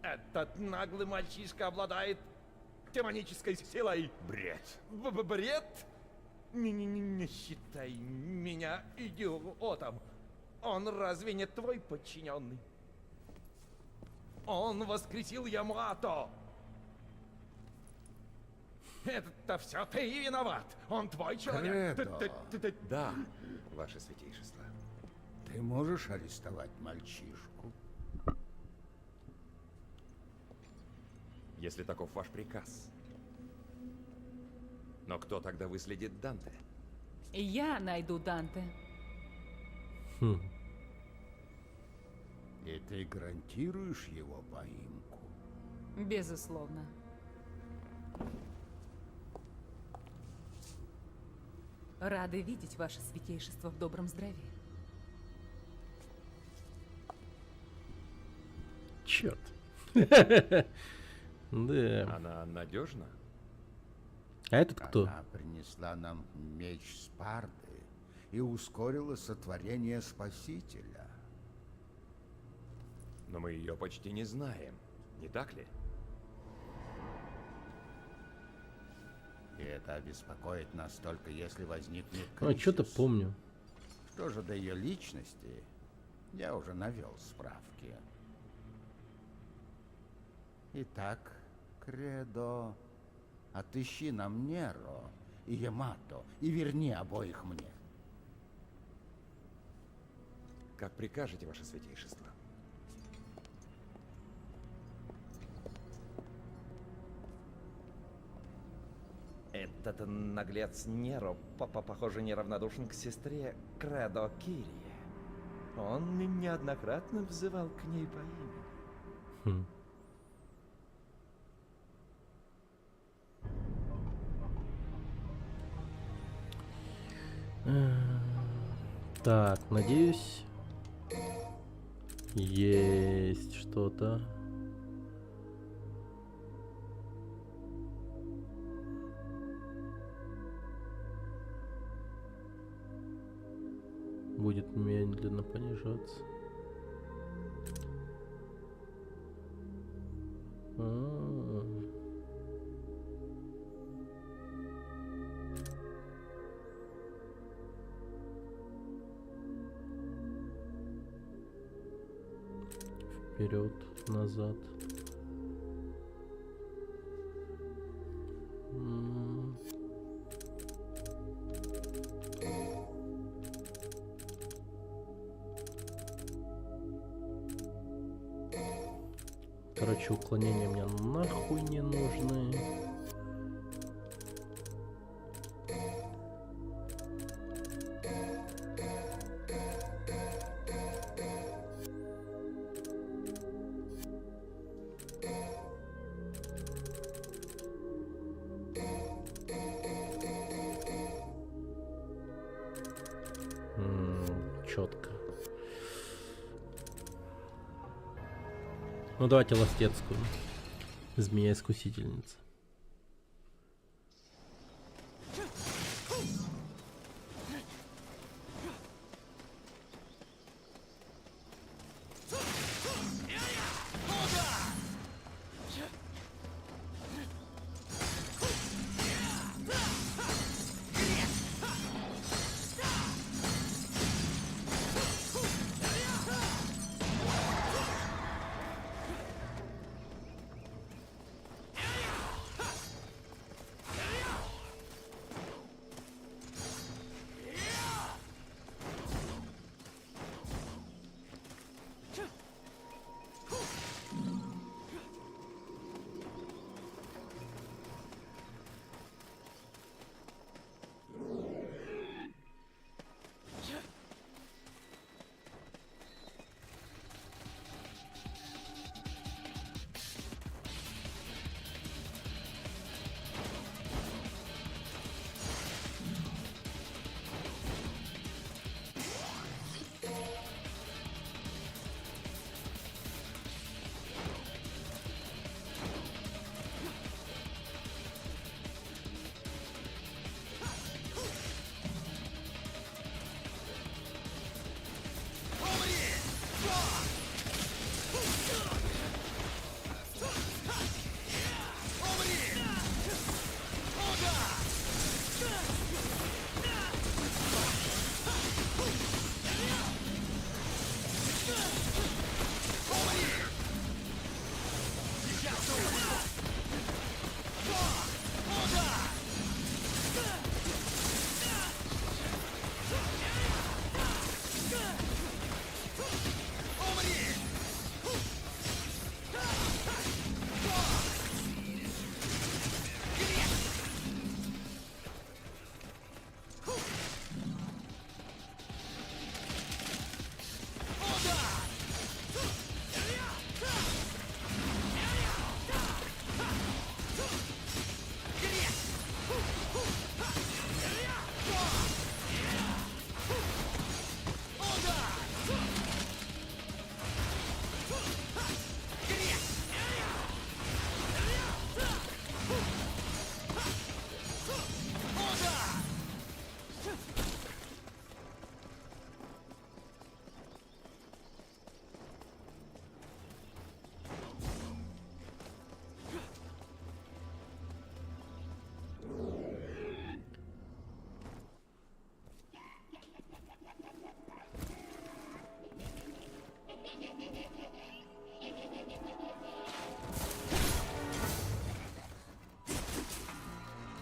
Speaker 11: Этот наглый мальчишка обладает демонической силой.
Speaker 6: Бред.
Speaker 11: Бред? Не считай меня идиотом. Он разве не твой подчиненный? Он воскресил Ямато. Это все ты виноват. Он твой человек.
Speaker 3: Кредо.
Speaker 6: Да, ваше святейшество.
Speaker 3: Ты можешь арестовать мальчишку?
Speaker 6: Если таков ваш приказ. Но кто тогда выследит Данте?
Speaker 10: Я найду Данте.
Speaker 1: Хм.
Speaker 3: И ты гарантируешь его поимку?
Speaker 10: Безусловно. Рады видеть ваше святейшество в добром здравии.
Speaker 1: Черт. Да.
Speaker 6: Она надежна?
Speaker 1: А этот кто?
Speaker 3: Она принесла нам меч Спарды и ускорила сотворение Спасителя.
Speaker 6: Но мы ее почти не знаем, не так ли?
Speaker 3: И это обеспокоит нас только если возникнет
Speaker 1: А, что-то
Speaker 3: кризис.
Speaker 1: помню.
Speaker 3: Что же до ее личности, я уже навел справки. Итак, Кредо, отыщи нам Неро и Ямато и верни обоих мне.
Speaker 6: Как прикажете, ваше святейшество?
Speaker 11: Этот наглец Неро, похоже, неравнодушен к сестре Кредо Кирии. Он неоднократно взывал к ней по имени.
Speaker 1: Хм. Так, надеюсь, есть что-то. медленно понижаться. Вперед, назад. Короче, уклонения мне нахуй не нужны. Четко. Ну давайте ластецкую. Змея-искусительница.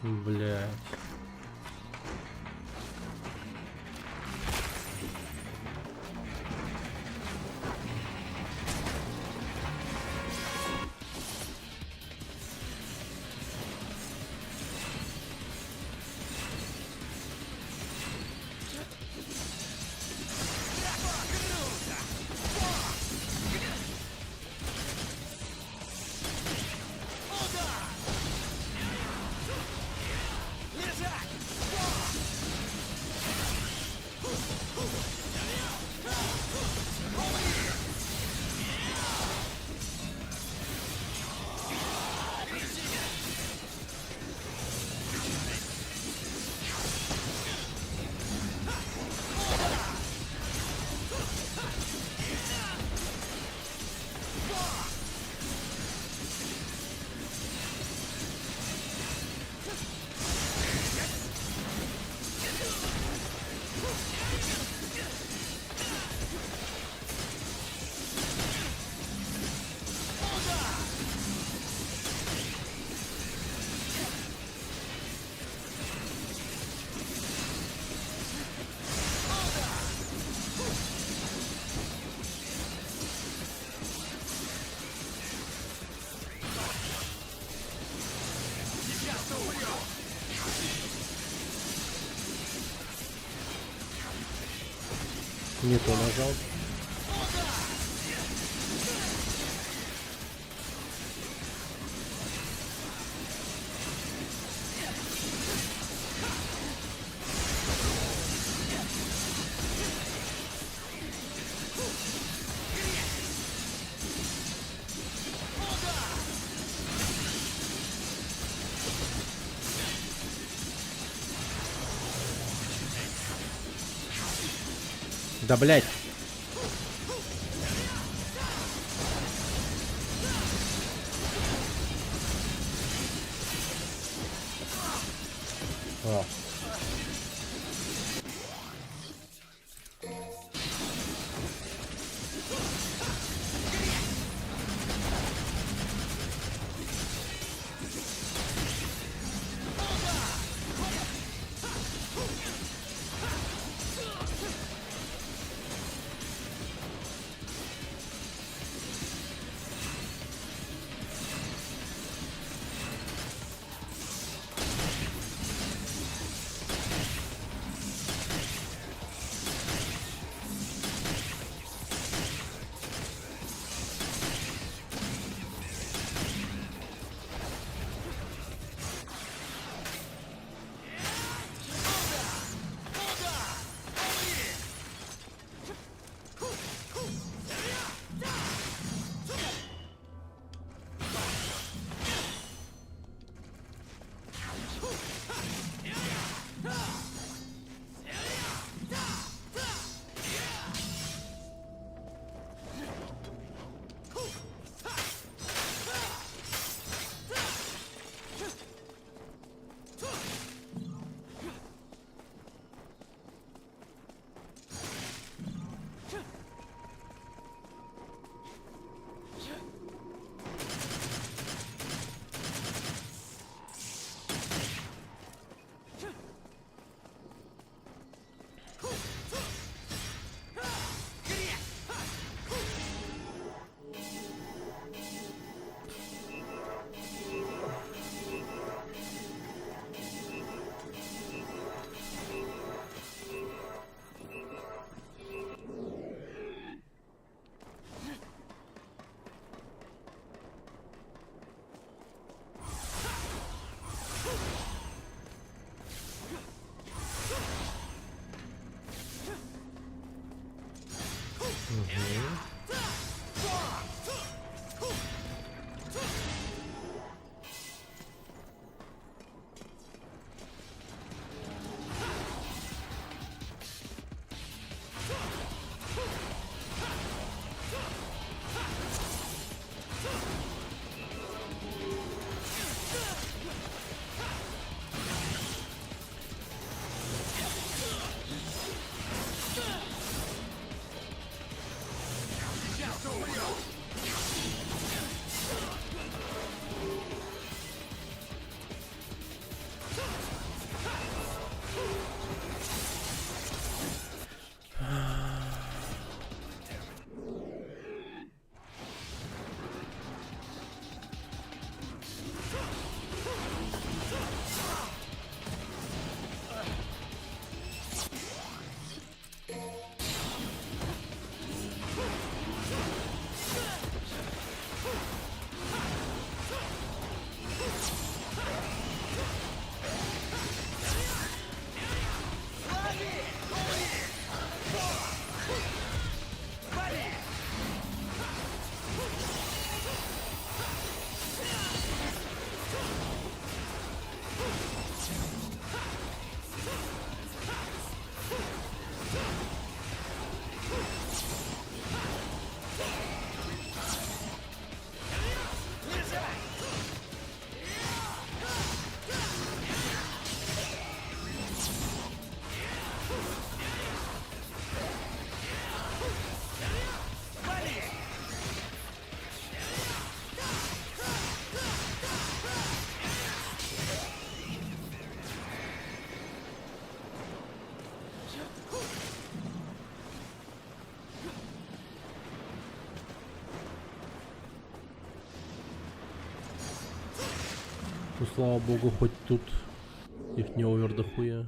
Speaker 1: Блядь.
Speaker 5: Let's
Speaker 1: Не то нажал. Да блять. А. Ну, слава богу, хоть тут их не овер дохуя.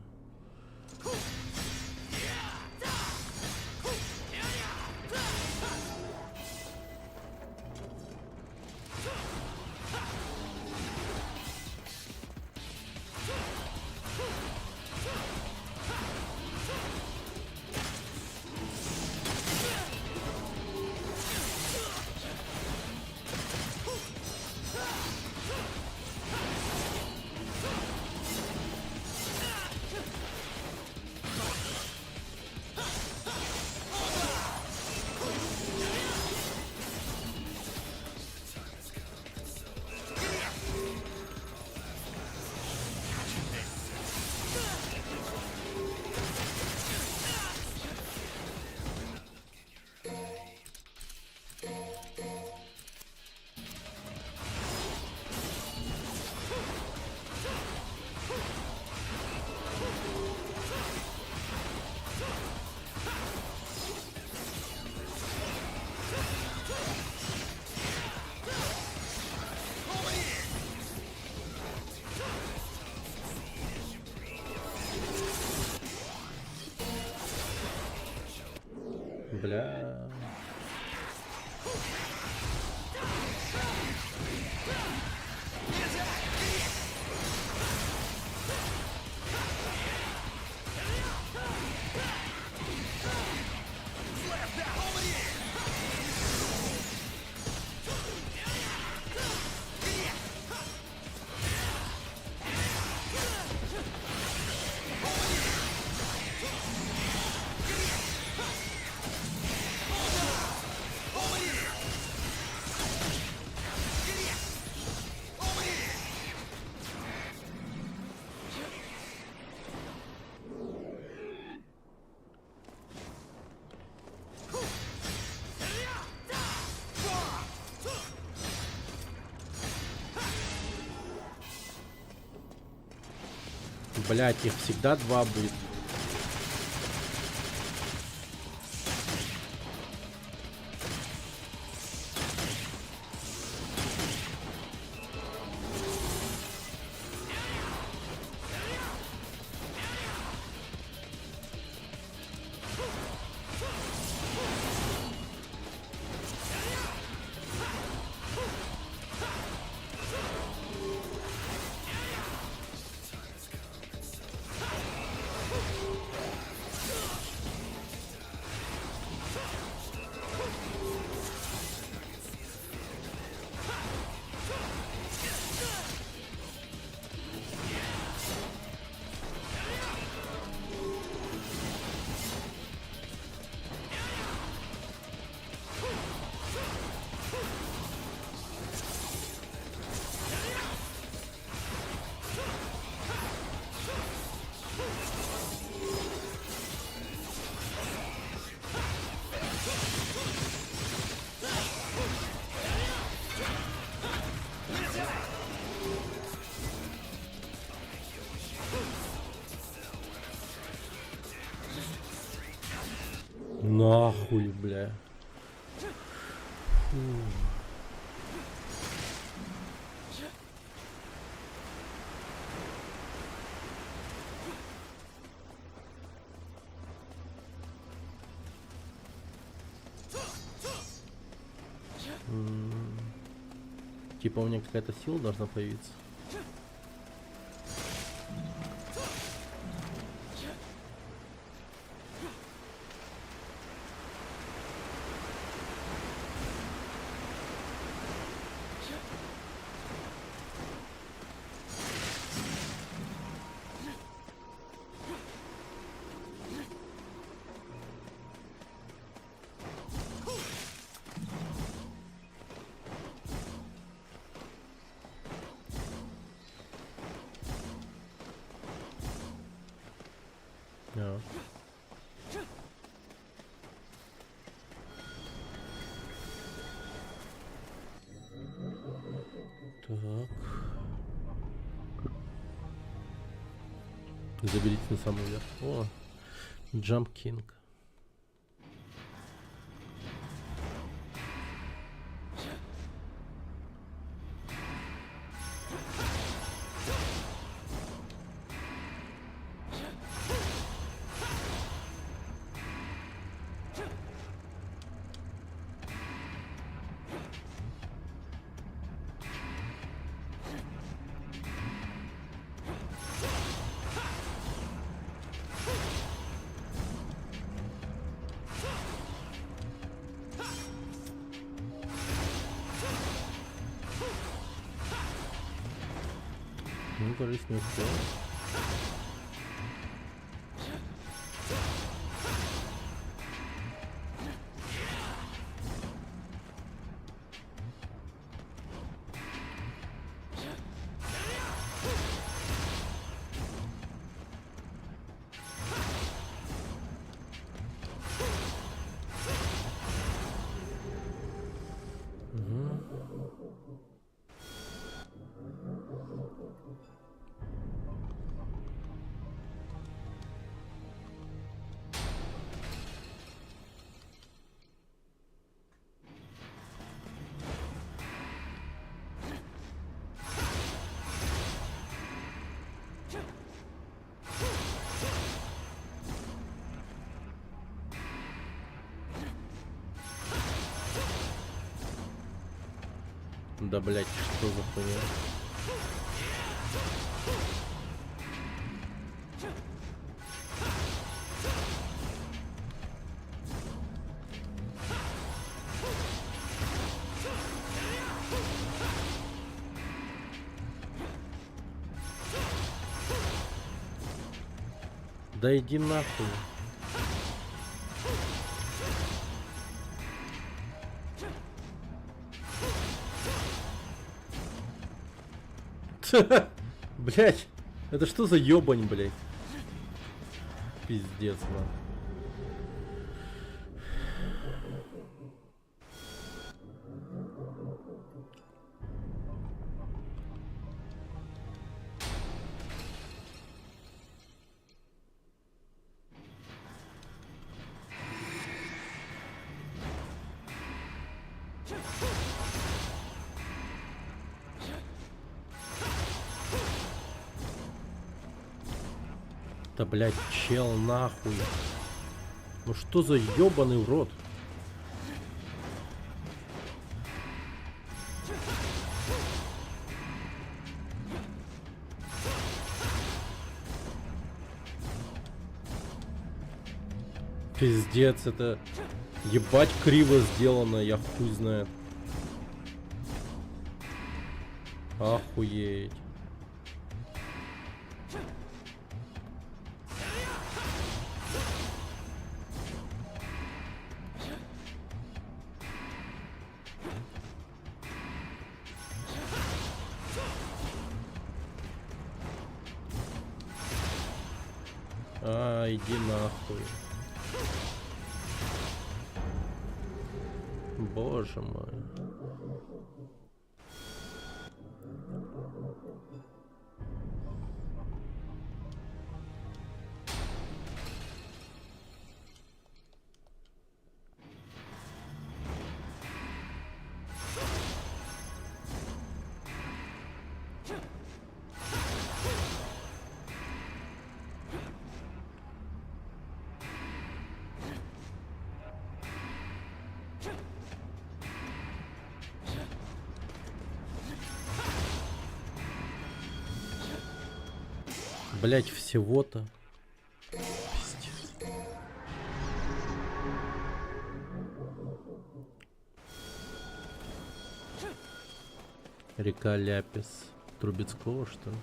Speaker 1: Бля. Блять, их всегда два будет. Нахуй, бля. Фу. Типа у меня какая-то сила должна появиться. Да. Так. Заберите на самый верх. О, Jump King. Ну, кажется, не успел. Да, блять, что за хуйня? Да иди нахуй. Блять, это что за ёбань, блять? Пиздец, ладно. Да, блядь, чел, нахуй. Ну что за ёбаный урод? Пиздец, это ебать криво сделано, я хуй знает. Охуеть. А, иди нахуй. Боже мой. Блять, всего-то. Пиздец. Река Ляпис. Трубецкого, что ли?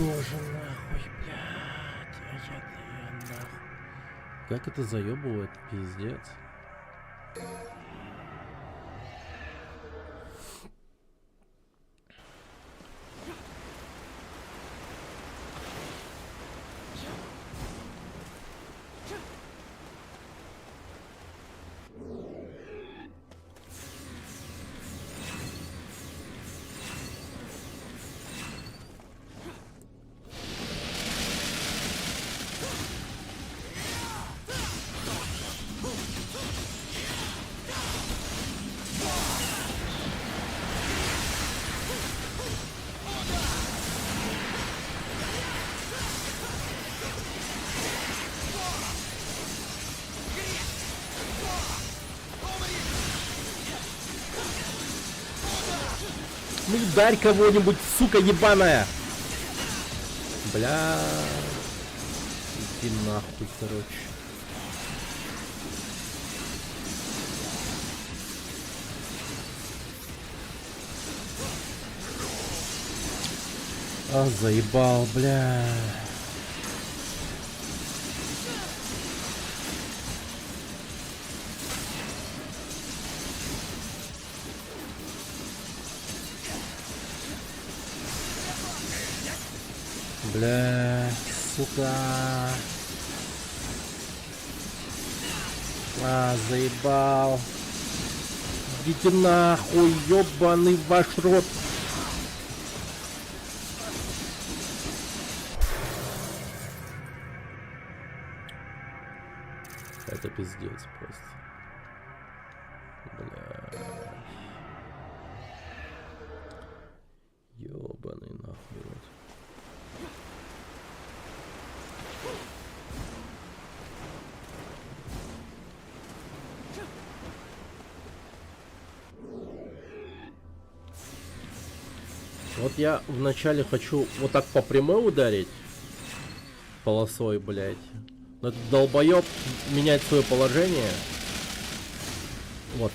Speaker 1: боже, нахуй, блядь. Я нахуй. Как это заебывает, пиздец. Ну ударь кого-нибудь, сука ебаная! Бля. Иди нахуй, короче. А, заебал, бля. Бля, сука. А, заебал. Идите нахуй, ёбаный ваш рот. Это пиздец просто. Бля. Ёбаный нахуй рот. Вот я вначале хочу вот так по прямой ударить полосой, блядь. Но этот долбоёб менять свое положение. Вот.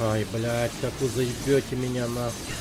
Speaker 1: Ай, блядь, как вы заебете меня нахуй.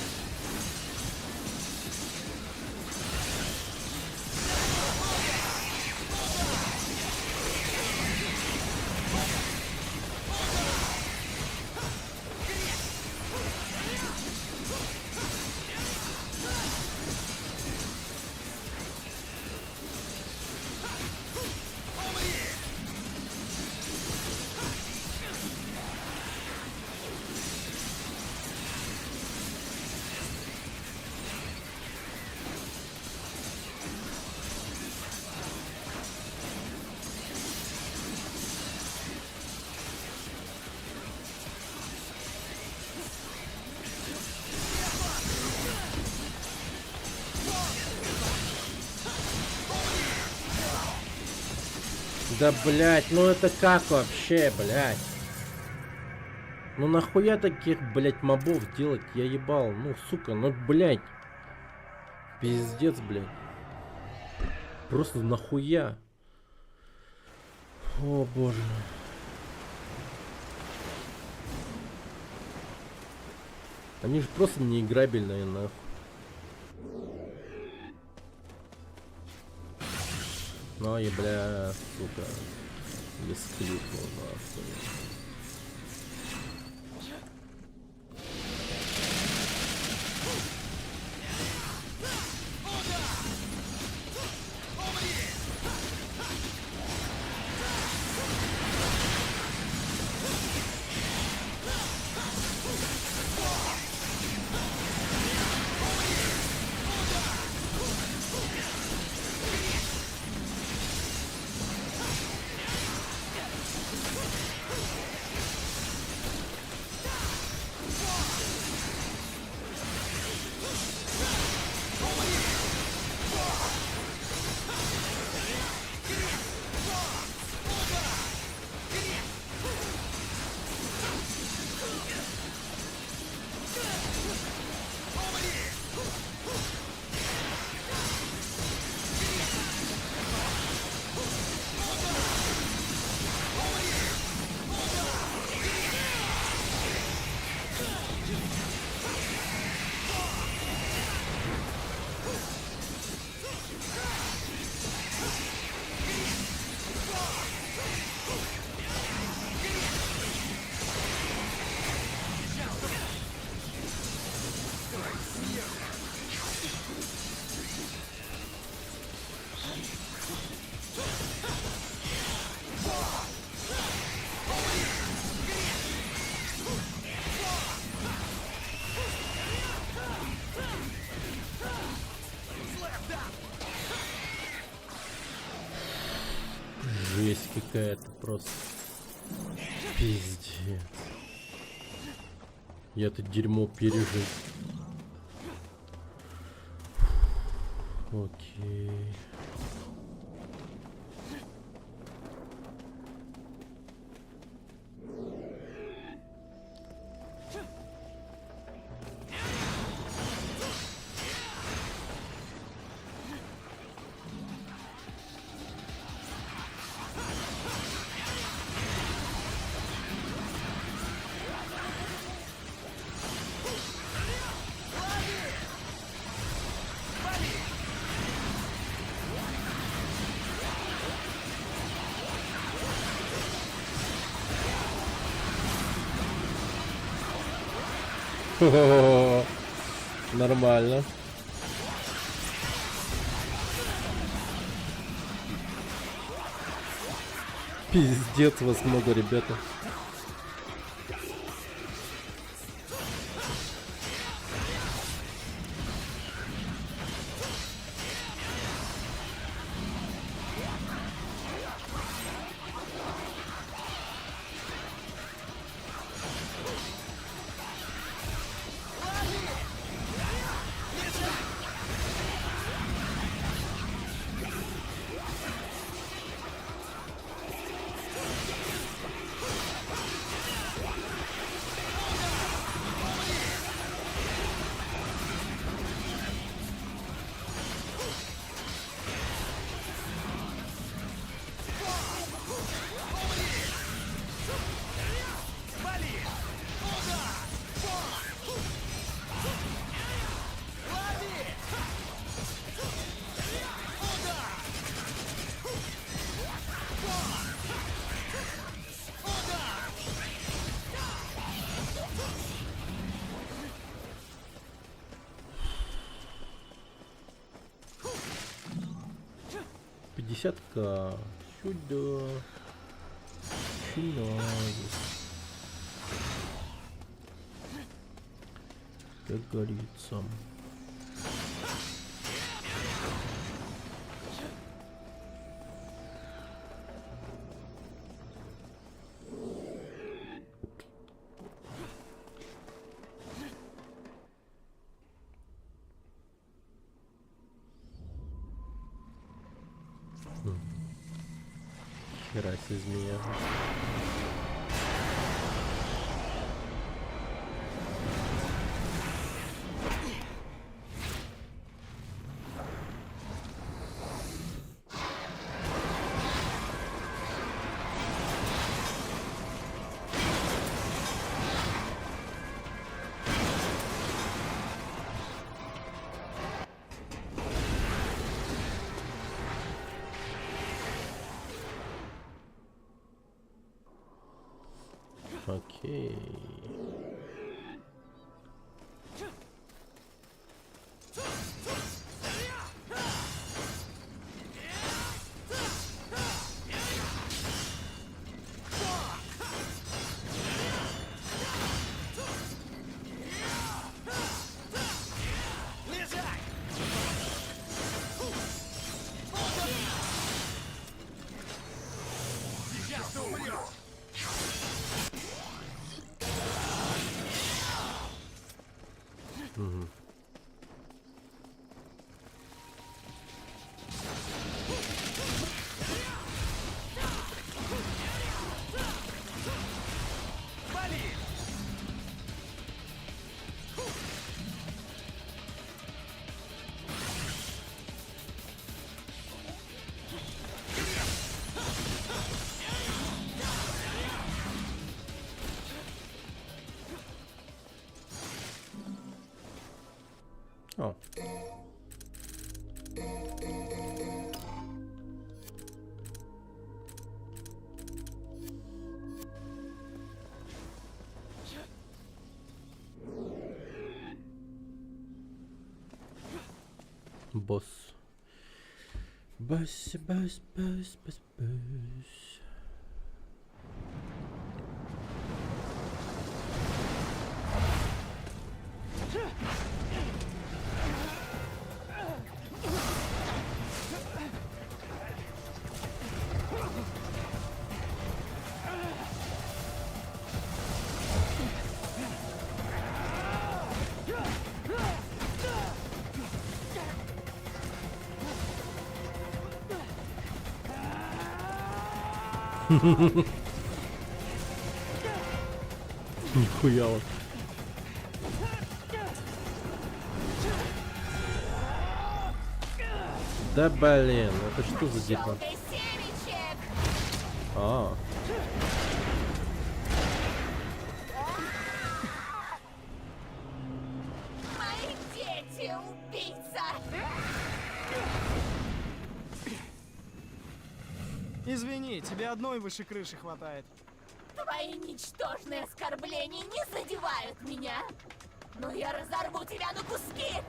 Speaker 1: Да, блядь, ну это как вообще, блядь? Ну нахуя таких, блядь, мобов делать? Я ебал. Ну, сука, ну, блядь. Пиздец, блядь. Просто нахуя? О, боже. Они же просто неиграбельные, нахуй. Ну и, бля, сука, бескликнул, нахуй. Жесть какая-то просто. Пиздец. Я это дерьмо пережил. Окей. Хо-хо-хо. Нормально. Пиздец, вас много, ребята. Десятка сюда. Сюда. Как говорится. Хера себе змея. Окей. Угу. О. босс. Босс, босс, босс, босс, босс. Нихуя вот. Да блин, это что за дерьмо? А.
Speaker 9: Мои дети, убийца!
Speaker 5: Извини, тебе одной выше крыши хватает.
Speaker 9: Твои ничтожные оскорбления не задевают меня. Но я разорву тебя на куски!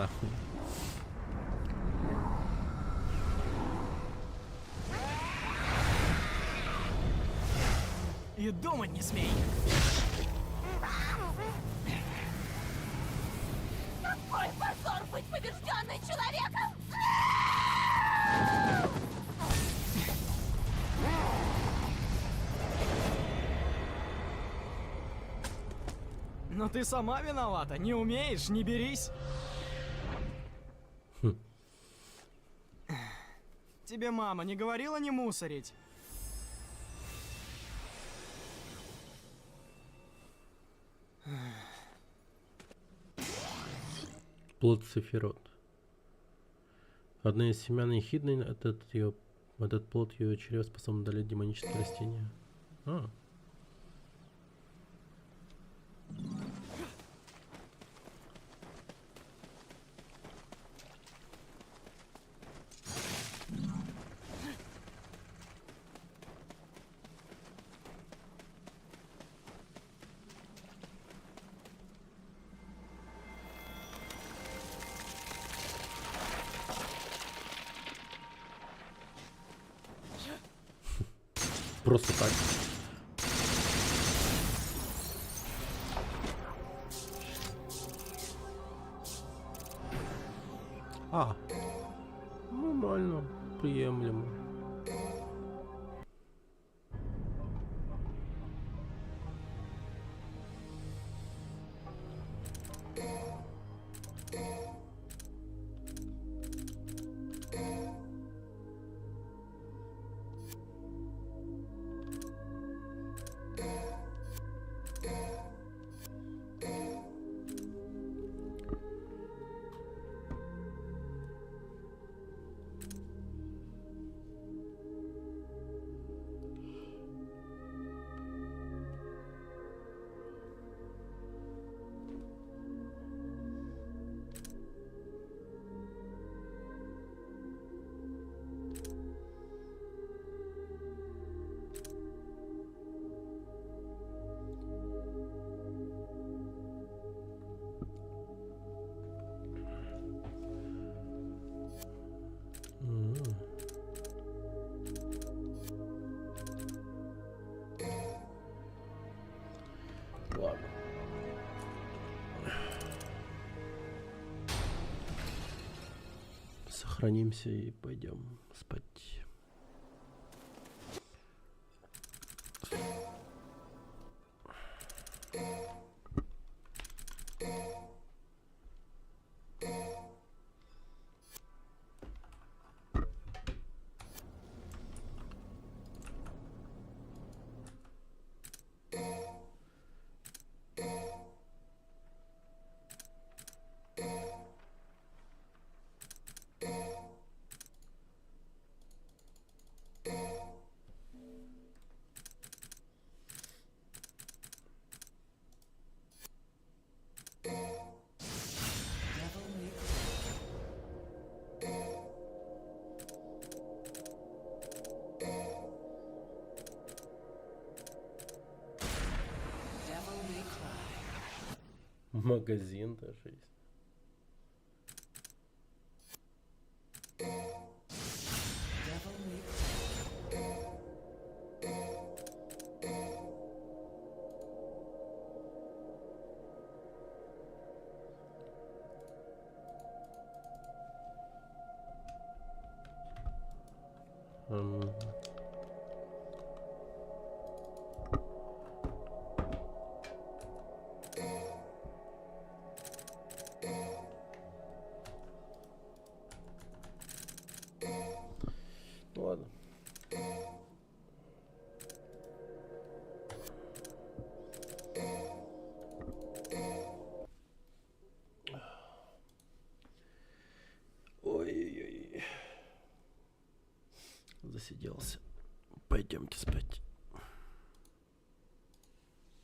Speaker 1: нахуй.
Speaker 5: И думать не смей.
Speaker 9: Какой позор быть побежденным человеком!
Speaker 5: Но ты сама виновата. Не умеешь, не берись. Тебе мама не говорила не мусорить?
Speaker 1: Плод Сефирот. Одна из семян ехидной, этот плод ее чрева способен удалять демонические растения. А. Просто так. А. Нормально. Приемлемо. Ладно. Сохранимся и пойдем спать. Магазин даже есть. Ладно. Ой-ой-ой. Засиделся. Пойдемте спать.